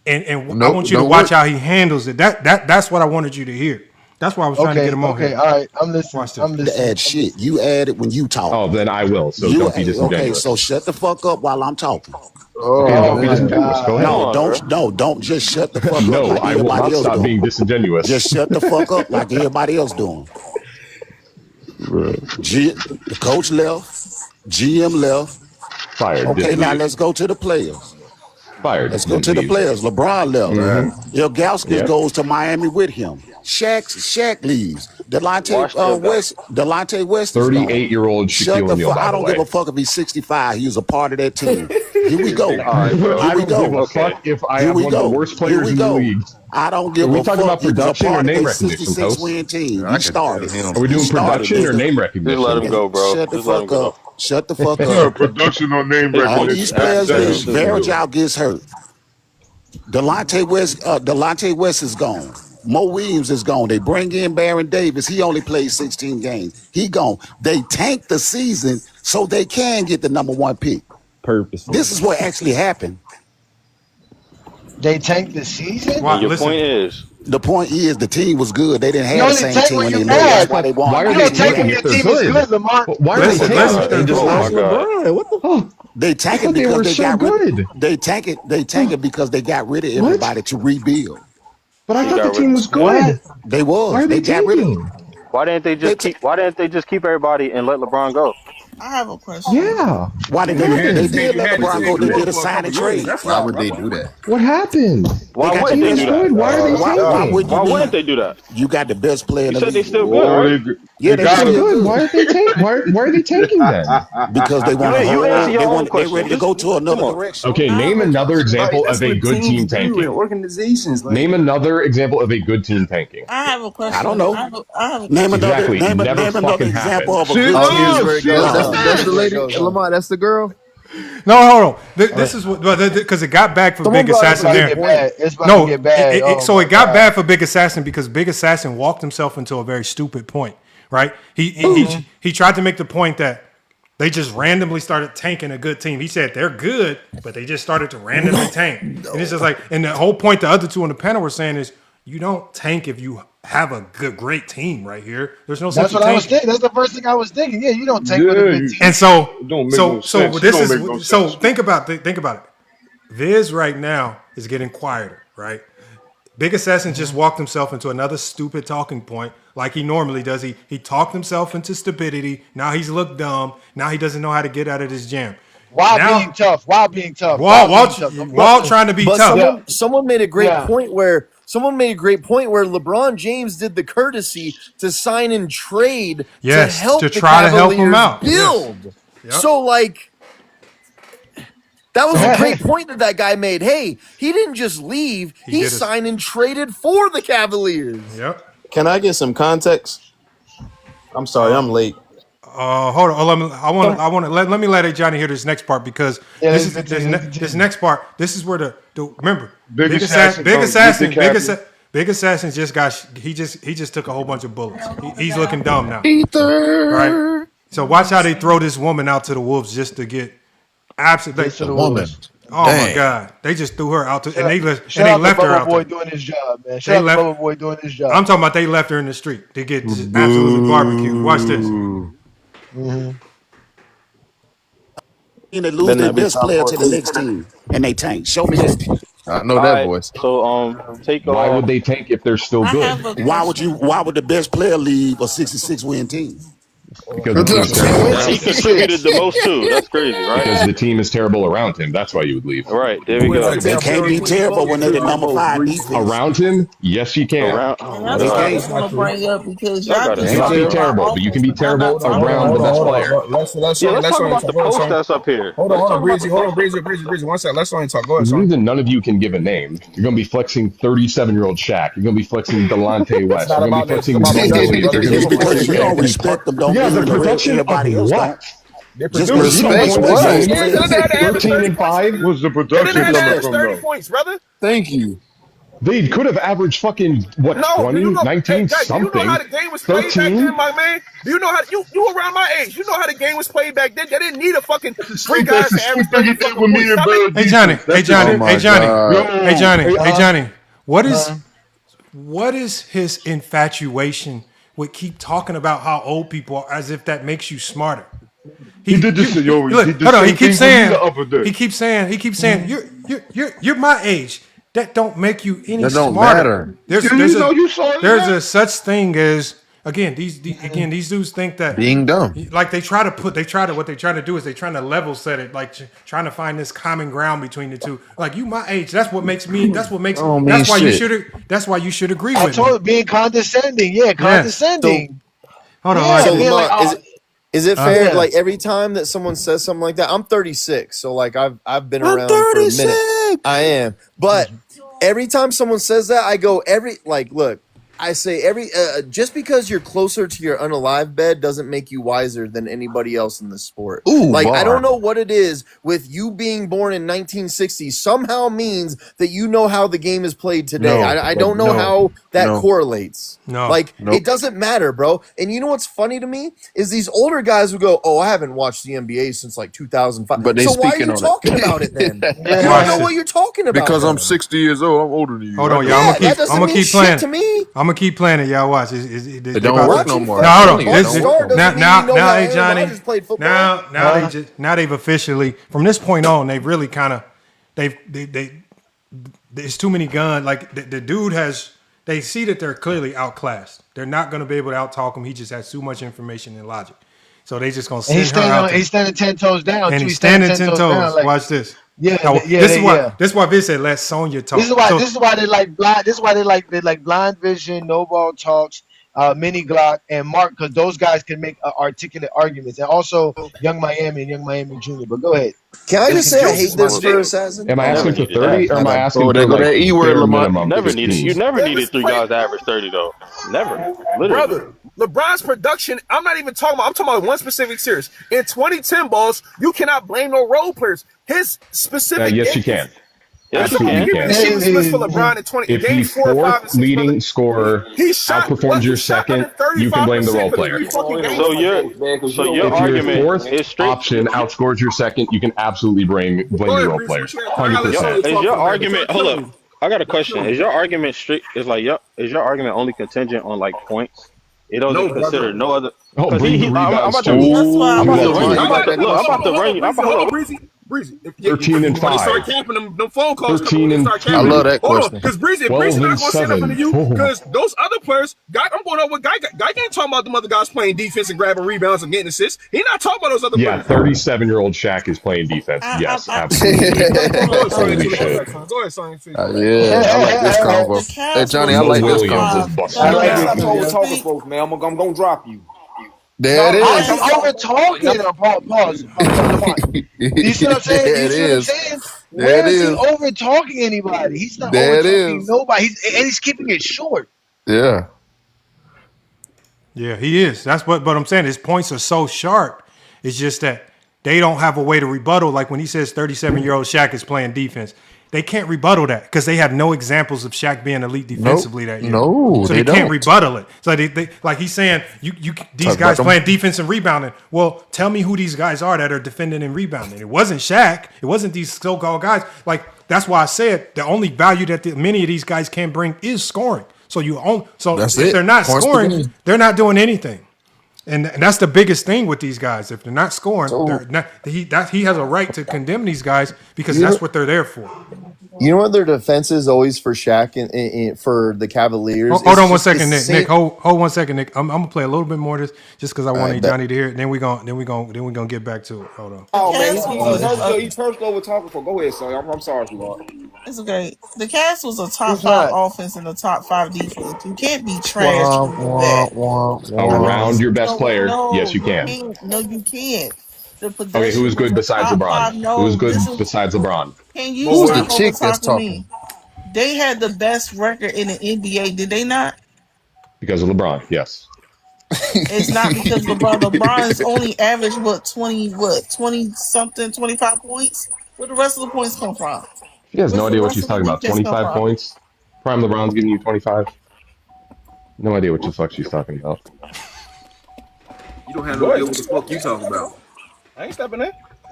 S2: and I want you to watch how he handles it. That's what I wanted you to hear. That's why I was trying to get him on
S4: Okay,
S2: here.
S4: all right. I'm listening.
S2: Watch this.
S4: I'm listening.
S23: Add shit. You add it when you talk.
S14: Oh, then I will. So don't be disingenuous.
S23: Okay, so shut the fuck up while I'm talking.
S14: Okay, don't be disingenuous. Go ahead.
S23: Don't just shut the fuck up.
S14: No,
S23: like
S14: I will
S23: everybody
S14: not
S23: else
S14: stop
S23: doing.
S14: being disingenuous.
S23: Just shut the fuck up like everybody else doing. The coach left. GM left.
S14: Fired.
S23: Okay, now let's go to the players.
S14: Fired.
S23: Let's go to the players. LeBron left. Ilgauskas goes to Miami with him. Shaq leaves. Delonte West is gone.
S14: 38-year-old Shaquille O'Neal.
S23: I don't give a fuck if he's 65. He was a part of that team. Here we go.
S14: I don't give a fuck if I have one of the worst players in the league.
S23: I don't give a fuck.
S14: Are we talking about production or name recognition, Post?
S23: Win team. He started.
S14: Are we doing production or name recognition?
S16: Just let him go, bro.
S23: Shut the
S16: Just let him
S23: fuck
S16: go.
S23: up. Shut the fuck up.
S12: Production on name
S23: All
S12: recognition.
S23: these players leave. Varejao gets hurt. Delonte West is gone. Mo Williams is gone. They bring in Baron Davis. He only played 16 games. He gone. They tank the season so they can get the number 1 pick.
S15: Purposeful.
S23: This is what actually happened.
S4: They tanked the season?
S23: Wow,
S16: Your point is?
S23: The point is the team was good. They didn't
S4: You
S23: have the
S4: only
S23: same
S4: tank
S23: team
S4: when
S23: when they
S4: you
S23: left. That's
S4: bad.
S23: why they won.
S14: Why are
S4: You
S14: they
S4: don't tank when
S14: tanking
S4: your
S14: if they're
S4: team is
S14: good?
S4: good, Lamar.
S14: Why are they tanking?
S15: They just lost
S16: God.
S15: LeBron. What the fuck?
S23: They tank it
S14: They were
S23: because they
S14: so
S23: got
S14: good.
S23: They tank it because they got rid of everybody to rebuild.
S14: But I
S16: They
S14: thought the
S16: got
S14: team
S16: rid-
S14: was good.
S23: They was.
S14: Why are they
S23: got rid of
S14: tanking?
S16: Why didn't they just keep everybody and let LeBron go?
S13: I have a question.
S14: Yeah.
S23: Why they did let LeBron go? They did a sign and trade.
S13: Why would they do that?
S14: What happened?
S16: Why wouldn't they do that?
S14: Why are they tanking?
S16: Why wouldn't they do that?
S23: You got the best player in
S16: You
S23: the
S16: said they
S23: league.
S16: still good, right?
S23: Yeah,
S12: they
S23: they
S12: got
S23: still
S12: him.
S23: good.
S14: Why are they tanking? Why are they tanking then?
S23: Because they want
S16: You answer your own
S23: they
S16: question.
S23: ready to go to another direction.
S14: Okay, name another example
S13: That's
S14: of a
S13: what
S14: good team
S13: teams do in
S14: tanking.
S13: organizations. Like,
S14: Name another example of a good team tanking.
S13: I have a question.
S23: I don't know.
S13: I have a
S23: Name another.
S14: Exactly.
S23: Name
S14: Never
S23: another
S14: fucking
S23: example
S14: happened.
S23: of a good
S12: Oh,
S23: team.
S12: here's where it goes. That's the lady. Lamar, that's the girl.
S2: No, hold on. This is what because it got back for Big Assassin there.
S4: It's about to get bad.
S2: So it got bad for Big Assassin because Big Assassin walked himself into a very stupid point. Right? He tried to make the point that they just randomly started tanking a good team. He said they're good, but they just started to randomly tank. And it's just like, and the whole point the other two on the panel were saying is you don't tank if you have a great team right here. There's no
S4: That's
S2: such
S4: what I was
S2: tank.
S4: thinking. That's the first thing I was thinking. Yeah, you don't tank with a good team.
S2: And so,
S12: Don't make no sense.
S2: this
S12: It
S2: is
S12: don't make no
S2: so.
S12: sense.
S2: Think about it. Viz right now is getting quieter, right? Big Assassin just walked himself into another stupid talking point, like he normally does. He talked himself into stupidity. Now he's looked dumb. Now he doesn't know how to get out of this jam.
S4: While being tough. While trying to be tough.
S9: But someone made a great point where LeBron James did the courtesy to sign and trade to help the Cavaliers build.
S2: Yep.
S9: So like that was a great point that guy made. Hey, he didn't just leave; he signed and traded for the Cavaliers.
S2: Yep.
S13: Can I get some context? I'm sorry, I'm late.
S2: Hold on. I want to let me let Johnny hear this next part because this next part. This is where the remember Big Assassin just took a whole bunch of bullets. He's looking dumb now. Right. So watch how they throw this woman out to the wolves just to get absolutely
S23: woman.
S2: Oh my God! They just threw her out, and they left her out
S4: boy
S2: there.
S4: doing his job, man. Shout out to Bubba Boy doing his job.
S2: I'm talking about they left her in the street to get absolutely barbecued. Watch this.
S4: Mm-hmm.
S23: And they lose their best player to the next team, and they tank. Show me that.
S12: I know that voice.
S16: So take.
S14: Why would they tank if they're still good?
S23: Why would the best player leave a 66 win team?
S14: Because the team's terrible around
S16: He
S14: him.
S16: contributed the most too. That's crazy, right?
S14: Because the team is terrible around him. That's why you would leave.
S16: Right, there we go.
S23: They can't be terrible when they're the number 5 defense.
S14: Around him, yes, you can.
S3: And that's what I was going to bring up because y'all just
S14: You can be terrible, but you can be terrible around the best player.
S10: Let's
S16: talk about the post that's up here.
S10: Hold on, Breezy. 1 second. Let's only talk. Go ahead,
S14: The
S10: son.
S14: reason none of you can give a name, you're going to be flexing 37-year-old Shaq. You're going to be flexing Delonte West. You're going to be flexing
S23: It's because you don't respect them, don't
S14: yeah,
S23: mean
S14: the production of
S23: everybody else
S14: what?
S23: Just
S14: Respect
S23: what?
S14: 13 and 5
S19: was the production coming from
S10: 30
S19: though?
S10: points, brother.
S12: Thank you.
S14: They could have averaged fucking 20, 19, something.
S10: Do you know how the game was played
S14: 13?
S10: back then, my man? Do you know how you were around my age? You know how the game was played back then? They didn't need a fucking three guys to average 30 fucking points.
S2: Hey Johnny. What is his infatuation with keep talking about how old people are as if that makes you smarter?
S19: He did this.
S2: He keeps saying you're my age. That don't make you any
S12: That don't
S2: smarter.
S12: matter.
S2: There's a such thing as these dudes think that
S12: Being dumb.
S2: Like what they're trying to do is they're trying to level set it, like trying to find this common ground between the two. Like you my age, that's why you should agree with me.
S4: I told you, being condescending. Yeah, condescending.
S2: Hold on.
S9: So, is it fair? Like every time that someone says something like that, I'm 36, so like I've been around for a minute. I am, but every time someone says that, I go look. I say just because you're closer to your unalive bed doesn't make you wiser than anybody else in the sport.
S12: Ooh,
S9: I don't know what it is with you being born in 1960 somehow means that you know how the game is played today. I don't know how that correlates. It doesn't matter, bro. And you know what's funny to me is these older guys who go, "Oh, I haven't watched the NBA since like 2005."
S12: But
S9: so why are you talking about it then? You don't know what you're talking about.
S12: Because I'm 60 years old. I'm older than you.
S2: Hold on, y'all. I'm gonna keep playing. To me. I'm gonna keep playing it. Y'all watch.
S12: It don't work no more.
S2: No, hold on. Now, hey Johnny. Now they've officially, from this point on, they've really kind of, there's too many guns. Like the dude has, they see that they're clearly outclassed. They're not going to be able to out-talk him. He just has too much information and logic. So they just going to send her out.
S4: He's standing 10 toes down.
S2: And he's standing 10 toes. Down, watch this. This is why Vince said let Sonya talk.
S4: This is why they like blind. This is why they like blind vision, no ball talks, Mini Glock, and Mark, because those guys can make articulate arguments, and also Young Miami and Young Miami Jr. But go ahead.
S9: Can I just say I hate this for Assassin?
S14: Am I asking for 30 or am I asking for
S12: that E-word, Lamont?
S16: You never needed 3 guys to average 30 though. Never. Literally.
S10: Brother, LeBron's production, I'm talking about one specific series. In 2010 balls, you cannot blame no role players. His specific
S14: yes, you can.
S16: Yes, you can.
S10: For LeBron in 20
S14: if he's
S10: 4, 5, and 6,
S14: leading scorer, outperforms your second, you can blame the role player.
S16: So your argument
S14: fourth
S16: is straight
S14: option outscores your second, you can absolutely blame your role player. 100%.
S16: Is your argument? Hold up, I got a question. Is your argument strict? Is your argument only contingent on like points? It doesn't consider no other.
S14: I'm about to
S16: run you.
S10: Breezy.
S14: 13 and 5.
S10: Start capping them phone calls.
S14: 13 and 3.
S12: I love that question.
S10: Because Breezy not going to stand up into you. Because those other players, I'm going over with Guy ain't talking about them other guys playing defense and grabbing rebounds and getting assists. He's not talking about those other players.
S14: 37-year-old Shaq is playing defense. Yes, absolutely. Holy shit.
S10: Go ahead, Sonny.
S12: I like this convo. Hey, Johnny, I like this convo.
S8: Stop over-talking folks, man. I'm going to drop you.
S12: There it is.
S4: I'm over talking. Pause. You see what I'm saying?
S12: There it is.
S4: Where is he over talking anybody? He's not over talking nobody. He's keeping it short.
S12: Yeah.
S2: Yeah, he is. But I'm saying his points are so sharp. It's just that they don't have a way to rebuttal. Like when he says 37-year-old Shaq is playing defense, They can't rebuttal that because they have no examples of Shaq being elite defensively that year.
S12: No,
S2: so
S12: they
S2: can't
S12: don't.
S2: rebuttal it. So they like he's saying these guys playing defense and rebounding. Well, tell me who these guys are that are defending and rebounding. It wasn't Shaq. It wasn't these so-called guys. Like that's why I said the only value that many of these guys can bring is scoring. So if they're not scoring, they're not doing anything. And that's the biggest thing with these guys. If they're not scoring, he has a right to condemn these guys because that's what they're there for.
S9: You know what their defense is always for Shaq and for the Cavaliers?
S2: Hold on one second, Nick. Nick, hold 1 second, Nick. I'm gonna play a little bit more of this just because I want Johnny to hear it. Then we gonna get back to it. Hold on.
S8: Oh man, he first over talking for. Go ahead, son. I'm sorry, Lord.
S3: It's okay. The Cavs was a top 5 offense and a top 5 defense. You can't be trash
S14: around your best player. Yes, you can.
S3: No, you can't.
S14: Okay, who is good besides LeBron? Who is good besides LeBron?
S3: Can you
S12: Who's the chick that's talking?
S3: They had the best record in the NBA, did they not?
S14: Because of LeBron, yes.
S3: It's not because LeBron's only averaged 20 something, 25 points. Where the rest of the points come from?
S14: She has no idea what she's talking about. 25 points. Prime LeBron's giving you 25. No idea what the fuck she's talking about.
S10: You don't have no idea what the fuck you talking about. I ain't stepping in.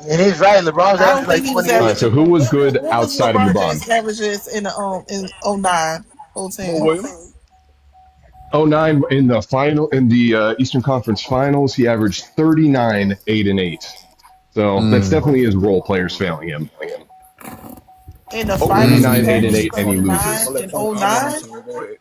S11: And he's right. LeBron's averaging like 20.
S14: All right, so who was good outside of LeBron?
S3: Averages in 09, 010.
S14: 09 in the final in the Eastern Conference Finals, he averaged 39, 8 and 8. So that's definitely his role players failing him.
S3: In the finals,
S14: 39, 8 and 8, and he loses.
S3: In 09?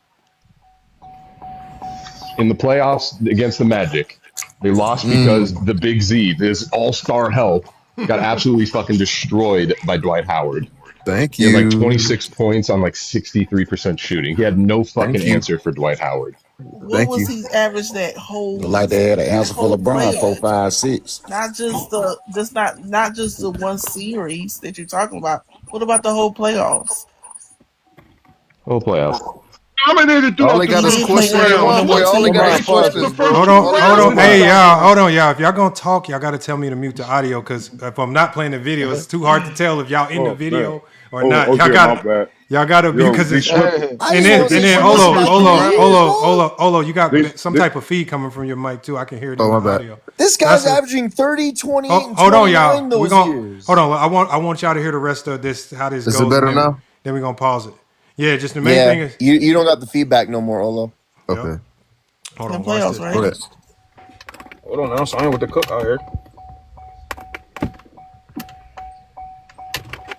S14: In the playoffs against the Magic, they lost because the Big Z, this all-star help, got absolutely fucking destroyed by Dwight Howard.
S12: Thank
S14: you. He had like 26 points on like 63% shooting. He had no fucking answer for Dwight Howard.
S3: What was he average that whole?
S23: Like they had an answer for LeBron, 4, 5, 6.
S3: Not just the one series that you're talking about. What about the whole playoffs?
S14: Whole playoffs.
S12: All they got is questions. All they got is questions, bro.
S2: Hold on. Hey, y'all. Hold on, y'all. If y'all gonna talk, y'all gotta tell me to mute the audio because if I'm not playing the video, it's too hard to tell if y'all in the video or not.
S19: Okay,
S2: y'all gotta because it's and then Olo, you got some type of feed coming from your mic too. I can hear it in the audio.
S9: This guy's averaging 30, 20, and
S2: hold on, y'all.
S9: Years.
S2: Hold on. I want y'all to hear the rest of this. How this goes.
S12: Is it better now?
S2: Then we're gonna pause it. Yeah, just the main thing is
S9: you don't got the feedback no more, Olo.
S12: Okay.
S2: Yep. Hold on.
S3: Playoffs, right?
S12: Okay.
S10: Hold on now, so I ain't with the cook out here.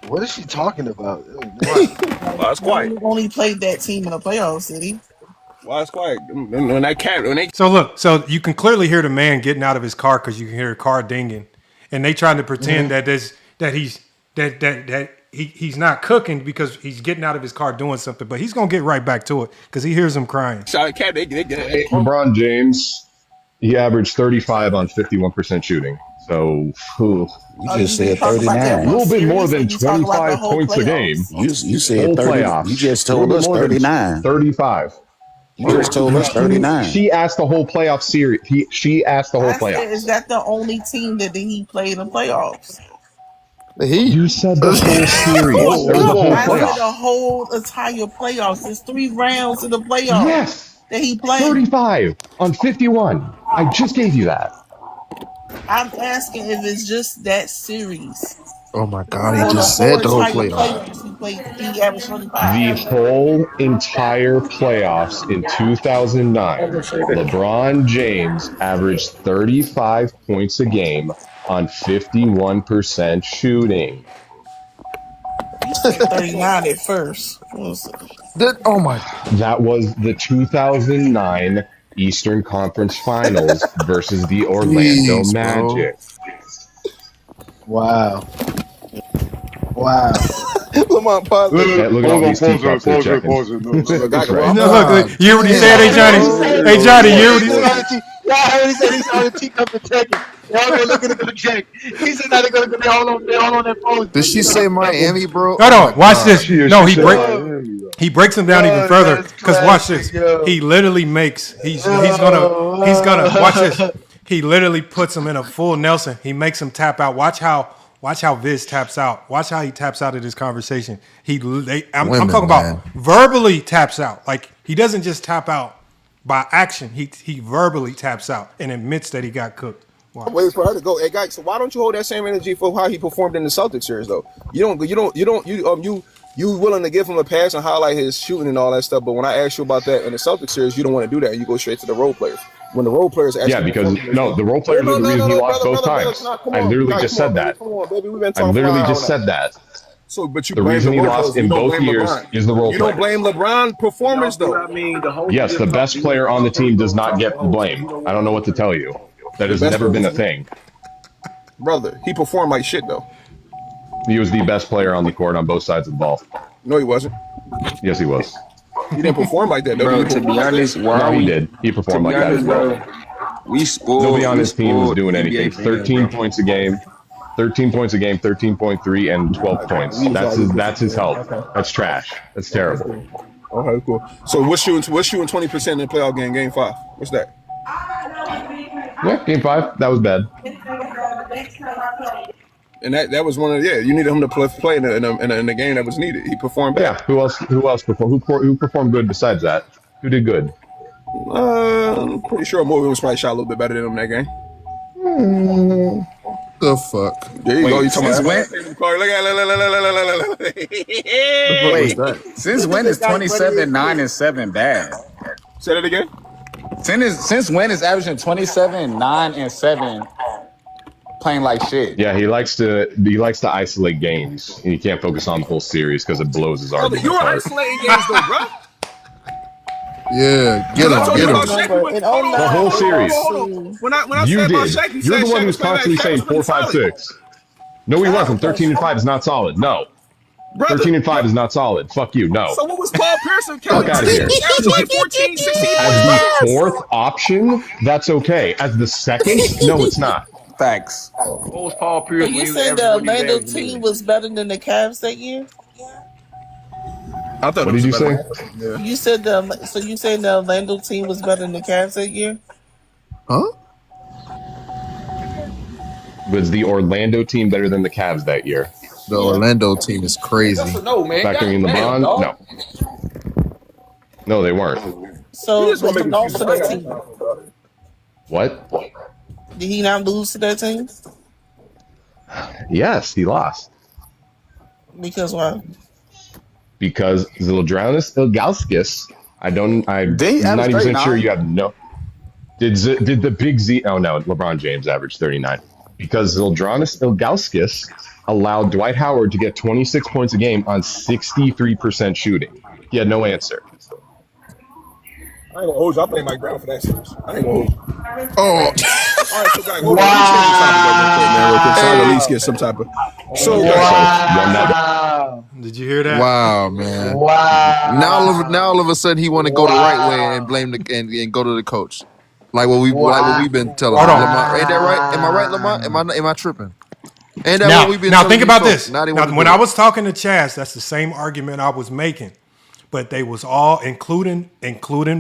S11: What is she talking about?
S10: Why it's quiet?
S3: He only played that team in the playoffs, did he?
S10: Why it's quiet? When that cat,
S2: So you can clearly hear the man getting out of his car because you can hear a car dinging, and they trying to pretend that he's not cooking because he's getting out of his car doing something, but he's gonna get right back to it because he hears him crying.
S14: LeBron James, he averaged 35 on 51% shooting. So
S23: you just said 39.
S14: A little bit more than 25 points a game.
S23: You said 30.
S14: Playoffs.
S23: You just told us 39.
S14: 35.
S23: You just told us 39.
S14: She asked the whole playoff series. She asked the whole playoffs.
S3: Is that the only team that he played in the playoffs?
S14: You said the whole series. Or the whole playoffs.
S3: The whole entire playoffs. There's 3 rounds in the playoffs.
S14: Yes.
S3: That he played.
S14: 35 on 51. I just gave you that.
S3: I'm asking if it's just that series.
S12: Oh my God, he just said the whole playoffs.
S3: He averaged 25.
S14: The whole entire playoffs in 2009, LeBron James averaged 35 points a game on 51% shooting.
S3: You said 39 at first.
S12: Oh my!
S14: That was the 2009 Eastern Conference Finals versus the Orlando Magic.
S11: Wow.
S14: Lamont, pause. Look at all these teacups they're checking.
S2: Look, you hear what he said? Hey, Johnny. Hey, Johnny, you hear what he said?
S11: Yeah, I heard he said he's on the teacup and checking. Y'all go looking at the check. He said now they're going to be all on that phone.
S12: Did she say Miami, bro?
S2: No, watch this. No, he breaks him down even further. Because watch this. He literally makes. He's gonna watch this. He literally puts him in a full Nelson. He makes him tap out. Watch Watch how Viz taps out. Watch how he taps out of this conversation. I'm
S12: Women,
S2: talking
S12: man.
S2: about verbally taps out. Like he doesn't just tap out by action. He verbally taps out and admits that he got cooked. Wow.
S10: I'm waiting for her to go. Hey, guys, so why don't you hold that same energy for how he performed in the Celtics series, though? You willing to give him a pass and highlight his shooting and all that stuff, but when I ask you about that in the Celtics series, you don't want to do that. You go straight to the role players. When the role players actually
S14: because the role players are the reason he lost both times. I literally just said that. I literally just said that.
S10: So, but you
S14: the reason he lost in both years is the role player.
S10: You don't blame LeBron performance, though.
S14: Yes, the best player on the team does not get blamed. I don't know what to tell you. That has never been a thing.
S10: Brother, he performed like shit, though.
S14: He was the best player on the court on both sides of the ball.
S10: No, he wasn't.
S14: Yes, he was.
S10: He didn't perform like that, though.
S7: Bro, to be honest,
S14: he did. He performed like that.
S7: Bro, we spoiled.
S14: Nobody on his team was doing anything. 13 points a game, 13 points a game, 13.3, and 12 points. That's his help. That's trash. That's terrible.
S10: Okay, cool. So what's shooting 20% in the playoff game, game 5? What's that?
S14: Yeah, game 5. That was bad.
S10: And that was one of you needed him to play in a game that was needed. He performed bad.
S14: Yeah. Who else performed? Who performed good besides that? Who did good?
S10: I'm pretty sure Mo Williams probably shot a little bit better than him that game.
S12: The fuck?
S10: There you go. You talking
S7: since when? Since when is 27, 9, and 7 bad?
S10: Say that again.
S7: Since when is averaging 27, 9, and 7 playing like shit?
S14: Yeah, he likes to isolate games, and he can't focus on the whole series because it blows his argument
S10: You're
S14: apart.
S10: isolating games, though, bro.
S12: Yeah, get him.
S14: The whole series.
S10: When I
S14: You
S10: said about
S14: did.
S10: Shaq,
S14: You're the one who's constantly saying 4, 5, 6. No, he wasn't. 13 and 5 is not solid. No. 13 and 5 is not solid. Fuck you. No.
S10: So what was Paul Pierce?
S14: Fuck out of here.
S10: 14, 16
S14: As the fourth option, that's okay. As the second, no, it's not.
S7: Facts.
S16: What was Paul Pierce?
S3: You said the Orlando team was better than the Cavs that year?
S10: I thought.
S14: What did you say?
S10: Yeah.
S3: You said you saying the Orlando team was better than the Cavs that year?
S12: Huh?
S14: Was the Orlando team better than the Cavs that year?
S12: The Orlando team is crazy.
S7: No, man.
S14: Factoring in LeBron? No. No, they weren't.
S3: So he lost to that team.
S14: What?
S3: Did he not lose to that team?
S14: Yes, he lost.
S3: Because why?
S14: Because Zildjianis Ilgauskas, I'm not even sure you have no. Did the big Z? Oh no, LeBron James averaged 39. Because Zildjianis Ilgauskas allowed Dwight Howard to get 26 points a game on 63% shooting. He had no answer.
S10: I ain't gonna hold you. I play Mike Brown for that series. I ain't gonna hold you.
S12: Oh.
S10: All right, so guys, hold on. Let me change the topic real quick, so I can at least get some type of. So,
S2: Did you hear that?
S12: Wow, man. Wow. Now all of a sudden he want to go the right way and blame and go to the coach. Like what we've been telling him. Lamar, ain't that right? Am I right, Lamar? Am I tripping? Ain't that what we've been
S2: now think about this.
S12: Now
S2: when I was talking to Chaz, that's the same argument I was making. But they was all, including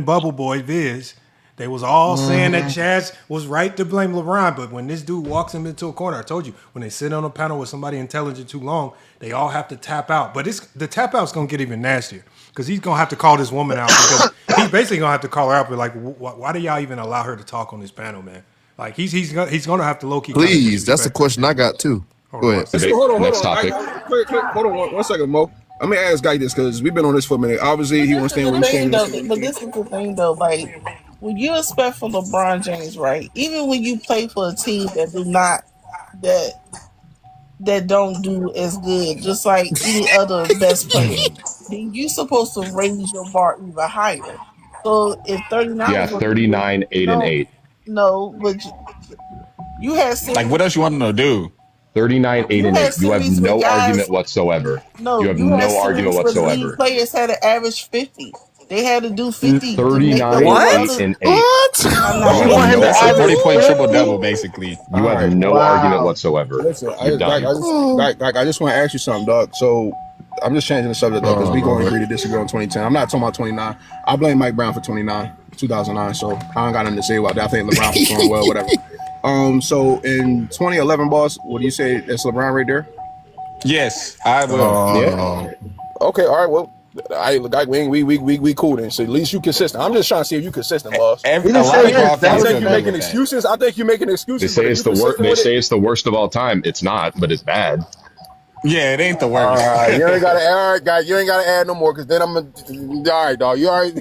S2: Bubble Boy Viz, they was all saying that Chaz was right to blame LeBron. But when this dude walks him into a corner, I told you, when they sit on a panel with somebody intelligent too long, they all have to tap out. But the tap out's going to get even nastier because he's going to have to call this woman out because he's basically going to have to call her out. But like, why do y'all even allow her to talk on this panel, man? Like, he's going to have to low-key.
S12: Please, that's a question I got too. Go ahead.
S10: Hold on.
S14: Next topic.
S10: Hold on one second, Mo. Let me ask Guy this because we've been on this for a minute. Obviously, he wants to stay where he's staying.
S3: But this is the thing, though. Like, when you expect from LeBron James, right? Even when you play for a team that don't do as good, just like any other best player, then you supposed to raise your bar even higher. So if 39,
S14: 39, 8 and 8.
S3: No, but you had
S7: like what else you want to do?
S14: 39, 8 and 8. You have no argument whatsoever.
S3: No,
S14: you have no argument whatsoever.
S3: Players had an average 50. They had to do 50.
S14: 39, 8 and 8.
S7: What?
S14: You have
S7: That's a 40-point triple-double, basically.
S14: You have no argument whatsoever.
S10: Listen, I just want to ask you something, dog. So I'm just changing the subject, though, because we're going to agree to disagree on 2010. I'm not talking about 29. I blame Mike Brown for 2009. So I don't got nothing to say about that. I think LeBron was doing well, whatever. So in 2011, boss, what do you say? That's LeBron right there.
S8: Yes, I will.
S12: Yeah.
S10: Okay, all right. Well, we cool then. So at least you consistent. I'm just trying to see if you consistent, boss.
S8: A lot of draft
S10: I
S8: fans
S10: think you're
S8: agree
S10: making
S8: with that.
S10: excuses. I think you're making
S14: They
S10: excuses.
S14: say it's the worst. They say it's the worst of all time. It's not, but it's bad.
S8: Yeah, it ain't the worst.
S10: You ain't gotta all right, guy. You ain't gotta add no more because then I'm all right, dog. You all right?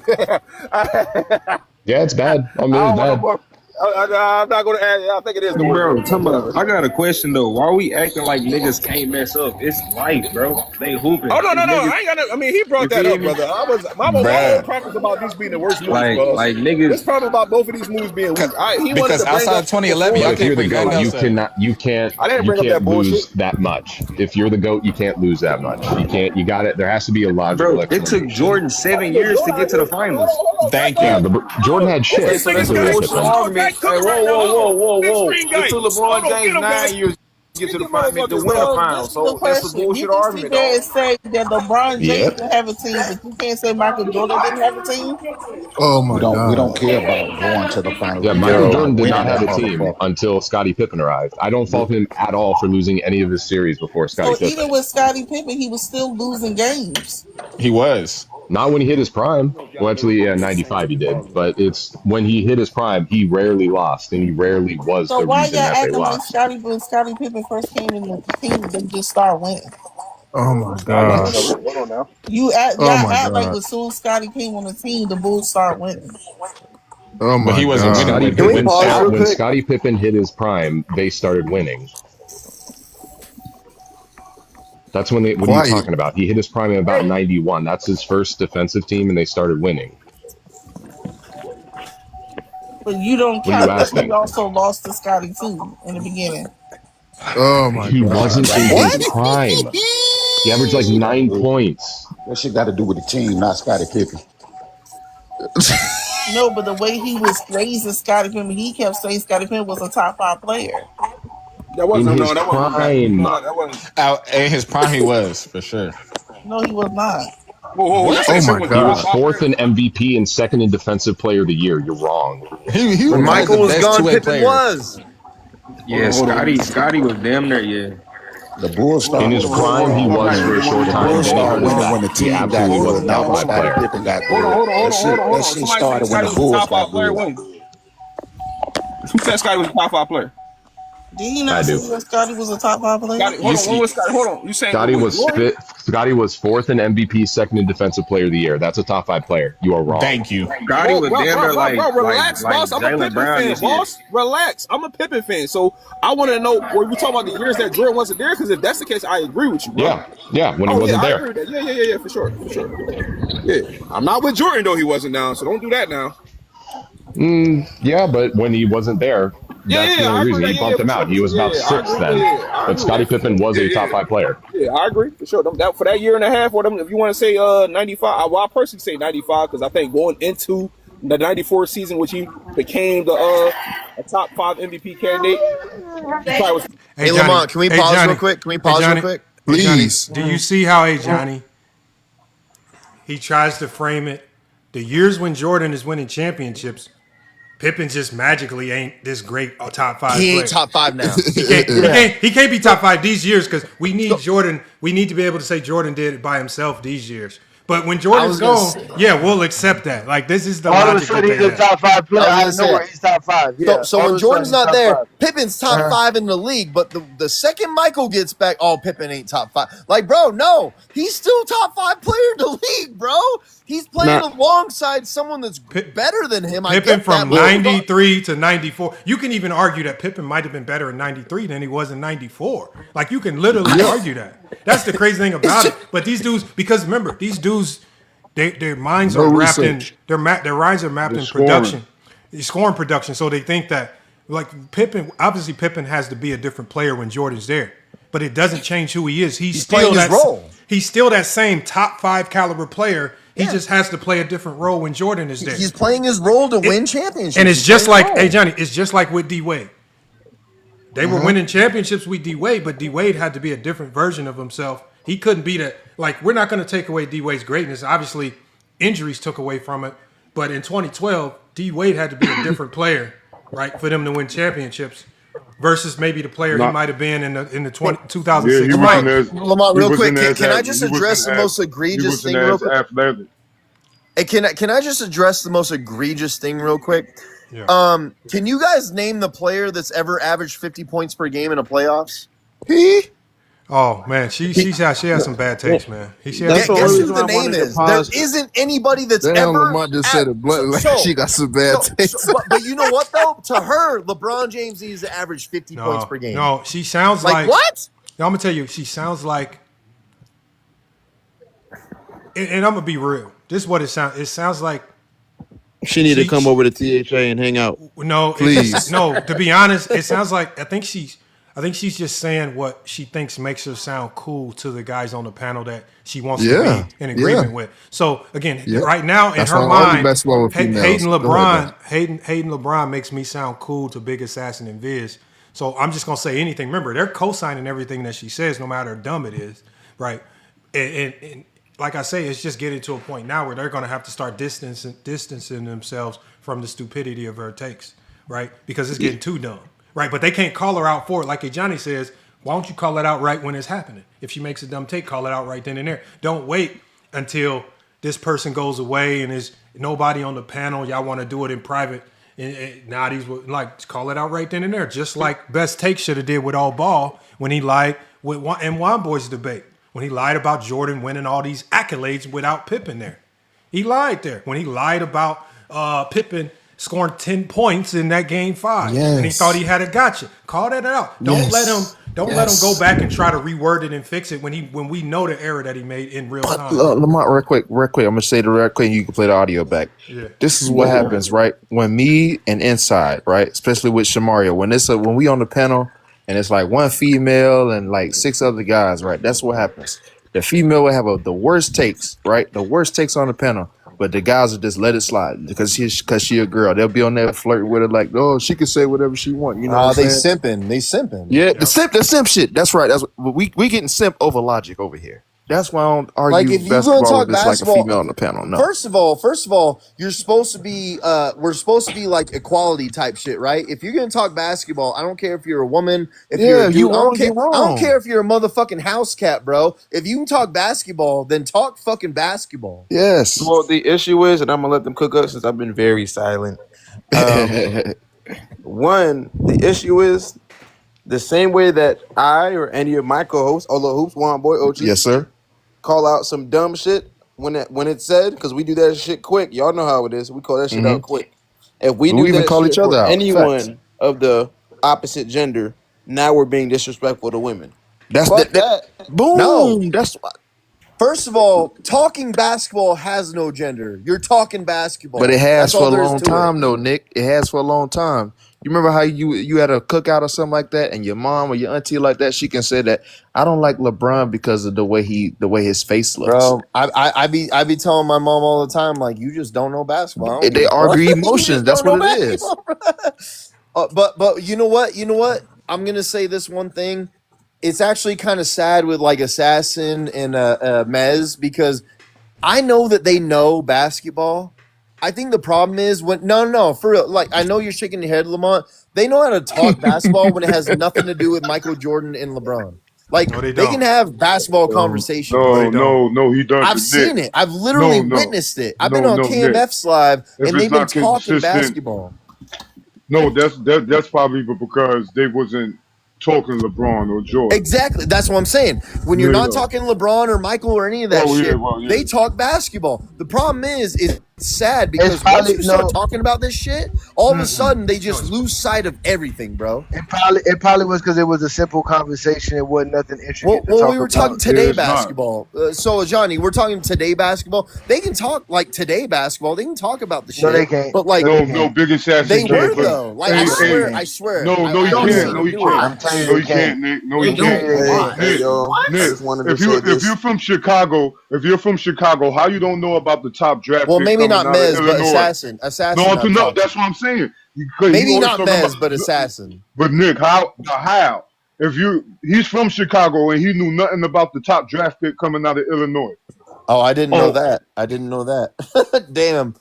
S14: Yeah, it's bad. I mean, it's bad.
S10: I'm not gonna add. I think it is the worst.
S18: Bro, I got a question though. Why are we acting like niggas can't mess up? It's life, bro. They hooping.
S10: Oh no!
S18: Niggas,
S10: I ain't got. I mean, he brought that up, brother. My whole preface about these being the worst moves, bro.
S18: like niggas.
S10: This problem about both of these moves being weak.
S8: Because outside of 2011,
S14: if you're the GOAT, you can't lose that much. If you're the GOAT, you can't lose that much. You can't. You got it. There has to be a logical explanation.
S18: It took Jordan 7 years to get to the finals.
S8: Thank you.
S14: Yeah, Jordan had shit.
S18: Okay, so that's a bullshit argument. Whoa. It took LeBron James 9 years to get to the final, to win a final. So that's a bullshit argument.
S3: You can say that LeBron James didn't have a team, but you can't say Michael Jordan didn't have a team.
S2: Oh my God.
S23: We don't care about going to the finals.
S14: Yeah, Michael Jordan did not have a team until Scottie Pippen arrived. I don't fault him at all for losing any of his series before Scottie Pippen.
S3: Even with Scottie Pippen, he was still losing games.
S14: He was. Not when he hit his prime. Well, actually, yeah, 95 he did. But it's when he hit his prime, he rarely lost, and he rarely was the reason that they lost.
S3: When Scottie Pippen first came in the team, they just start winning.
S2: Oh my gosh.
S10: Hold on now.
S3: Y'all act like as soon as Scottie came on the team, the Bulls start winning.
S2: Oh my
S14: But he wasn't
S2: God.
S14: winning when Scottie Pippen hit his prime, they started winning. That's when what are you talking about? He hit his prime in about 91. That's his first defensive team, and they started winning.
S3: But you don't
S14: What are you
S3: count that
S14: asking?
S3: he also lost to Scottie too in the beginning.
S2: Oh my God.
S14: He wasn't in his prime. He averaged like 9 points.
S23: That shit got to do with the team, not Scottie Pippen.
S3: No, but the way he was raising Scottie Pippen, he kept saying Scottie Pippen was a top 5 player.
S10: That wasn't
S14: in his prime.
S8: In his prime, he was for sure.
S3: No, he was not.
S14: Oh my God. He was fourth in MVP and second in Defensive Player of the Year. You're wrong.
S9: When Michael was gone, Pippen was.
S18: Yeah, Scottie was damn near, yeah.
S23: The Bulls started
S14: in his prime. He was for a short time.
S23: Bulls started
S14: Then
S23: when the team got good. Now when Scottie Pippen got good. That shit started when the Bulls got good.
S10: Who said Scottie was a top 5 player?
S3: Did he not say that Scottie was a top 5 player?
S10: Hold on. You saying
S14: Scottie was fifth? Scottie was fourth in MVP, second in Defensive Player of the Year. That's a top 5 player. You are wrong.
S8: Thank you.
S18: Scottie was damn near like
S10: relax, boss. I'm a Pippen fan, boss. Relax. I'm a Pippen fan, so I want to know. Were we talking about the years that Jordan wasn't there? Because if that's the case, I agree with you, bro.
S14: Yeah. When he wasn't there.
S10: I agree with that. Yeah, for sure. Yeah, I'm not with Jordan though. He wasn't now, so don't do that now.
S14: Yeah, but when he wasn't there, that's the only reason he bumped him out. He was about sixth then. But Scottie Pippen was a top 5 player.
S10: Yeah, I agree for sure. For that year and a half, or if you want to say 95, well, I personally say 95 because I think going into the 94 season, which he became a top 5 MVP candidate.
S9: Hey, Lamont, can we pause real quick?
S2: Please. Do you see how, Johnny, he tries to frame it? The years when Jordan is winning championships, Pippen just magically ain't this great top 5 player.
S9: He ain't top 5 now.
S2: He can't be top 5 these years because we need Jordan. We need to be able to say Jordan did it by himself these years. But when Jordan's gone, we'll accept that. Like, this is the logic.
S4: All of a sudden, he's a top 5 player. I know where he's top 5. Yeah.
S9: So when Jordan's not there, Pippen's top 5 in the league. But the second Michael gets back, Pippen ain't top 5. Like, bro, no. He's still top 5 player in the league, bro. He's playing alongside someone that's better than him.
S2: Pippen from 93 to 94. You can even argue that Pippen might have been better in 93 than he was in 94. Like, you can literally argue that. That's the crazy thing about it. But these dudes, because remember, these dudes, their minds are wrapped in their minds are mapped in production, scoring production. So they think that like Pippen, obviously Pippen has to be a different player when Jordan's there, but it doesn't change who he is. He's still
S9: playing his role.
S2: He's still that same top 5 caliber player. He just has to play a different role when Jordan is there.
S9: He's playing his role to win championships.
S2: And it's just like, hey Johnny, it's just like with D Wade. They were winning championships with D Wade, but D Wade had to be a different version of himself. He couldn't be that. Like, we're not going to take away D Wade's greatness. Obviously, injuries took away from it. But in 2012, D Wade had to be a different player, right, for them to win championships. versus maybe the player he might have been in the 2006.
S19: Yeah, he wasn't
S9: Lamont, real quick,
S19: as
S9: can I just address the most egregious thing real quick?
S19: Athletic.
S9: Hey, can I just address the most egregious thing real quick?
S2: Yeah.
S9: Can you guys name the player that's ever averaged 50 points per game in the playoffs?
S2: Oh man, she has some bad takes, man.
S9: Guess who the name is? There isn't anybody that's ever.
S12: Lamont just said it bluntly. She got some bad takes.
S9: But you know what though? To her, LeBron James needs to average 50 points per game.
S2: No, she sounds like
S9: what?
S2: No, I'm gonna tell you, she sounds like. And I'm gonna be real. This is what it sounds. It sounds like
S13: she need to come over to THA and hang out.
S2: No,
S13: please.
S2: No, to be honest, it sounds like I think she's just saying what she thinks makes her sound cool to the guys on the panel that she wants to be in agreement with. So again, right now in her mind, hating LeBron makes me sound cool to Big Assassin and Viz. So I'm just gonna say anything. Remember, they're co-signing everything that she says, no matter how dumb it is, right? And like I say, it's just getting to a point now where they're going to have to start distancing themselves from the stupidity of her takes, right? Because it's getting too dumb, right? But they can't call her out for it. Like Johnny says, why don't you call it out right when it's happening? If she makes a dumb take, call it out right then and there. Don't wait until this person goes away and there's nobody on the panel. Y'all want to do it in private. And now call it out right then and there. Just like Best Take should have did with All Ball when he lied with Juan Boy's debate. When he lied about Jordan winning all these accolades without Pippen there. He lied there. When he lied about Pippen scoring 10 points in that game 5.
S12: Yes.
S2: And he thought he had a gotcha. Call that out. Don't let him go back and try to reword it and fix it when we know the error that he made in real time.
S12: Lamont, real quick. I'm gonna say the real quick and you can play the audio back.
S2: Yeah.
S12: This is what happens, right? When me and Inside, right? Especially with Shamaria, when we on the panel and it's like one female and like 6 other guys, right? That's what happens. The female will have the worst takes, right? The worst takes on the panel, but the guys will just let it slide because she a girl. They'll be on there flirting with her like, oh, she can say whatever she want. You know,
S9: they simping.
S12: Yeah, the simp shit. That's right. That's we getting simp over logic over here. That's why I don't argue
S9: like if you're
S12: basketball
S9: gonna talk
S12: with this,
S9: basketball,
S12: like a female on the panel. No.
S9: First of all, you're supposed to be we're supposed to be like equality type shit, right? If you're gonna talk basketball, I don't care if you're a woman, if you're a dude, I don't care if you're a motherfucking house cat, bro. If you can talk basketball, then talk fucking basketball.
S12: Yes.
S13: Well, the issue is, and I'm gonna let them cook up since I've been very silent. One, the issue is the same way that I or any of my co-hosts, although Hoops, Juan Boy, OG,
S12: yes, sir,
S13: call out some dumb shit when it's said, because we do that shit quick. Y'all know how it is. We call that shit out quick. If we do
S12: even
S13: that
S12: call
S13: shit
S12: each other
S13: for
S12: out.
S13: anyone
S12: Facts.
S13: of the opposite gender, now we're being disrespectful to women.
S12: That's
S13: that.
S12: Boom.
S9: No.
S12: That's what.
S9: First of all, talking basketball has no gender. You're talking basketball.
S12: But it has
S9: That's
S12: for a long time, though, Nick. It has for a long time. You remember how you had a cookout or something like that, and your mom or your auntie like that, she can say that I don't like LeBron because of the way his face looks.
S9: Bro, I be telling my mom all the time, like, you just don't know basketball.
S12: They argue emotions. That's what it is.
S9: But you know what? I'm gonna say this one thing. It's actually kind of sad with like Assassin and Mez, because I know that they know basketball. I think the problem is no, for real. Like, I know you're shaking your head, Lamont. They know how to talk basketball when it has nothing to do with Michael Jordan and LeBron. Like, they can have basketball conversations.
S19: No, he doesn't.
S9: I've seen it. I've literally witnessed it. I've been on KMF's live, and they've been talking basketball.
S19: No, that's probably because they wasn't talking LeBron or Jordan.
S9: Exactly. That's what I'm saying. When you're not talking LeBron or Michael or any of that shit, they talk basketball. The problem is, it's sad because once you start talking about this shit, all of a sudden they just lose sight of everything, bro.
S11: It probably was because it was a simple conversation. It wasn't nothing intricate.
S9: Well, we were talking today basketball. So Johnny, we're talking today basketball. They can talk like today basketball. They can talk about the shit.
S11: No, they can't.
S9: But like,
S19: no, Big Assassin.
S9: They were though. Like, I swear.
S19: No, you can't. No, you can't.
S11: I'm telling you,
S19: no, you can't, Nick. No, you can't. Nick, if you're from Chicago, how you don't know about the top draft?
S9: Well, maybe not Mez, but Assassin.
S19: No, that's what I'm saying.
S9: Maybe not Mez, but Assassin.
S19: But Nick, how? He's from Chicago and he knew nothing about the top draft pick coming out of Illinois.
S9: Oh, I didn't know that. Damn.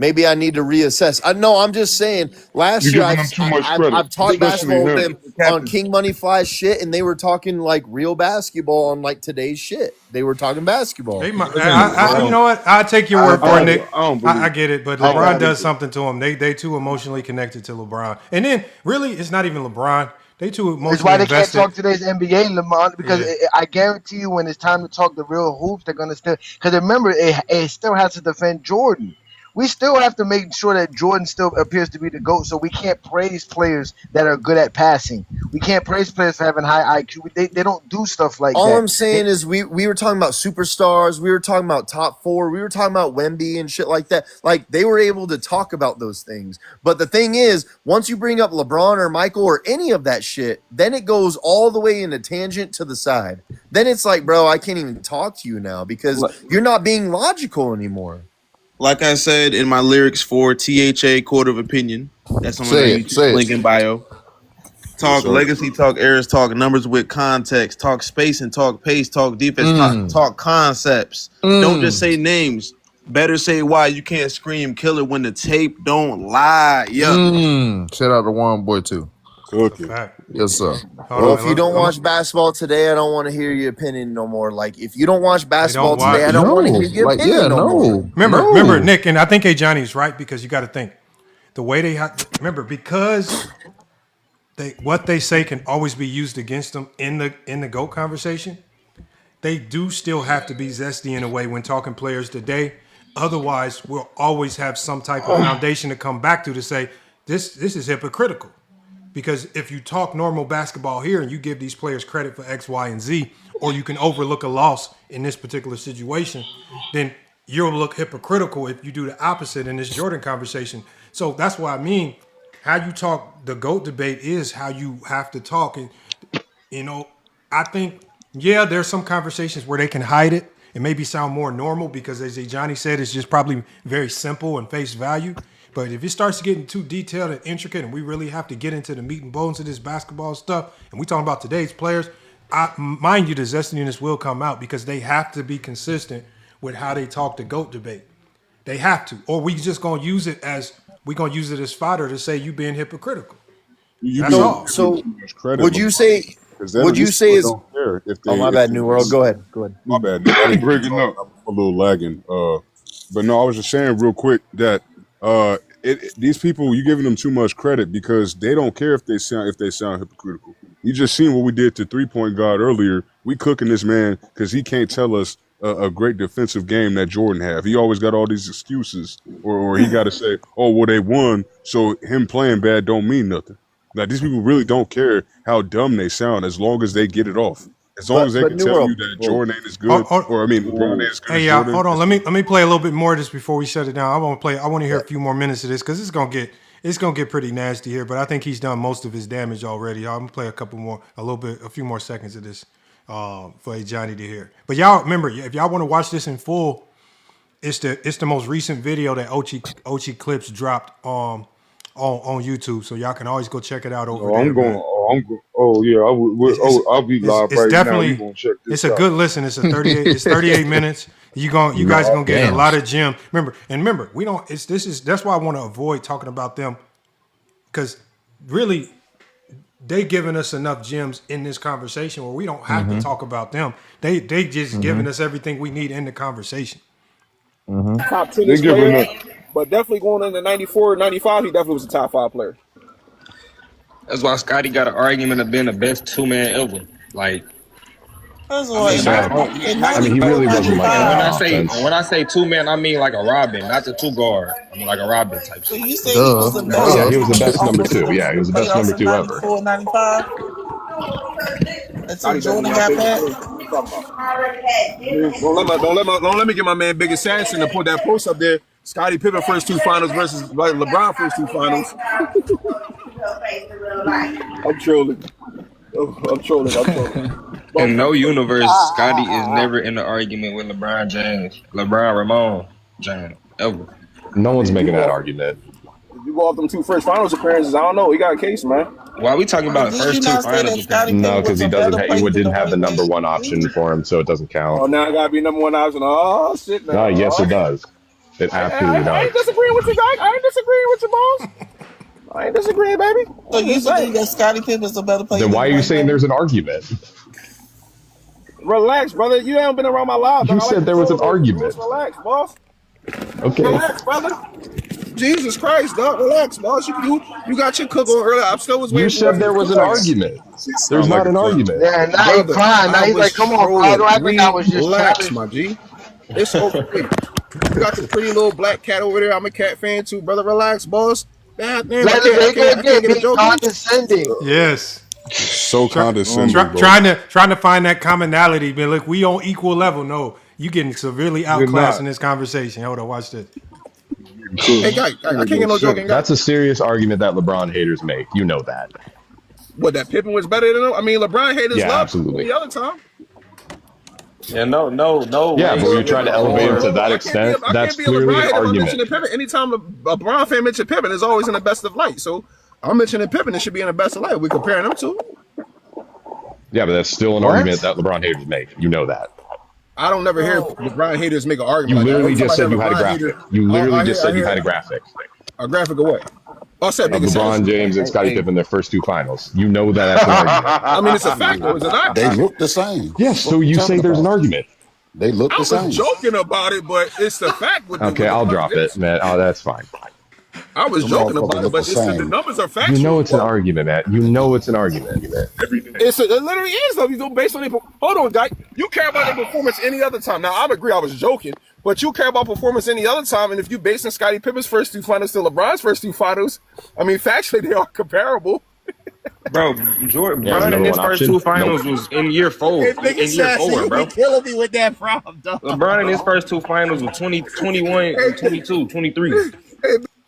S9: maybe I need to reassess. I'm just saying. Last year, I've talked basketball with them on King Money Fly shit, and they were talking like real basketball on like today's shit. They were talking basketball.
S2: You know what? I take your word for it, Nick. I get it, but LeBron does something to him. They too emotionally connected to LeBron, and then really, it's not even LeBron. They too emotionally
S11: That's why they
S2: invested.
S11: can't talk today's NBA, Lamont, because I guarantee you when it's time to talk the real hoops, they're going to still – because remember, it still has to defend Jordan. We still have to make sure that Jordan still appears to be the GOAT, so we can't praise players that are good at passing. We can't praise players for having high IQ. They don't do stuff like that.
S9: All I'm saying is we were talking about superstars. We were talking about top four. We were talking about Wemby and shit like that. Like, they were able to talk about those things. But the thing is, once you bring up LeBron or Michael or any of that shit, then it goes all the way in a tangent to the side. Then it's like, bro, I can't even talk to you now because you're not being logical anymore.
S1: Like I said in my lyrics for THA Court of Opinion, that's on my YouTube link in bio. Talk legacy, talk errors, talk numbers with context, talk space and talk pace, talk defense, talk concepts. Don't just say names. Better say why. You can't scream killer when the tape don't lie.
S12: Shout out to Juan Boy too. Yes, sir.
S9: Well, if you don't watch basketball today, I don't want to hear your opinion no more. Like, if you don't watch basketball today, I don't want to hear your opinion no more.
S2: Remember, Nick, and I think Johnny's right because you got to think the way they remember because what they say can always be used against them in the GOAT conversation. They do still have to be zesty in a way when talking players today. Otherwise, we'll always have some type of foundation to come back to say this is hypocritical. Because if you talk normal basketball here and you give these players credit for X, Y, and Z, or you can overlook a loss in this particular situation, then you'll look hypocritical if you do the opposite in this Jordan conversation. So that's what I mean. How you talk the GOAT debate is how you have to talk. And, I think, there's some conversations where they can hide it and maybe sound more normal because, as Johnny said, it's just probably very simple and face value. But if it starts getting too detailed and intricate and we really have to get into the meat and bones of this basketball stuff, and we talking about today's players, mind you, the zestiness will come out because they have to be consistent with how they talk the GOAT debate. They have to. Or we just going to use it as fodder to say you being hypocritical. That's all.
S9: So would you say is my bad, New World. Go ahead.
S19: My bad. I'm breaking up. I'm a little lagging. But no, I was just saying real quick that these people, you giving them too much credit because they don't care if they sound hypocritical. You just seen what we did to 3-point God earlier. We cooking this man because he can't tell us a great defensive game that Jordan have. He always got all these excuses, or he got to say, "Oh, well, they won, so him playing bad don't mean nothing." Like these people really don't care how dumb they sound as long as they get it off. As long as they can tell you that Jordan ain't as good, LeBron ain't as good.
S2: Hey,
S19: as Jordan.
S2: Hold on. Let me play a little bit more of this before we shut it down. I want to hear a few more minutes of this because it's gonna get pretty nasty here. But I think he's done most of his damage already. I'm gonna play a few more seconds of this for Johnny to hear. But y'all remember, if y'all want to watch this in full, it's the most recent video that Ochi Clips dropped on YouTube. So y'all can always go check it out over there.
S5: I'll be live right now. We gonna check this out.
S2: It's a good listen. It's 38 minutes. You guys are gonna get a lot of gem. Remember, we don't. That's why I want to avoid talking about them because really they giving us enough gems in this conversation where we don't have to talk about them. They just giving us everything we need in the conversation.
S10: Top 10 player, but definitely going into 94, 95, he definitely was a top 5 player.
S15: That's why Scottie got an argument of being the best 2-man ever. Like,
S3: That's why
S14: he really wasn't like
S15: when I say 2-man, I mean like a Robin, not the 2 guard. I mean like a Robin type.
S3: So you say he was the best?
S14: Yeah, he was the best number 2. Yeah, he was the best number 2 ever.
S3: 94, 95. Until Jordan got back.
S10: Don't let me get my man Biggest Sanson to put that post up there. Scottie Pippen first 2 finals versus LeBron first 2 finals. I'm trolling.
S15: In no universe, Scottie is never in an argument with LeBron Ramon James, ever.
S14: No one's making that argument.
S10: If you go off them 2 first finals appearances, I don't know. He got a case, man.
S15: Why are we talking about first 2 finals?
S14: No, because he didn't have the number 1 option for him, so it doesn't count.
S10: Oh, now I gotta be number 1 option. Oh shit!
S14: No, yes, it does. It absolutely
S10: I ain't
S14: does.
S10: disagreeing with you, guys. I ain't disagreeing with you, boss. I ain't disagreeing, baby.
S3: So you think that Scottie Pippen is a better player?
S14: Then why are you saying
S3: now?
S14: there's an argument?
S10: Relax, brother. You haven't been around my life.
S14: You said there was an argument.
S10: Relax, boss.
S14: Okay.
S10: Relax, brother. Jesus Christ, dog. Relax, boss. You got your cook on earlier. I'm still was waiting.
S14: You said there was an argument. There's not an argument.
S11: Yeah, now he's crying. Now he's like, come on, bro. Don't act like I was just
S10: relax, my G. It's okay. You got the pretty little black cat over there. I'm a cat fan too, brother. Relax, boss. God damn, I can't get a joke.
S11: Condescending.
S2: Yes.
S19: So condescending.
S2: Trying to find that commonality, but look, we on equal level. No, you getting severely outclassed in this conversation. Hold on, watch this.
S10: Hey, guy, I can't get no joking.
S14: That's a serious argument that LeBron haters make. You know that.
S10: What, that Pippen was better than him? I mean, LeBron haters love
S14: absolutely.
S10: the other time.
S16: Yeah, no.
S14: Yeah, but you're trying to elevate him to that extent. That's clearly an argument.
S10: Anytime a LeBron fan mentions Pippen, it's always in the best of light. So I'm mentioning Pippen, it should be in the best of light. We're comparing them to.
S14: Yeah, but that's still an argument that LeBron haters make. You know that.
S10: I don't never hear LeBron haters make an argument.
S14: You literally just said you had a graphic. You literally just said you had a graphic.
S10: A graphic of what? I said
S14: LeBron James and Scottie Pippen their first two finals. You know that's an argument.
S10: I mean, it's a fact, though, is it not?
S23: They look the same.
S14: Yes, so you say there's an argument.
S23: They look the same.
S10: I was joking about it, but it's the fact.
S14: Okay, I'll drop it, man. Oh, that's fine.
S10: I was joking about it, but the numbers are factual.
S14: You know it's an argument, man. You know it's an argument.
S10: It literally is, though. You do based on hold on, guy. You care about their performance any other time. Now, I agree, I was joking, but you care about performance any other time. And if you base on Scottie Pippen's first two finals to LeBron's first two finals, I mean, factually, they are comparable.
S16: Bro, LeBron in his first two finals was in year 4. In year 4, bro.
S10: Killing me with that problem, dog.
S16: LeBron in his first two finals was 20, 21, 22, 23.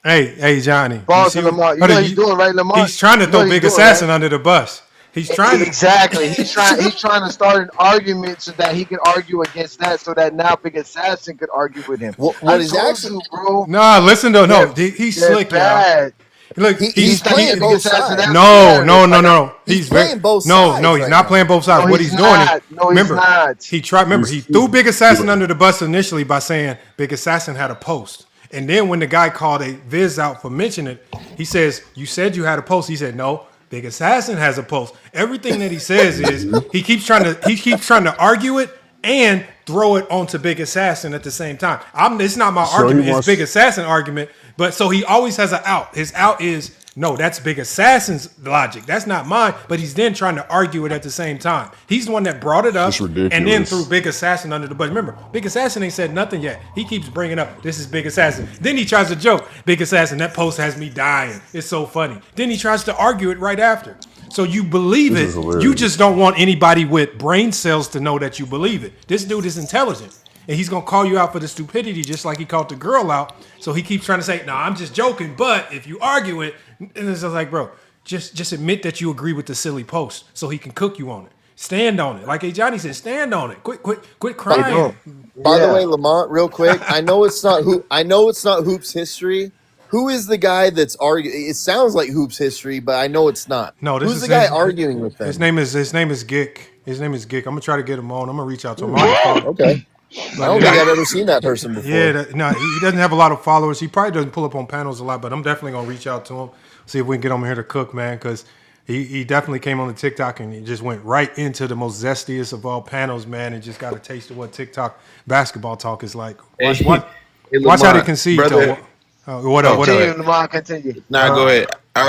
S2: Hey, Johnny.
S11: Boss and Lamar. You know what he's doing, right, Lamar?
S2: He's trying to throw Big Assassin under the bus. He's trying
S11: exactly. He's trying to start an argument so that he can argue against that, so that now Big Assassin could argue with him.
S9: What is actually,
S11: bro?
S2: Nah, listen though. No, he's slick, y'all. Look,
S11: he's playing both sides.
S2: No.
S9: He's playing both sides.
S2: No, he's not playing both sides. What he's doing is he threw Big Assassin under the bus initially by saying Big Assassin had a post. And then when the guy called a Viz out for mentioning it, he says, "You said you had a post." He said, "No, Big Assassin has a post." Everything that he says is he keeps trying to argue it and throw it onto Big Assassin at the same time. It's not my argument; it's Big Assassin argument. But so he always has an out. His out is no, that's Big Assassin's logic. That's not mine. But he's then trying to argue it at the same time. He's the one that brought it up and then threw Big Assassin under the bus. Remember, Big Assassin ain't said nothing yet. He keeps bringing up, this is Big Assassin. Then he tries to joke, Big Assassin, that post has me dying. It's so funny. Then he tries to argue it right after. So you believe it. You just don't want anybody with brain cells to know that you believe it. This dude is intelligent. And he's going to call you out for the stupidity just like he called the girl out. So he keeps trying to say, no, I'm just joking. But if you argue it, and it's just like, bro, just admit that you agree with the silly post so he can cook you on it. Stand on it. Like Johnny said, stand on it. Quit crying.
S9: By the way, Lamont, real quick, I know it's not Hoops history. Who is the guy that's arguing? It sounds like Hoops history, but I know it's not.
S2: No,
S9: who's the guy arguing with them?
S2: His name is Gick. His name is Gick. I'm gonna try to get him on. I'm gonna reach out to him.
S9: Okay. I don't think I've ever seen that person before.
S2: Yeah, he doesn't have a lot of followers. He probably doesn't pull up on panels a lot, but I'm definitely gonna reach out to him, see if we can get him here to cook, man, because he definitely came on the TikTok and he just went right into the most zestiest of all panels, man, and just got a taste of what TikTok basketball talk is like. Watch how they concede, though. What up?
S11: Continue.
S1: Nah, go ahead. Go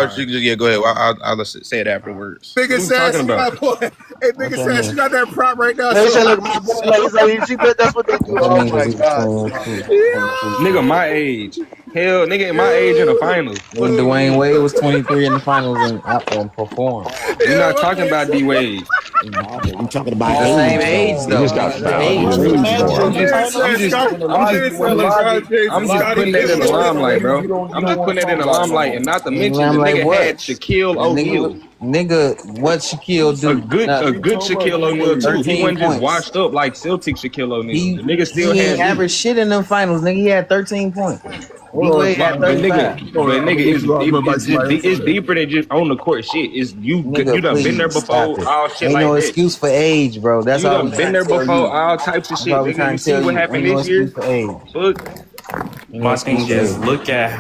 S1: ahead. I'll say it afterwards.
S10: Big Assassin, hey, Big Assassin, you got that prop right now.
S11: They said, look, my boy, that's what they do. Oh my God.
S16: Nigga, my age. Hell, nigga, my age in the finals.
S24: When Dwayne Wade was 23 in the finals and performed.
S16: You're not talking about D Wade.
S23: I'm talking about
S24: the same age, though.
S14: You just got
S16: I'm just putting that in the limelight, bro. I'm just putting that in the limelight, and not to mention the nigga had Shaquille O'Neal.
S24: Nigga, what Shaquille do?
S16: A good Shaquille O'Neal too. He wasn't just washed up like Celtic Shaquille O'Neal. The nigga still had
S24: average shit in them finals. Nigga, he had 13 points.
S16: It's deeper than just on the court shit. You done been there before. All shit
S24: ain't
S16: like
S24: no
S16: that.
S24: Excuse for age, bro. That's
S16: you
S24: all.
S16: done been there before. All types of shit. Nigga, you see what happened this year?
S6: My thing is look at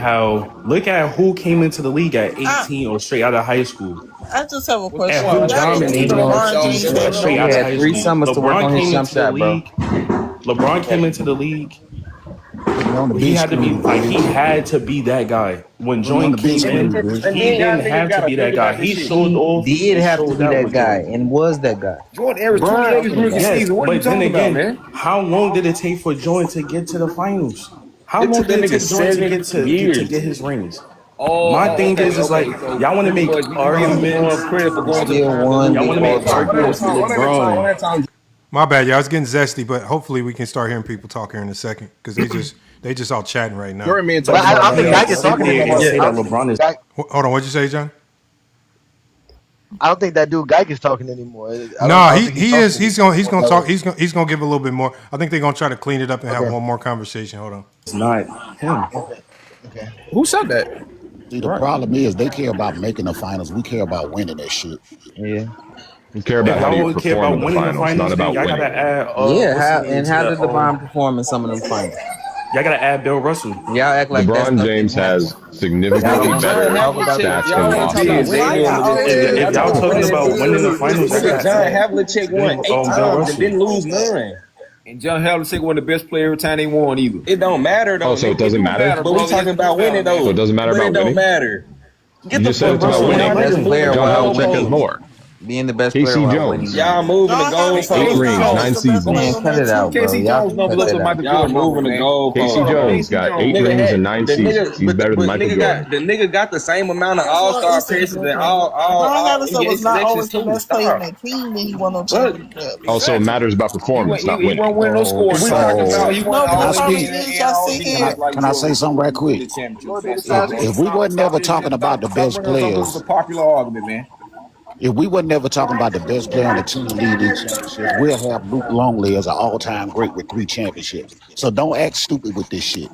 S6: who came into the league at 18 or straight out of high school.
S3: I just have a
S6: And
S3: question.
S6: who
S3: Y'all didn't see
S6: dominated
S3: LeBron James play with
S6: straight
S3: no
S6: out of
S3: hair.
S6: high school. LeBron came into the league. LeBron came into the league. He had to be that guy. When Jordan came in, he didn't have to be that guy. He showed off.
S20: Did have to be that guy and was that guy.
S18: Jordan averaged 20 days rookie season. What are you talking about, man?
S6: How long did it take for Jordan to get to the finals? How long did it take Jordan to get his rings? My thing is like y'all want to make arguments. Y'all want to make arguments with LeBron.
S2: My bad, y'all. It's getting zesty, but hopefully we can start hearing people talk here in a second because they just all chatting right now.
S11: I don't think Dyke is talking anymore.
S2: Hold on, what'd you say, John?
S11: I don't think that dude Dyke is talking anymore.
S2: No, he is. He's gonna talk. He's gonna give a little bit more. I think they're gonna try to clean it up and have one more conversation. Hold on.
S6: It's not him.
S11: Okay.
S10: Who said that?
S23: See, the problem is they care about making the finals. We care about winning that shit.
S20: Yeah.
S14: We care about how you perform in the finals, not about winning.
S20: How did LeBron perform in some of them finals?
S6: Y'all gotta add Bill Russell.
S20: Y'all act like
S14: LeBron James has significantly better stats than Boston.
S6: If y'all talking about winning the finals,
S18: John Havlicek won 8 times and didn't lose none. And John Havlicek won the best player every time they won either. It don't matter though.
S14: Oh, so it doesn't matter?
S18: But we talking about winning though.
S14: So it doesn't matter about winning?
S18: It don't matter.
S14: You just said it's about winning. John Havlicek has more.
S20: Being the best
S14: Casey
S20: player.
S14: Jones.
S18: Y'all moving the goalposts.
S14: 8 rings, 9 seasons.
S20: Man, cut it out, bro.
S18: Casey Jones don't look like Michael Jordan. Y'all moving the goalposts.
S14: Casey Jones got 8 rings and 9 seasons. He's better than Michael Jordan.
S18: The nigga got the same amount of all-star appearances and all
S3: LeBron was not always the best player in that team when he won no championship.
S14: Also, it matters about performance, not winning.
S18: He won't win no scores. We talking about he won all.
S23: Can I say something right quick? If we wasn't never talking about the best players,
S18: It's a popular argument, man.
S23: if we wasn't never talking about the best player on the team leading these championships, we'll have Luke Longley as an all-time great with 3 championships. So don't act stupid with this shit.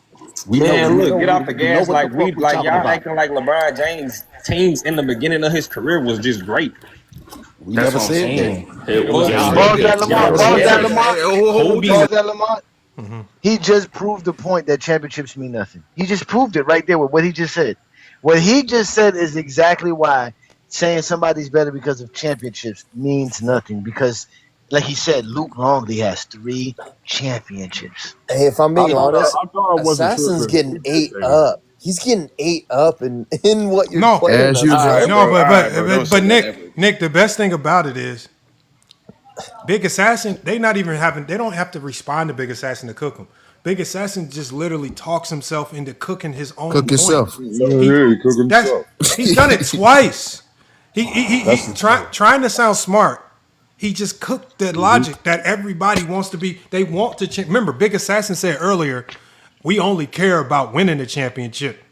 S18: Get off the gas like y'all acting like LeBron James teams in the beginning of his career was just great.
S23: We never said that.
S11: Lamont. He just proved the point that championships mean nothing. He just proved it right there with what he just said. What he just said is exactly why saying somebody's better because of championships means nothing. Because, like he said, Luke Longley has 3 championships.
S9: Hey, if I'm being honest, Assassin's getting ate up. He's getting ate up in what you're playing.
S2: But Nick, the best thing about it is Big Assassin, they don't have to respond to Big Assassin to cook him. Big Assassin just literally talks himself into cooking his own point.
S19: Himself.
S2: He's done it twice. He trying to sound smart. He just cooked that logic that everybody wants to be. They want to remember, Big Assassin said earlier, we only care about winning the championship.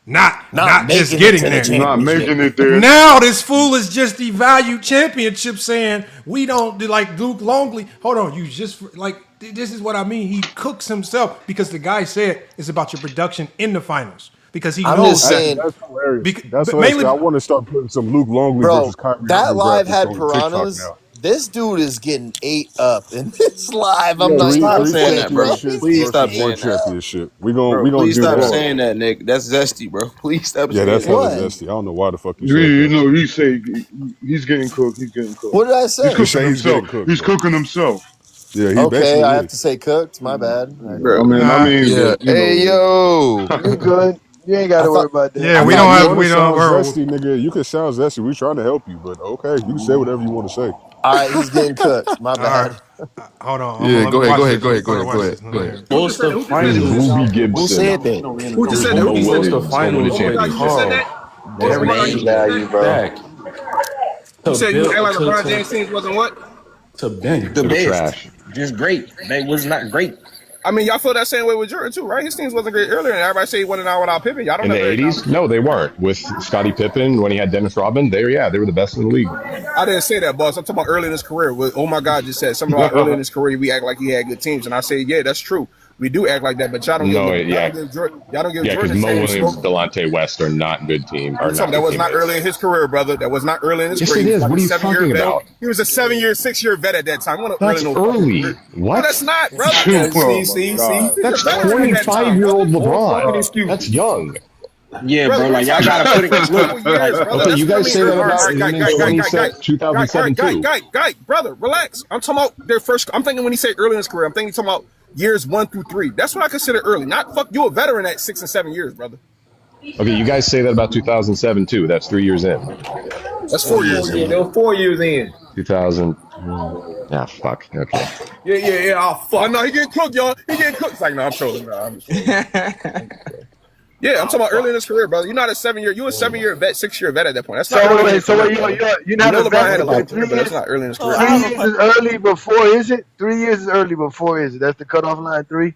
S2: Not just getting there.
S19: Not making it there.
S2: Now this fool is just devalued championship saying we don't do like Luke Longley. Hold on, you just like this is what I mean. He cooks himself because the guy said it's about your production in the finals. Because he knows that.
S19: That's hilarious. That's hilarious. I want to start putting some Luke Longley versus Kyrie.
S9: That live had piranhas. This dude is getting ate up in this live. I'm not
S13: saying that, bro. Please stop saying
S19: that. We gonna
S13: please
S19: do
S13: stop
S19: that.
S13: saying that, Nick. That's zesty, bro. Please stop saying
S19: that. Yeah, that's hella zesty. I don't know why the fuck you said that.
S5: You know, he say he's getting cooked. He's getting cooked.
S9: What did I say?
S5: He's cooking himself.
S19: Yeah, he
S9: okay, I have to say cooked. My bad.
S5: Bro, I mean,
S23: yeah. Hey, yo.
S11: You good? You ain't got to worry about that.
S2: Yeah, we don't.
S19: Zesty, nigga. You can sound zesty. We trying to help you, but okay, you can say whatever you want to say.
S9: All right, he's getting cooked. My bad.
S2: Hold on.
S23: Yeah, go ahead.
S6: What's the finals?
S23: Who said that?
S10: Who just said that?
S6: What's the finals?
S20: Value, bro.
S10: You said you act like LeBron James teams wasn't what?
S6: To Ben.
S18: The best. Just great. They was not great.
S10: I mean, y'all feel that same way with Jordan too, right? His teams wasn't great earlier, and everybody say he wasn't out without Pippen. Y'all don't
S14: in the 80s? No, they weren't. With Scottie Pippen, when he had Dennis Rodman, they were the best in the league.
S10: I didn't say that, boss. I'm talking about early in his career. Oh my God, just said something about early in his career. We act like he had good teams, and I say, yeah, that's true. We do act like that, but y'all don't give Jordan. Y'all don't give Jordan
S14: because
S10: the
S14: Mo
S10: same
S14: Williams,
S10: smoke.
S14: Delonte West are not good team.
S10: That was not early in his career, brother. That was not early in his career.
S14: Yes, it is. What are you talking about?
S10: He was a 6-year vet at that time.
S14: That's early. What?
S10: No, that's not, brother.
S14: See. That's 25-year-old LeBron. That's young.
S18: Yeah, bro. Like y'all gotta put it. Look,
S14: okay, you guys say that about 2007
S10: too. Brother, relax. I'm talking about their first. I'm thinking when he said early in his career, I'm thinking he's talking about years 1 through 3. That's what I consider early. Not fuck you a veteran at 6 and 7 years, brother.
S14: Okay, you guys say that about 2007 too. That's 3 years in.
S10: That's 4 years in.
S18: They were 4 years in.
S14: 2000. Ah, fuck. Okay.
S10: Yeah. Oh, fuck. No, he getting cooked, y'all. He getting cooked. It's like, no, I'm trolling. Yeah, I'm talking about early in his career, brother. You're not a 7-year. You a 7-year vet, 6-year vet at that point. That's not
S11: you're not a vet.
S10: But that's not early in his career.
S11: 3 years is early before, is it? 3 years is early before, is it? That's the cutoff line. 3.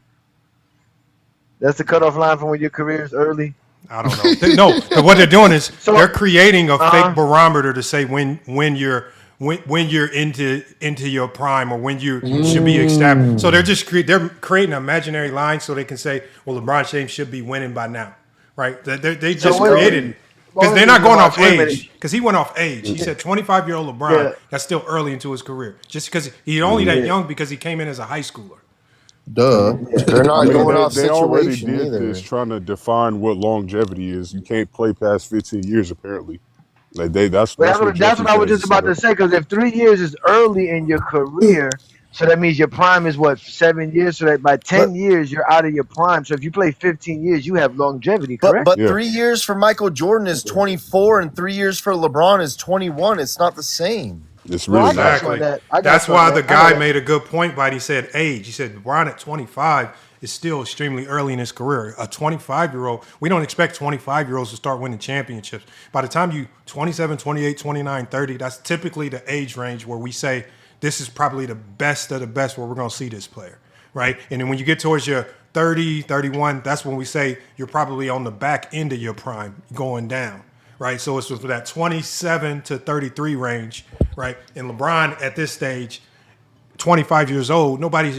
S11: That's the cutoff line from when your career is early.
S2: I don't know. No, what they're doing is they're creating a fake barometer to say when you're into your prime or when you should be established. So they're creating an imaginary line so they can say, well, LeBron James should be winning by now, right? They just created because they're not going off age because he went off age. He said 25-year-old LeBron. That's still early into his career, just because he's only that young because he came in as a high schooler.
S9: Duh. They're not going off
S19: They already
S9: situation
S19: did
S9: either.
S19: this trying to define what longevity is. You can't play past 15 years, apparently. Like that's what
S11: I was just about to say. Because if 3 years is early in your career, so that means your prime is what, 7 years. So that by 10 years you're out of your prime. So if you play 15 years, you have longevity, correct?
S9: But 3 years for Michael Jordan is 24, and 3 years for LeBron is 21. It's not the same.
S19: It's really
S2: exactly. That's why the guy made a good point by it. He said age. He said LeBron at 25 is still extremely early in his career. A 25-year-old, we don't expect 25-year-olds to start winning championships. By the time you 27, 28, 29, 30, that's typically the age range where we say this is probably the best of the best where we're going to see this player, right? And then when you get towards your 30, 31, that's when we say you're probably on the back end of your prime going down. Right, so it's for that 27 to 33 range, right? And LeBron at this stage, 25 years old, nobody's,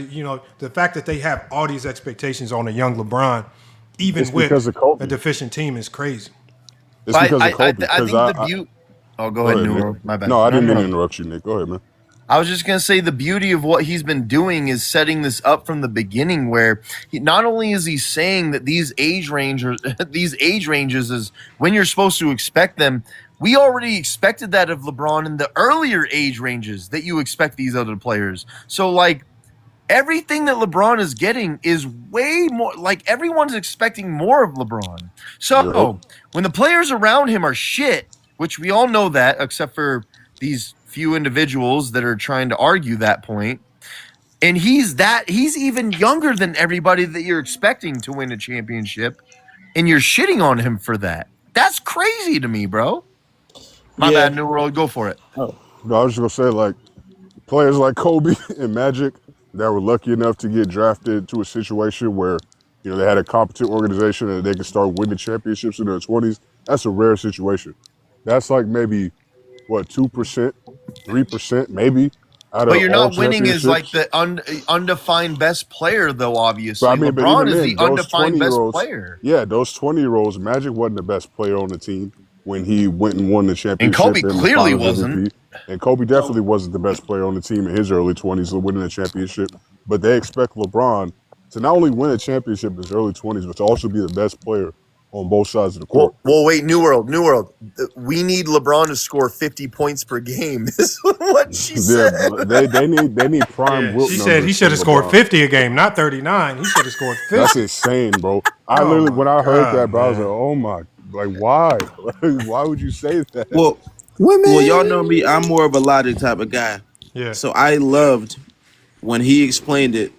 S2: the fact that they have all these expectations on a young LeBron, even with a deficient team, is crazy.
S19: It's because of Kobe.
S9: I think the beauty. Oh, go ahead, Nero. My bad.
S19: No, I didn't mean to interrupt you, Nick. Go ahead, man.
S9: I was just going to say the beauty of what he's been doing is setting this up from the beginning where not only is he saying that these age ranges is when you're supposed to expect them. We already expected that of LeBron in the earlier age ranges that you expect these other players. So like everything that LeBron is getting is way more, like everyone's expecting more of LeBron. So when the players around him are shit, which we all know that except for these few individuals that are trying to argue that point. And he's even younger than everybody that you're expecting to win a championship. And you're shitting on him for that. That's crazy to me, bro. My bad, New World. Go for it.
S19: No, I was just going to say, like, players like Kobe and Magic that were lucky enough to get drafted to a situation where, they had a competent organization and they could start winning championships in their 20s. That's a rare situation. That's like maybe, 2%, 3%, maybe.
S9: But you're not winning as like the undefined best player, though, obviously. LeBron is the undefined best player.
S19: Yeah, those 20-year-olds, Magic wasn't the best player on the team when he went and won the championship.
S9: And Kobe clearly wasn't.
S19: And Kobe definitely wasn't the best player on the team in his early 20s winning a championship. But they expect LeBron to not only win a championship in his early 20s, but to also be the best player on both sides of the court.
S9: Well, wait, New World. We need LeBron to score 50 points per game. Is what she said.
S19: They need prime.
S2: She said he should have scored 50 a game, not 39. He should have scored 50.
S19: That's insane, bro. I literally, when I heard that, bro, I was like, oh my, like why? Why would you say that?
S1: Well, y'all know me. I'm more of a logic type of guy.
S2: Yeah.
S1: So I loved when he explained it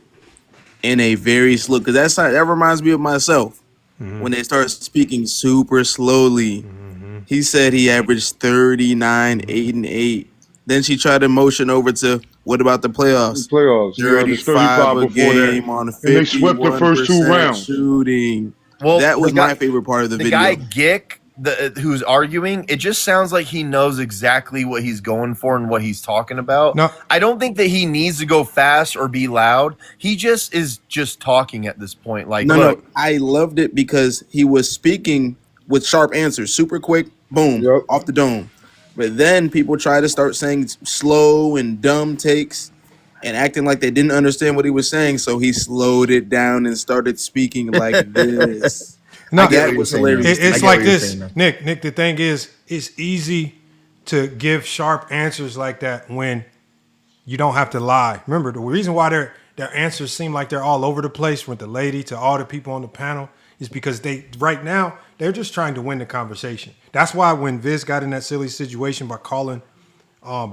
S1: in a very slow, because that reminds me of myself. When they start speaking super slowly. He said he averaged 39, 8 and 8. Then she tried to motion over to what about the playoffs? 35 a game on 51%
S5: and they swept the first 2 rounds
S1: shooting. Well, that was my favorite part of the video.
S9: Guy Gick who's arguing, it just sounds like he knows exactly what he's going for and what he's talking about.
S2: No.
S9: I don't think that he needs to go fast or be loud. He just is talking at this point. Like,
S1: no, I loved it because he was speaking with sharp answers, super quick, boom, off the dome. But then people try to start saying slow and dumb takes and acting like they didn't understand what he was saying. So he slowed it down and started speaking like this.
S2: No,
S1: that was hilarious.
S2: It's like this, Nick. Nick, the thing is, it's easy to give sharp answers like that when you don't have to lie. Remember, the reason why their answers seem like they're all over the place, from the lady to all the people on the panel, is because right now they're just trying to win the conversation. That's why when Viz got in that silly situation by calling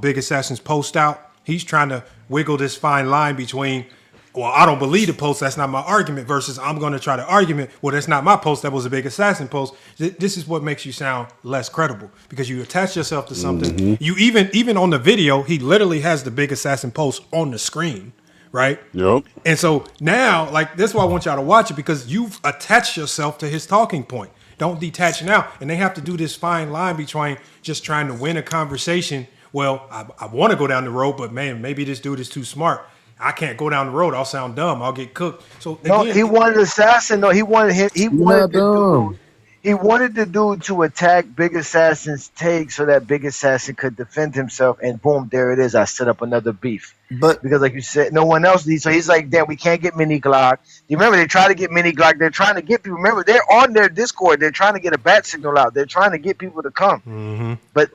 S2: Big Assassin's post out, he's trying to wiggle this fine line between, well, I don't believe the post, that's not my argument, versus I'm going to try to argument, well, that's not my post, that was a Big Assassin post. This is what makes you sound less credible, because you attach yourself to something.
S19: Mm-hmm.
S2: You even on the video, he literally has the Big Assassin post on the screen, right?
S19: Yep.
S2: And so now, like, that's why I want y'all to watch it, because you've attached yourself to his talking point. Don't detach now. And they have to do this fine line between just trying to win a conversation. Well, I want to go down the road, but man, maybe this dude is too smart. I can't go down the road. I'll sound dumb. I'll get cooked. So again,
S11: no, he wanted Assassin. No, he wanted him. He wanted the dude to attack Big Assassin's take so that Big Assassin could defend himself. And boom, there it is. I set up another beef.
S9: But
S11: because, like you said, no one else needs. So he's like, damn, we can't get Mini Glock. You remember they try to get Mini Glock. They're trying to get people. Remember, they're on their Discord. They're trying to get a bat signal out. They're trying to get people to come.
S2: Mm-hmm.
S11: But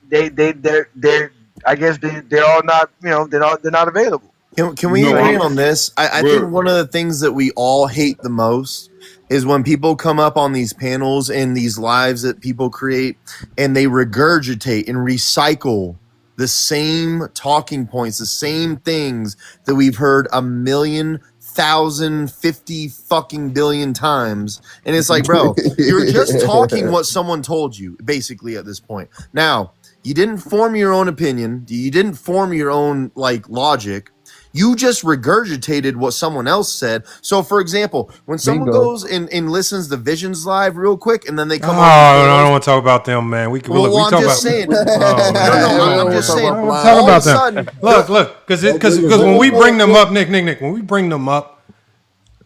S11: they're I guess they're all not. You know, they're not available.
S9: Can we agree on this? I think one of the things that we all hate the most is when people come up on these panels and these lives that people create and they regurgitate and recycle the same talking points, the same things that we've heard 1,000,050 fucking billion times. And it's like, bro, you're just talking what someone told you, basically, at this point. Now, you didn't form your own opinion. You didn't form your own, like, logic. You just regurgitated what someone else said. So, for example, when someone goes and listens to Visions Live real quick, and then they come on.
S2: I don't want to talk about them, man. I'm just
S9: saying.
S2: I'm
S9: just saying.
S2: Talk about them. Look, because when we bring them up, Nick, when we bring them up,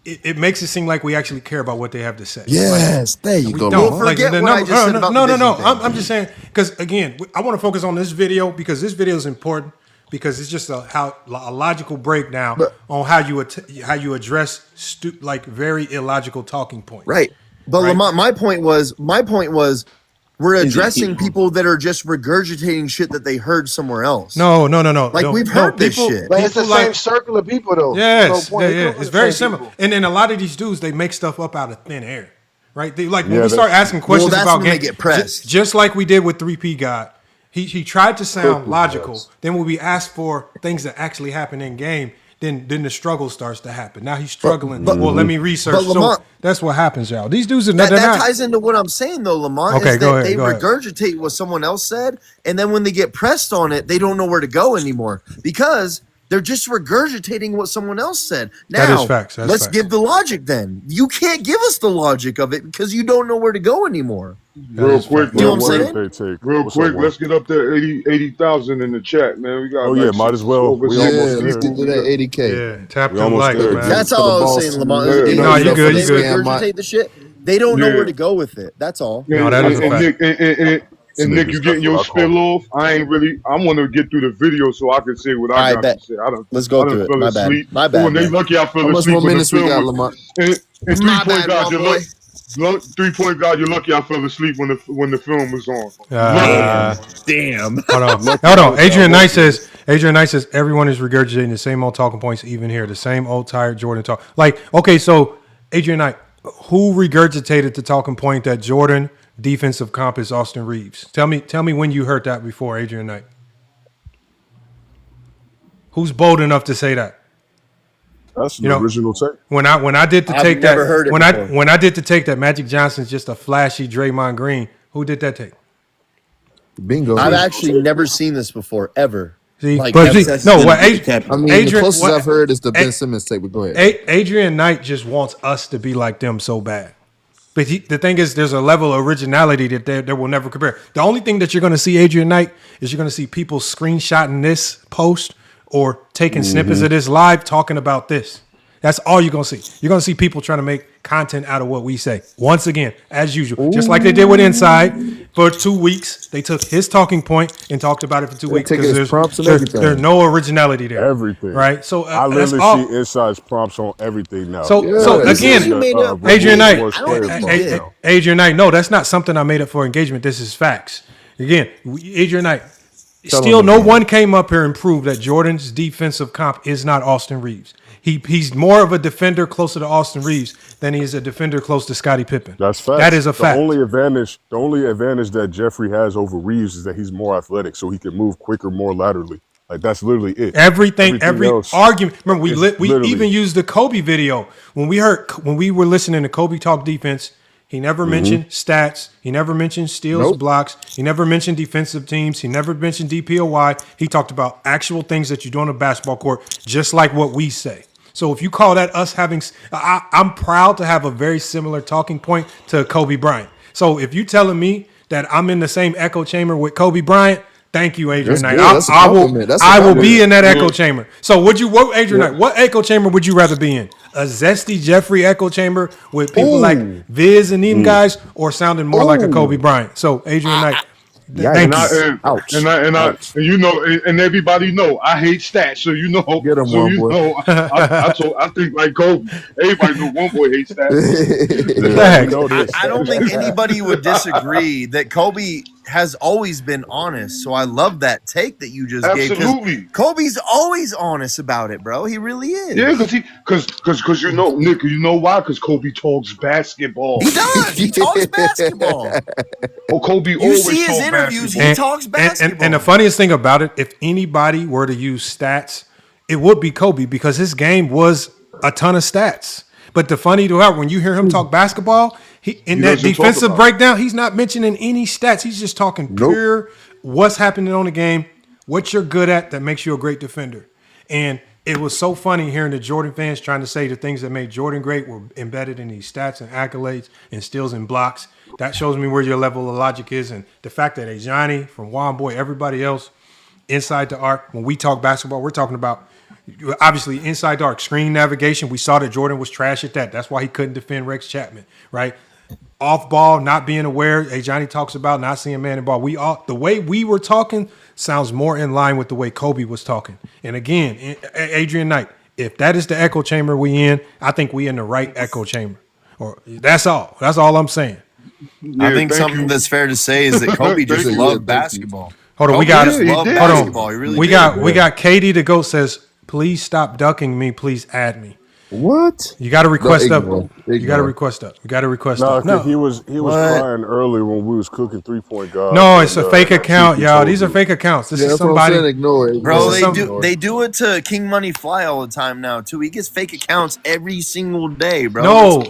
S2: it makes it seem like we actually care about what they have to say.
S12: Yes, there you go.
S2: Don't forget what I just said about the Visions thing. I'm just saying, because again, I want to focus on this video because this video is important. Because it's just a logical breakdown on how you address very illogical talking points.
S9: Right. But right? Lamont, my point was we're addressing people that are just regurgitating shit that they heard somewhere else.
S2: No.
S9: Like we've heard this shit.
S11: But it's the same circle of people though.
S2: Yes. It's very similar. People. And then a lot of these dudes, they make stuff up out of thin air. Right? When we start asking questions about games,
S9: they get pressed.
S2: Just like we did with 3P God. He tried to sound logical. Then when we ask for things that actually happen in game, then the struggle starts to happen. Now he's struggling. Let me research. Lamont, so that's what happens, y'all. These dudes are that
S9: ties into what I'm saying though, Lamont.
S2: Okay,
S9: is
S2: go
S9: that
S2: ahead.
S9: They regurgitate what someone else said, and then when they get pressed on it, they don't know where to go anymore because they're just regurgitating what someone else said. Now,
S2: that is facts.
S9: Let's give the logic then. You can't give us the logic of it because you don't know where to go anymore.
S5: Real quick,
S9: you know what I'm saying?
S5: Real quick, let's get up there 80,000 in the chat, man. We got.
S19: Might as well.
S12: We almost do that 80K.
S2: Yeah, tap them likes, man.
S9: That's all I was saying, Lamont.
S2: No, you good.
S9: They regurgitate the shit. They don't know where to go with it. That's all.
S2: No, that is a fact.
S5: And Nick, you getting your spill off? I want to get through the video so I can say what I got to say.
S9: Let's go through it. My bad.
S5: When they lucky I fell asleep.
S12: How much more minutes we got, Lamont?
S5: And 3-point guard, you're lucky. 3-point guard, you're lucky I fell asleep when the film was on.
S2: Damn. Hold on. Adrian Knight says everyone is regurgitating the same old talking points even here. The same old tired Jordan talk. Like, okay, so Adrian Knight, who regurgitated the talking point that Jordan defensive comp is Austin Reeves? Tell me when you heard that before, Adrian Knight. Who's bold enough to say that?
S19: That's the original take.
S2: When I did the take that when I did the take that Magic Johnson's just a flashy Draymond Green, who did that take?
S12: Bingo.
S9: I've actually never seen this before ever.
S2: See,
S9: Adrian,
S12: the closest I've heard is the Ben Simmons take. But go ahead.
S2: Adrian Knight just wants us to be like them so bad. But the thing is, there's a level of originality that they will never compare. The only thing that you're going to see, Adrian Knight, is you're going to see people screenshotting this post or taking snippets of this live talking about this. That's all you're going to see. You're going to see people trying to make content out of what we say. Once again, as usual, just like they did with Inside for 2 weeks. They took his talking point and talked about it for 2 weeks because there's no originality there.
S19: Everything.
S2: Right? So
S19: I literally see Inside's prompts on everything now.
S2: So again, Adrian
S19: Knight,
S2: Adrian Knight, no, that's not something I made up for engagement. This is facts. Again, Adrian Knight, still no one came up here and proved that Jordan's defensive comp is not Austin Reeves. He's more of a defender closer to Austin Reeves than he is a defender close to Scottie Pippen.
S19: That's fact.
S2: That is a fact.
S19: The only advantage that Jeffrey has over Reeves is that he's more athletic, so he can move quicker, more laterally. Like that's literally it.
S2: Every argument. Remember, we even used the Kobe video when we were listening to Kobe talk defense. He never mentioned stats. He never mentioned steals, blocks. He never mentioned defensive teams. He never mentioned DPOY. He talked about actual things that you do on a basketball court, just like what we say. So if you call that us having, I'm proud to have a very similar talking point to Kobe Bryant. So if you're telling me that I'm in the same echo chamber with Kobe Bryant, thank you, Adrian Knight. I will be in that echo chamber. So Adrian Knight, what echo chamber would you rather be in? A zesty Jeffrey echo chamber with people like Viz and them guys, or sounding more like a Kobe Bryant? So Adrian Knight.
S5: And you know, and everybody know I hate stats, so you know.
S12: Get him,
S5: I think like Kobe. Everybody know one boy hates stats.
S9: I don't think anybody would disagree that Kobe has always been honest. So I love that take that you just gave.
S5: Absolutely,
S9: Kobe's always honest about it, bro. He really is.
S5: Yeah, because you know, Nick, you know why? Because Kobe talks basketball.
S9: He does. He talks basketball.
S5: Oh, Kobe
S9: you
S5: always
S9: see his interviews. He talks basketball.
S2: And the funniest thing about it, if anybody were to use stats, it would be Kobe because his game was a ton of stats. But the funny to out when you hear him talk basketball, in that defensive breakdown, he's not mentioning any stats. He's just talking pure what's happening on the game, what you're good at that makes you a great defender. And it was so funny hearing the Jordan fans trying to say the things that made Jordan great were embedded in these stats and accolades and steals and blocks. That shows me where your level of logic is. And the fact that Ajani, from Juan Boy, everybody else, inside the arc, when we talk basketball, we're talking about obviously inside the arc, screen navigation. We saw that Jordan was trash at that. That's why he couldn't defend Rex Chapman, right? Off ball, not being aware. Ajani talks about not seeing man in ball. The way we were talking sounds more in line with the way Kobe was talking. And again, Adrian Knight, if that is the echo chamber we in, I think we in the right echo chamber. Or that's all. That's all I'm saying.
S9: I think something that's fair to say is that Kobe just loved basketball.
S2: Hold on, we
S9: got
S2: we got Katie the GOAT says, please stop ducking me, please add me.
S12: What?
S2: You got to request up. You got to request up. You got to request up.
S19: No, he was crying earlier when we was cooking 3-point guys.
S2: No, it's a fake account, y'all. These are fake accounts. This is somebody.
S12: Ignore it.
S9: Bro, they do it to King Money Fly all the time now too. He gets fake accounts every single day, bro.
S2: No.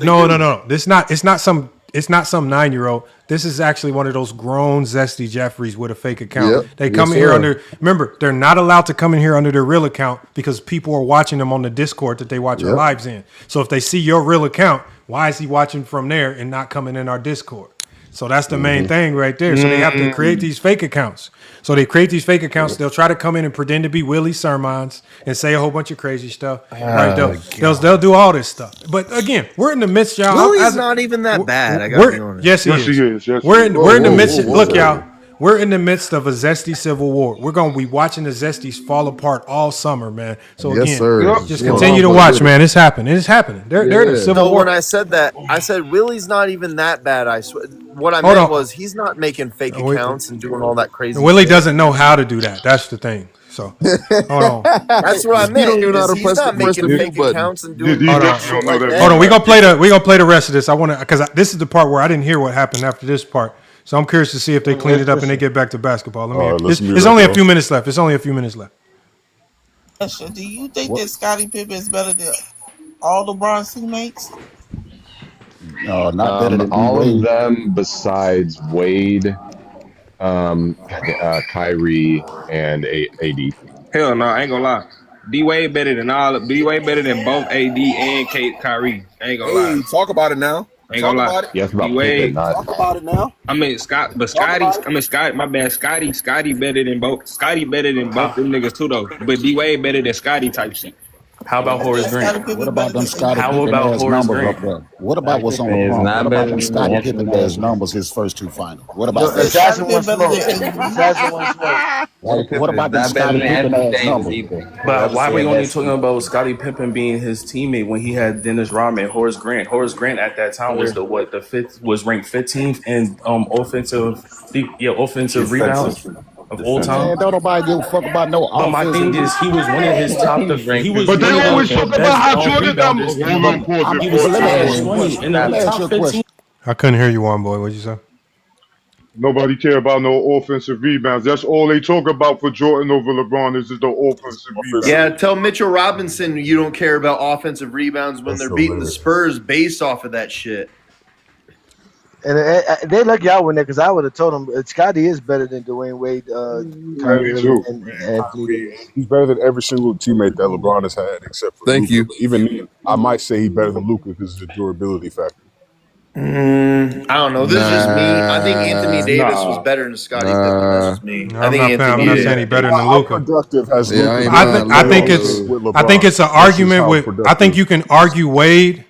S2: It's not some 9-year-old. This is actually one of those grown zesty Jeffreys with a fake account.
S12: Yep.
S2: They come in here under. Remember, they're not allowed to come in here under their real account because people are watching them on the Discord that they watch our lives in. So if they see your real account, why is he watching from there and not coming in our Discord? So that's the main thing right there. So they have to create these fake accounts. So they create these fake accounts. They'll try to come in and pretend to be Willie Sermons and say a whole bunch of crazy stuff. Right? They'll do all this stuff. But again, we're in the midst, y'all.
S9: Willie's not even that bad. I gotta be honest.
S2: Yes, he is. We're in the midst. Look, y'all. We're in the midst of a zesty civil war. We're going to be watching the zesties fall apart all summer, man. So again, just continue to watch, man. It's happening. It's happening. They're in the civil war.
S9: When I said that, I said Willie's not even that bad. I swear. What I meant was he's not making fake accounts and doing all that crazy.
S2: Willie doesn't know how to do that. That's the thing. So hold on.
S9: That's what I meant. He's not making fake accounts and doing.
S2: Hold on. We gonna play the rest of this. I want to because this is the part where I didn't hear what happened after this part. So I'm curious to see if they clean it up and they get back to basketball. There's only a few minutes left. Do
S3: you think that Scottie Pippen is better than all LeBron's teammates?
S14: No, not better than all of them besides Wade, Kyrie, and AD.
S6: Hell no, I ain't gonna lie. D-Wade better than both AD and Kyrie. I ain't gonna lie.
S10: Talk about it now.
S7: Ain't gonna lie.
S14: Yes, about Pippen,
S7: D-Wade.
S14: not.
S10: Talk about it now.
S7: I mean Scott, but Scotty. I mean Scott. My bad. Scotty better than both. Scotty better than both them niggas too though. But D-Wade better than Scotty type shit.
S6: How about Horace Grant?
S23: What about them Scottie
S6: How
S23: Pippen
S6: about
S23: ass
S6: Horace
S23: numbers
S6: Grant?
S23: up there? What about what's on
S20: Pippen is
S23: LeBron?
S20: not
S23: What about
S20: better
S23: them
S20: than
S23: Scottie
S20: Anthony
S23: Pippen ass
S20: Davis.
S23: numbers his first two finals? What about
S11: The
S23: that?
S11: assassin wants smoke. The assassin wants smoke.
S23: What about them
S20: Not better
S23: Scottie
S20: than
S23: Pippen
S20: Anthony
S23: ass
S20: Davis
S23: numbers?
S20: either.
S6: But
S20: Whoever
S6: why are we
S20: said
S6: only
S20: that's
S6: talking about Scottie Pippen being his teammate when he had Dennis Rodman, Horace Grant? Horace Grant at that time was the fifth, was ranked 15th in offensive rebounds of all time.
S23: Man, don't nobody give a fuck about no
S6: But my thing is, he was one of his top. He was
S5: But
S6: one
S5: they
S6: of
S5: always
S6: the
S5: talk about
S6: best
S5: how Jordan
S6: rebounders.
S5: hold on, pause it.
S6: He was
S23: Let me ask you a
S6: top 20
S23: question.
S6: in
S23: Let me
S6: the
S23: ask
S6: top
S23: you a
S6: 15.
S23: question.
S2: I couldn't hear you, one boy. What'd you say?
S5: Nobody care about no offensive rebounds. That's all they talk about for Jordan over LeBron is the offensive rebounds.
S9: Yeah, tell Mitchell Robinson you don't care about offensive rebounds when
S19: That's
S9: they're
S19: so
S9: beating the
S19: lyric.
S9: Spurs based off of that shit.
S11: And they lucky I went there because I would have told them Scotty is better than Dwayne Wade, Kyrie
S5: Me
S11: Irving,
S5: too.
S11: and Anthony Davis.
S19: He's better than every single teammate that LeBron has had, except for
S12: Thank
S19: Luka.
S12: you.
S19: But even then, I might say he's better than Luka because of the durability factor.
S9: I don't know. This is just me. I think Anthony Davis was
S12: Nah.
S9: better than Scottie Pippen. That's just me.
S2: No,
S9: I think
S2: I'm
S9: Anthony.
S2: not saying he's better than
S19: How
S2: Luka.
S19: productive has
S12: Yeah, I
S19: Luka
S12: ain't
S19: been?
S12: buying
S2: I
S12: low
S2: think
S12: on
S2: it's
S19: with
S2: I think
S19: LeBron
S2: it's an
S19: versus
S2: argument
S19: how
S2: with. I
S19: productive-
S2: think you can argue Wade.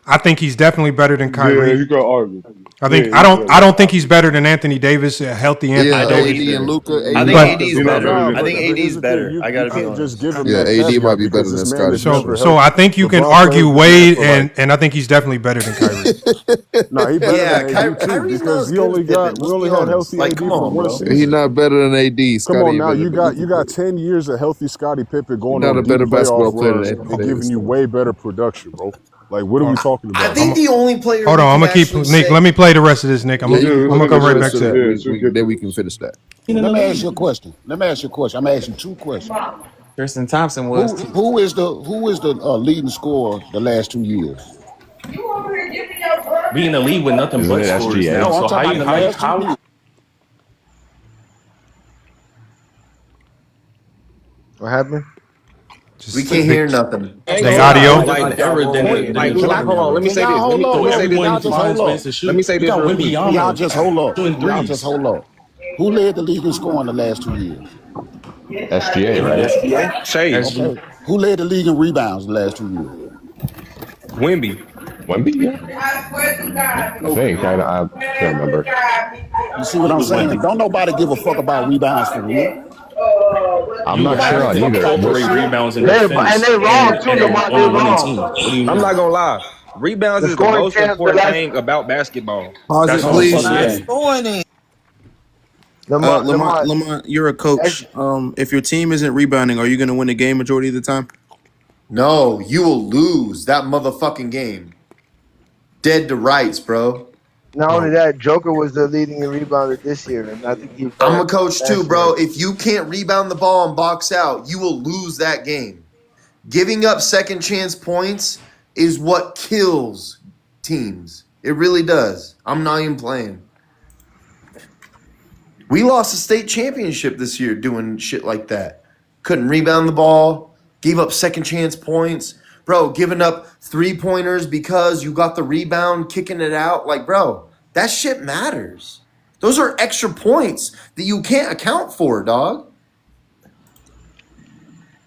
S2: I think he's definitely better than
S5: Yeah,
S2: Kyrie.
S5: you can argue.
S2: I think
S5: Yeah,
S2: I don't think he's better than Anthony Davis, a healthy Anthony
S12: Yeah,
S2: Davis.
S12: AD and Luka.
S9: I think
S2: But-
S9: AD's
S5: You're not
S9: better.
S5: better than
S9: I think
S5: Scottie.
S9: AD's
S19: here's the
S9: better.
S19: thing,
S9: I gotta
S19: you
S9: be
S19: can't
S9: honest.
S19: just give him
S12: Yeah,
S19: that
S12: AD
S19: caveat
S12: might be better
S19: because
S12: than
S19: this man
S12: Scottie
S19: is
S12: Pippen.
S19: never
S2: So
S19: healthy.
S2: I think you can
S19: LeBron
S2: argue
S19: played with
S2: Wade,
S19: him for like-
S2: and I think he's definitely better than Kyrie.
S19: No, he better
S9: Yeah,
S19: than AD too
S9: Kyrie's not
S19: because
S9: as
S19: he
S9: good as
S19: only
S9: Pippen.
S19: got
S9: Let's
S19: we only
S9: be
S19: had
S9: honest.
S19: healthy
S9: Like,
S19: AD
S9: come
S19: for
S9: on,
S19: one
S9: bro.
S12: He's
S19: season.
S12: not better than AD.
S19: Come
S12: Scottie
S19: on
S12: ain't
S19: now,
S12: better
S19: you
S12: than
S19: got
S12: Luka.
S19: 10 years of healthy Scottie Pippen going
S12: Not
S19: on
S12: a
S19: deep
S12: better
S19: playoff
S12: basketball player than
S19: runs
S12: Anthony
S19: and
S12: Davis.
S19: giving you way better production, bro. Like, what are we talking
S9: I
S19: about?
S9: think the only player.
S2: Hold
S9: we
S2: on, I'm
S9: can
S2: gonna keep
S9: actually
S2: Nick.
S9: say-
S2: Let me play the rest of this, Nick. I'm
S12: Yeah,
S2: gonna come right back to that.
S12: Then we can finish that.
S23: Let me ask you a question. I'm gonna ask you two questions.
S20: Tristan Thompson was too.
S23: Who is the leading scorer the last 2 years?
S6: Being in the league with nothing
S14: Isn't
S6: but
S14: it
S6: scores
S14: SGA?
S6: now.
S23: No, I'm
S6: So
S23: talking about the last 2 years.
S11: What happened?
S9: We can't hear nothing.
S2: The audio.
S6: Like era than
S14: Like, hold on. Let me say
S23: Y'all
S14: this.
S23: hold up.
S14: Let me say
S6: everyone
S23: Y'all just
S6: finds
S23: hold
S6: ways
S23: up.
S6: to shoot.
S14: Let me say this real quick.
S23: Y'all just hold up.
S6: Shooting
S23: Y'all
S6: threes.
S23: just hold up. Who led the league in scoring the last 2 years?
S14: SGA, right?
S6: SGA.
S7: Shea.
S23: Okay. Who led the league in rebounds the last 2 years?
S7: Wemby.
S14: Wemby, yeah. I think. I can't remember.
S23: You see what I'm saying? Don't nobody give a fuck about rebounds for real.
S14: I'm not sure on either.
S6: Great rebounds in
S11: And
S6: defense.
S11: they wrong too,
S6: and
S11: Lamar. They
S6: on a winning
S11: wrong.
S6: team. What do you mean?
S7: I'm not gonna lie. Rebounds
S11: The
S7: is the
S11: scoring
S7: most
S11: champs,
S7: important
S11: the last-
S7: thing about basketball.
S1: Pause
S6: That's
S1: it,
S6: all
S1: please.
S6: fucking
S23: Fuck
S6: game.
S23: that.
S3: Going in.
S1: Lamont, you're a coach. If your team isn't rebounding, are you going to win the game majority of the time?
S9: No, you will lose that motherfucking game. Dead to rights, bro.
S11: Not only that, Joker was the leading rebounder this year, and I think he.
S9: I'm a coach too, bro. If you can't rebound the ball and box out, you will lose that game. Giving up second chance points is what kills teams. It really does. I'm not even playing. We lost a state championship this year doing shit like that. Couldn't rebound the ball, gave up second chance points. Bro, giving up 3-pointers because you got the rebound, kicking it out. Like, bro, that shit matters. Those are extra points that you can't account for, dog.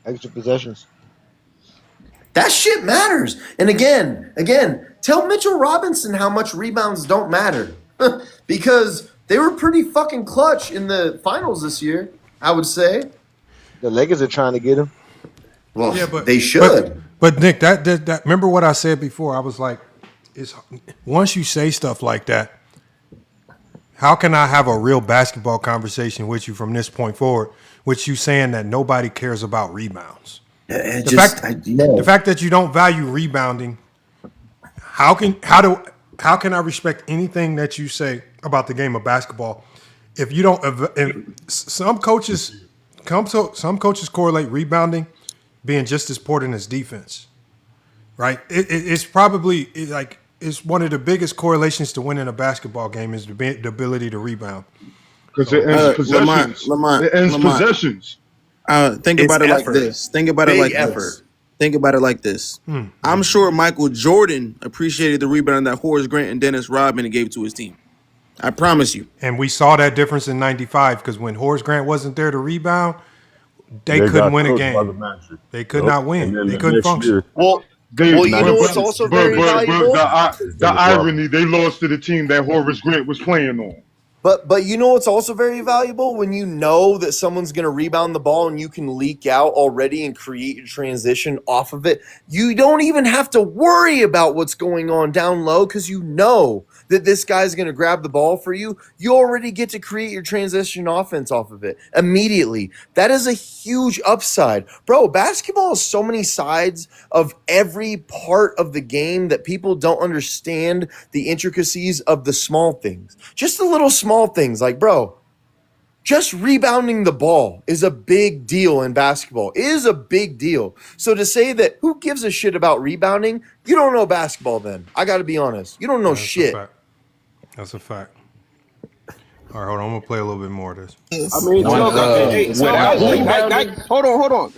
S11: Extra possessions.
S9: That shit matters. And again, tell Mitchell Robinson how much rebounds don't matter. Because they were pretty fucking clutch in the finals this year, I would say.
S11: The Lakers are trying to get him.
S9: Well,
S2: Yeah, but
S9: they should.
S2: But Nick, that remember what I said before? I was like, it's once you say stuff like that, how can I have a real basketball conversation with you from this point forward? With you saying that nobody cares about rebounds. The fact that you don't value rebounding, how can I respect anything that you say about the game of basketball if you don't? And some coaches correlate rebounding being just as important as defense, right? It's probably it's one of the biggest correlations to winning a basketball game is the ability to rebound.
S5: Because it ends possessions.
S1: Lamont,
S5: it ends possessions.
S1: Think about it like this. Think about it like this. Think about it like this. I'm sure Michael Jordan appreciated the rebound that Horace Grant and Dennis Rodman gave to his team. I promise you.
S2: And we saw that difference in '95 because when Horace Grant wasn't there to rebound, they couldn't
S19: got
S2: win a
S19: cooked by the
S2: game.
S19: Magic.
S2: They could not win.
S19: And then
S2: They
S19: the
S2: couldn't
S19: next
S2: function.
S19: year,
S9: Well, you know what's also very valuable?
S5: The irony, they lost to the team that Horace Grant was playing on.
S9: But you know what's also very valuable? When you know that someone's going to rebound the ball and you can leak out already and create a transition off of it, you don't even have to worry about what's going on down low because you know that this guy's going to grab the ball for you. You already get to create your transition offense off of it immediately. That is a huge upside. Bro, basketball has so many sides of every part of the game that people don't understand the intricacies of the small things. Just the little small things like, bro, just rebounding the ball is a big deal in basketball. It is a big deal. So to say that who gives a shit about rebounding, you don't know basketball then. I got to be honest. You don't know shit.
S2: That's a fact. All right, hold on. I'm going to play a little bit more of this.
S10: I mean, hold on.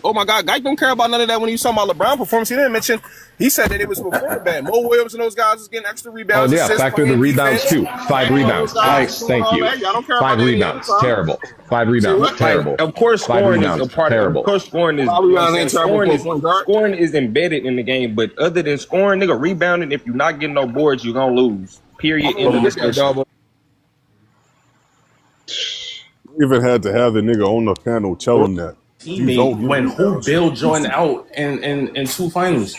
S10: Oh my God, Guy don't care about none of that when he was talking about LeBron performance. He didn't mention. He said that it was before the ban. Mo Williams and those guys was getting extra rebounds.
S14: Oh yeah, factor the rebounds too. 5 rebounds. Nice, thank you. 5 rebounds, terrible. 5 rebounds, terrible.
S7: Of course, scoring is a part of it. Of course, scoring is embedded in the game. But other than scoring, nigga, rebounding, if you're not getting no boards, you're gonna lose. Period. In the discussion.
S19: Even had to have the nigga on the panel tell him that.
S6: When who bailed Jordan out in 2 finals?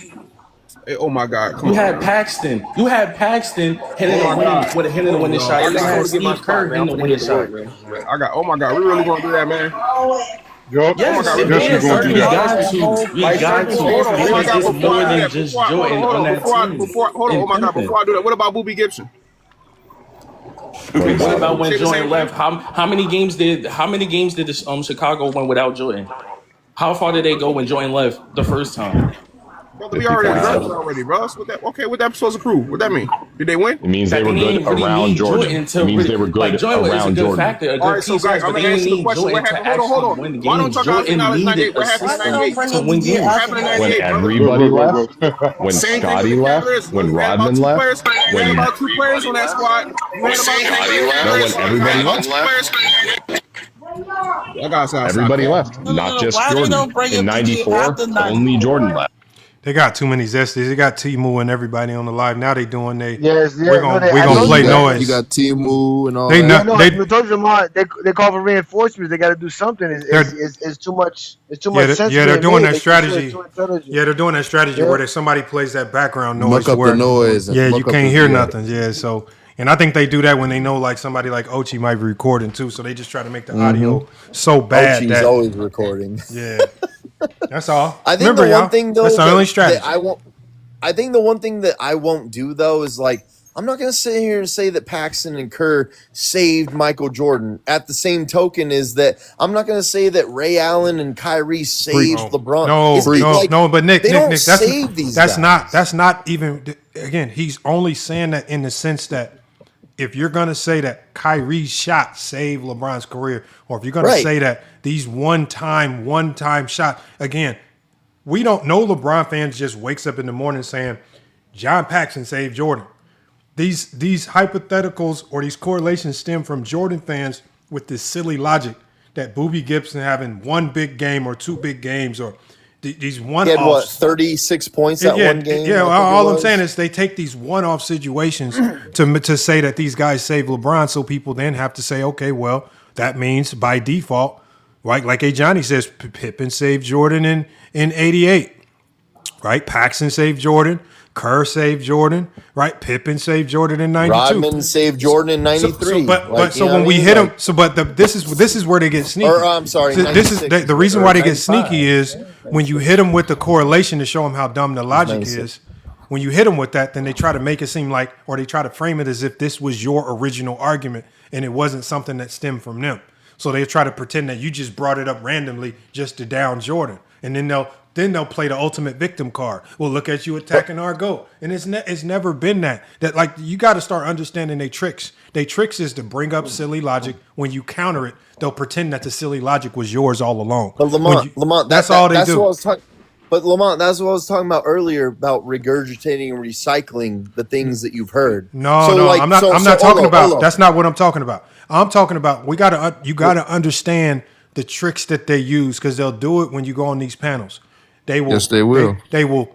S10: Hey, oh my God!
S6: You had Paxton hitting the winning shot. You had Steve Kerr hitting the winning shot.
S10: Oh my God! We really gonna do that, man?
S5: Yup.
S6: Yes, we got to. It's more than just Jordan on that team.
S10: Hold on, oh my God! Before I do that, what about Boobie Gibson?
S6: What about when Jordan left? How many games did the Chicago win without Jordan? How far did they go when Jordan left the first time?
S10: We already already, bro. What that supposed to prove? What that mean? Did they win?
S14: It means they were good around Jordan. It means they were good around Jordan.
S10: All right, so guys, I'm gonna answer the question. What happened? Hold on. Why don't talk about 98? What happened in 98?
S6: To win games.
S14: When everybody left, when Scottie left, when Rodman left, when
S10: about 2 players on that squad. When
S14: everybody left. Everybody left, not just Jordan. In 94, only Jordan left.
S2: They got too many zesties. They got Timu and everybody on the live. Now they doing
S11: we're
S2: gonna play noise.
S12: You got Timu and all
S11: that.
S12: They
S11: told you, they call for reinforcements. They got to do something. It's too much. It's too much.
S2: Yeah, they're doing that strategy. Yeah, they're doing that strategy where somebody plays that background noise.
S12: Muck up the noise.
S2: Yeah, you can't hear nothing. Yeah, so. And I think they do that when they know like somebody like Ochi might be recording too. So they just try to make the audio so bad
S9: Ochi's always recording.
S2: Yeah. That's all.
S9: I think the one thing though
S2: that's the only strategy.
S9: I think the one thing that I won't do though is like I'm not gonna sit here and say that Paxson and Kerr saved Michael Jordan. At the same token, is that I'm not gonna say that Ray Allen and Kyrie saved LeBron.
S2: No, but Nick,
S9: that's
S2: not even. Again, he's only saying that in the sense that if you're gonna say that Kyrie's shot saved LeBron's career, or if you're gonna say that these one-time shot, again, we don't know LeBron fans just wakes up in the morning saying John Paxson saved Jordan. These hypotheticals or these correlations stem from Jordan fans with this silly logic that Boobie Gibson having 1 big game or 2 big games or these one-offs.
S9: He had what, 36 points that one game?
S2: Yeah, all I'm saying is they take these one-off situations to say that these guys saved LeBron, so people then have to say, okay, well, that means by default, right? Like Johnny says, Pippen saved Jordan in 88, right? Paxson saved Jordan. Kerr saved Jordan, right? Pippen saved Jordan in 92.
S9: Rodman saved Jordan in 93.
S2: When we hit them, this is where they get sneaky.
S9: I'm sorry.
S2: This is the reason why they get sneaky is when you hit them with the correlation to show them how dumb the logic is. When you hit them with that, then they try to make it seem like, or they try to frame it as if this was your original argument and it wasn't something that stemmed from them. So they try to pretend that you just brought it up randomly just to down Jordan, and then they'll play the ultimate victim card. Well, look at you attacking our GOAT. And it's never been that. That like you got to start understanding their tricks. Their tricks is to bring up silly logic. When you counter it, they'll pretend that the silly logic was yours all along.
S9: But Lamont,
S2: that's all they do.
S9: But Lamont, that's what I was talking about earlier about regurgitating and recycling the things that you've heard.
S2: No,
S9: so,
S2: no,
S9: like,
S2: I'm not.
S9: so,
S2: I'm
S9: so
S2: not talking
S9: Olo,
S2: about.
S9: Olo.
S2: That's not what I'm talking about. I'm talking about you gotta understand the tricks that they use because they'll do it when you go on these panels. They will.
S12: Yes, they will.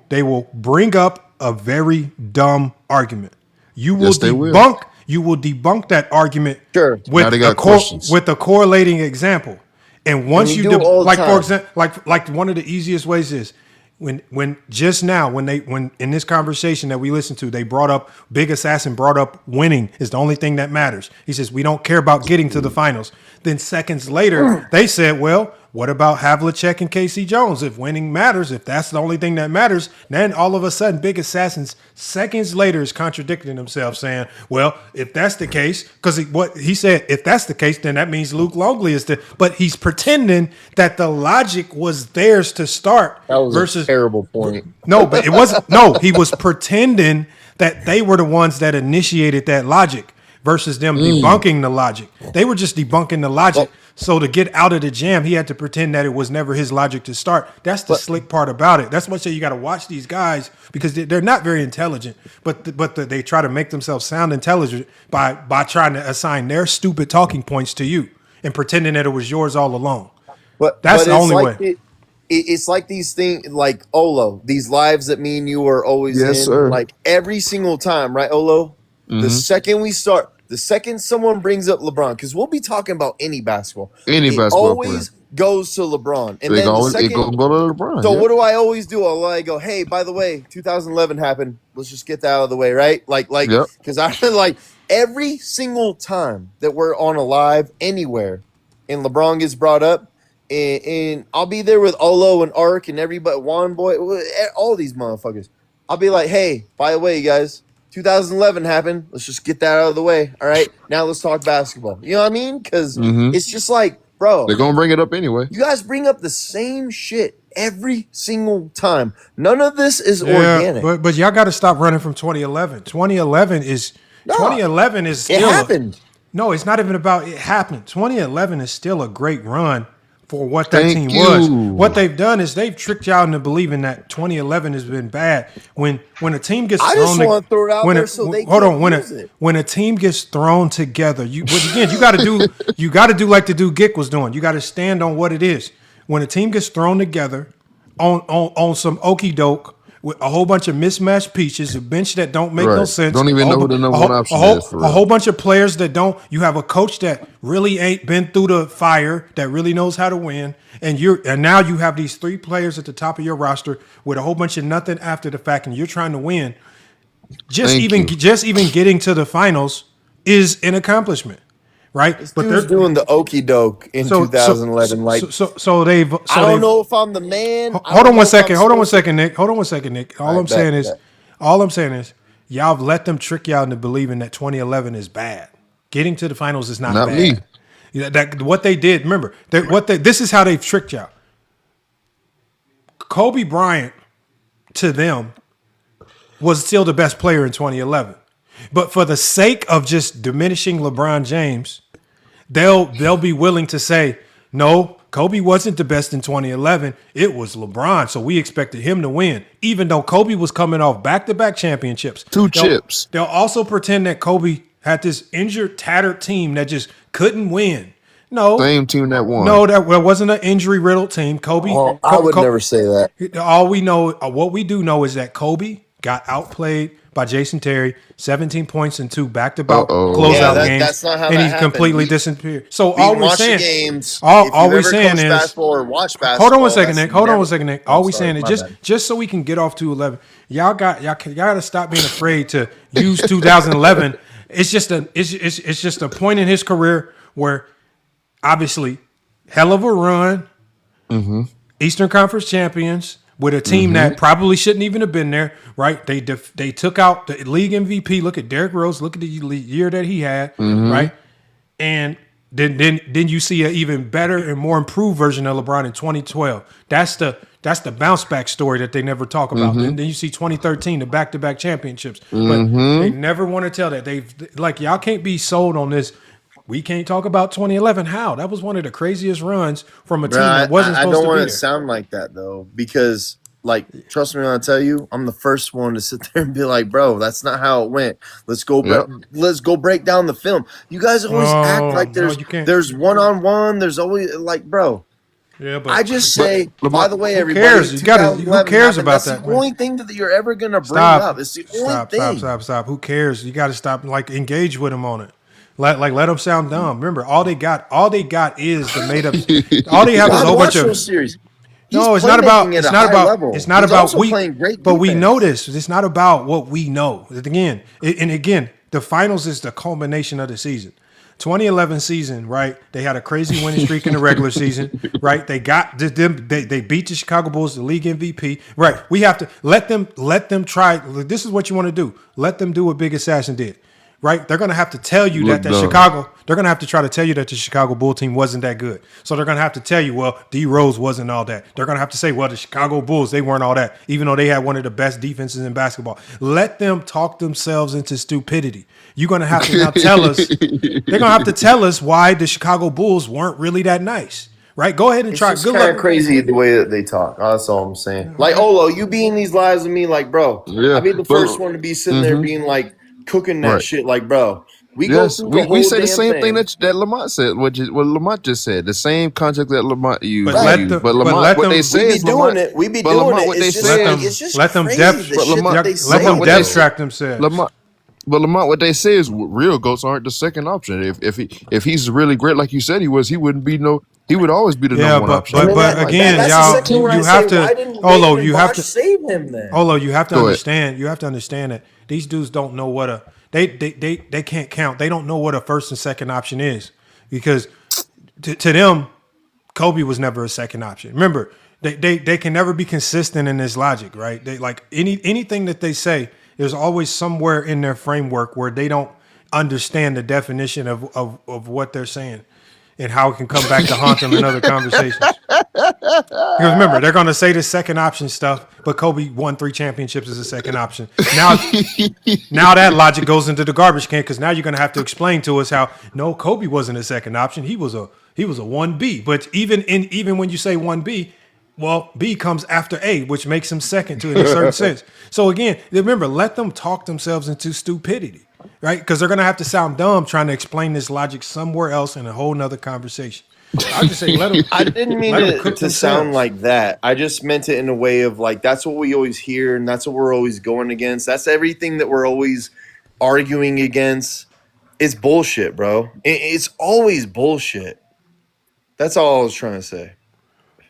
S2: They will bring up a very dumb argument. You will
S12: Yes, they will.
S2: debunk. You will debunk that argument with a correlating example. And once you for example, like one of the easiest ways is when just now when in this conversation that we listened to, they brought up Big Assassin brought up winning is the only thing that matters. He says we don't care about getting to the finals. Then seconds later they said, well, what about Havlicek and Casey Jones? If winning matters, if that's the only thing that matters, then all of a sudden Big Assassin's seconds later is contradicting himself, saying, well, if that's the case, because what he said, if that's the case, then that means Luke Longley is the. But he's pretending that the logic was theirs to start.
S9: That was a terrible point.
S2: No, but it wasn't. No, he was pretending that they were the ones that initiated that logic versus them debunking the logic. They were just debunking the logic. So to get out of the jam, he had to pretend that it was never his logic to start. That's the slick part about it. That's what I say you got to watch these guys because they're not very intelligent, but they try to make themselves sound intelligent by trying to assign their stupid talking points to you and pretending that it was yours all along. That's the only way.
S9: It's like these things, like Olo, these lives that me and you are always in,
S12: sir.
S9: like every single time, right, Olo?
S12: Mm-hmm.
S9: The second we start, the second someone brings up LeBron, because we'll be talking about any basketball. It always goes to LeBron. And then the second,
S12: go to LeBron.
S9: So what do I always do? I go, hey, by the way, 2011 happened. Let's just get that out of the way, right? Because I like every single time that we're on a live anywhere and LeBron gets brought up, and I'll be there with Olo and Ark and everybody, Juan Boy, all these motherfuckers. I'll be like, hey, by the way, you guys, 2011 happened. Let's just get that out of the way. All right. Now let's talk basketball. You know what I mean? Because it's just like, bro.
S12: They're going to bring it up anyway.
S9: You guys bring up the same shit every single time. None of this is organic.
S2: But y'all got to stop running from 2011. 2011 is
S9: it happened.
S2: No, it's not even about it happened. 2011 is still a great run for what that team was. What they've done is they've tricked y'all into believing that 2011 has been bad. When a team gets thrown,
S9: just want to throw it out there so they use it.
S2: When a team gets thrown together, you got to do like the dude Gick was doing. You got to stand on what it is. When a team gets thrown together on some okie doke with a whole bunch of mismatched pieces, a bench that don't make no sense.
S12: Don't even know who the number one option is. For
S2: a whole bunch of players that don't. You have a coach that really ain't been through the fire, that really knows how to win, and now you have these three players at the top of your roster with a whole bunch of nothing after the fact, and you're trying to win. Just even getting to the finals is an accomplishment. Right,
S9: but they're doing the okie doke in 2011.
S2: I don't
S9: know if I'm the man.
S2: Hold on one second, Nick. All I'm saying is, y'all have let them trick y'all into believing that 2011 is bad. Getting to the finals is not bad. Me. What they did. Remember, this is how they've tricked y'all. Kobe Bryant, to them, was still the best player in 2011. But for the sake of just diminishing LeBron James, they'll be willing to say, no, Kobe wasn't the best in 2011. It was LeBron, so we expected him to win, even though Kobe was coming off back-to-back championships.
S12: Two chips.
S2: They'll also pretend that Kobe had this injured, tattered team that just couldn't win. No.
S12: Same team that won.
S2: No, that wasn't an injury-riddled team. Kobe.
S9: Well, I would never say that.
S2: All we know, what we do know is that Kobe got outplayed by Jason Terry, 17 points in 2 back-to-back closeout games,
S9: that's not how
S2: and he completely disappeared. So all we're saying, all we're saying is, hold on one second, Nick. All we're saying is just so we can get off 211, y'all got to stop being afraid to use 2011. It's just a point in his career where, obviously, hell of a run, Eastern Conference champions. With a team that probably shouldn't even have been there, right? They took out the league MVP. Look at Derrick Rose. Look at the year that he had, right? And then you see an even better and more improved version of LeBron in 2012. That's the bounce back story that they never talk about. Then you see 2013, the back-to-back championships, but they never want to tell that. Y'all can't be sold on this. We can't talk about 2011. How? That was one of the craziest runs from a team that wasn't supposed to be there.
S9: I don't want to sound like that, though, because like, trust me when I tell you, I'm the first one to sit there and be like, bro, that's not how it went. Let's go break down the film. You guys always act like there's one-on-one. There's always like, bro.
S2: Yeah, but
S9: I just say, by the way,
S2: who
S9: everybody,
S2: cares? Who cares about
S9: that's
S2: that?
S9: the only thing that you're ever gonna bring up. It's the only thing.
S2: Stop. Who cares? You got to stop. Like, engage with them on it. Let them sound dumb. Remember, all they got is the made up. All they have is a whole bunch of
S9: series.
S2: No, it's not about. It's not about. But we know this. It's not about what we know. Again, the finals is the culmination of the season. 2011 season, right? They had a crazy winning streak in the regular season, right? They beat the Chicago Bulls, the league MVP, right? We have to let them try. This is what you want to do. Let them do what Big Assassin did, right? They're going to have to tell you that Chicago. They're going to have to try to tell you that the Chicago Bull team wasn't that good. So they're going to have to tell you, well, D Rose wasn't all that. They're going to have to say, well, the Chicago Bulls, they weren't all that, even though they had one of the best defenses in basketball. Let them talk themselves into stupidity. You're going to have to now tell us. They're going to have to tell us why the Chicago Bulls weren't really that nice, right? Go ahead and try.
S9: It's kind of crazy the way that they talk. That's all I'm saying. Like, Olo, you being these lives with me, like, bro. I'd be the first one to be sitting there being like cooking that shit, like, bro. We go through the whole
S12: we say the same
S9: thing
S12: that Lamont said. What Lamont just said. The same context that Lamont used.
S2: But
S12: Lamont, what they say is Lamont.
S9: We be doing it.
S12: What they
S2: say is let them depth track themselves.
S12: But Lamont, what they say is real GOATs aren't the second option. If he's really great, like you said he was, he would always be the number one option.
S2: But again, y'all, you have to. Olo, you have to
S9: save him. Then
S2: Olo, you have to understand. You have to understand that these dudes don't know what a they can't count. They don't know what a first and second option is because to them, Kobe was never a second option. Remember, they can never be consistent in this logic, right? They like anything that they say. There's always somewhere in their framework where they don't understand the definition of what they're saying and how it can come back to haunt them in other conversations. Because remember, they're going to say the second option stuff, but Kobe won 3 championships as a second option. Now that logic goes into the garbage can because now you're going to have to explain to us how no, Kobe wasn't a second option. He was a 1B. But even when you say 1B, well, B comes after A, which makes him second to in a certain sense. So again, remember, let them talk themselves into stupidity, right? Because they're going to have to sound dumb trying to explain this logic somewhere else in a whole nother conversation. I just say let them.
S9: I didn't mean to sound like that. I just meant it in a way of like that's what we always hear and that's what we're always going against. That's everything that we're always arguing against. It's bullshit, bro. It's always bullshit. That's all I was trying to say.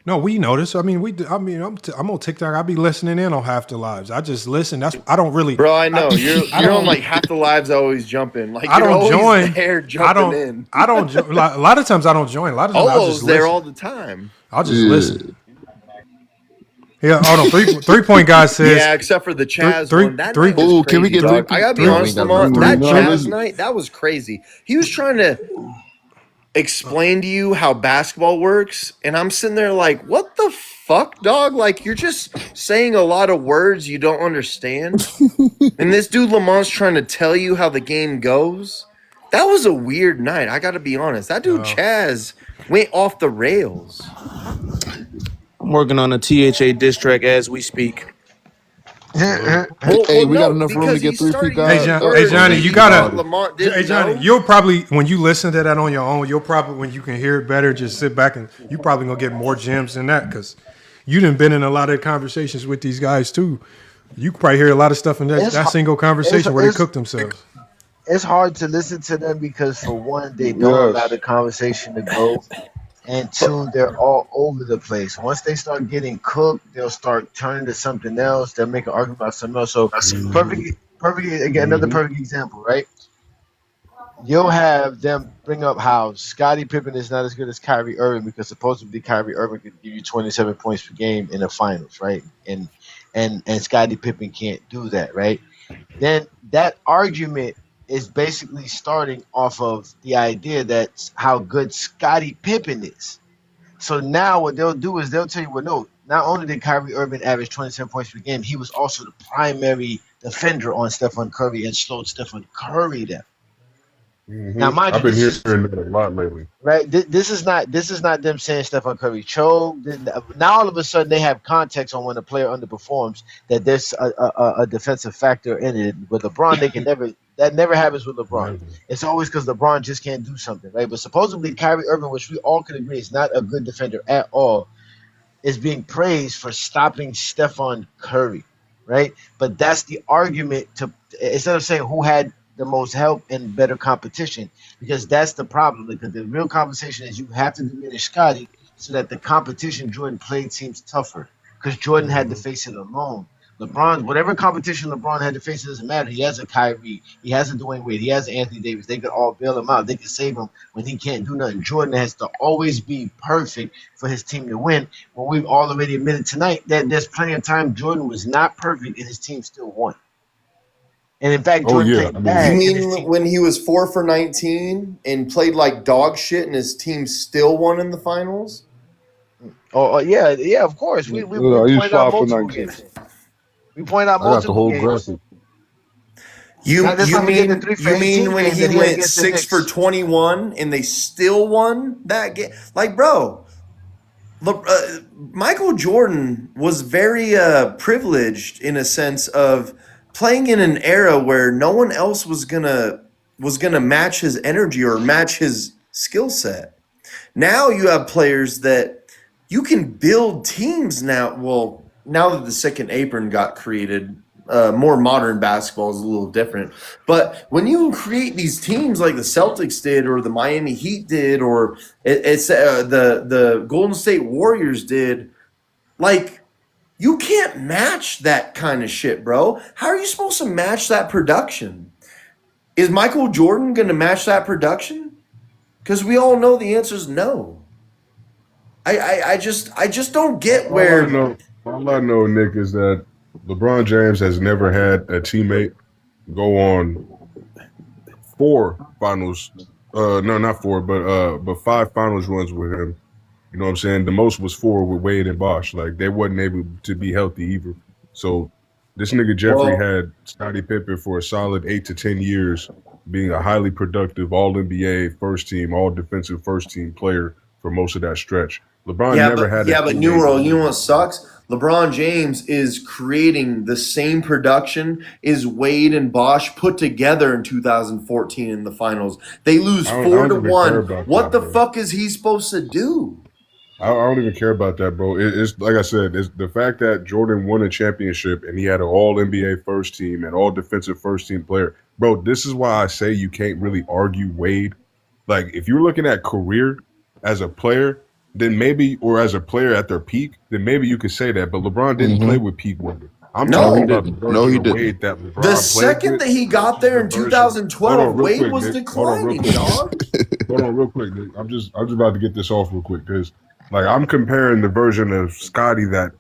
S2: No, we notice. I mean, I'm on TikTok. I be listening in on half the lives. I just listen. I don't really.
S9: Bro, I know you're on like half the lives. I always jump in. Like
S2: I don't join.
S9: I
S2: don't. A lot of times I don't join. A lot of times I'll just
S9: there
S2: listen.
S9: all the time.
S2: I'll just listen. Yeah, hold on. 3 point guy says.
S9: Yeah, except for the Chaz one. That
S12: night was crazy,
S9: can we get
S12: dog.
S9: I gotta be honest, Lamont. That Chaz night, that was crazy. He was trying to explain to you how basketball works, and I'm sitting there like, what the fuck, dog? Like, you're just saying a lot of words you don't understand. And this dude Lamont's trying to tell you how the game goes. That was a weird night. I gotta be honest. That dude Chaz went off the rails.
S1: I'm working on a THA diss track as we speak.
S12: We got enough room to get 3 feet guys.
S2: Hey Johnny, you gotta. Hey Johnny, you'll probably when you listen to that on your own, you'll probably when you can hear it better, just sit back and you probably gonna get more gems than that because you done been in a lot of conversations with these guys too. You probably hear a lot of stuff in that single conversation where they cook themselves.
S11: It's hard to listen to them because for one, they don't allow the conversation to go. And 2, they're all over the place. Once they start getting cooked, they'll start turning to something else. They'll make an argument about something else. So perfect. Again, another perfect example, right? You'll have them bring up how Scottie Pippen is not as good as Kyrie Irving because supposedly Kyrie Irving could give you 27 points per game in the finals, right? And Scottie Pippen can't do that, right? Then that argument is basically starting off of the idea that's how good Scottie Pippen is. So now what they'll do is they'll tell you, well, no, not only did Kyrie Irving average 27 points per game, he was also the primary defender on Stephen Curry and slowed Stephen Curry down.
S4: Now, mind you,
S19: I've been
S4: this
S19: hearing
S4: is
S19: that a lot lately.
S4: right. This is not them saying Stephen Curry choked. Now all of a sudden they have context on when a player underperforms that there's a defensive factor in it. With LeBron, they can never. That never happens with LeBron.
S19: Never.
S4: It's always because LeBron just can't do something, right? But supposedly Kyrie Irving, which we all can agree is not a good defender at all, is being praised for stopping Stephen Curry, right? But that's the argument to instead of saying who had the most help and better competition, because that's the problem. Because the real conversation is you have to diminish Scottie so that the competition Jordan played seems tougher. Because Jordan had to face it alone. LeBron, whatever competition LeBron had to face, it doesn't matter. He has a Kyrie, he has a Dwayne Wade, he has an Anthony Davis. They could all bail him out. They could save him when he can't do nothing. Jordan has to always be perfect for his team to win. But we've all already admitted tonight that there's plenty of time Jordan was not perfect and his team still won. And in fact, Jordan played bad.
S9: You mean when he was 4 for 19 and played like dog shit and his team still won in the finals?
S4: Oh yeah, of course. We pointed out multiple games. We point out multiple games.
S9: You mean when he went 6 for 21 and they still won that game? Like, bro, Michael Jordan was very privileged in a sense of playing in an era where no one else was gonna match his energy or match his skill set. Now you have players that you can build teams now. Well, now that the second apron got created, more modern basketball is a little different. But when you create these teams like the Celtics did, or the Miami Heat did, or the Golden State Warriors did, like, you can't match that kind of shit, bro. How are you supposed to match that production? Is Michael Jordan going to match that production? Because we all know the answer is no. I just don't get where.
S19: All I know, Nick, is that LeBron James has never had a teammate go on 4 finals. No, not 4, but 5 finals runs with him. You know what I'm saying? The most was 4 with Wade and Bosh. Like, they wasn't able to be healthy either. So this nigga Jeffrey had Scottie Pippen for a solid 8 to 10 years, being a highly productive All-NBA first team, all-defensive first team player for most of that stretch. LeBron never had.
S9: Yeah, but Nero, you know what sucks? LeBron James is creating the same production as Wade and Bosh put together in 2014 in the finals. They lose 4-1. What the fuck is he supposed to do?
S19: I don't even care about that, bro. It's like I said, it's the fact that Jordan won a championship and he had an all-NBA first team and all-defensive first team player. Bro, this is why I say you can't really argue Wade. Like, if you're looking at career as a player, then maybe, or as a player at their peak, then maybe you could say that. But LeBron didn't play with peak Wade. I'm talking about the version of Wade that LeBron
S9: The second that he got there in 2012, Wade was declining, dog.
S19: Hold on real quick, Nick. I'm just about to get this off real quick because, like, I'm comparing the version of Scottie that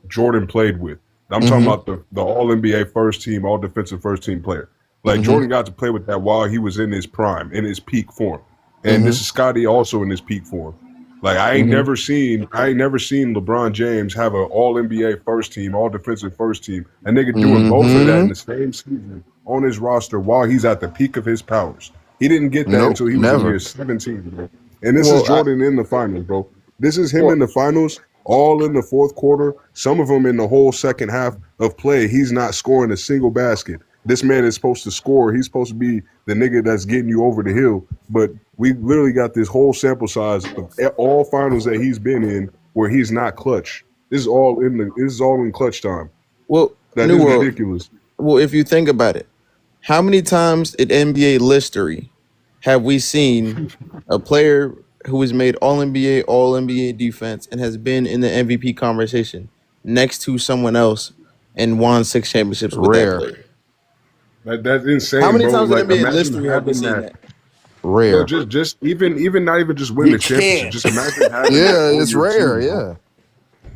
S19: Jordan played with. I'm talking about the All-NBA first team, all-defensive first team player. Like, Jordan got to play with that while he was in his prime, in his peak form. And this is Scottie also in his peak form. Like, I ain't never seen LeBron James have an All-NBA first team, all-defensive first team, a nigga doing both of that in the same season on his roster while he's at the peak of his powers. He didn't get that until he was in year 17, bro. And this is Jordan in the finals, bro. This is him in the finals, all in the fourth quarter. Some of them in the whole second half of play. He's not scoring a single basket. This man is supposed to score. He's supposed to be the nigga that's getting you over the hill. But we literally got this whole sample size of all finals that he's been in where he's not clutch. This is all in clutch time.
S13: Well,
S19: that is ridiculous.
S13: Well, if you think about it, how many times in NBA history have we seen a player who has made All-NBA defense and has been in the MVP conversation next to someone else and won 6 championships with that player?
S19: That's insane.
S13: How many
S19: bro.
S13: times in NBA history have we seen that?
S14: Rare.
S19: Bro, just even not even just win the championship. Just imagine having that
S12: it's rare. Team, yeah.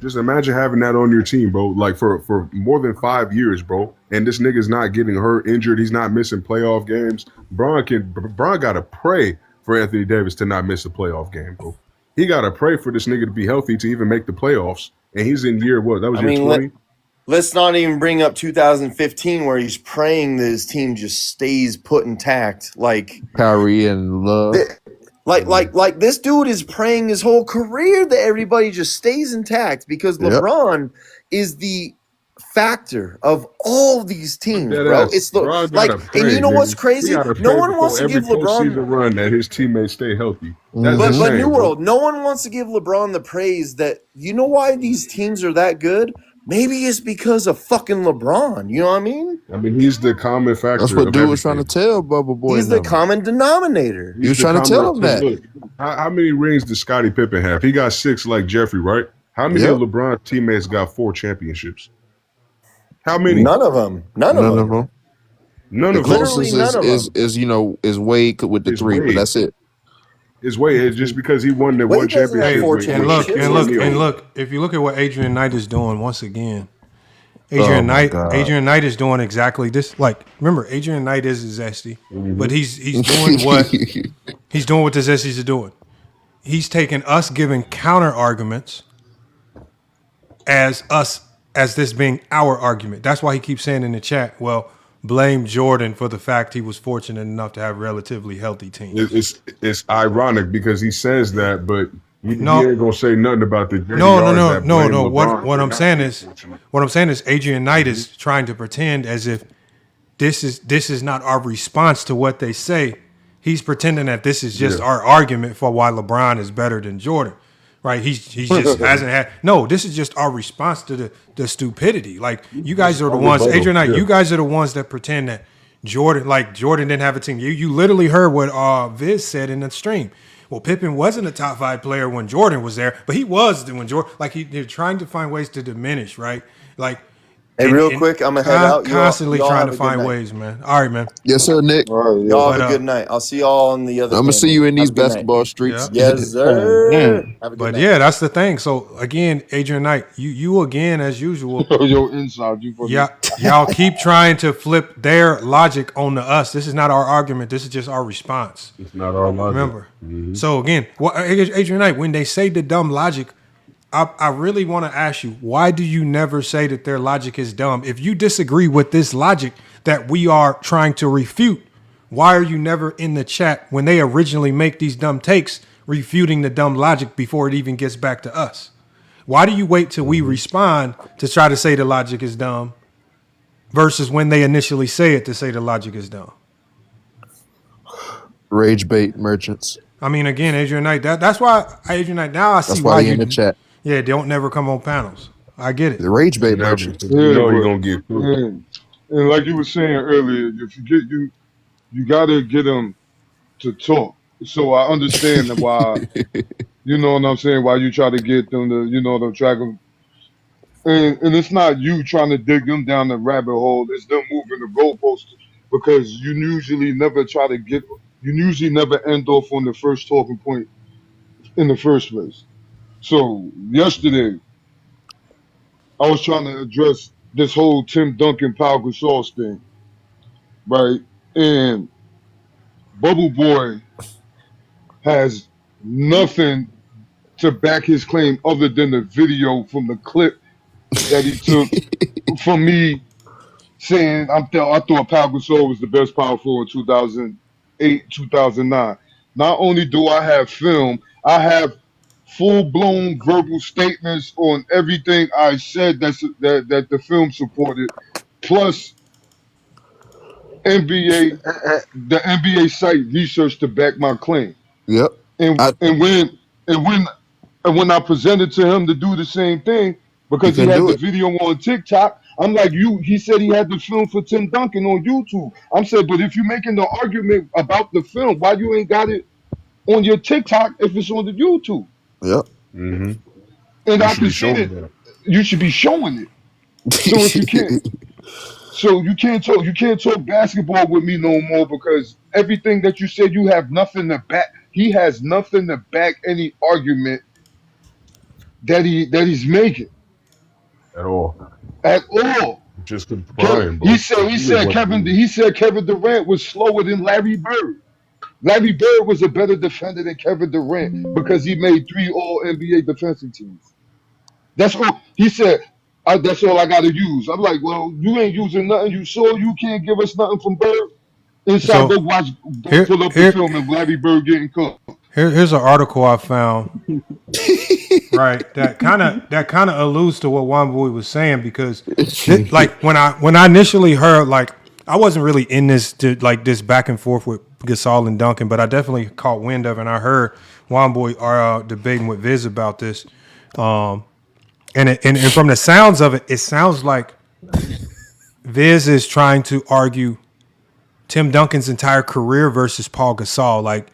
S19: Just imagine having that on your team, bro. Like for more than 5 years, bro. And this nigga's not getting hurt, injured. He's not missing playoff games. Bron gotta pray for Anthony Davis to not miss a playoff game, bro. He gotta pray for this nigga to be healthy to even make the playoffs. And he's in year what? That was year 20.
S9: let's not even bring up 2015 where he's praying that his team just stays put intact. Like
S12: Kyrie and Love.
S9: Like this dude is praying his whole career that everybody just stays intact because LeBron is the factor of all these teams, bro. It's and you know what's crazy? No one wants to give LeBron
S19: the run that his teammates stay healthy.
S9: But New World, no one wants to give LeBron the praise that you know why these teams are that good. Maybe it's because of fucking LeBron. You know what I mean?
S19: I mean, he's the common factor.
S12: That's what dude was trying to tell Bubble Boy.
S9: He's the common denominator.
S12: He was trying to tell him that.
S19: Look, how many rings does Scottie Pippen have? He got 6 like Jeffrey, right? How many of LeBron's teammates got 4 championships? How many?
S9: None of them. None of them.
S19: None of them.
S12: The closest is Wade with the 3, but that's it.
S19: It's Wade. It's just because he won the one championship.
S2: And look, if you look at what Adrian Knight is doing, once again, Adrian Knight is doing exactly this. Like, remember, Adrian Knight is a Zesty, but he's doing what he's doing what the Zesties are doing. He's taking us giving counter arguments as this being our argument. That's why he keeps saying in the chat, well, blame Jordan for the fact he was fortunate enough to have relatively healthy teams.
S19: It's ironic because he says that, but he ain't gonna say nothing about the
S2: no. What I'm saying is Adrian Knight is trying to pretend as if this is not our response to what they say. He's pretending that this is just our argument for why LeBron is better than Jordan. Right, he just hasn't had. No, this is just our response to the stupidity. Like, you guys are the ones, Adrian Knight. You guys are the ones that pretend that Jordan didn't have a team. You literally heard what Viz said in the stream. Well, Pippen wasn't a top 5 player when Jordan was there, but he was when Jordan. Like, they're trying to find ways to diminish, right? Like.
S9: Hey, real quick, I'm gonna head out.
S2: Constantly trying to find ways, man. All right, man.
S12: Yes, sir, Nick.
S9: Y'all have a good night. I'll see y'all on the other.
S12: I'm gonna see you in these basketball streets.
S9: Yeah. Yes, sir.
S2: But yeah, that's the thing. So again, Adrian Knight, you again as usual. Y'all keep trying to flip their logic onto us. This is not our argument. This is just our response.
S19: It's not our logic.
S2: Remember. So again, Adrian Knight, when they say the dumb logic, I really want to ask you, why do you never say that their logic is dumb? If you disagree with this logic that we are trying to refute, why are you never in the chat when they originally make these dumb takes, refuting the dumb logic before it even gets back to us? Why do you wait till we respond to try to say the logic is dumb versus when they initially say it to say the logic is dumb?
S12: Rage bait merchants.
S2: I mean, again, Adrian Knight, that's why Adrian Knight, now I see why you
S12: in the chat.
S2: Yeah, they don't never come on panels. I get it.
S12: The rage bait merchant.
S19: You know you're gonna get
S5: and like you were saying earlier, if you get you gotta get them to talk. So I understand why you know what I'm saying, why you try to get them to, you know, to track them. And it's not you trying to dig them down the rabbit hole, it's them moving the goalposts because you usually never end off on the first talking point in the first place. So yesterday, I was trying to address this whole Tim Duncan, Pau Gasol thing, right? And Bubble Boy has nothing to back his claim other than the video from the clip that he took from me saying I thought Pau Gasol was the best power forward in 2008, 2009. Not only do I have film, I have full-blown verbal statements on everything I said that the film supported, plus the NBA site research to back my claim.
S12: Yep.
S5: And when I presented to him to do the same thing, because he had the video on TikTok, I'm like, he said he had the film for Tim Duncan on YouTube. I'm saying, but if you're making the argument about the film, why you ain't got it on your TikTok if it's on the YouTube?
S12: Yep.
S5: Mm-hmm. And I can see that you should be showing it. So if you can't, you can't talk basketball with me no more because everything that you said, you have nothing to back. He has nothing to back any argument that he's making
S19: at all. Just crying.
S5: He said Kevin Durant was slower than Larry Bird. Larry Bird was a better defender than Kevin Durant because he made 3 All-NBA defensive teams. That's all he said. That's all I got to use. I'm like, well, you ain't using nothing. You sure you can't give us nothing from Bird? Inside,
S2: So
S5: go
S2: here,
S5: pull up the
S2: here,
S5: film and Larry Bird getting cooked.
S2: here's an article I found. Right, that kind of alludes to what Juan Boy was saying because, like when I initially heard, like I wasn't really in this this back and forth with Gasol and Duncan, but I definitely caught wind of it, and I heard Juan Boy are debating with Viz about this, and from the sounds of it, it sounds like Viz is trying to argue Tim Duncan's entire career versus Paul Gasol, like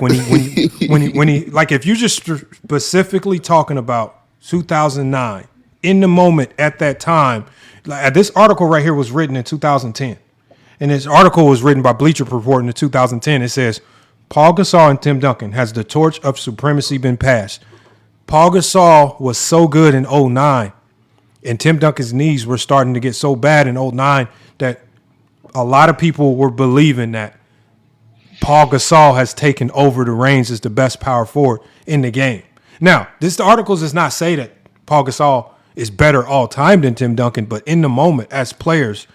S2: when he like if you just specifically talking about 2009 in the moment at that time, like, this article right here was written in 2010, and this article was written by Bleacher Report in 2010. It says Paul Gasol and Tim Duncan, has the torch of supremacy been passed? Paul Gasol was so good in 2009, and Tim Duncan's knees were starting to get so bad in 2009 that a lot of people were believing that Paul Gasol has taken over the reins as the best power forward in the game. Now, the articles does not say that Paul Gasol is better all time than Tim Duncan, but in the moment as players,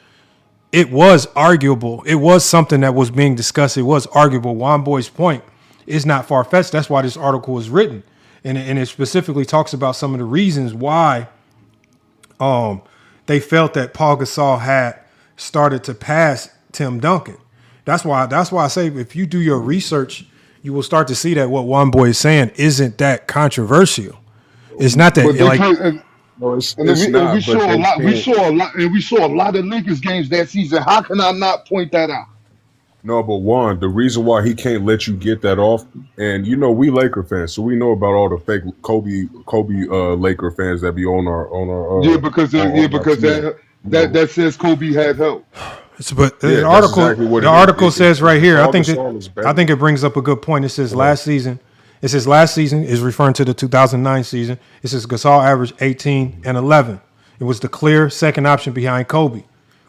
S2: it was arguable. It was something that was being discussed. It was arguable. Juan Boy's point is not far-fetched. That's why this article was written. And it specifically talks about some of the reasons why they felt that Paul Gasol had started to pass Tim Duncan. That's why I say if you do your research, you will start to see that what Juan Boy is saying isn't that controversial. It's not that
S5: we saw a lot of Lakers games that season. How can I not point that out?
S19: No, but Juan, the reason why he can't let you get that off, and we Laker fans, so we know about all the fake Kobe Laker fans that be on our
S5: because that says Kobe had help.
S2: But the article says right here, I think it brings up a good point. It says last season is referring to the 2009 season. It says Gasol averaged 18 and 11. It was the clear second option behind Kobe,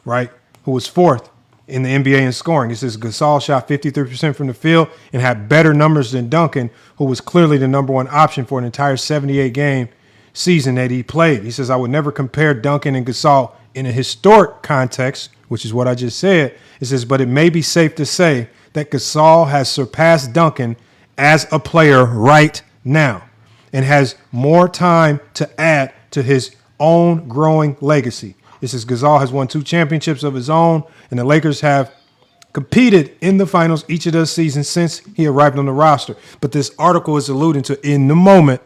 S2: right? Who was fourth in the NBA in scoring. It says Gasol shot 53% from the field and had better numbers than Duncan, who was clearly the number one option for an entire 78-game season that he played. He says, I would never compare Duncan and Gasol in a historic context, which is what I just said. It says, but it may be safe to say that Gasol has surpassed Duncan as a player right now and has more time to add to his own growing legacy. It says Gasol has won 2 championships of his own, and the Lakers have competed in the finals each of those seasons since he arrived on the roster. But this article is alluding to in the moment,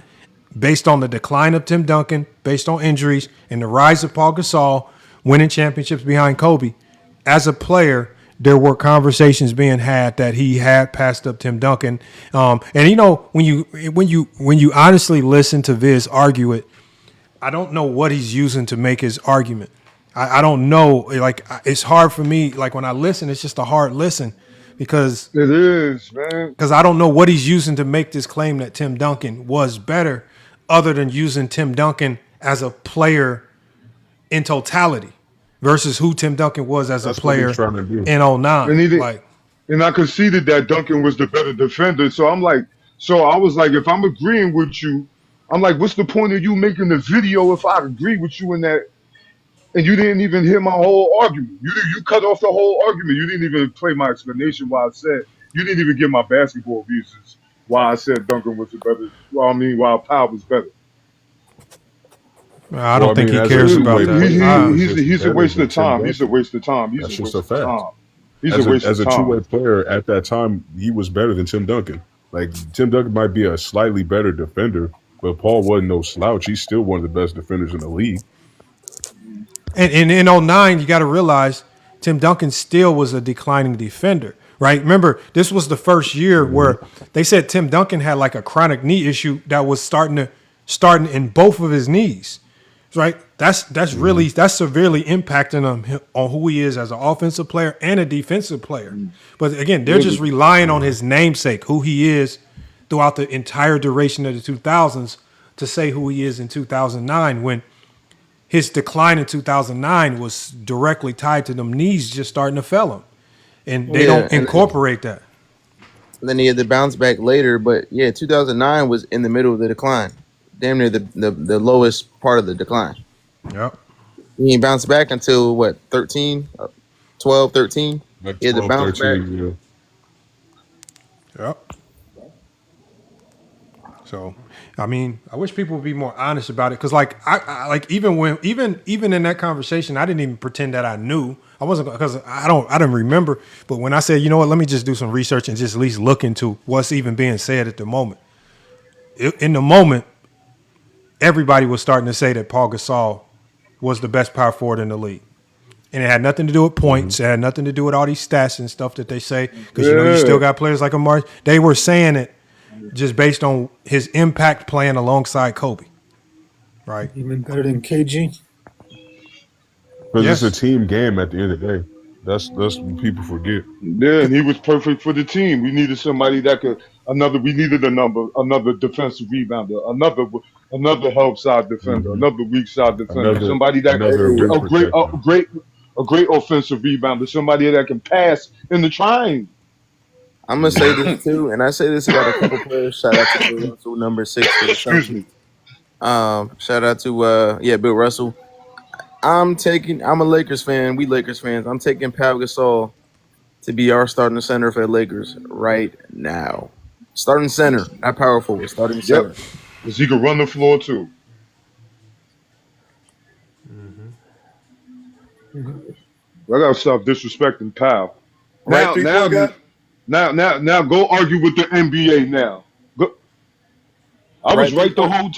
S2: based on the decline of Tim Duncan, based on injuries, and the rise of Paul Gasol, winning championships behind Kobe. As a player, there were conversations being had that he had passed up Tim Duncan. And when you honestly listen to Viz argue it, I don't know what he's using to make his argument. I don't know. Like, it's hard for me. Like, when I listen, it's just a hard listen because
S5: it is, man.
S2: Because I don't know what he's using to make this claim that Tim Duncan was better, other than using Tim Duncan as a player in totality versus who Tim Duncan was as a player in 2009.
S5: And I conceded that Duncan was the better defender. So I was like, if I'm agreeing with you, I'm like, what's the point of you making the video if I agree with you in that? And you didn't even hear my whole argument. You cut off the whole argument. You didn't even play my explanation why I said, you didn't even give my basketball reasons why I said Duncan was the better. Why Powell was better.
S2: I don't think he cares about that.
S5: He's a waste of time. He's a waste of time.
S19: That's just a fact. As a two-way player at that time, he was better than Tim Duncan. Like, Tim Duncan might be a slightly better defender, but Paul wasn't no slouch. He's still one of the best defenders in the league.
S2: And in 2009, you got to realize Tim Duncan still was a declining defender, right? Remember, this was the first year where they said Tim Duncan had like a chronic knee issue that was starting in both of his knees, right? That's severely impacting him on who he is as an offensive player and a defensive player. But again, they're just relying on his namesake, who he is throughout the entire duration of the 2000s, to say who he is in 2009, when his decline in 2009 was directly tied to them knees just starting to fail him. And they don't incorporate that.
S13: Then he had to bounce back later, but 2009 was in the middle of the decline. Damn near the lowest part of the decline.
S2: Yep.
S13: He ain't bounced back until what, 13, 12, 13?
S19: Like
S13: He had to
S19: 12,
S13: bounce back.
S19: 13, yeah.
S2: Yep. So, I mean, I wish people would be more honest about it, because, like, I like even in that conversation, I didn't even pretend that I knew. I wasn't, because I didn't remember. But when I said, you know what, let me just do some research and just at least look into what's even being said at the moment. In the moment, everybody was starting to say that Paul Gasol was the best power forward in the league. And it had nothing to do with points. It had nothing to do with all these stats and stuff that they say. Because, you know, you still got players like Amari. They were saying it just based on his impact playing alongside Kobe. Right?
S8: Even better than KG?
S19: Because it's a team game at the end of the day. That's what people forget.
S5: Yeah, and he was perfect for the team. We needed somebody that could we needed another defensive rebounder, another help side defender, another weak side defender, somebody that a great offensive rebounder, somebody that can pass in the triangle.
S13: I'm gonna say this too, and I say this about a couple players. Shout out to Bill Russell, number 6 for the Celtics. Shout out to Bill Russell. I'm a Lakers fan. We Lakers fans. I'm taking Pau Gasol to be our starting center for the Lakers right now. Starting center, not power forward. Starting center.
S5: Because he can run the floor too. I gotta stop disrespecting Pau. Now go argue with the NBA now. I was right the whole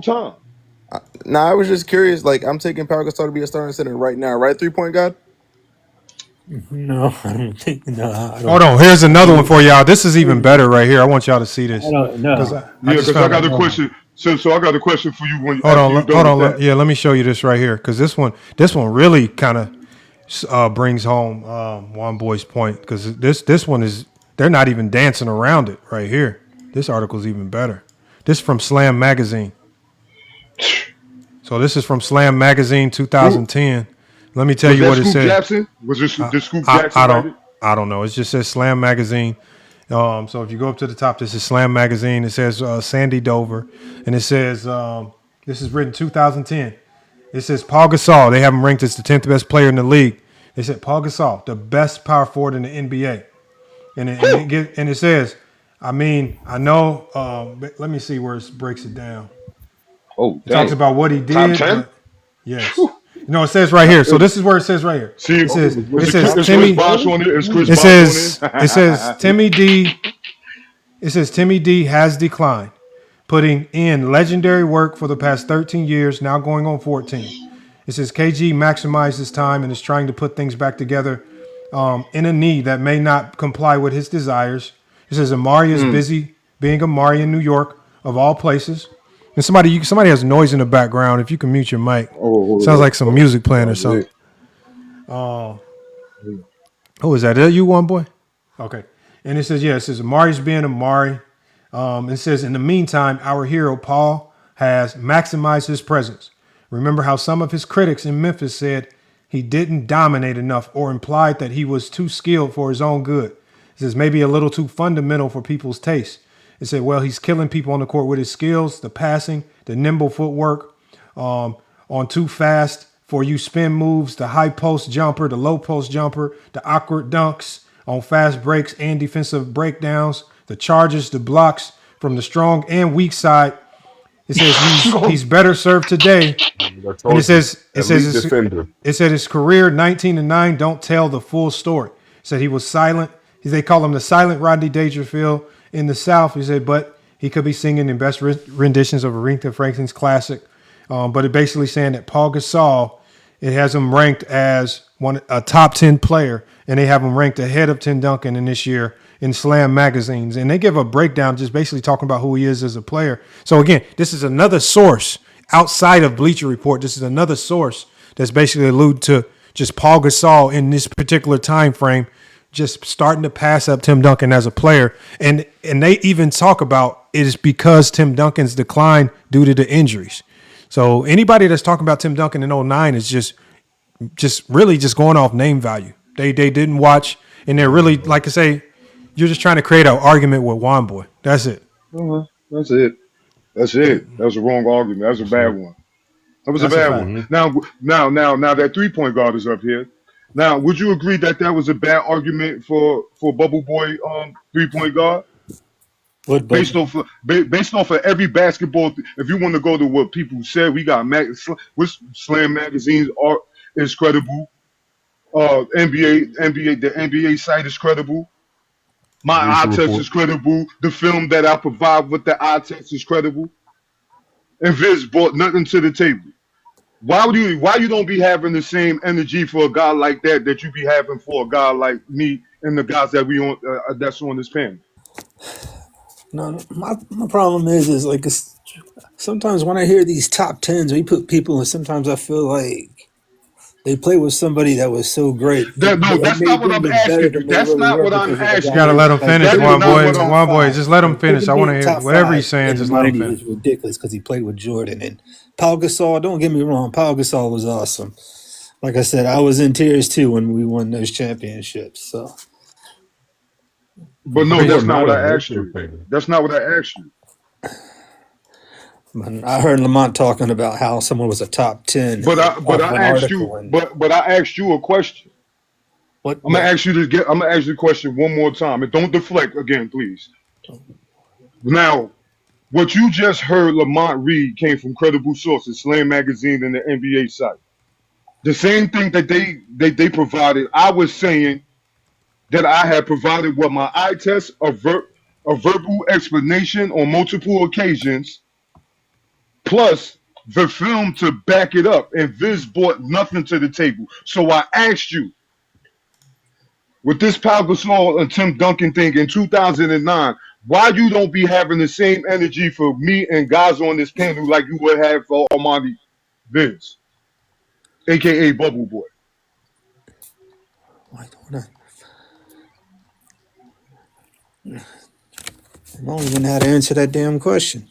S5: time.
S13: I was just curious. Like, I'm taking Pau Gasol to be a starting center right now. Right, 3-point God?
S8: No, I don't think. No.
S2: Hold on. Here's another one for y'all. This is even better right here. I want y'all to see this.
S8: I don't know.
S5: Because I got a question. So I got a question for you.
S2: Hold on. Yeah, let me show you this right here, because this one really kind of brings home Juan Boy's point, because this one is, they're not even dancing around it right here. This article's even better. This is from Slam Magazine. So this is from Slam Magazine 2010. Let me tell you what it says.
S5: Jackson? Was this Scoop Jackson?
S2: I don't know. It just says Slam Magazine. So if you go up to the top, this is Slam Magazine. It says Sandy Dover, and it says this is written 2010. It says Paul Gasol. They have him ranked as the 10th best player in the league. They said Paul Gasol, the best power forward in the NBA, and it says, I mean, I know. Let me see where it breaks it down.
S5: Oh,
S2: it talks about what he did.
S5: Top 10?
S2: Yes. No, it says right here. So this is where it says right here. It says Timmy. It says Timmy D. It says Timmy D has declined, putting in legendary work for the past 13 years, now going on 14. It says KG maximized his time and is trying to put things back together in a knee that may not comply with his desires. It says Amari is busy being Amari in New York, of all places. And somebody has noise in the background. If you can mute your mic, sounds like some music playing or something. Who is that? Is that you, One Boy? Okay. And it says Amari's being Amari. It says, in the meantime, our hero Paul has maximized his presence. Remember how some of his critics in Memphis said he didn't dominate enough, or implied that he was too skilled for his own good. It says maybe a little too fundamental for people's taste. It said, well, he's killing people on the court with his skills, the passing, the nimble footwork, on too fast for you spin moves, the high post jumper, the low post jumper, the awkward dunks on fast breaks and defensive breakdowns, the charges, the blocks from the strong and weak side. It says he's better served today. And it says his career 19-9 don't tell the full story. It said he was silent. They call him the silent Rodney Dangerfield in the South. He said, but he could be singing in best renditions of Aretha Franklin's classic. But it basically saying that Paul Gasol, it has him ranked as a top 10 player, and they have him ranked ahead of Tim Duncan in this year in Slam magazines. And they give a breakdown just basically talking about who he is as a player. So again, this is another source outside of Bleacher Report. This is another source that's basically alluded to just Paul Gasol in this particular time frame, just starting to pass up Tim Duncan as a player. And they even talk about it is because Tim Duncan's decline due to the injuries. So anybody that's talking about Tim Duncan in 2009 is just really just going off name value. They didn't watch, and they're really, like I say, you're just trying to create an argument with Juan Boy. That's it.
S5: That's it. That's the wrong argument. That's a bad one. That was a
S2: That's a
S5: bad
S2: fact.
S5: one. Now that 3-point guard is up here. Now, would you agree that was a bad argument for Bubble Boy 3-point guard?
S8: What
S5: Based off of every basketball, if you want to go to what people said, we got Slam magazines is credible. The NBA site is credible. My eye test is credible. The film that I provide with the eye test is credible. And Viz brought nothing to the table. Why you don't be having the same energy for a guy like that you be having for a guy like me and the guys that we on that's on this panel?
S8: No, my problem is like sometimes when I hear these top tens, we put people, and sometimes I feel like they play with somebody that was so great.
S5: That's not what I'm asking you. That's not what I'm asking you.
S2: Gotta let him finish, one boy. Just let him finish. I want to hear whatever he's saying. Just let him finish.
S8: It's ridiculous because he played with Jordan and Paul Gasol. Don't get me wrong, Paul Gasol was awesome. Like I said, I was in tears too when we won those championships. So,
S5: but no, that's not what I asked you. That's not what I asked you.
S8: I heard Lamont talking about how someone was a top 10.
S5: But I asked you a question. I'm gonna ask you the question one more time, and don't deflect again, please. Now, what you just heard Lamont read came from credible sources, Slam Magazine and the NBA site. The same thing that they provided. I was saying that I had provided what my eye test, a verbal explanation on multiple occasions, plus the film to back it up, and Viz brought nothing to the table. So I asked you, with this Pau Gasol and Tim Duncan thing in 2009, why you don't be having the same energy for me and guys on this panel like you would have for Armani Viz, a.k.a. Bubble Boy?
S8: I don't even know how to answer that damn question.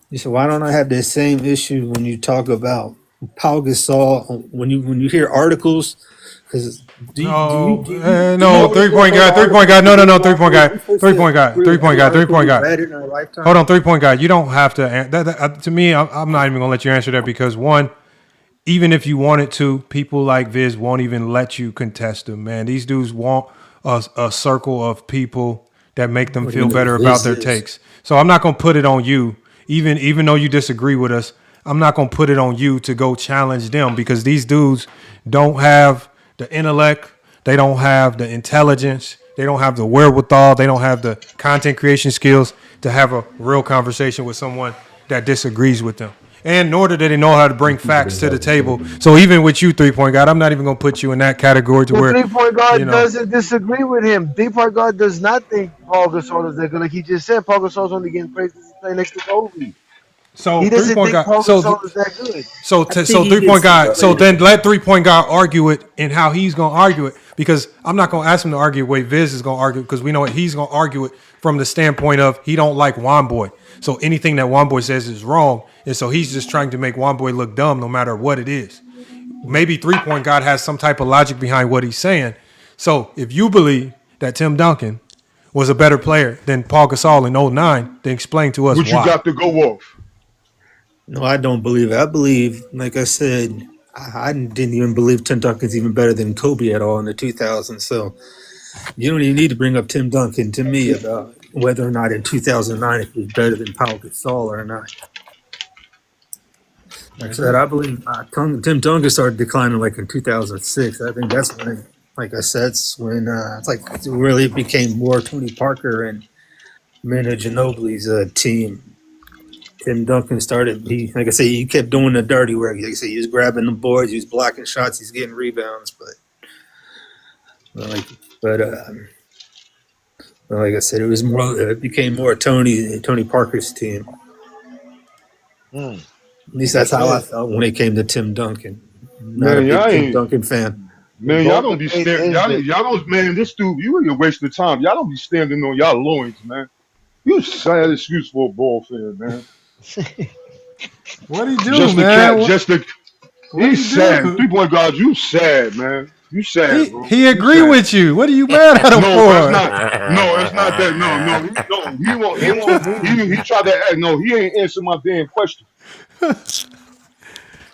S8: You said, why don't I have the same issue when you talk about Pau Gasol? When you hear articles, because
S2: no, 3-point guy, 3-point guy, no, 3-point guy, 3-point guy, 3-point guy, 3-point guy. Hold on, 3-point guy. You don't have to. To me, I'm not even gonna let you answer that because one, even if you wanted to, people like Viz won't even let you contest them. Man, these dudes want a circle of people that make them feel better about their takes. So I'm not gonna put it on you. Even though you disagree with us, I'm not going to put it on you to go challenge them because these dudes don't have the intellect. They don't have the intelligence. They don't have the wherewithal. They don't have the content creation skills to have a real conversation with someone that disagrees with them. And nor do they know how to bring facts to the table. So even with you, 3-point guard, I'm not even going to put you in that category to where
S11: 3-point guard doesn't disagree with him. 3-point guard does not think Paul Gasol is that good. Like he just said, Paul Gasol's only getting praised because he's playing next to Kobe.
S2: So
S11: he doesn't think Paul Gasol is that good.
S2: So 3-point guy. So then let 3-point guy argue it and how he's going to argue it because I'm not going to ask him to argue the way Viz is going to argue because we know he's going to argue it from the standpoint of he don't like Womboy. So anything that Womboy says is wrong, and so he's just trying to make Womboy look dumb no matter what it is. Maybe 3-point guy has some type of logic behind what he's saying. So if you believe that Tim Duncan was a better player than Paul Gasol in 2009, then explain to us why.
S5: What you got to go off?
S8: No, I don't believe it. I believe, like I said, I didn't even believe Tim Duncan's even better than Kobe at all in the 2000s. So you don't even need to bring up Tim Duncan to me about whether or not in 2009 if he was better than Paul Gasol or not. Like I said, I believe Tim Duncan started declining like in 2006. I think that's when, like I said, it's when it's like it really became more Tony Parker and Manu Ginobili's team. Tim Duncan started. Like I say, he kept doing the dirty work. Like I say, he was grabbing the boards, he was blocking shots, he's getting rebounds. But like I said, it became more Tony Parker's team. At least that's how I felt when it came to Tim Duncan. Not a big Tim Duncan fan.
S5: Man, y'all don't be standing. Y'all don't. Man, this dude, you ain't wasting time. Y'all don't be standing on y'all loins, man. You sad excuse for a ball fan, man.
S2: What he do, man?
S5: He's sad. 3-point guard, you sad, man. You sad, bro.
S2: He agree with you. What are you mad at him for?
S5: It's not that. No. He tried to. No, he ain't answer my damn question.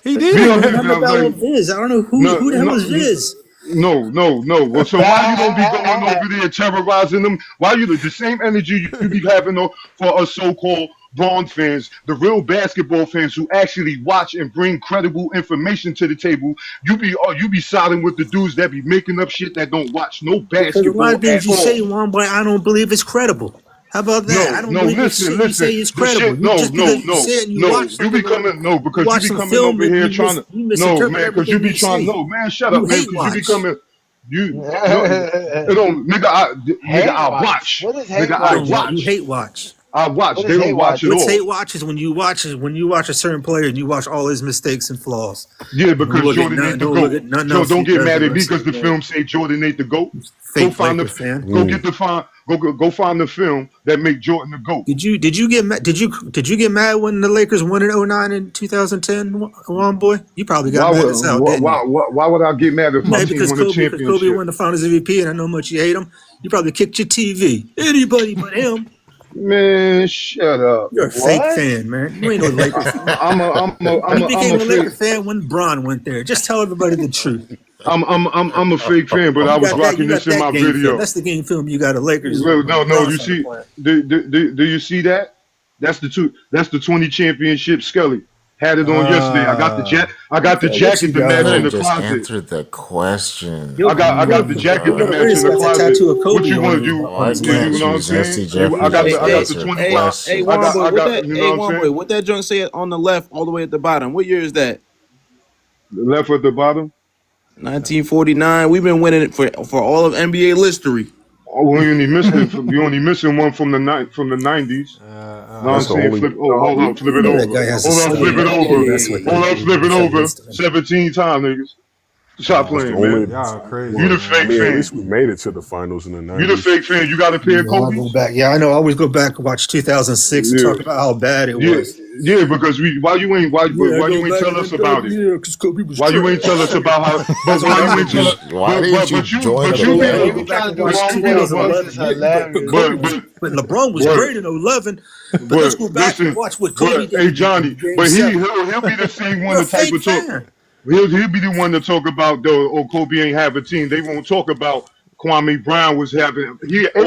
S2: He
S8: did.
S2: did.
S8: Nothing about Viz. I don't know who the hell was Viz.
S5: No. Well, so why you don't be going over there terrorizing them? Why you the same energy you be having for us so-called Braun fans, the real basketball fans who actually watch and bring credible information to the table? You be siding with the dudes that be making up shit that don't watch no basketball
S8: Because a lot of things
S5: at
S8: you
S5: all.
S8: say, Juan, but I don't believe it's credible. How about that? I don't believe
S5: listen.
S8: you say it's credible. Because you say it and you watch
S5: You be coming because you be coming over here trying to because you be trying shut up, man, because you be coming. I watch.
S8: What is hate watch? You hate watch.
S5: I watch. They don't watch it all.
S8: What's hate watch is when you watch a certain player and you watch all his mistakes and flaws.
S5: Yeah, because Jordan ain't the GOAT. So don't get mad at me because the film say Jordan ain't the GOAT. Go find the fan. Go find the film that make Jordan the GOAT.
S8: Did you get mad? Did you get mad when the Lakers won in 2009 and 2010? One boy, you probably got mad as hell.
S5: Why would I get mad if my team won a championship?
S8: Because Kobe won the Finals MVP, and I know how much you hate him. You probably kicked your TV. Anybody but him.
S5: Man, shut up.
S8: You're a fake fan, man. You ain't no Lakers fan. You became a Lakers fan when Bron went there. Just tell everybody the truth.
S5: I'm a fake fan, but I was rocking this in my video.
S8: Film. That's the game film you got a Lakers.
S5: No. You see, do you see that? That's the 20 championship Skelly. Had it on yesterday. I got the jacket to match in the closet.
S15: Answered the question.
S5: I got the jacket to match in the closet. What you want to do? You know what I'm saying? I got the 25.
S1: Hey, Womboy, what that joint say on the left, all the way at the bottom? What year is that?
S5: The left at the bottom.
S1: 1949. We've been winning it for all of NBA history.
S5: Oh, we only missing one from the 90s. No, I'm saying flip. Hold on, flip it over. Hold on, flip it over. 17 times, niggas. Stop playing, man.
S2: Y'all crazy.
S5: You the fake fan.
S19: At least we made it to the finals in the 90s.
S5: You the fake fan. You got a pair of Kobe?
S8: I'll go back. Yeah, I know. I always go back and watch 2006 and talk about how bad it was.
S5: Yeah, because why you ain't tell us about it?
S8: Yeah, because Kobe was.
S5: Why you ain't tell us about how? But why you ain't tell us?
S8: But LeBron was great in 11. But let's go back and watch what Kobe did.
S5: Hey Johnny, but he'll be the same one to type of talk. He'll be the one to talk about Kobe ain't have a team. They won't talk about Kwame Brown was having. He had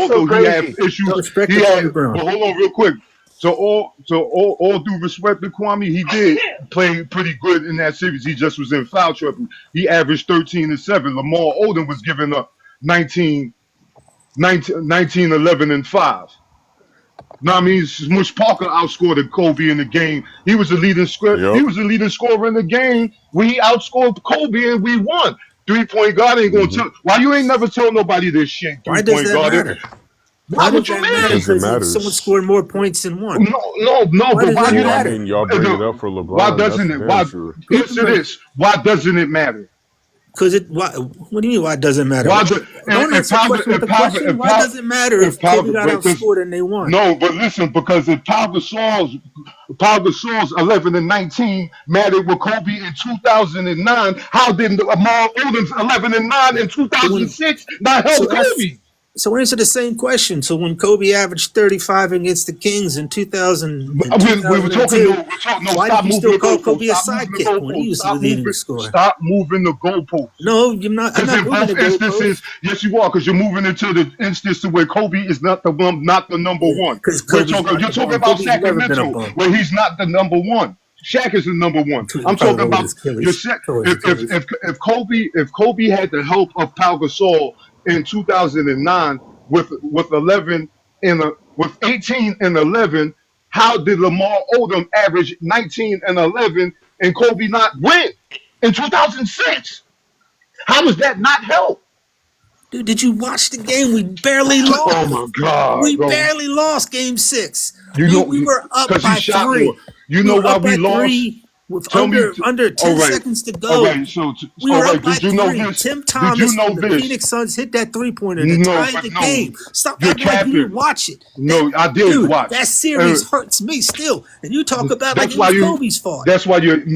S5: issues. But hold on, real quick. So all due respect to Kwame, he did play pretty good in that series. He just was in foul trouble. He averaged 13 and 7. Lamar Odom was giving up 19, 11, and 5. No, I mean, Smush Parker outscored Kobe in the game. He was the leading scorer. He was the leading scorer in the game. We outscored Kobe and we won. 3-point guard ain't gonna tell. Why you ain't never tell nobody this shit?
S8: Why does that matter?
S5: Why would you matter?
S8: Because someone scored more points than one.
S5: No. But why you don't?
S19: Y'all bring it up for LeBron.
S5: Why doesn't it? Listen to this. Why doesn't it matter?
S8: Because what do you mean? Why it doesn't matter? Why does it matter if Kobe got outscored and they won?
S5: No, but listen, because if Pau Gasol's 11 and 19 mattered with Kobe in 2009, how did Lamar Odom's 11 and 9 in 2006 not help Kobe?
S8: So answer the same question. So when Kobe averaged 35 against the Kings in 2000,
S5: we were talking.
S8: Why did you still call Kobe a sidekick when he was the leading scorer?
S5: Stop moving the goalpost.
S8: No, you're not. I'm not moving the
S5: instances, yes, you are, because you're moving into the instance where Kobe is not the number one. You're talking about Sacramento, where he's not the number one. Shaq is the number one. I'm talking about if Kobe had the help of Pau Gasol in 2009 with 11 with 18 and 11, how did Lamar Odom average 19 and 11 and Kobe not win in 2006? How does that not help?
S8: Dude, did you watch the game? We barely lost.
S5: Oh my God!
S8: We barely lost Game 6. We were up by 3.
S5: You know why we lost?
S8: With under 10 seconds to go. We were up by 3. Tim Thomas from the Phoenix Suns hit that 3-pointer to tie the game. Stop acting like you didn't watch it.
S5: No, I did watch.
S8: That series hurts me still. And you talk about like it was Kobe's fault.
S5: That's why you're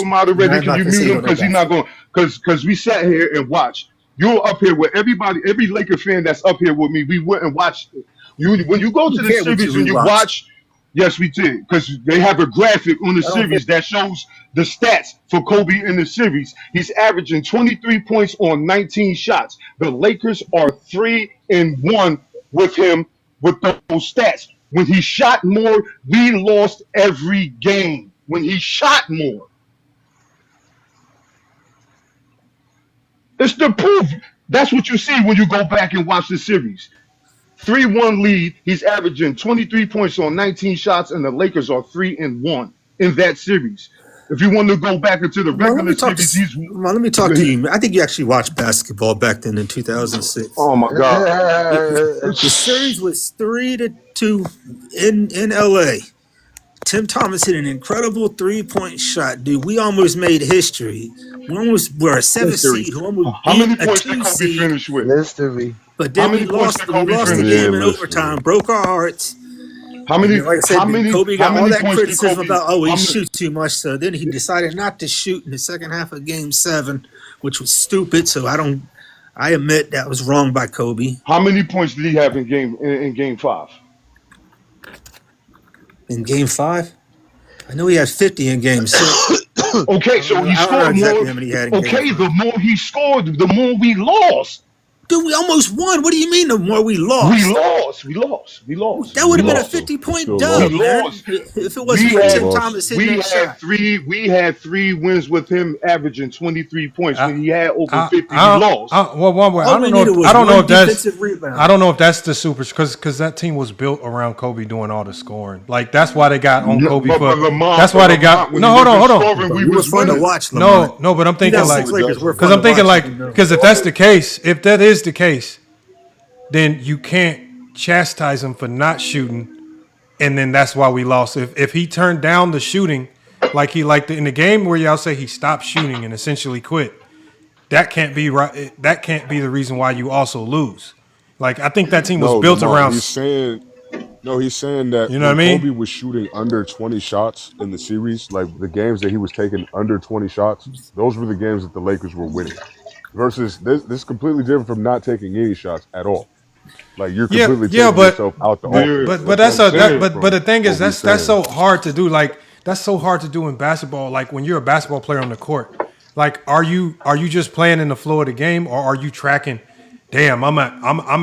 S5: moderator. Can you mute him? Because he's not going. Because we sat here and watched. You're up here with everybody, every Laker fan that's up here with me. We went and watched it. When you go to the series and you watch. Yes, we did, because they have a graphic on the series that shows the stats for Kobe in the series. He's averaging 23 points on 19 shots. The Lakers are 3-1 with him with those stats. When he shot more, we lost every game. When he shot more. It's the proof. That's what you see when you go back and watch the series. 3-1 lead. He's averaging 23 points on 19 shots, and the Lakers are 3-1 in that series. If you want to go back into the regular series,
S8: let me talk to you. I think you actually watched basketball back then in 2006.
S5: Oh my God!
S8: The series was 3-2 in LA. Tim Thomas hit an incredible 3-point shot, dude. We almost made history. We were a 7th seed who almost beat a 2 seed.
S5: Finish with?
S11: History.
S8: But then we lost the game in overtime, broke our hearts.
S5: How many?
S8: Like I said, Kobe got all that criticism about, he shoots too much. So then he decided not to shoot in the second half of Game 7, which was stupid. So I admit that was wrong by Kobe.
S5: How many points did he have in Game 5?
S8: In Game 5, I know he had 50 in Game 6.
S5: Okay, so he scored more. Okay, the more he scored, the more we lost.
S8: Dude, we almost won. What do you mean the more we lost?
S5: We lost.
S8: That would have been a 50-point dub, man. If it wasn't for Tim Thomas hitting that shot.
S5: We had 3 wins with him averaging 23 points. When he had over 50, we lost.
S2: I don't know if that's the super, because that team was built around Kobe doing all the scoring. Like, that's why they got on Kobe that's why they got. No, hold on.
S8: It was fun to watch.
S2: No, but I'm thinking because if that's the case, if that is the case, then you can't chastise him for not shooting, and then that's why we lost. If he turned down the shooting, like in the game where y'all say he stopped shooting and essentially quit, that can't be right. That can't be the reason why you also lose. Like, I think that team was built around.
S19: He's saying that when Kobe was shooting under 20 shots in the series, like the games that he was taking under 20 shots, those were the games that the Lakers were winning. Versus this is completely different from not taking any shots at all. Like, you're completely taking yourself out the offense.
S2: But the thing is, that's so hard to do. Like, that's so hard to do in basketball. Like, when you're a basketball player on the court, like, are you just playing in the flow of the game, or are you tracking? Damn, I'm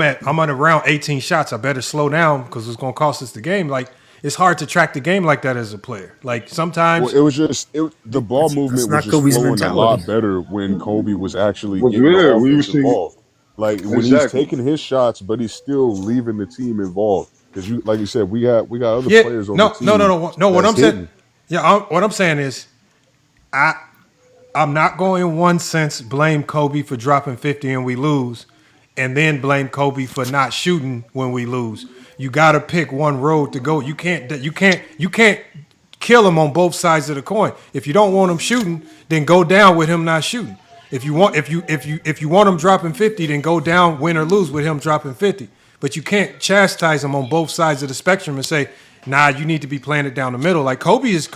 S2: at around 18 shots. I better slow down because it's gonna cost us the game. Like, it's hard to track the game like that as a player. Like, sometimes
S19: it was just the ball movement was just flowing a lot better when Kobe was actually getting the offense involved. Like, when he's taking his shots, but he's still leaving the team involved. Because like you said, we got other players on the team.
S2: No. What I'm saying, what I'm saying is, I'm not going in one sense blame Kobe for dropping 50 and we lose, and then blame Kobe for not shooting when we lose. You got to pick one road to go. You can't kill him on both sides of the coin. If you don't want him shooting, then go down with him not shooting. If you want him dropping 50, then go down, win or lose, with him dropping 50. But you can't chastise him on both sides of the spectrum and say, nah, you need to be playing it down the middle. Like, Kobe is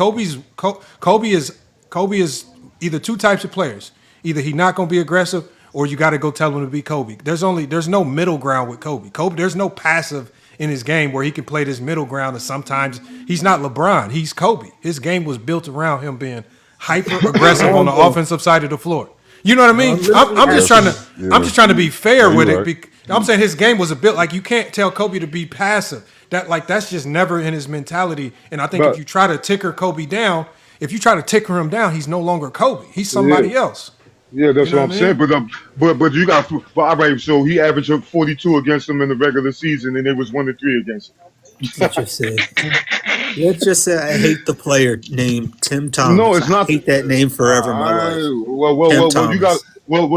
S2: either two types of players. Either he not gonna be aggressive, or you got to go tell him to be Kobe. There's no middle ground with Kobe. There's no passive in his game where he can play this middle ground. And sometimes he's not LeBron. He's Kobe. His game was built around him being hyper aggressive on the offensive side of the floor. You know what I mean? I'm just trying to be fair with it. I'm saying his game was built like, you can't tell Kobe to be passive. That's just never in his mentality. And I think if you try to ticker Kobe down, if you try to ticker him down, he's no longer Kobe. He's somebody else.
S5: Yeah, that's what I'm saying. But you got, all right. So he averaged 42 against them in the regular season, and it was 1-3 against him.
S8: Let's just say I hate the player named Tim Thomas.
S5: No, it's not.
S8: I hate that name forever in my life.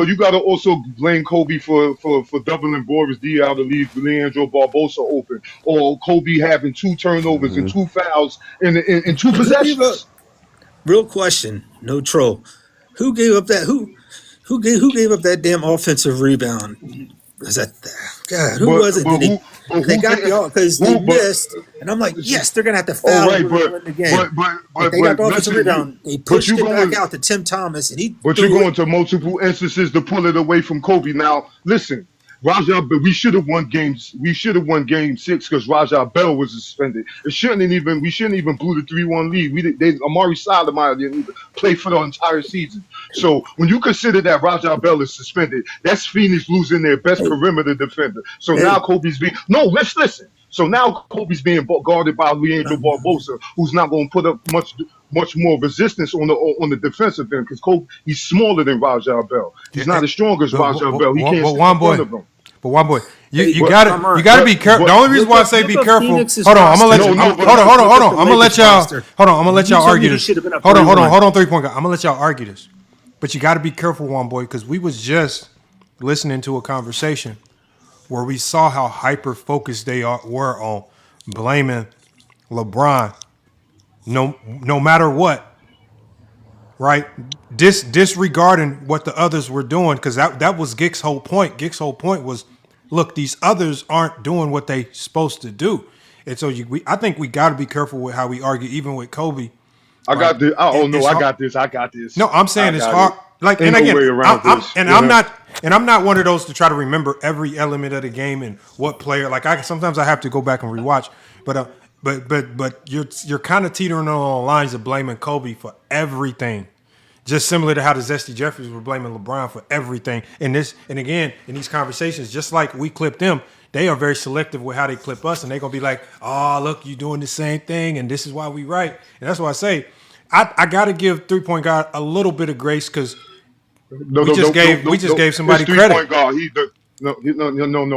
S5: You got to also blame Kobe for doubling Boris Diaw to leave Leandro Barbosa open, or Kobe having 2 turnovers and 2 fouls in 2 possessions.
S8: Real question, no troll. Who gave up that? Who gave up that damn offensive rebound? Was that who was it? They got the all because they missed, and I'm like, yes, they're gonna have to foul to win the game. But they got the offensive rebound. They pushed it back out to Tim Thomas, and he.
S5: But you're going to multiple instances to pull it away from Kobe. Now, listen, We should have won games. We should have won Game 6 because Rajah Bell was suspended. We shouldn't even blew the 3-1 lead. Amari Stoudemire didn't even play for the entire season. So when you consider that Rajah Bell is suspended, that's Phoenix losing their best perimeter defender. So now Kobe's being let's listen. So now Kobe's being guarded by Leandro Barbosa, who's not going to put up much more resistance on the defensive end because Kobe, he's smaller than Rajah Bell. He's not as strong as Rajah Bell. He can't stay in front of him.
S2: But one boy, you gotta be careful. The only reason why I say be careful. Hold on, I'm gonna let you. Hold on. I'm gonna let y'all. Hold on, I'm gonna let y'all argue this. Hold on. 3 point guy. I'm gonna let y'all argue this. But you got to be careful, one boy, because we was just listening to a conversation where we saw how hyper focused they were on blaming LeBron. No matter what. Right, disregarding what the others were doing, because that was Gick's whole point. Gick's whole point was, look, these others aren't doing what they supposed to do, and so I think we got to be careful with how we argue, even with Kobe.
S5: I got this. I got this.
S2: No, I'm saying it's hard. Like, and again, I'm not one of those to try to remember every element of the game and what player. Like, sometimes I have to go back and rewatch, But you're kind of teetering on lines of blaming Kobe for everything, just similar to how the Zesty Jeffries were blaming LeBron for everything. And again, in these conversations, just like we clip them, they are very selective with how they clip us, and they're gonna be like, "Oh, look, you doing the same thing, and this is why we right." And that's why I say I got to give 3 point guard a little bit of grace because we just gave somebody credit.
S5: No,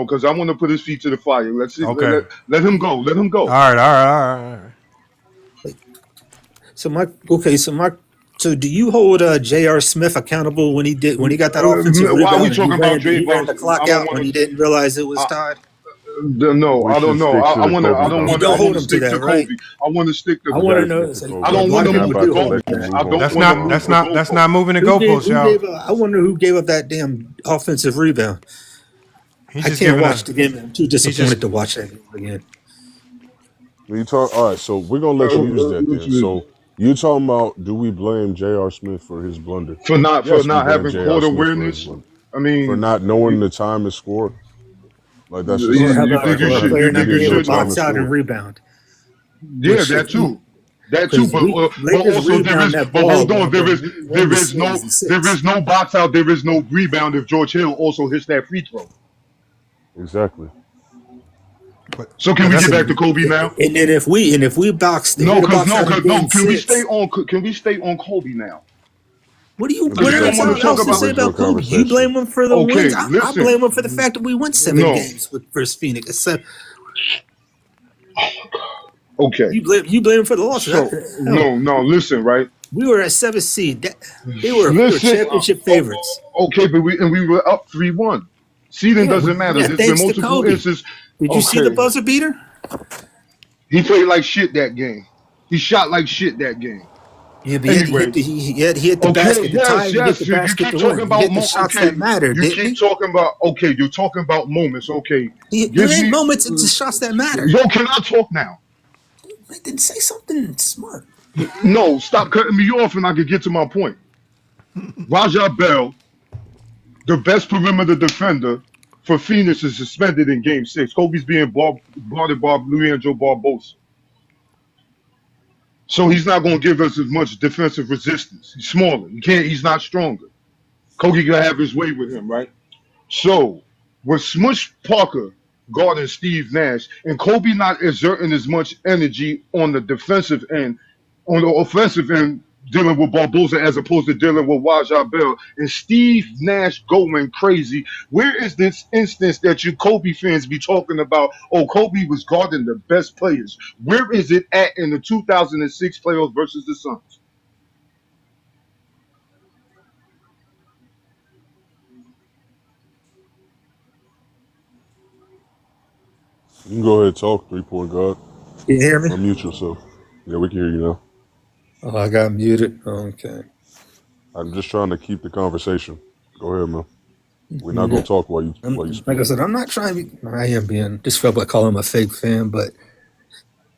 S5: because I want to put his feet to the fire. Let's see. Okay. Let him go. Let him go.
S2: All right.
S8: So do you hold J.R. Smith accountable when he got that offensive rebound?
S5: Why are we talking about J.R.?
S8: He ran the clock out when he didn't realize it was tied.
S5: No, I don't know. I don't want to stick to
S8: right?
S5: Kobe. I want to stick to.
S8: I want to know.
S5: I don't want to move the goalpost.
S2: That's not moving the goalpost, y'all.
S8: I wonder who gave up that damn offensive rebound. I can't watch the game. I'm too disappointed to watch that game again.
S19: All right, so we're gonna let you use that then. So you talking about, do we blame J.R. Smith for his blunder?
S5: For not having court awareness. I mean,
S19: for not knowing the time to score. Like that's just
S8: how about a player not being able to box out and rebound?
S5: Yeah, that too. But also there is no box out, there is no rebound if George Hill also hits that free throw.
S19: Exactly.
S5: So can we get back to Kobe now?
S8: And then if we box,
S5: can we stay on Kobe now?
S8: What else to say about Kobe? You blame him for the wins. I blame him for the fact that we won 7 games versus Phoenix.
S5: Okay.
S8: You blame him for the losses.
S5: No. Listen, right?
S8: We were at 7th seed. They were championship favorites.
S5: Okay, but we were up 3-1. Seeding doesn't matter. There's been multiple instances.
S8: Did you see the buzzer beater?
S5: He played like shit that game. He shot like shit that game.
S8: Yeah, but he hit the basket.
S5: You keep talking about shots that matter. You're talking about moments. Okay.
S8: There ain't moments, it's the shots that matter.
S5: Yo, can I talk now?
S8: Then say something smart.
S5: No, stop cutting me off and I can get to my point. Rajah Bell, the best perimeter defender for Phoenix, is suspended in Game 6. Kobe's being guarded by Leandro Barbosa. So he's not going to give us as much defensive resistance. He's smaller. He's not stronger. Kobe going to have his way with him, right? So with Smush Parker guarding Steve Nash and Kobe not exerting as much energy on the defensive end, on the offensive end, dealing with Barbosa as opposed to dealing with Rajah Bell, and Steve Nash going crazy. Where is this instance that you Kobe fans be talking about? Oh, Kobe was guarding the best players. Where is it at in the 2006 playoffs versus the Suns?
S19: You can go ahead and talk, 3 point guard.
S8: Can you hear me?
S19: Unmute yourself. Yeah, we can hear you now.
S8: Oh, I got muted. Okay.
S19: I'm just trying to keep the conversation. Go ahead, man. We're not going to talk while you speak.
S8: Like I said, I'm not trying to be, I am being, just felt like calling him a fake fan, but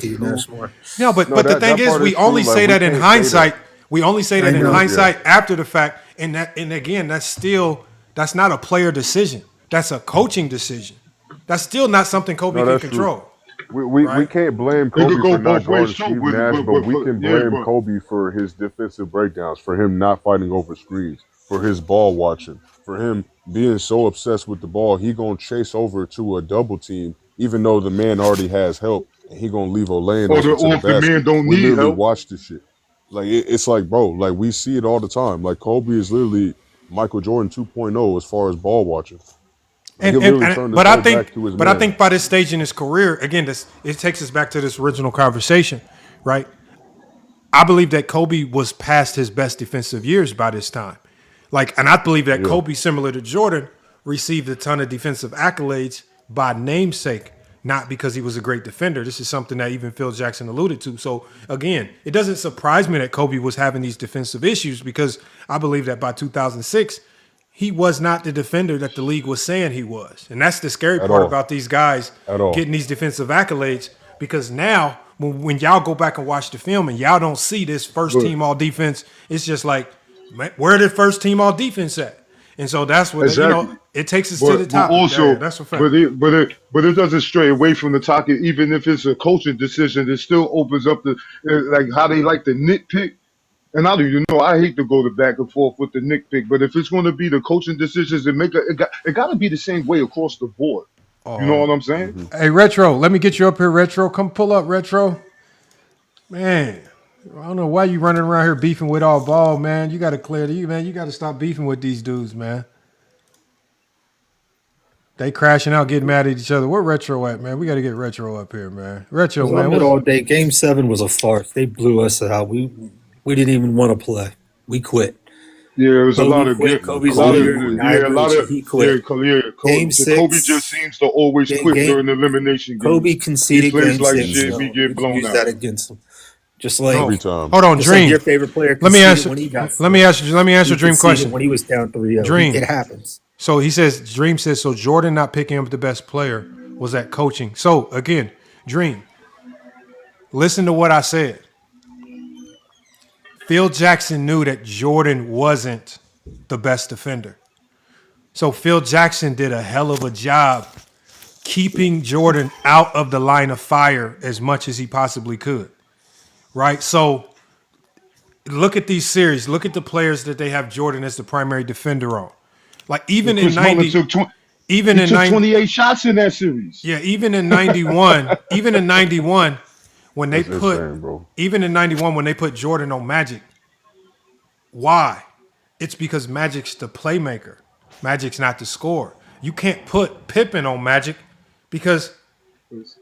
S8: Steve Nash more.
S2: No, but the thing
S19: that
S2: is,
S19: part
S2: we
S19: is
S2: only
S19: true.
S2: say
S19: Like,
S2: that
S19: we
S2: in
S19: can't say
S2: hindsight.
S19: that.
S2: We only say that
S8: I
S2: in
S8: know.
S2: hindsight after the fact, and again, that's not a player decision. That's a coaching decision. That's still not something Kobe
S19: No,
S2: can
S19: that's true.
S2: control.
S19: We can't blame
S5: It could
S19: Kobe
S5: go
S19: for not
S5: both ways
S19: guarding
S5: too.
S19: Steve Nash, but we can
S5: Yeah,
S19: blame
S5: but
S19: Kobe for his defensive breakdowns, for him not fighting over screens, for his ball watching, for him being so obsessed with the ball, he gonna chase over to a double team, even though the man already has help, and he gonna leave a lane open to
S5: or
S19: the
S5: if the man
S19: basket.
S5: don't
S19: We
S5: need
S19: literally
S5: help.
S19: watch this shit. Like it's like, bro, like we see it all the time. Like Kobe is literally Michael Jordan 2.0 as far as ball watching. Like,
S2: But I think by this stage in his career, again, it takes us back to this original conversation, right? I believe that Kobe was past his best defensive years by this time. And I believe that Kobe, similar to Jordan, received a ton of defensive accolades by namesake, not because he was a great defender. This is something that even Phil Jackson alluded to. So again, it doesn't surprise me that Kobe was having these defensive issues because I believe that by 2006, he was not the defender that the league was saying he was. And that's the scary part about these guys getting these defensive accolades, because now when y'all go back and watch the film and y'all don't see this first team all defense, it's just like, where did first team all defense at? And so that's what it takes us to the top.
S5: Also,
S2: that's a fact.
S5: But it doesn't stray away from the topic. Even if it's a coaching decision, it still opens up the like how they like to nitpick. And I don't even know. I hate to go to back and forth with the nitpick, but if it's going to be the coaching decisions, it got to be the same way across the board. You know what I'm saying?
S2: Mm-hmm. Hey, Retro, let me get you up here, Retro. Come pull up, Retro. Man, I don't know why you running around here beefing with all ball, man. You got to clear you, man. You got to stop beefing with these dudes, man. They crashing out, getting mad at each other. Where Retro at, man? We got to get Retro up here, man. Retro, man.
S8: All day. Game 7 was a farce. They blew us out. We didn't even want to play. We quit.
S5: Yeah, it was
S8: Kobe
S5: a lot of
S8: quit. Kobe's he quit. Game 6.
S5: Kobe just seems to always quit during the elimination games.
S8: Kobe conceded game 6.
S5: Shit, we get blown
S8: use
S5: out.
S8: that against him. Just like
S19: every time.
S2: Hold on, Dream.
S8: Like your favorite player.
S2: Let me ask you Dream question.
S8: When he was down 3-0.
S2: Dream.
S8: It happens.
S2: So Dream says, so Jordan not picking up the best player was that coaching. So again, Dream, listen to what I said. Phil Jackson knew that Jordan wasn't the best defender. So Phil Jackson did a hell of a job keeping Jordan out of the line of fire as much as he possibly could. Right? So look at these series. Look at the players that they have Jordan as the primary defender on. Like even in 90, even in
S5: 28 shots in that series.
S2: Yeah, even in 91, when they put Jordan on Magic. Why? It's because Magic's the playmaker. Magic's not the scorer. You can't put Pippen on Magic because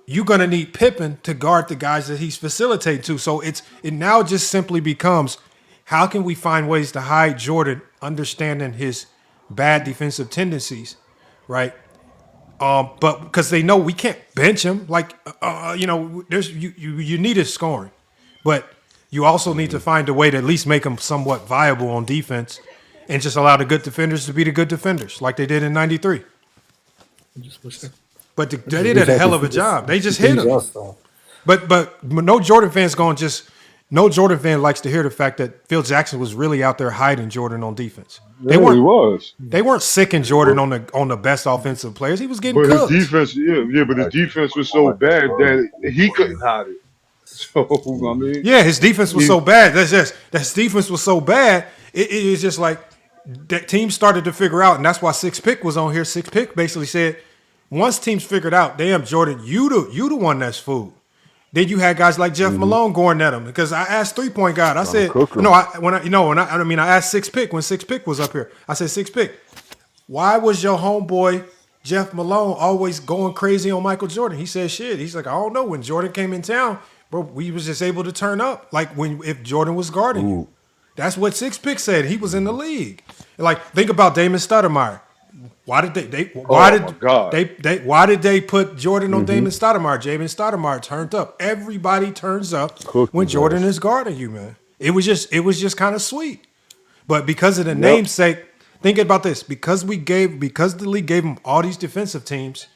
S2: you're gonna need Pippen to guard the guys that he's facilitating to. So it now just simply becomes, how can we find ways to hide Jordan, understanding his bad defensive tendencies, right? But because they know we can't bench him, there's you need his scoring, but you also need to find a way to at least make him somewhat viable on defense, and just allow the good defenders to be the good defenders, like they did in '93. But they did a hell of a job. They just hit him. But no Jordan fan's no Jordan fan likes to hear the fact that Phil Jackson was really out there hiding Jordan on defense.
S5: He was.
S2: They weren't sicking Jordan on the best offensive players. He was getting cooked.
S5: His defense, but his defense was so bad that he couldn't hide it. So I mean,
S2: his defense was so bad. His defense was so bad. It is just like that teams started to figure out, and that's why Six Pick was on here. Six Pick basically said, once teams figured out, damn Jordan, you the one that's fooled. Then you had guys like Jeff Malone going at him, because I asked 3-point God. I said, I asked Six Pick when Six Pick was up here. I said, Six Pick, why was your homeboy Jeff Malone always going crazy on Michael Jordan? He said, shit. He's like, I don't know. When Jordan came in town, bro, we was just able to turn up. Like if Jordan was guarding you. That's what Six Pick said. He was in the league. Like, think about Damon Stoudemire. Why did they put Jordan on Damon Stoudemire? Damon Stoudemire turned up. Everybody turns up when Jordan is guarding you, man. It was just kind of sweet. But because of the namesake, think about this. Because the league gave him all these defensive teams,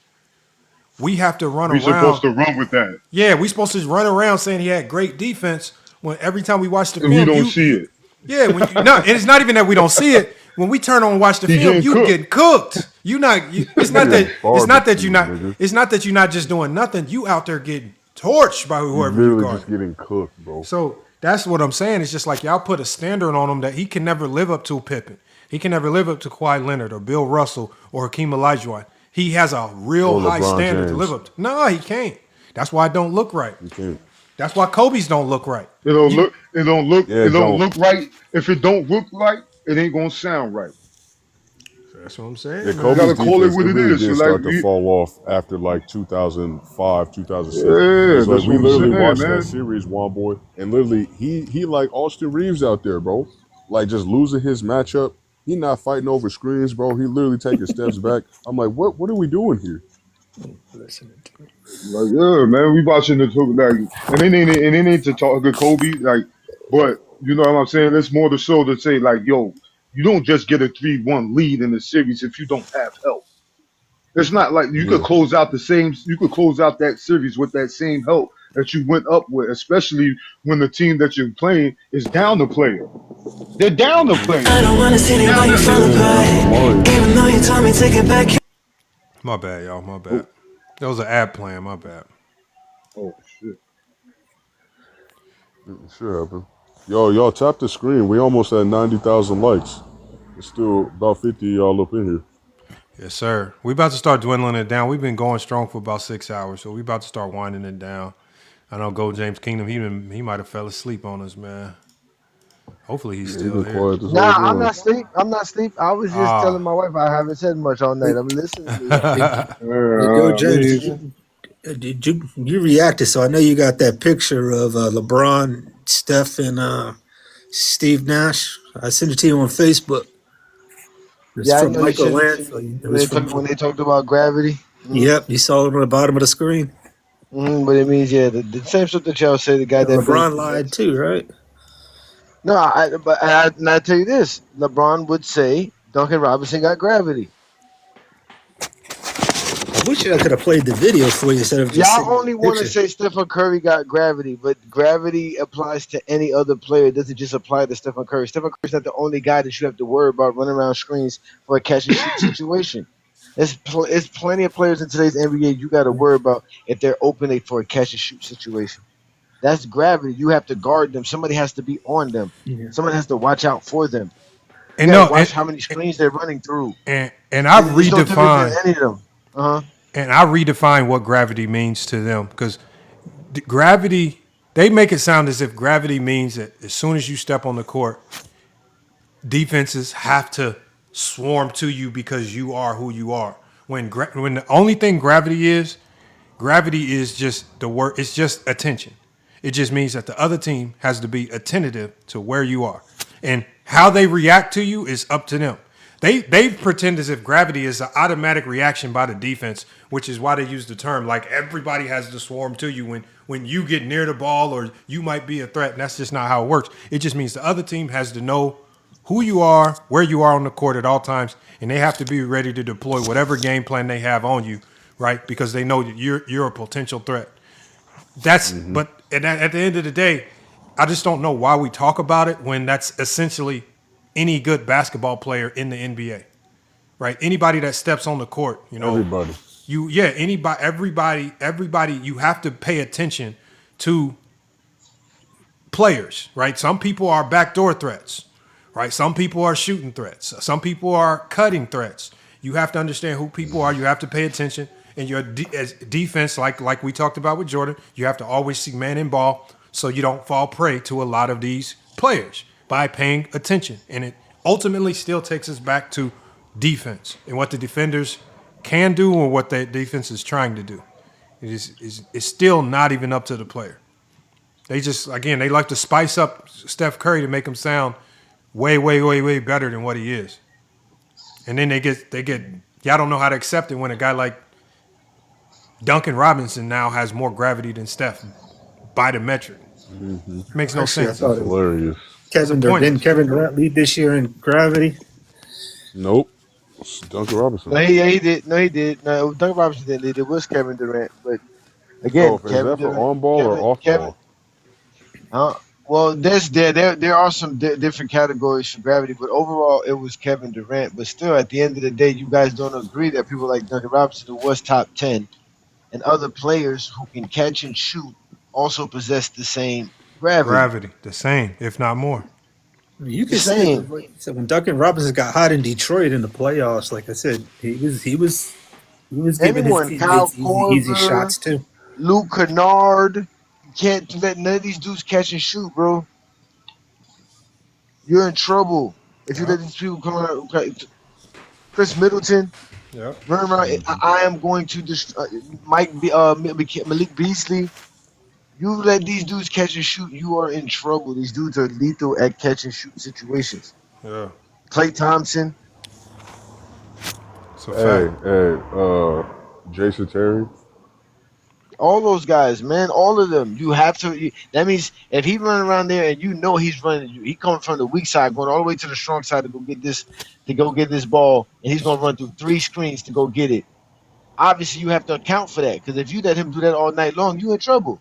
S2: we have to run around.
S5: We're supposed to run with that.
S2: Yeah, we're supposed to run around saying he had great defense when every time we watch the film,
S5: we don't see it.
S2: Yeah, it's not even that we don't see it. when we turn on and watch the
S5: He
S2: film,
S5: getting
S2: you
S5: cooked.
S2: getting cooked. It's not that you're not just doing nothing. You out there getting torched by
S19: He's
S2: whoever you
S19: literally
S2: guard.
S19: just getting cooked, bro.
S2: So that's what I'm saying. It's just like y'all put a standard on him that he can never live up to Pippen. He can never live up to Kawhi Leonard or Bill Russell or Hakeem Olajuwon. He has a real high standard to live up to. No, he can't. That's why it don't look right.
S19: He can't.
S2: That's why Kobe's don't look right.
S5: It don't look right. If it don't look right, it ain't gonna sound right.
S2: That's what I'm saying.
S19: Yeah,
S2: Man.
S19: Kobe's
S5: gotta call it
S19: defense,
S5: what it
S19: really
S5: is.
S19: did
S5: So,
S19: start
S5: like,
S19: to fall off after like 2005, 2006.
S5: Yeah,
S19: It's like
S5: that's
S19: we
S5: what I'm
S19: literally
S5: saying,
S19: watched
S5: man.
S19: that series, one boy, and literally he like Austin Reeves out there, bro. Like just losing his matchup. He not fighting over screens, bro. He literally taking steps back. I'm like, what are we doing here?
S8: Listening to it.
S5: Like, yeah, man, we watching the like, and it ain't to talk to Kobe, like, but you know what I'm saying? It's more the show to say, like, yo, you don't just get a 3-1 lead in the series if you don't have help. It's not like you could close out that series with that same help that you went up with, especially when the team that you're playing is down the player. They're down the player. I don't want to see anybody fall apart, even though you told me take it back.
S2: My bad, y'all. My bad. That was an ad plan. My bad.
S5: Oh shit.
S19: Sure happened. Y'all tap the screen. We almost at 90,000 likes. It's still about 50 of y'all up in here.
S2: Yes, sir. We about to start dwindling it down. We've been going strong for about 6 hours, so we about to start winding it down. I know Go James Kingdom, he might have fell asleep on us, man. Hopefully he's still here.
S11: Nah, I'm not asleep. I was just telling my wife I haven't said much all night. I'm listening.
S8: Go James, did you reacted? So I know you got that picture of LeBron, Steph, and Steve Nash. I sent it to you on Facebook. It's
S11: Yeah, I
S8: from
S11: know
S8: Michael
S11: you
S8: Lance.
S11: said when they talked about gravity.
S8: Yep, you saw it on the bottom of the screen.
S11: But it means the same stuff that y'all say. The guy that
S8: LeBron lied too, right?
S11: No, I tell you this: LeBron would say Duncan Robinson got gravity.
S8: I wish I could have played the video for you instead of just
S11: Y'all only want to say Stephen Curry got gravity, but gravity applies to any other player. It doesn't just apply to Stephen Curry. Stephen Curry's not the only guy that you have to worry about running around screens for a catch and shoot situation. There's plenty of players in today's NBA you got to worry about if they're open for a catch and shoot situation. That's gravity. You have to guard them. Somebody has to be on them.
S8: Yeah.
S11: Somebody has to watch out for them.
S2: And
S11: watch how many screens they're running through.
S2: And I've redefined
S11: any of them.
S2: And I redefine what gravity means to them because gravity, they make it sound as if gravity means that as soon as you step on the court, defenses have to swarm to you because you are who you are. When the only thing gravity is just the word. It's just attention. It just means that the other team has to be attentive to where you are, and how they react to you is up to them. They pretend as if gravity is an automatic reaction by the defense, which is why they use the term like everybody has to swarm to you when you get near the ball or you might be a threat. And that's just not how it works. It just means the other team has to know who you are, where you are on the court at all times, and they have to be ready to deploy whatever game plan they have on you, right? Because they know that you're a potential threat. But at the end of the day, I just don't know why we talk about it when that's essentially any good basketball player in the NBA, right? Anybody that steps on the court,
S19: everybody.
S2: Everybody, you have to pay attention to players, right? Some people are backdoor threats, right? Some people are shooting threats. Some people are cutting threats. You have to understand who people are. You have to pay attention. And your as defense, like we talked about with Jordan, you have to always see man in ball so you don't fall prey to a lot of these players by paying attention. And it ultimately still takes us back to defense and what the defenders can do and what the defense is trying to do. It's still not even up to the player. They just, again, they like to spice up Steph Curry to make him sound way, way, way, way better than what he is. And then they get y'all don't know how to accept it when a guy like Duncan Robinson now has more gravity than Steph by the metric. It makes no sense.
S19: That's hilarious.
S8: Didn't Kevin Durant lead this year in gravity?
S19: Nope. It's Duncan Robinson.
S11: No, he did. No, Duncan Robinson didn't lead. It was Kevin Durant. But again,
S19: is that for on ball or off ball?
S11: Well, there are some different categories for gravity, but overall it was Kevin Durant. But still, at the end of the day, you guys don't agree that people like Duncan Robinson, who was top 10, and other players who can catch and shoot also possess the same gravity.
S2: Gravity, the same, if not more.
S8: You
S11: The
S8: can see it.
S11: same.
S8: Like I said, when Duncan Robinson got hot in Detroit in the playoffs, like I said, he was giving his
S11: Anyone, Kyle
S8: teammates easy
S11: Korver,
S8: shots too.
S11: Luke Kennard, you can't let none of these dudes catch and shoot, bro. You're in trouble if you let these people come out. Okay. Chris Middleton,
S2: Yep.
S11: run around. I am going to Malik Beasley. You let these dudes catch and shoot, you are in trouble. These dudes are lethal at catch and shoot situations.
S2: Yeah.
S11: Klay Thompson.
S2: So
S19: Jason Terry.
S11: All those guys, man, all of them. You have to. That means if he's running around there and you know he's running, he coming from the weak side, going all the way to the strong side to go get this ball, and he's gonna run through 3 screens to go get it. Obviously, you have to account for that because if you let him do that all night long, you in trouble.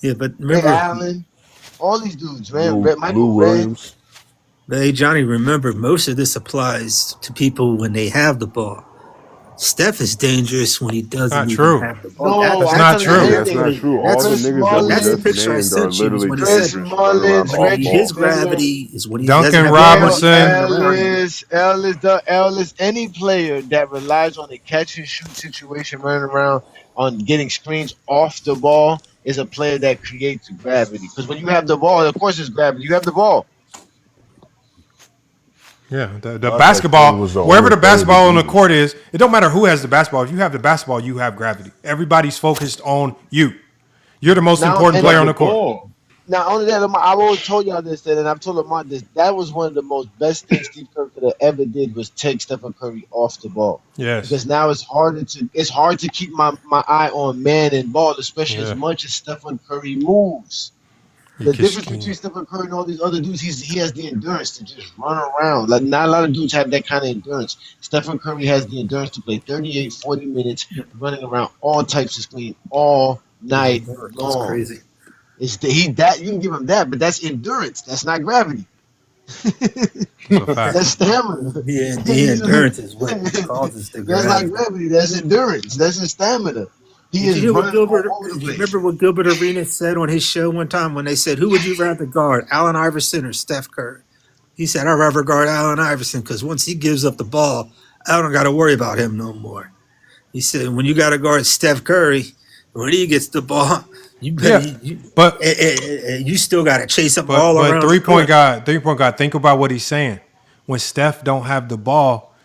S8: Yeah, but
S11: Ray
S8: remember,
S11: Allen, all these dudes, man.
S19: Lou Williams.
S8: hey Johnny, remember most of this applies to people when they have the ball. Steph is dangerous when he doesn't
S2: Not
S8: even
S2: true.
S8: have the ball.
S11: No,
S2: That's
S11: I
S2: not true.
S19: That's not true. All the
S11: Chris
S19: niggas
S11: Mullins,
S8: That's the
S19: that we
S8: picture I
S19: just named are
S8: sent you. Is
S19: literally
S8: when he
S11: Chris
S8: said
S19: dangerous running around
S11: Mullins,
S19: off
S11: Reggie
S19: ball.
S8: his gravity is when he
S2: Duncan
S8: doesn't have
S2: Robinson.
S8: the ball running around him.
S11: Ellis, any player that relies on a catch and shoot situation running around on getting screens off the ball is a player that creates gravity. Because when you have the ball, of course it's gravity. You have the ball.
S2: Yeah, the
S19: I thought
S2: basketball,
S19: Curry was the
S2: wherever
S19: only
S2: the
S19: player
S2: basketball on
S19: to
S2: the
S19: do
S2: court is, it don't matter who has the basketball. If you have the basketball, you have gravity. Everybody's focused on you. You're the most
S11: Now,
S2: important
S11: and
S2: player on the court.
S11: not only that, Lamar, I've always told y'all this, and I've told Lamar this. That was one of the most best things Steve Kerr could have ever did was take Stephen Curry off the ball.
S2: Yes.
S11: Because now it's hard to keep my eye on man and ball, especially
S2: Yeah.
S11: as much as Stephen Curry moves. The difference between Stephen Curry and all these other dudes, he has the endurance to just run around. Like not a lot of dudes have that kind of endurance. Stephen Curry has the endurance to play 38, 40 minutes running around all types of screen all night
S8: That's
S11: long.
S8: crazy.
S11: You can give him that, but that's endurance. That's not gravity. That's stamina.
S8: Yeah, the endurance is what causes the
S11: That's not
S8: gravity.
S11: gravity. That's endurance. That's his stamina. He
S8: Did
S11: is
S8: you hear what
S11: running
S8: Gilbert?
S11: all over the
S8: You
S11: place.
S8: remember what Gilbert Arenas said on his show one time when they said, "Who would you rather guard, Allen Iverson or Steph Curry?" He said, "I'd rather guard Allen Iverson because once he gives up the ball, I don't got to worry about him no more." He said, "When you got to guard Steph Curry, when he gets the ball, you still got to chase up all around."
S2: But 3-point guy, think about what he's saying. When Steph don't have the ball,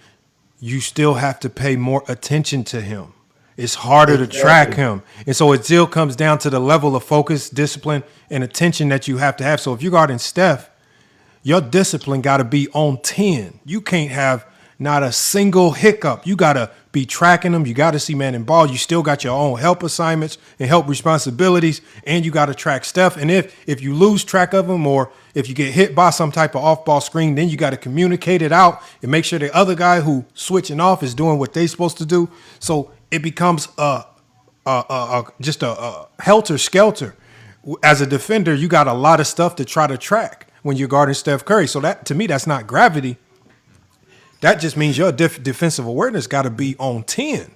S2: you still have to pay more attention to him. It's harder to track him. And so it still comes down to the level of focus, discipline, and attention that you have to have. So if you're guarding Steph, your discipline got to be on 10. You can't have not a single hiccup. You got to be tracking them. You got to see man and ball. You still got your own help assignments and help responsibilities, and you got to track Steph. And if you lose track of them or if you get hit by some type of off-ball screen, then you got to communicate it out and make sure the other guy who switching off is doing what they're supposed to do. So it becomes just a helter-skelter. As a defender, you got a lot of stuff to try to track when you're guarding Steph Curry. So that, to me, that's not gravity. That just means your defensive awareness got to be on 10.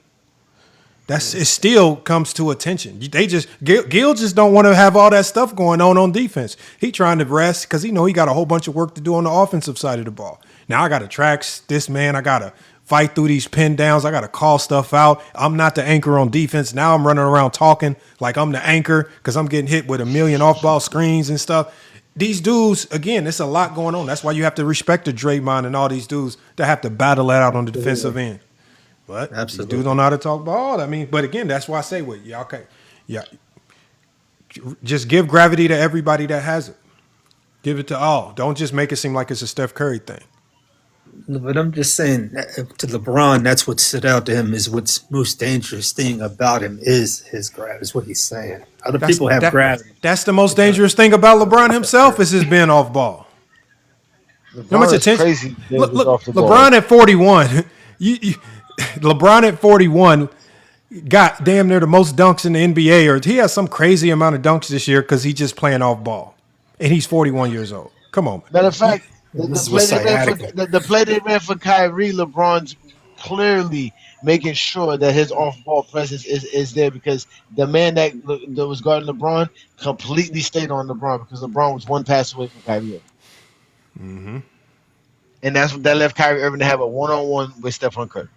S2: It still comes to attention. Gil just don't want to have all that stuff going on defense. He trying to rest because he got a whole bunch of work to do on the offensive side of the ball. Now I got to track this man. I got to fight through these pin downs. I got to call stuff out. I'm not the anchor on defense. Now I'm running around talking like I'm the anchor because I'm getting hit with a million off-ball screens and stuff. These dudes, again, it's a lot going on. That's why you have to respect the Draymond and all these dudes that have to battle that out on the defensive end. But these dudes don't know how to talk ball. I mean, but again, that's why I say what y'all okay. Yeah. Just give gravity to everybody that has it. Give it to all. Don't just make it seem like it's a Steph Curry thing.
S8: But I'm just saying, to LeBron, that's what stood out to him is what's most dangerous thing about him is his gravity, is what he's saying. Other people have gravity.
S2: That's the most dangerous thing about LeBron himself is his being off ball. How much attention?
S11: Crazy
S2: look,
S11: off the
S2: LeBron
S11: ball.
S2: at 41. LeBron at 41 got damn near the most dunks in the NBA, or he has some crazy amount of dunks this year because he's just playing off ball. and he's 41 years old. Come on.
S4: Matter of fact,
S8: This is what sciatica.
S4: the play they ran for Kyrie, LeBron's clearly making sure that his off-ball presence is there because the man that was guarding LeBron completely stayed on LeBron because LeBron was one pass away from Kyrie.
S2: Mm-hmm.
S4: And that left Kyrie Irving to have a one-on-one with Stephon Curry.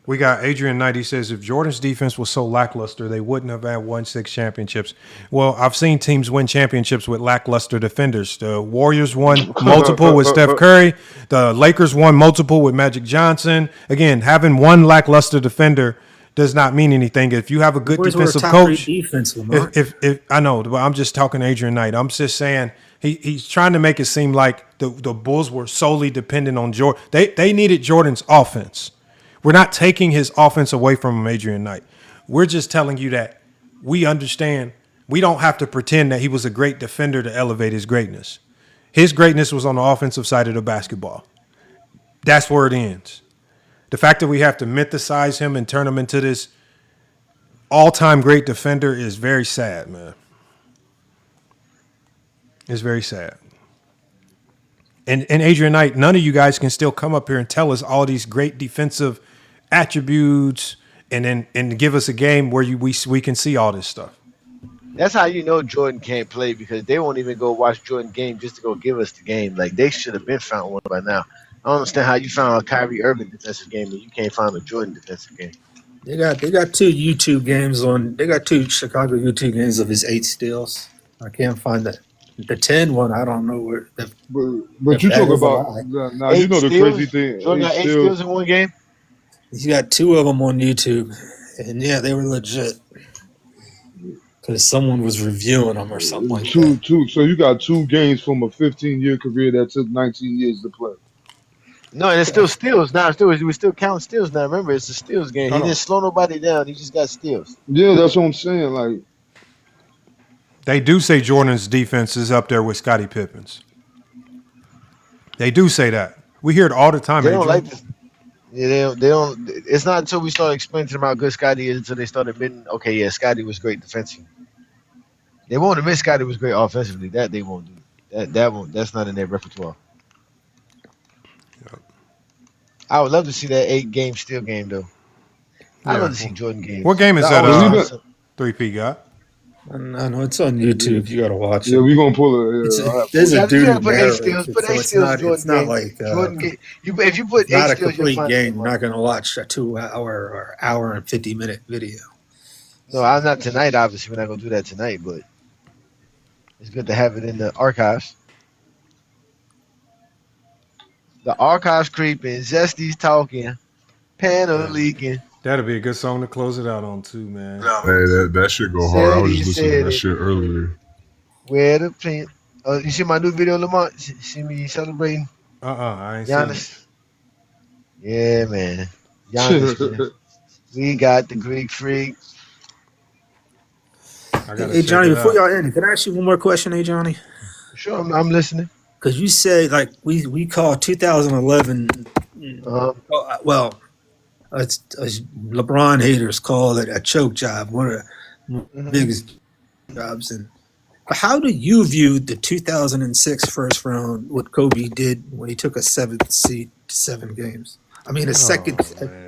S2: We got Adrian Knight. He says, if Jordan's defense was so lackluster, they wouldn't have had won 6 championships. Well, I've seen teams win championships with lackluster defenders. The Warriors won multiple with Steph Curry. The Lakers won multiple with Magic Johnson. Again, having one lackluster defender does not mean anything. If you have a good defensive coach,
S8: defense,
S2: if I know, but I'm just talking Adrian Knight. I'm just saying he's trying to make it seem like the Bulls were solely dependent on Jordan. They needed Jordan's offense. We're not taking his offense away from him, Adrian Knight. We're just telling you that we understand we don't have to pretend that he was a great defender to elevate his greatness. His greatness was on the offensive side of the basketball. That's where it ends. The fact that we have to mythicize him and turn him into this all-time great defender is very sad, man. It's very sad. And Adrian Knight, none of you guys can still come up here and tell us all these great defensive attributes and give us a game where we can see all this stuff.
S11: That's how you know Jordan can't play because they won't even go watch Jordan game just to go give us the game. Like they should have been found one by now. I don't understand how you found a Kyrie Irving defensive game and you can't find a Jordan defensive game.
S8: They got 2 YouTube games on. They got 2 Chicago YouTube games of his 8 steals. I can't find the 10 one. I don't know where.
S5: But you talk about now. You know the crazy thing.
S4: Jordan got 8 steals in one game.
S8: He's got 2 of them on YouTube, and yeah, they were legit. Because someone was reviewing them or something like that.
S5: Two. So you got 2 games from a 15-year career that took 19 years to play.
S4: No, and it's still steals now. We still count steals now. Remember, it's a steals game. He didn't slow nobody down. He just got steals.
S5: Yeah, that's what I'm saying. Like
S2: they do say Jordan's defense is up there with Scottie Pippen's. They do say that. We hear it all the time.
S4: They don't like this. Yeah, they don't. It's not until we start explaining to them how good Scottie is until they start admitting, okay, yeah, Scottie was great defensively. They won't admit Scottie was great offensively. That they won't do. That won't. That's not in their repertoire. Yep. I would love to see that 8-game steal game though. I'd love to see Jordan games.
S2: What game is that? 3P got.
S8: I know it's on YouTube. You got to watch it.
S5: Yeah, we're gonna pull it.
S8: There's a dude.
S4: Put 8 steals. Put 8 steals.
S8: It's not like
S4: Jordan game. If you put 8
S8: not a
S4: steals,
S8: complete game. You're not going to watch a 2-hour or hour and 50-minute video.
S4: No, I'm not tonight. Obviously, we're not going to do that tonight. But it's good to have it in the archives. The archives creeping. Zesty's talking. Panel leaking.
S2: That'll be a good song to close it out on too, man.
S19: Hey, that shit go hard. I was just listening to that shit earlier.
S4: Where the pin? You see my new video, Lamont? See me celebrating?
S2: I ain't
S4: Giannis. Yeah, man. Giannis, man. We got the Greek freak.
S8: Hey, Johnny, before y'all end, can I ask you one more question, hey, Johnny?
S4: Sure, I'm listening.
S8: Because you say, like, we call 2011, well, LeBron haters call it a choke job, one of the biggest jobs. And how do you view the 2006 first round, what Kobe did when he took a 7th seed to 7 games? I mean,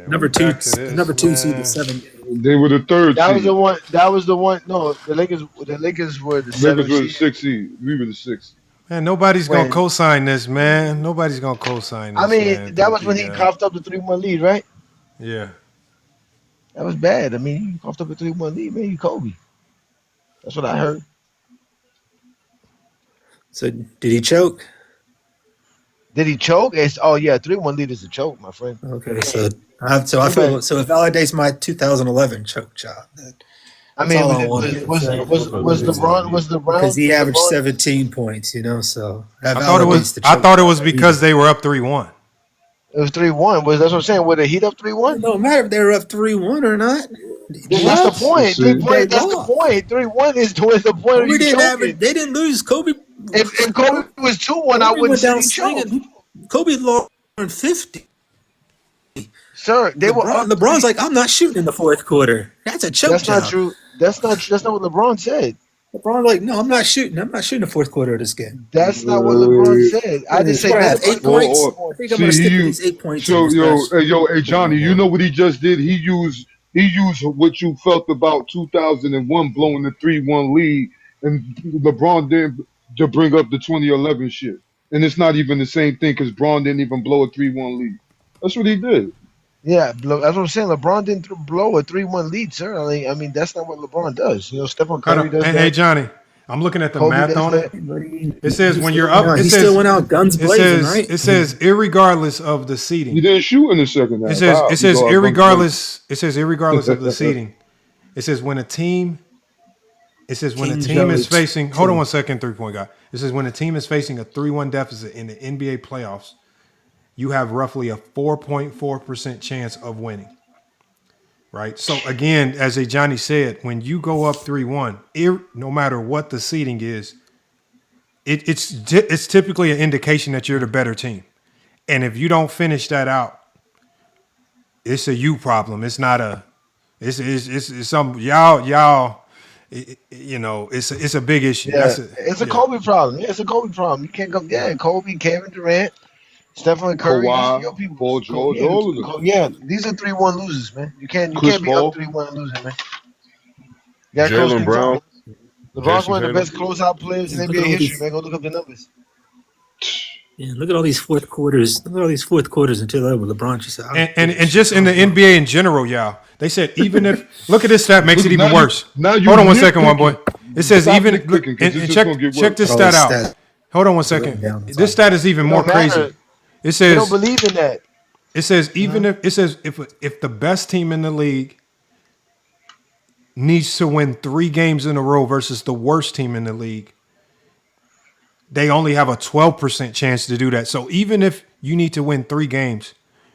S8: number two seed to 7 games.
S5: They were the 3rd
S4: seed.
S5: That
S4: was the one. No, the Lakers were the 7th
S5: seed. 6th seed. We were the 6th.
S2: Man, nobody's going to co-sign this, man. Nobody's going to co-sign this.
S4: I mean, that was when he coughed up the 3-1 lead, right?
S2: Yeah.
S4: That was bad. I mean, you coughed up a 3-1 lead, man. You Kobe. That's what I heard.
S8: So, did he choke?
S4: Did he choke? 3-1 lead is a choke, my friend.
S8: Okay, so I feel so it validates my 2011 choke job.
S4: Was LeBron
S8: because he averaged 17 points, so
S2: I thought it was because they were up 3-1.
S4: It was 3-1. That's what I'm saying. Were the Heat up 3-1?
S8: It don't matter if they were up 3-1 or not.
S4: That's the point. 3-point. That's the point. 3-1 is the point.
S8: They didn't lose. Kobe.
S4: If Kobe was 2-1, I wouldn't say he choked.
S8: Kobe lost 50.
S4: Sir,
S8: LeBron's like, I'm not shooting in the 4th quarter. That's a choke job.
S4: That's not true. That's not what LeBron said.
S8: LeBron, like, no, I'm not shooting. I'm not shooting the fourth quarter of this game.
S11: That's not what LeBron said. I just say
S8: I have 8 points. I think I'm going to stick with these 8 points.
S5: So hey Johnny, you know what he just did? He used what you felt about 2001 blowing the 3-1 lead, and LeBron didn't to bring up the 2011 shit. And it's not even the same thing because Braun didn't even blow a 3-1 lead. That's what he did.
S11: Yeah, that's what I'm saying. LeBron didn't blow a 3-1 lead, sir. I mean, that's not what LeBron does. You know, Stephen Curry does that.
S2: Hey, Johnny, I'm looking at the
S11: Kobe
S2: math on it. It says when you're up,
S8: he still went out guns blazing, right?
S2: It says irregardless of the seeding.
S5: He didn't shoot in the second half.
S2: It says irregardless. It says irregardless of the seeding. It says when a team. It says when a team is facing. Hold on 1 second, 3-point guy. It says when a team is facing a 3-1 deficit in the NBA playoffs, you have roughly a 4.4% chance of winning. Right. So again, as Johnny said, when you go up 3-1, no matter what the seeding is, it's typically an indication that you're the better team. And if you don't finish that out, it's a you problem. It's not a. It's some y'all. You know, it's a big issue.
S11: Yeah, it's a Kobe problem. Yeah, it's a Kobe problem. You can't go. Yeah, Kobe, Kevin Durant, Stephen Curry,
S5: Kawhi, Paul George, all of them.
S11: Yeah, these are 3-1 losers, man. You can't be up 3-1 losing, man.
S19: Jaylen Brown.
S11: LeBron's one of the best closeout players in NBA history, man. Go look up the numbers.
S8: Yeah, look at all these fourth quarters. Look at all these fourth quarters until that with LeBron just out.
S2: And just in the NBA in general, y'all. They said even if look at this stat makes it even worse. Hold on 1 second, one boy. It says even and check this stat out. Hold on 1 second. This stat is even more crazy. It says
S11: they don't believe in that.
S2: It says even if the best team in the league needs to win 3 games in a row versus the worst team in the league, they only have a 12% chance to do that. So even if you need to win 3 games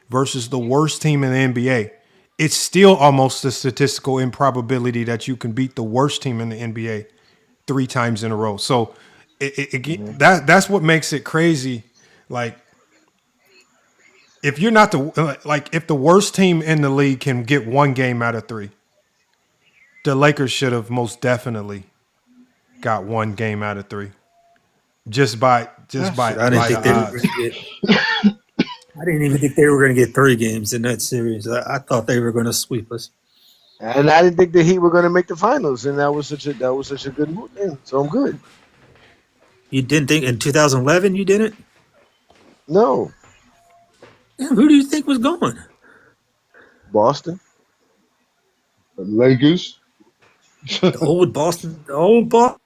S2: versus the worst team in the NBA, it's still almost a statistical improbability that you can beat the worst team in the NBA 3 times in a row. So that's what makes it crazy. Like if you're not if the worst team in the league can get 1 game out of 3, the Lakers should have most definitely got 1 game out of 3. Just by
S8: I didn't even think they were going to get 3 games in that series. I thought they were going to sweep us.
S11: And I didn't think the Heat were going to make the finals, and that was such a good move. Man. So I'm good.
S8: You didn't think in 2011 you didn't?
S11: No.
S8: Damn, who do you think was going?
S11: Boston.
S5: The Lakers.
S8: The old Boston. The old Boston.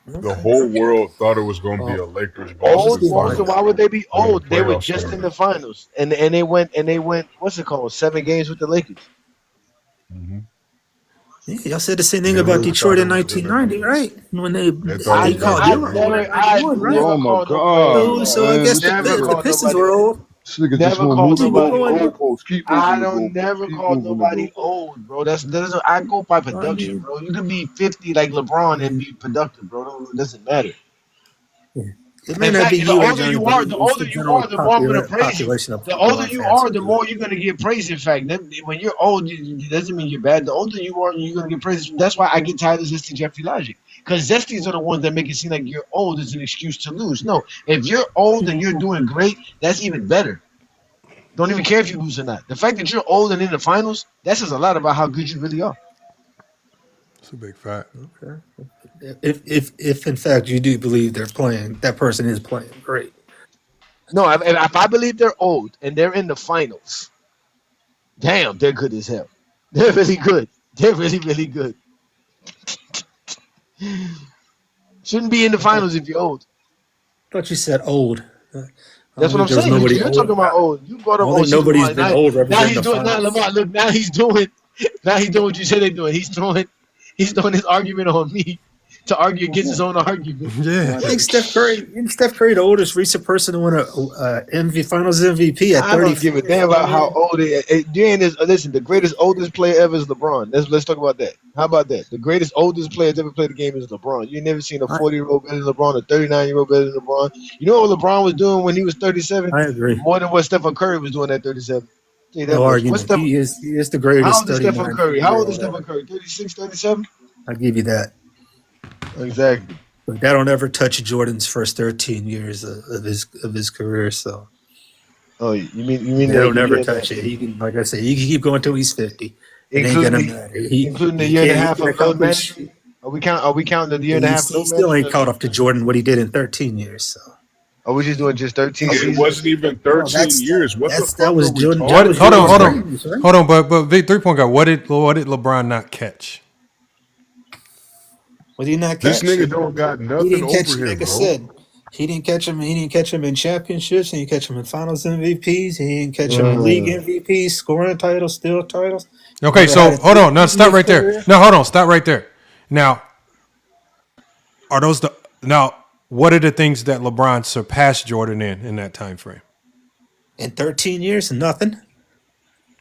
S19: The whole world thought it was going to be a Lakers
S11: Boston. Boston, why would they be old? They were just in the finals, and they went. What's it called? 7 games with the Lakers.
S19: Mm-hmm.
S8: Yeah, y'all said the same thing about Detroit in 1990, right? When they called you.
S5: Oh my God!
S8: So I guess the Pistons were old.
S11: Never called nobody old. I don't never call nobody old, bro. I go by production, bro. You can be 50 like LeBron and be productive, bro. It doesn't matter.
S8: It may not be
S11: the older you are, the more I'm gonna praise you. The older you are, the more you're gonna get praise. In fact, when you're old, it doesn't mean you're bad. The older you are, you're gonna get praise. That's why I get tired of Zesty Jeffrey logic. Because Zesties are the ones that make it seem like you're old is an excuse to lose. No, if you're old and you're doing great, that's even better. Don't even care if you lose or not. The fact that you're old and in the finals, that says a lot about how good you really are.
S2: It's a big fact.
S8: Okay. If in fact you do believe they're playing, that person is playing great.
S11: No, if I believe they're old and they're in the finals, damn, they're good as hell. They're really good. They're really, really good. Shouldn't be in the finals if you're old.
S8: I thought you said old.
S11: That's what I'm saying. You're talking about old. You brought up old.
S8: Nobody's been old.
S11: Now he's doing. Now Lamar, look. Now he's doing what you said they're doing. He's throwing his argument on me to argue against his own argument.
S2: Yeah,
S8: I think Steph Curry, the oldest recent person to win a Finals MVP at 30.
S11: I don't give a damn about how old they are. Listen, the greatest oldest player ever is LeBron. Let's talk about that. How about that? The greatest oldest player to ever play the game is LeBron. You never seen a 40-year-old better than LeBron, a 39-year-old better than LeBron. You know what LeBron was doing when he was 37?
S8: I agree.
S11: More than what Stephen Curry was doing at 37.
S8: No argument. He is the greatest.
S11: How old is Stephen Curry? 36, 37?
S8: I'll give you that.
S11: Exactly.
S8: But that'll never touch Jordan's first 13 years of his career. So.
S11: Oh, you mean
S8: That'll
S11: the
S8: never
S11: year
S8: touch
S11: that,
S8: it. He can, like I said, he can keep going till he's 50. It ain't
S11: including
S8: gonna
S11: the
S8: matter.
S11: including the
S8: He
S11: year and a
S8: can't. He
S11: half
S8: can
S11: of load
S8: accomplish.
S11: management? Are we counting the year and a half
S8: He
S11: load
S8: still ain't
S11: management?
S8: caught up to Jordan what he did in 13 years. So.
S11: Are we just doing just 13
S19: It
S11: seasons?
S19: wasn't even 13 years. What the
S8: That
S19: fuck
S8: was
S19: are we
S8: Jordan.
S19: talking
S8: That was
S19: about?
S2: Hold on.
S8: Jordan's greatness, right?
S2: Hold on, but Vic, 3-point guy, what did LeBron not catch?
S8: What did he not
S19: This
S8: catch?
S19: nigga don't got
S8: He
S19: nothing
S8: didn't catch.
S19: over him,
S8: Like I
S19: bro.
S8: said, he didn't catch him. He didn't catch him in championships. He didn't catch him in Finals MVPs. He didn't catch him in league MVPs, scoring titles, steal titles.
S2: Okay, so hold on. Now stop right there. No, hold on. Stop right there. Now, what are the things that LeBron surpassed Jordan in that time frame?
S8: In 13 years, nothing.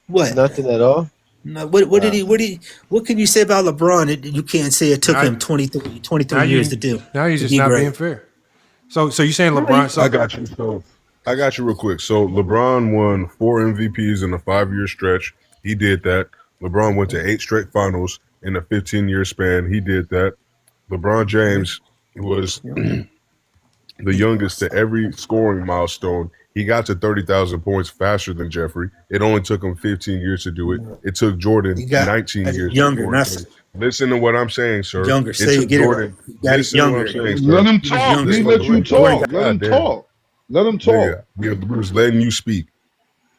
S8: What?
S11: Nothing at all.
S8: No, what did he? What can you say about LeBron? You can't say it took him 23 years to do.
S2: Now you're
S8: to
S2: just
S8: be
S2: not
S8: great.
S2: being fair. So you saying LeBron? So
S19: I got you. So I got you real quick. So LeBron won 4 MVPs in a 5-year stretch. He did that. LeBron went to 8 straight finals in a 15-year span. He did that. LeBron James was the youngest to every scoring milestone. He got to 30,000 points faster than Jeffrey. It only took him 15 years to do it. It took Jordan 19 years.
S8: Younger,
S19: to
S8: not
S19: listen to what I'm saying, sir.
S8: younger. Say
S19: took
S8: it, get
S19: Jordan.
S8: it right.
S19: Listen to what I'm saying, sir.
S5: Let him talk. He let you talk. Let him
S19: damn.
S5: talk. Let him talk.
S19: Nigga, we was letting you speak.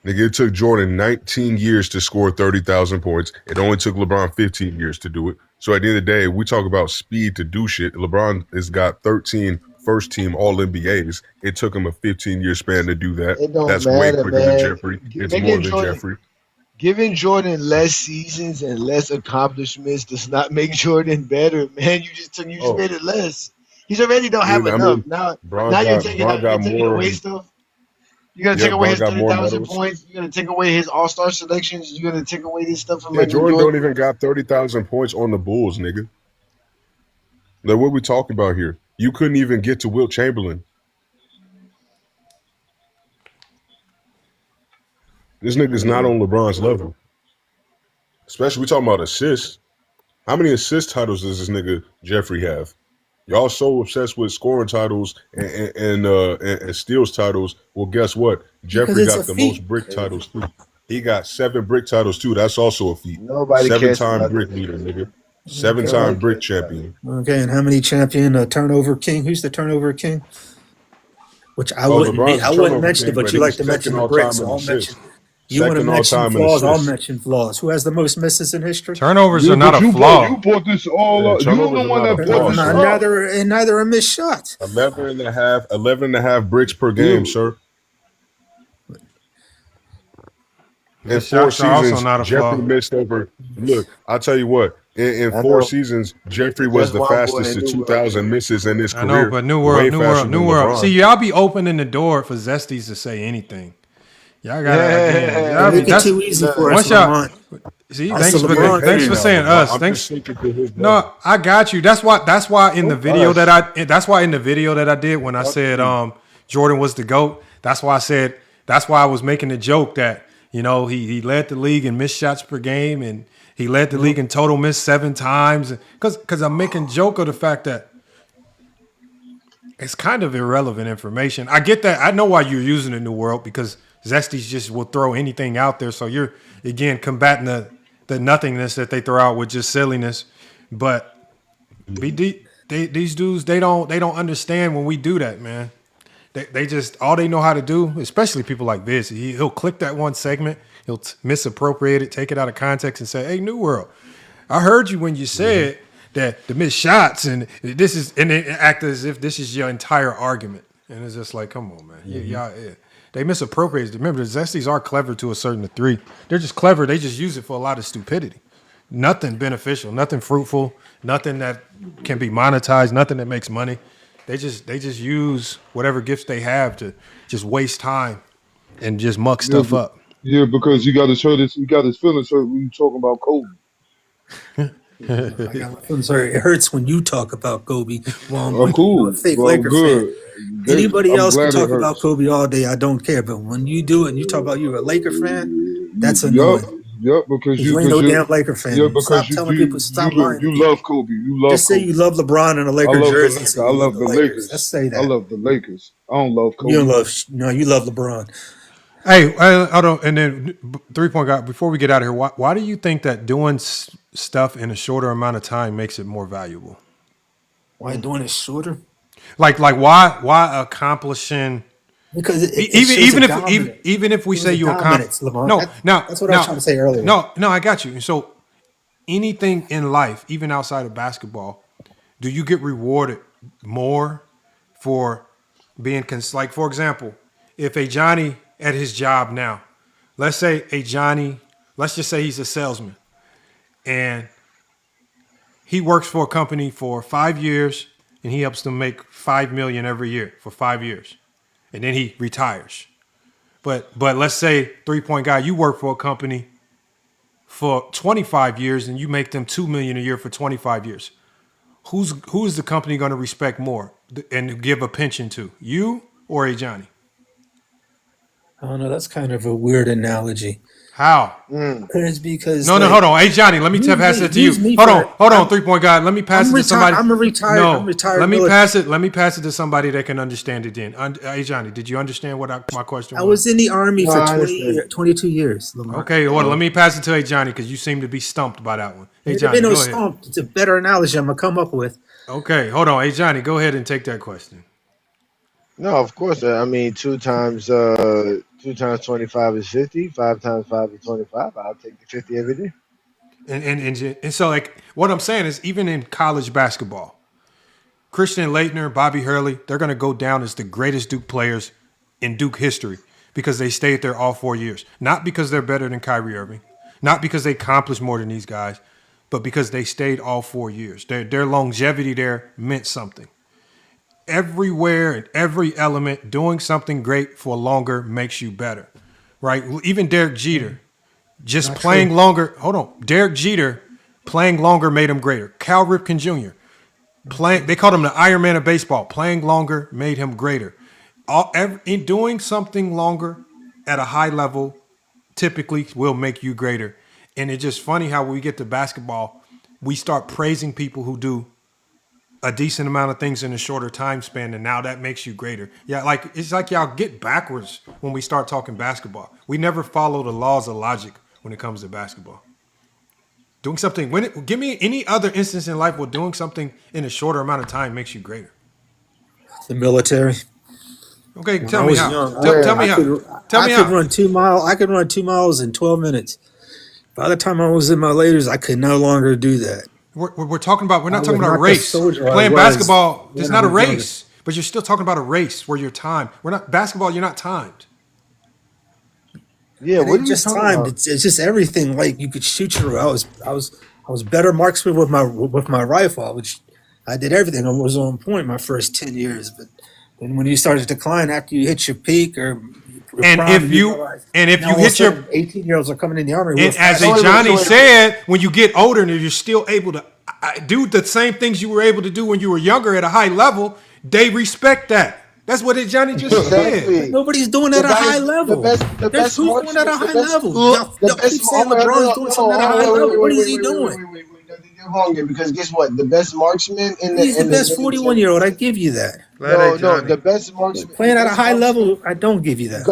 S19: Nigga, it took Jordan 19 years to score 30,000 points. It only took LeBron 15 years to do it. So at the end of the day, we talk about speed to do shit. LeBron has got 13 first-team All-NBAs. It took him a 15-year span to do that.
S11: It don't
S19: That's
S11: matter,
S19: way quicker
S11: man.
S19: than Jeffrey. It's more than
S11: Jordan,
S19: Jeffrey.
S11: Giving Jordan less seasons and less accomplishments does not make Jordan better, man. You just made it less. He's already don't have enough. Now you're taking away stuff. You're gonna take away his 30,000 points. You're gonna take away his All-Star selections. You're gonna take away this stuff from
S19: Jordan don't even got 30,000 points on the Bulls, nigga. Like, what we talking about here? You couldn't even get to Wilt Chamberlain. This nigga's not on LeBron's level. Especially we talking about assists. How many assist titles does this nigga Jeffrey have? Y'all so obsessed with scoring titles and steals titles. Well, guess what? Jeffrey got the most brick titles too. He got 7 brick titles too. That's also a feat.
S11: Nobody
S19: 7-time brick leader, nigga. 7-time brick champion.
S8: Okay, and how many champion turnover king? Who's the turnover king? Which I wouldn't mention it, but you like to mention the bricks. So I'll mention. You want to mention flaws? I'll mention flaws. Who has the most misses in history?
S2: Turnovers are not a flaw.
S5: You brought this all up. You're the one that brought this up.
S8: Neither are missed shots.
S19: 11 and a half bricks per game, sir. In 4 seasons, Jeffrey missed over. Look, I'll tell you what. In 4 seasons, Jeffrey was the fastest to 2,000 misses in his career.
S2: I know, but New World. See, y'all be opening the door for Zesties to say anything. Y'all got
S8: that's too easy for us.
S2: See, thanks for saying us. No, I got you. That's why in the video that I did when I said Jordan was the GOAT. That's why I was making the joke that he led the league in missed shots per game and he led the league in total missed 7 times. Because I'm making joke of the fact that it's kind of irrelevant information. I get that. I know why you're using the New World because Zesties just will throw anything out there. So you're, again, combating the nothingness that they throw out with just silliness. But these dudes, they don't understand when we do that, man. They just, all they know how to do, especially people like Viz, he'll click that one segment, he'll misappropriate it, take it out of context and say, hey, New World, I heard you when you said that the missed shots and this is, and they act as if this is your entire argument. And it's just like, come on, man. Y'all, they misappropriate. Remember, the Zesties are clever to a certain degree. They're just clever. They just use it for a lot of stupidity. Nothing beneficial, nothing fruitful, nothing that can be monetized, nothing that makes money. They just use whatever gifts they have to just waste time and just muck stuff up.
S5: Yeah, because he got his feelings hurt when you talking about Kobe.
S8: I'm sorry, it hurts when you talk about Kobe. Well,
S5: cool.
S8: I'm a fake Laker fan. Anybody else can talk about Kobe all day. I don't care. But when you do it and you talk about you're a Laker fan, that's annoying.
S5: Yep, because
S8: You ain't no damn Laker fan.
S5: yeah, because
S8: Stop telling people. Stop lying to
S5: you
S8: people.
S5: love Kobe. You love
S8: Just say
S5: Kobe.
S8: you love LeBron and a Laker jersey. So
S5: I love the
S8: Lakers. Let's
S5: Lakers.
S8: say that.
S5: I love the Lakers. I don't love Kobe.
S8: You don't love. No, you love LeBron.
S2: Hey, I don't. And then 3-point guy. Before we get out of here, why do you think that doing stuff in a shorter amount of time makes it more valuable?
S8: Why doing it shorter?
S2: Like why accomplishing?
S8: Because
S2: even if we say you accomplish,
S8: that's what I was trying to say earlier.
S2: No, I got you. So anything in life, even outside of basketball, do you get rewarded more for being like, for example, if a Johnny at his job now, let's just say he's a salesman and he works for a company for 5 years and he helps them make $5 million every year for 5 years. And then he retires. But let's say 3-point guy, you work for a company for 25 years and you make them $2 million a year for 25 years. Who's the company going to respect more and give a pension to, you or a Johnny?
S8: I don't know. That's kind of a weird analogy.
S2: How?
S8: Because
S2: no, hold on. Hey, Johnny, let me pass it to you. Hold on, 3-point guy. Let me pass it to somebody.
S8: I'm retired.
S2: Let me pass it to somebody that can understand it. Then, hey, Johnny, did you understand what my question was?
S8: I was in the Army for 22 years. Lamar.
S2: Okay, well, let me pass it to hey, Johnny, because you seem to be stumped by that one. Hey, Johnny,
S8: go ahead. Stumped. It's a better analogy I'm gonna come up with.
S2: Okay, hold on. Hey, Johnny, go ahead and take that question.
S11: No, of course. I mean, 2 times 25 is 50. 5 times 5 is 25. I'll take the 50 every day.
S2: And so, like, what I'm saying is, even in college basketball, Christian Laettner, Bobby Hurley, they're going to go down as the greatest Duke players in Duke history because they stayed there all 4 years. Not because they're better than Kyrie Irving, not because they accomplished more than these guys, but because they stayed all 4 years. Their longevity there meant something. Everywhere and every element, doing something great for longer makes you better, right? Even Derek Jeter, just playing longer. Hold on, Derek Jeter playing longer made him greater. Cal Ripken Jr. They called him the Iron Man of baseball. Playing longer made him greater. In doing something longer at a high level, typically will make you greater. And it's just funny how when we get to basketball, we start praising people who do a decent amount of things in a shorter time span, and now that makes you greater. Yeah, like it's like y'all get backwards when we start talking basketball. We never follow the laws of logic when it comes to basketball. Doing something give me any other instance in life where doing something in a shorter amount of time makes you greater.
S8: The military.
S2: Okay, tell me how. Tell me how. Tell me how.
S8: I could run 2 miles in 12 minutes. By the time I was in my laters, I could no longer do that.
S2: We're talking about. We're not talking about a race. Playing basketball, it's not a race, but you're still talking about a race where you're timed. We're not basketball. You're not timed.
S11: Yeah, what
S8: just timed. It's just everything. Like you could shoot your. I was better marksman with my rifle, which I did everything. I was on point my first 10 years, but then when you started to decline after you hit your peak or.
S2: If you hit your
S8: 18-year-olds are coming in the Army.
S2: And as Johnny said, when you get older and you're still able to do the same things you were able to do when you were younger at a high level, they respect that. That's what Johnny just said.
S8: Nobody's doing that at a high level. Who's doing that at a high level? Y'all keep saying LeBron's doing something at a high level. What is he doing?
S11: You're wrong there because guess what? The best marksman
S8: he's the best 41-year-old. I give you that.
S11: No, the best marksman
S8: playing at a high level. I don't give you that.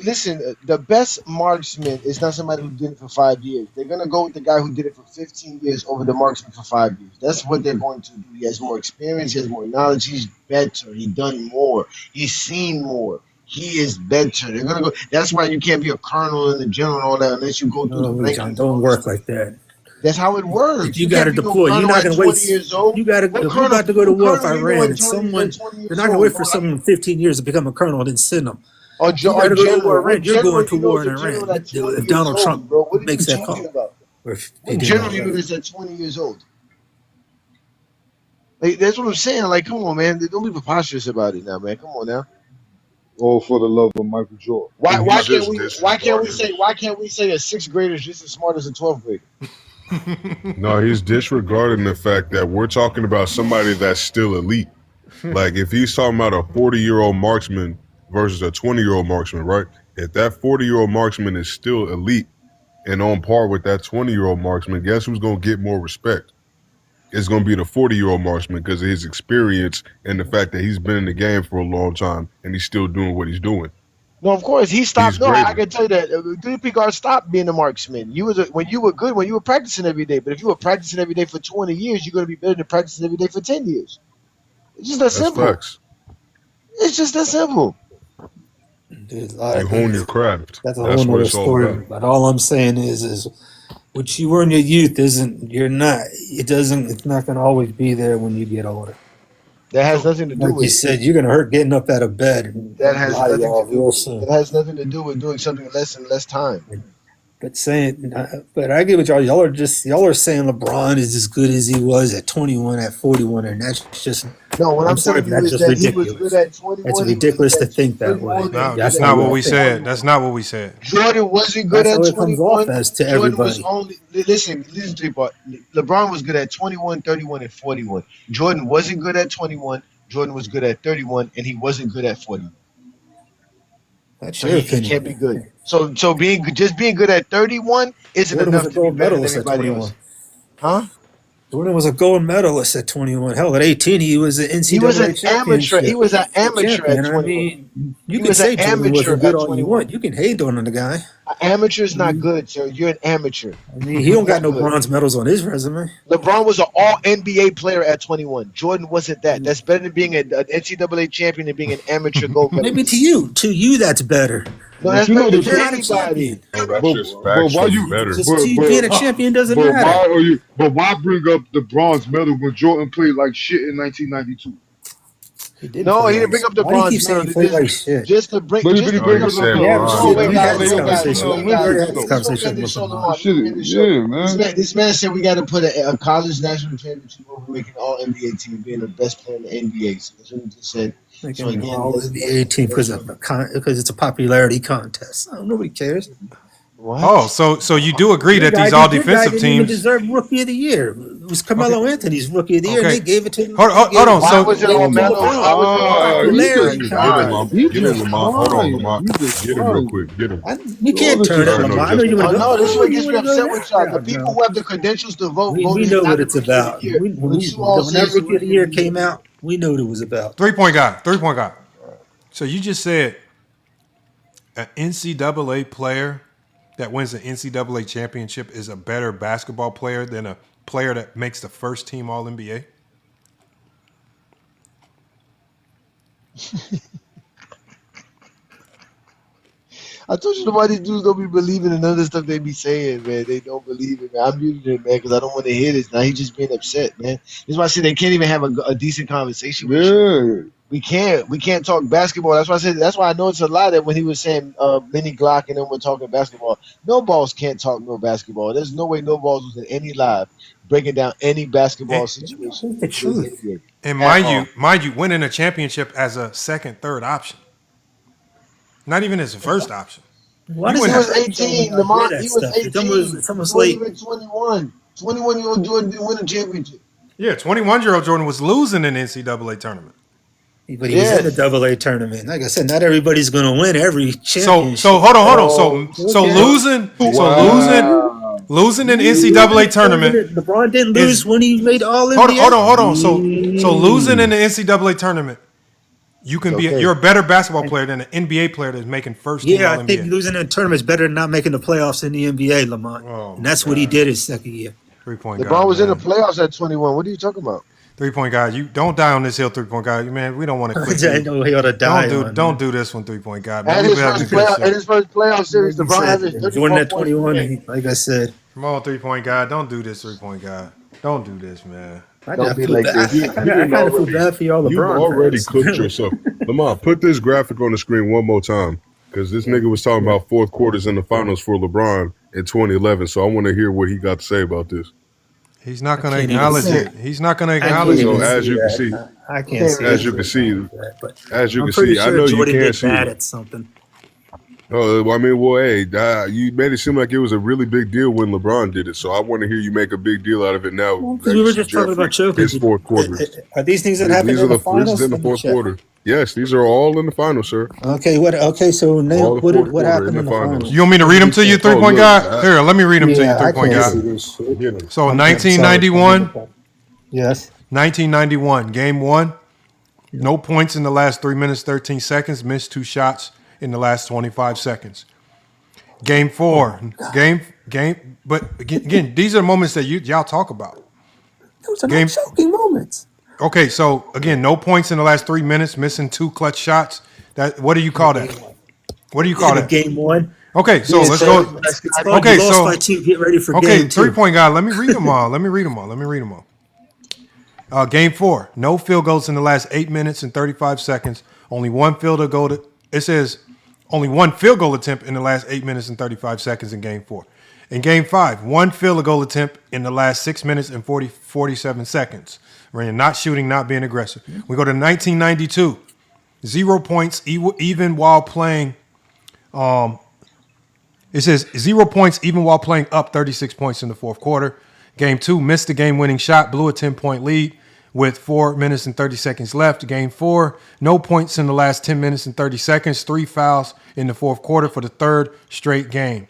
S11: Listen, the best marksman is not somebody who did it for 5 years. They're gonna go with the guy who did it for 15 years over the marksman for 5 years. That's what they're going to do. He has more experience. He has more knowledge. He's better. He's done more. He's seen more. He is better. They're gonna go. That's why you can't be a colonel and a general and all that unless you go through the rankings.
S8: Don't work like that.
S11: That's how it works.
S8: If you got to deploy. You're not going to wait. You got to. If you're about to go to war with Iran, and someone you're not going to wait for someone 15 years to become a colonel and then send them.
S11: Or
S8: you got to go to war. You're going to war in Iran. If Donald Trump makes that call.
S11: What general you know that's at 20 years old? Like, that's what I'm saying. Like, come on, man. Don't be preposterous about it now, man. Come on now.
S5: All for the love of Michael Jordan.
S11: Why can't we say a 6th grader is just as smart as a 12th grader?
S19: No, he's disregarding the fact that we're talking about somebody that's still elite. Like if he's talking about a 40-year-old marksman versus a 20-year-old marksman, right? If that 40-year-old marksman is still elite and on par with that 20-year-old marksman, guess who's going to get more respect? It's going to be the 40-year-old marksman because of his experience and the fact that he's been in the game for a long time and he's still doing what he's doing.
S4: No, of course he stopped. No, I can tell you that 3P guard stopped being a marksman. When you were good, when you were practicing every day. But if you were practicing every day for 20 years, you're going to be better than practicing every day for 10 years. It's just that simple.
S19: Facts.
S4: It's just that simple.
S19: You hone your craft.
S8: That's a whole nother story. But all I'm saying is what you were in your youth it's not going to always be there when you get older.
S4: That has nothing to do with.
S8: Like you said, you're going to hurt getting up out of bed.
S4: That has nothing to do with doing something less and less time.
S8: But I get what y'all are saying LeBron is as good as he was at 21, at 41, and that's just
S4: what I'm saying is that ridiculous. He was good at 21.
S8: It's ridiculous to think that way.
S2: No, that's not what we said. That's not what we said.
S4: Jordan wasn't good at 21.
S8: Comes off as to
S4: Jordan
S8: everybody.
S4: was only listen to me, but LeBron was good at 21, 31, and 41. Jordan wasn't good at 21. Jordan was good at 31, and he wasn't good at 40.
S8: That's
S4: so
S8: your
S4: he can't be good. So being good at 31 isn't
S8: Jordan
S4: enough
S8: was a
S4: to be
S8: gold
S4: better than
S8: medalist at
S4: everybody
S8: 21.
S4: else. Huh?
S8: Jordan was a gold medalist at 21. Hell, at 18, he was an NCAA
S4: He was an amateur. He was an amateur
S8: champion.
S4: at 21.
S8: I mean, you can say Jordan wasn't good all you want. You can hate on the guy.
S4: An amateur's not good, sir. You're an amateur.
S8: I mean, he don't got no bronze medals on his resume.
S4: LeBron was an all-NBA player at 21. Jordan wasn't that. That's better than being an NCAA champion and being an amateur gold medalist.
S8: Maybe to you that's better.
S4: No, that's better than anybody.
S8: Being a champion doesn't matter.
S5: But why bring up the bronze medal when Jordan played like shit in 1992?
S4: He didn't bring up the bronze medal. Just to bring up the This man said we got to put a college national championship over making all NBA team, being the best player in the NBA. So that's what he just said.
S8: So again, all NBA team because it's a popularity contest. Nobody cares.
S2: What? Oh, so you do agree that these all defensive teams
S8: didn't even deserve Rookie of the Year? It was Carmelo Anthony's Rookie of the Year, and they gave it to him.
S2: Hold on.
S4: Why was it all Melo?
S19: Get him, Lamar. Hold on, Lamar. Get him real quick. Get him.
S8: You can't turn it, Lamar. I know you want to.
S4: No, this is what gets me upset with y'all. The people who have the credentials to vote.
S8: We know what it's about. When that Rookie of the Year came out, we knew what it was about.
S2: 3-point guy. So you just said an NCAA player that wins the NCAA championship is a better basketball player than a player that makes the first team All-NBA?
S4: I told you nobody dudes don't be believing in none of the stuff they be saying, man. They don't believe it, man. I'm muted it, man, because I don't want to hear this. Now he's just being upset, man. This is why I say they can't even have a decent conversation with you. We can't talk basketball. That's why I said. That's why I know it's a lie that when he was saying Mini Glock and then we're talking basketball. No balls can't talk no basketball. There's no way no balls was in any live breaking down any basketball situation.
S8: The truth.
S2: And mind you, winning a championship as a second, third option, not even as a first option.
S4: He was 18. Lamar, he was 18.
S8: It's almost late.
S4: 21. 21-year-old Jordan didn't win a championship.
S2: Yeah, 21-year-old Jordan was losing in the NCAA tournament.
S8: But he was in the AA tournament. Like I said, not everybody's going to win every championship.
S2: So hold on. So losing in the NCAA tournament.
S8: LeBron didn't lose when he made all NBA.
S2: Hold on. So losing in the NCAA tournament, you can you're a better basketball player than an NBA player that's making first team All-NBA.
S8: I think losing in the tournament is better than not making the playoffs in the NBA, Lamont. And that's what he did his second year.
S2: 3-point guy.
S4: LeBron was in the playoffs at 21. What are you talking about?
S2: 3-point guy, you don't die on this hill. 3-point guy, man. We don't want to quit.
S8: I know he ought to die.
S2: Don't do this one. 3-point guy.
S4: Man. At his first playoff series, LeBron has his
S8: 34 at 21. Like I said,
S2: come on, 3-point guy. Don't do this, 3-point guy. Don't do this, man.
S8: Don't be like this. I kind of feel bad for y'all, LeBron.
S19: You already cooked yourself. Lamar, put this graphic on the screen one more time, because this nigga was talking about fourth quarters in the finals for LeBron in 2011. So I want to hear what he got to say about this.
S2: He's not going to acknowledge it. He's not going to acknowledge it.
S19: So as you can see,
S8: I can't see.
S19: As you can see, I know you can't see.
S8: Bad at something.
S19: Oh, I mean, well, hey, you made it seem like it was a really big deal when LeBron did it. So I want to hear you make a big deal out of it now.
S8: We were just talking about choking.
S19: His fourth quarter.
S8: Are these things that happen in the finals?
S19: These are the fourth quarter. Yes, these are all in the finals, sir.
S8: Okay, what? Okay, so
S19: All the fourth
S8: what
S19: quarter
S8: happened
S19: in
S8: in
S19: the
S8: the finals?
S19: finals.
S2: You want me to read them to you, 3-point guy? Here, let me read them to you,
S8: Yeah, I
S2: 3-point
S8: can't
S2: guy.
S8: see this shit.
S2: So
S8: I'm
S2: 1991,
S8: sorry. Yes.
S2: 1991, game 1. No points in the last 3 minutes, 13 seconds. Missed 2 shots in the last 25 seconds. Game 4, game. But again, these are moments that y'all talk about.
S8: Those are not choking moments.
S2: Okay, so again, no points in the last 3 minutes, missing 2 clutch shots. What do you call that? What do you call that?
S8: Game 1.
S2: Okay, so let's go.
S8: Okay, so lost by 2. Get ready for game 2.
S2: 3-point guy. Let me read them all. Game 4. No field goals in the last 8 minutes and 35 seconds. Only one field goal. It says only one field goal attempt in the last 8 minutes and 35 seconds in game 4. In game 5, one field goal attempt in the last 6 minutes and 47 seconds. We're not shooting, not being aggressive. We go to 1992. 0 points even while playing. It says 0 points even while playing up 36 points in the fourth quarter. Game 2, missed the game-winning shot, blew a 10-point lead with 4 minutes and 30 seconds left. Game 4, no points in the last 10 minutes and 30 seconds, 3 fouls in the fourth quarter for the third straight game.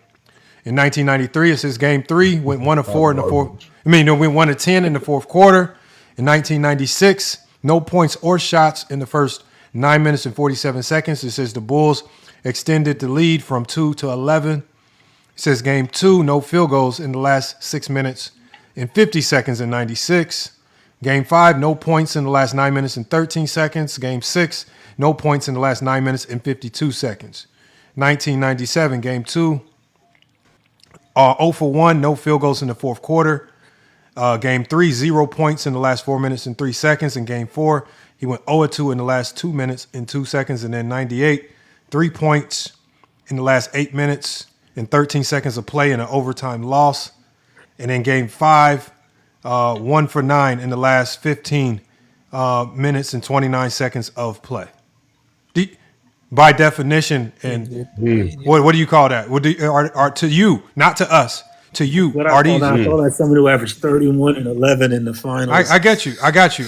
S2: In 1993, it says Game 3, went 1 of 4 in the fourth. Went 1 of 10 in the fourth quarter. In 1996, no points or shots in the first 9 minutes and 47 seconds. It says the Bulls extended the lead from 2 to 11. It says Game 2, no field goals in the last 6 minutes and 50 seconds in 96. Game 5, no points in the last 9 minutes and 13 seconds. Game 6, no points in the last 9 minutes and 52 seconds. 1997, Game 2, 0 for 1, no field goals in the fourth quarter. Game 3, 0 points in the last 4 minutes and 3 seconds. In Game 4, he went 0-2 in the last 2 minutes and 2 seconds. And then 98, 3 points in the last 8 minutes and 13 seconds of play in an overtime loss. And then Game 5, 1 for 9 in the last 15 minutes and 29 seconds of play. By definition, and what do you call that? Are to you, not to us, to you, are these?
S8: I call that someone who averaged 31 and 11 in the finals.
S2: I get you. I get you.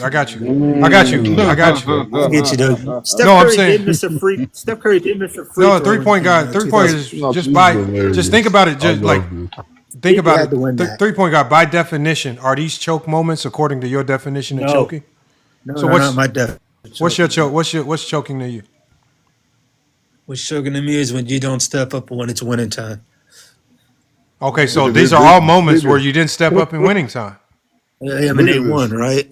S8: Though. Steph Curry did miss a free throw.
S2: No, 3-point guy. 3-point is just think about it. Just like think about it. 3-point guy. By definition, are these choke moments according to your definition of choking?
S8: No, so what's not my definition?
S2: What's your choke? What's choking to you?
S8: What's choking to me is when you don't step up when it's winning time.
S2: Okay, so these are all moments where you didn't step up in winning time.
S8: Yeah, I mean, they won, right?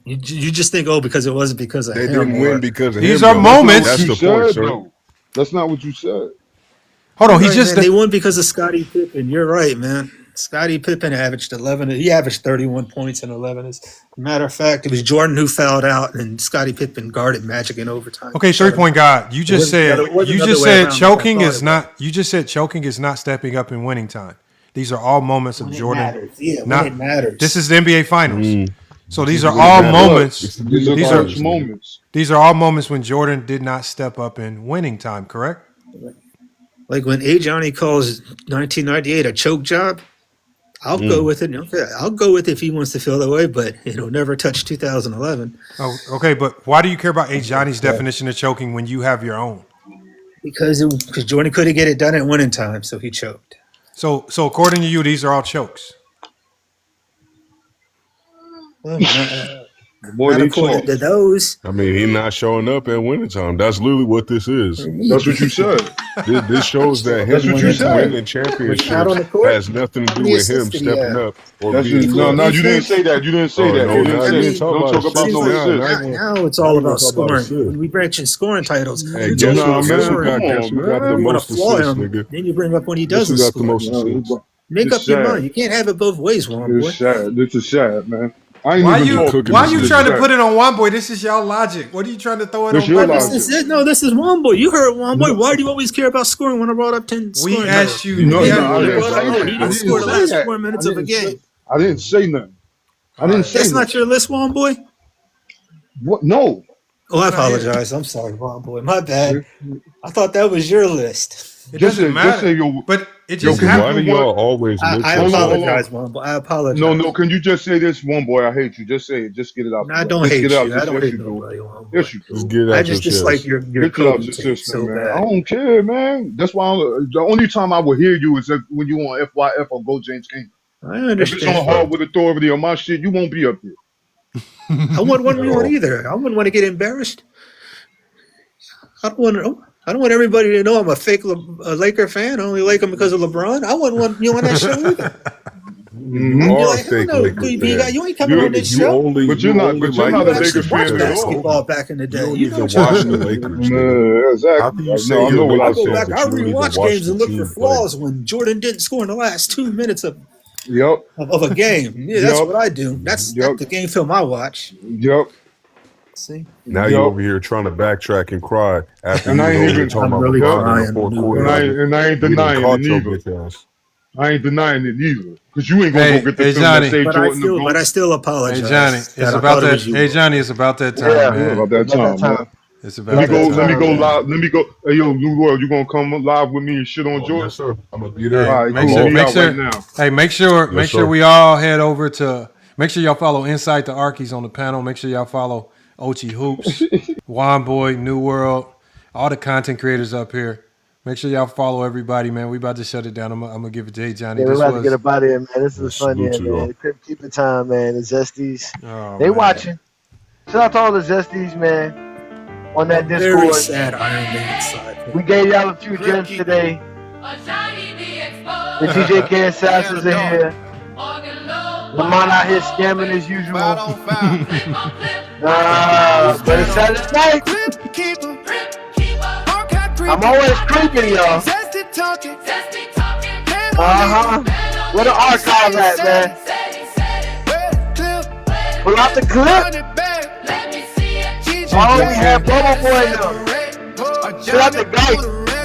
S8: You just think, because it wasn't because of
S19: they
S8: him.
S19: didn't win because of
S2: these
S19: him.
S2: These are moments.
S19: That's the point, sir.
S5: That's not what you said.
S2: Hold on,
S8: they won because of Scottie Pippen. You're right, man. Scottie Pippen averaged 11. He averaged 31 points and 11. As a matter of fact, it was Jordan who fouled out, and Scottie Pippen guarded Magic in overtime.
S2: Okay, 3-point guy. You just said choking is not. You just said choking is not stepping up in winning time. These are all moments of Jordan.
S8: Matters. Yeah, when it matters.
S2: This is the NBA Finals. So these are all moments. These are all moments when Jordan did not step up in winning time. Correct?
S8: Like when Johnny calls 1998 a choke job. I'll go with it. I'll go with it if he wants to feel that way, but it'll never touch 2011.
S2: Oh, okay, but why do you care about Johnny's definition of choking when you have your own?
S8: Because Jordan couldn't get it done at winning time, so he choked.
S2: So according to you, these are all chokes.
S8: Not according to those.
S19: I mean, he's not showing up at winning time. That's literally what this is.
S5: That's what you said.
S19: This shows that him winning championships has nothing to do with him stepping up.
S5: No, you didn't say that. You didn't say that. Don't talk about no assists.
S8: Now it's all about scoring. When we mention scoring titles,
S19: hey, guess who got the most assists, nigga?
S8: Then you bring up when he doesn't score. Make up your mind. You can't have it both ways, Juan boy.
S5: This is sad, man.
S2: Why you trying to put it on Juan boy? This is y'all logic. What are you trying to throw it on?
S8: This is Juan boy. You heard Juan boy. Why do you always care about scoring when I brought up 10 scoring?
S2: We asked you.
S8: He didn't score the last 4 minutes of a game.
S5: I didn't say nothing.
S8: That's not your list, Juan boy?
S5: What? No.
S8: Oh, I apologize. I'm sorry, Ron Boy. My bad. I thought that was your list.
S2: It doesn't matter.
S5: Just say your,
S2: but it just
S19: why do y'all always
S8: I apologize, Ron Boy. I apologize.
S5: No. Can you just say this, one boy? I hate you. Just say it. Just get it out.
S8: I don't hate you. I don't hate nobody.
S5: Yes, you do.
S19: Just get it out.
S8: I just dislike your code so bad.
S5: I don't care, man. That's why the only time I will hear you is when you on FYF or Go James King.
S8: I understand.
S5: If it's on Hard with Authority or my shit, you won't be up there.
S8: I wouldn't want you on either. I wouldn't want to get embarrassed. I don't want everybody to know I'm a fake Laker fan. I only like him because of LeBron. I wouldn't want you on that show either.
S19: You are a fake Laker fan.
S8: You ain't coming on this show.
S5: But you're not a Lakers fan at all.
S8: Basketball back in the day.
S19: You don't even watch the Lakers.
S5: Exactly.
S8: I go back. I rewatch games and look for flaws when Jordan didn't score in the last 2 minutes of a game. Yeah, that's what I do. That's the game film I watch.
S5: Yep.
S8: See?
S19: Now you're over here trying to backtrack and cry after
S5: and I ain't even
S19: talking about
S8: really
S19: LeBron in the fourth quarter.
S5: And I ain't denying it either. I ain't denying it either. Because you ain't gonna go get the film that saved Jordan.
S8: But I still apologize.
S2: Hey Johnny, it's about that. Hey Johnny, it's about that time, man.
S5: About that time, man.
S2: It's about let
S5: me go live. Let me go. Hey, yo, New World, you gonna come live with me and shit on Jordan?
S19: Yes, sir. I'm gonna be there.
S5: All right,
S2: make sure we all head over to. Make sure y'all follow Inside the Arkies on the panel. Make sure y'all follow Ochi Hoops, Juan Boy, New World, all the content creators up here. Make sure y'all follow everybody, man. We about to shut it down. I'm gonna give it to Johnny.
S11: Yeah, we're about to get up out of here, man. This is fun, man. Keep the time, man. The Zesties, they watching. Shout out to all the Zesties, man. On that Discord.
S8: Very sad Iron Man side.
S11: We gave y'all a few gems today. The TJK assassins are here. Lamont out here scamming as usual. But it's Saturday night. I'm always creeping, y'all. Where the archive at, man? Pull out the clip. Oh, we have Bubble Boy now. Shout out the guys.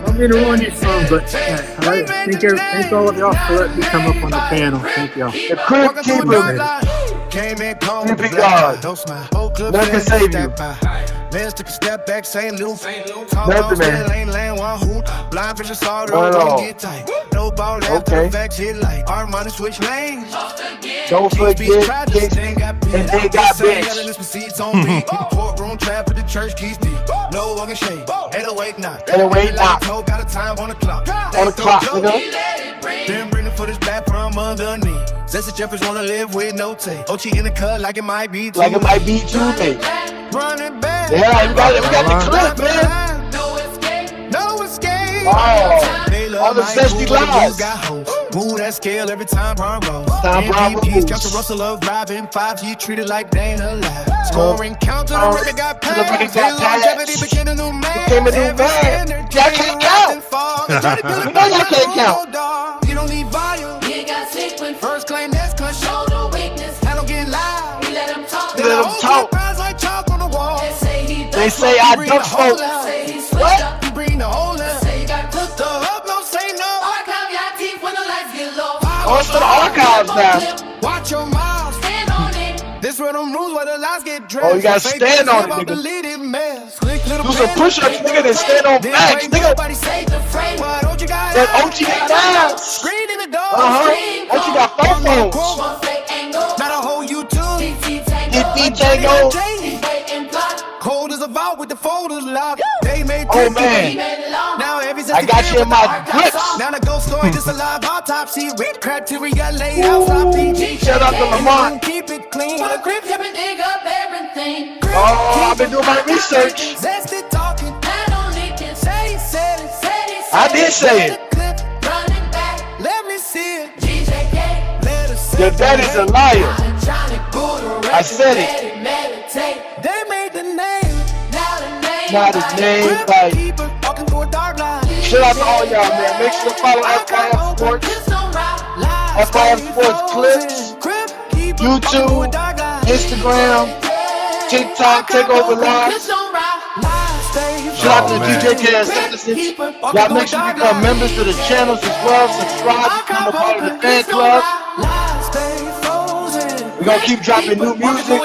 S8: I'm going to ruin your phone, but thank all of y'all for letting me come up on the panel. Thank y'all.
S11: The crib keeper. Keep God. Nothing can save you.
S17: Let's take a step back, St. Luke.
S11: Nothing, man.
S17: Blind fish saw the road get tight. No ball after the facts hit like our money switch lanes.
S11: Don't forget, and they got bitch.
S17: Courtroom trap at the church keys deep. No one can shake. 808 knock.
S11: 808 knock.
S17: Got a time on the clock.
S11: On the clock, nigga.
S17: Then bring the footage back from underneath. Zesty Jeffers wanna live with no tape. Ochi in the cut like it might be too late.
S11: Like it might be too late.
S17: Running back.
S11: Yeah, we got the clip, man.
S17: No escape. No escape.
S11: All the Zesty lives.
S17: Move that scale every time Bron rolls.
S11: MVPs,
S17: Count the Russell of driving 5G treated like they ain't alive. Scoring count to the record got passed. Longevity became a new man.
S11: Y'all can't count. You know y'all can't count.
S17: You don't need volume. You ain't got sequence. First claim that's control the weakness. I don't get loud. We let them talk. Like chalk on the wall.
S11: They say I don't smoke. What?
S17: You bring the whole left. Say you got cooked up. No say no. Archive your teeth when the lights get low.
S11: Oh, it's to the archives now.
S17: Watch your mouth. Stand on it. This where them rules where the lies get dressed.
S11: Oh, you gotta stand on it, nigga. Do some push-ups, nigga, then stand on facts, nigga. That OG got dance. OG got 4 phones.
S17: Not a whole YouTube.
S11: DJ go.
S17: Cold as a vault with the folders locked. They made
S11: man.
S17: Now every
S11: I got you in my grips.
S17: Now the ghost story just a live autopsy. With criteria laid out sloppy.
S11: Shout out to Lamont.
S17: Keep it clean. For the grip, help me dig up everything.
S11: Oh, I've been doing my research.
S17: Zesty talking.
S11: I did say it.
S17: Running back. Let me see it.
S11: Your daddy's a liar. I said it.
S17: They made the name.
S11: Not his name, like. Shout out to all y'all, man. Make sure to follow FYF Sports. FYF Sports Clips. YouTube, Instagram, TikTok, Takeover Live. Shout out to DJK Assassins. Y'all make sure you become members of the channels as well. Subscribe, become a part of the fan club. We're gonna keep dropping new music,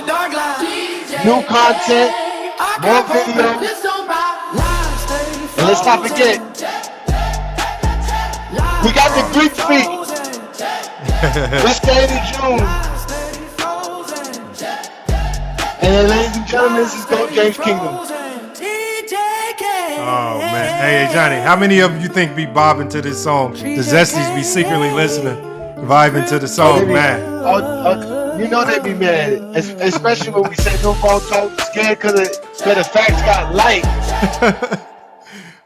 S11: new content.
S4: More video. And let's not forget, we got the Greek Freak. This game in June. And then, ladies and gentlemen, this is Go James Kingdom.
S2: Oh man, hey Johnny, how many of you think be bobbing to this song? The Zesties be secretly listening, vibing to the song, man.
S4: You know they be mad, especially when we say no ball talk. Scared because the facts got light.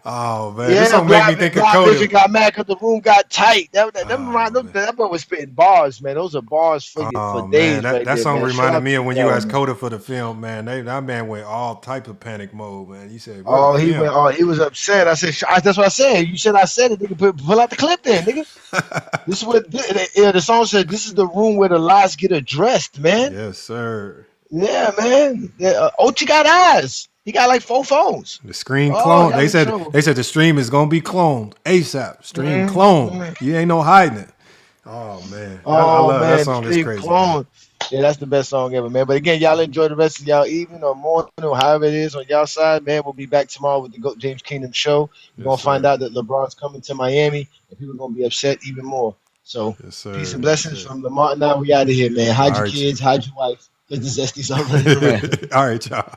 S2: Oh man, this song make me think of Coda.
S4: Got mad because the room got tight. That boy was spitting bars, man. Those are bars for days.
S2: Man,
S4: right
S2: that
S4: there,
S2: song
S4: man.
S2: reminded me of when you asked Coda for the film, man. That man went all type of panic mode, man. You said,
S4: he was upset. I said, that's what I said. You said I said it. Nigga, pull out the clip then, nigga. This is what the song said. This is the room where the lies get addressed, man.
S2: Yes, sir.
S4: Yeah, man. Ochi got eyes. He got like 4 phones.
S2: The screen clone. They said the stream is gonna be cloned ASAP. Stream clone. You ain't no hiding it. Oh man. I love that song. Is crazy. Clone.
S4: Yeah, that's the best song ever, man. But again, y'all enjoy the rest of y'all evening or morning or however it is on y'all side, man. We'll be back tomorrow with the Go James Kingdom show. We're gonna find out that LeBron's coming to Miami, and people are gonna be upset even more. So peace and blessings from Lamar. Now we out of here, man. Hide your kids, hide your wife. Because the Zesties already around.
S2: All right, y'all.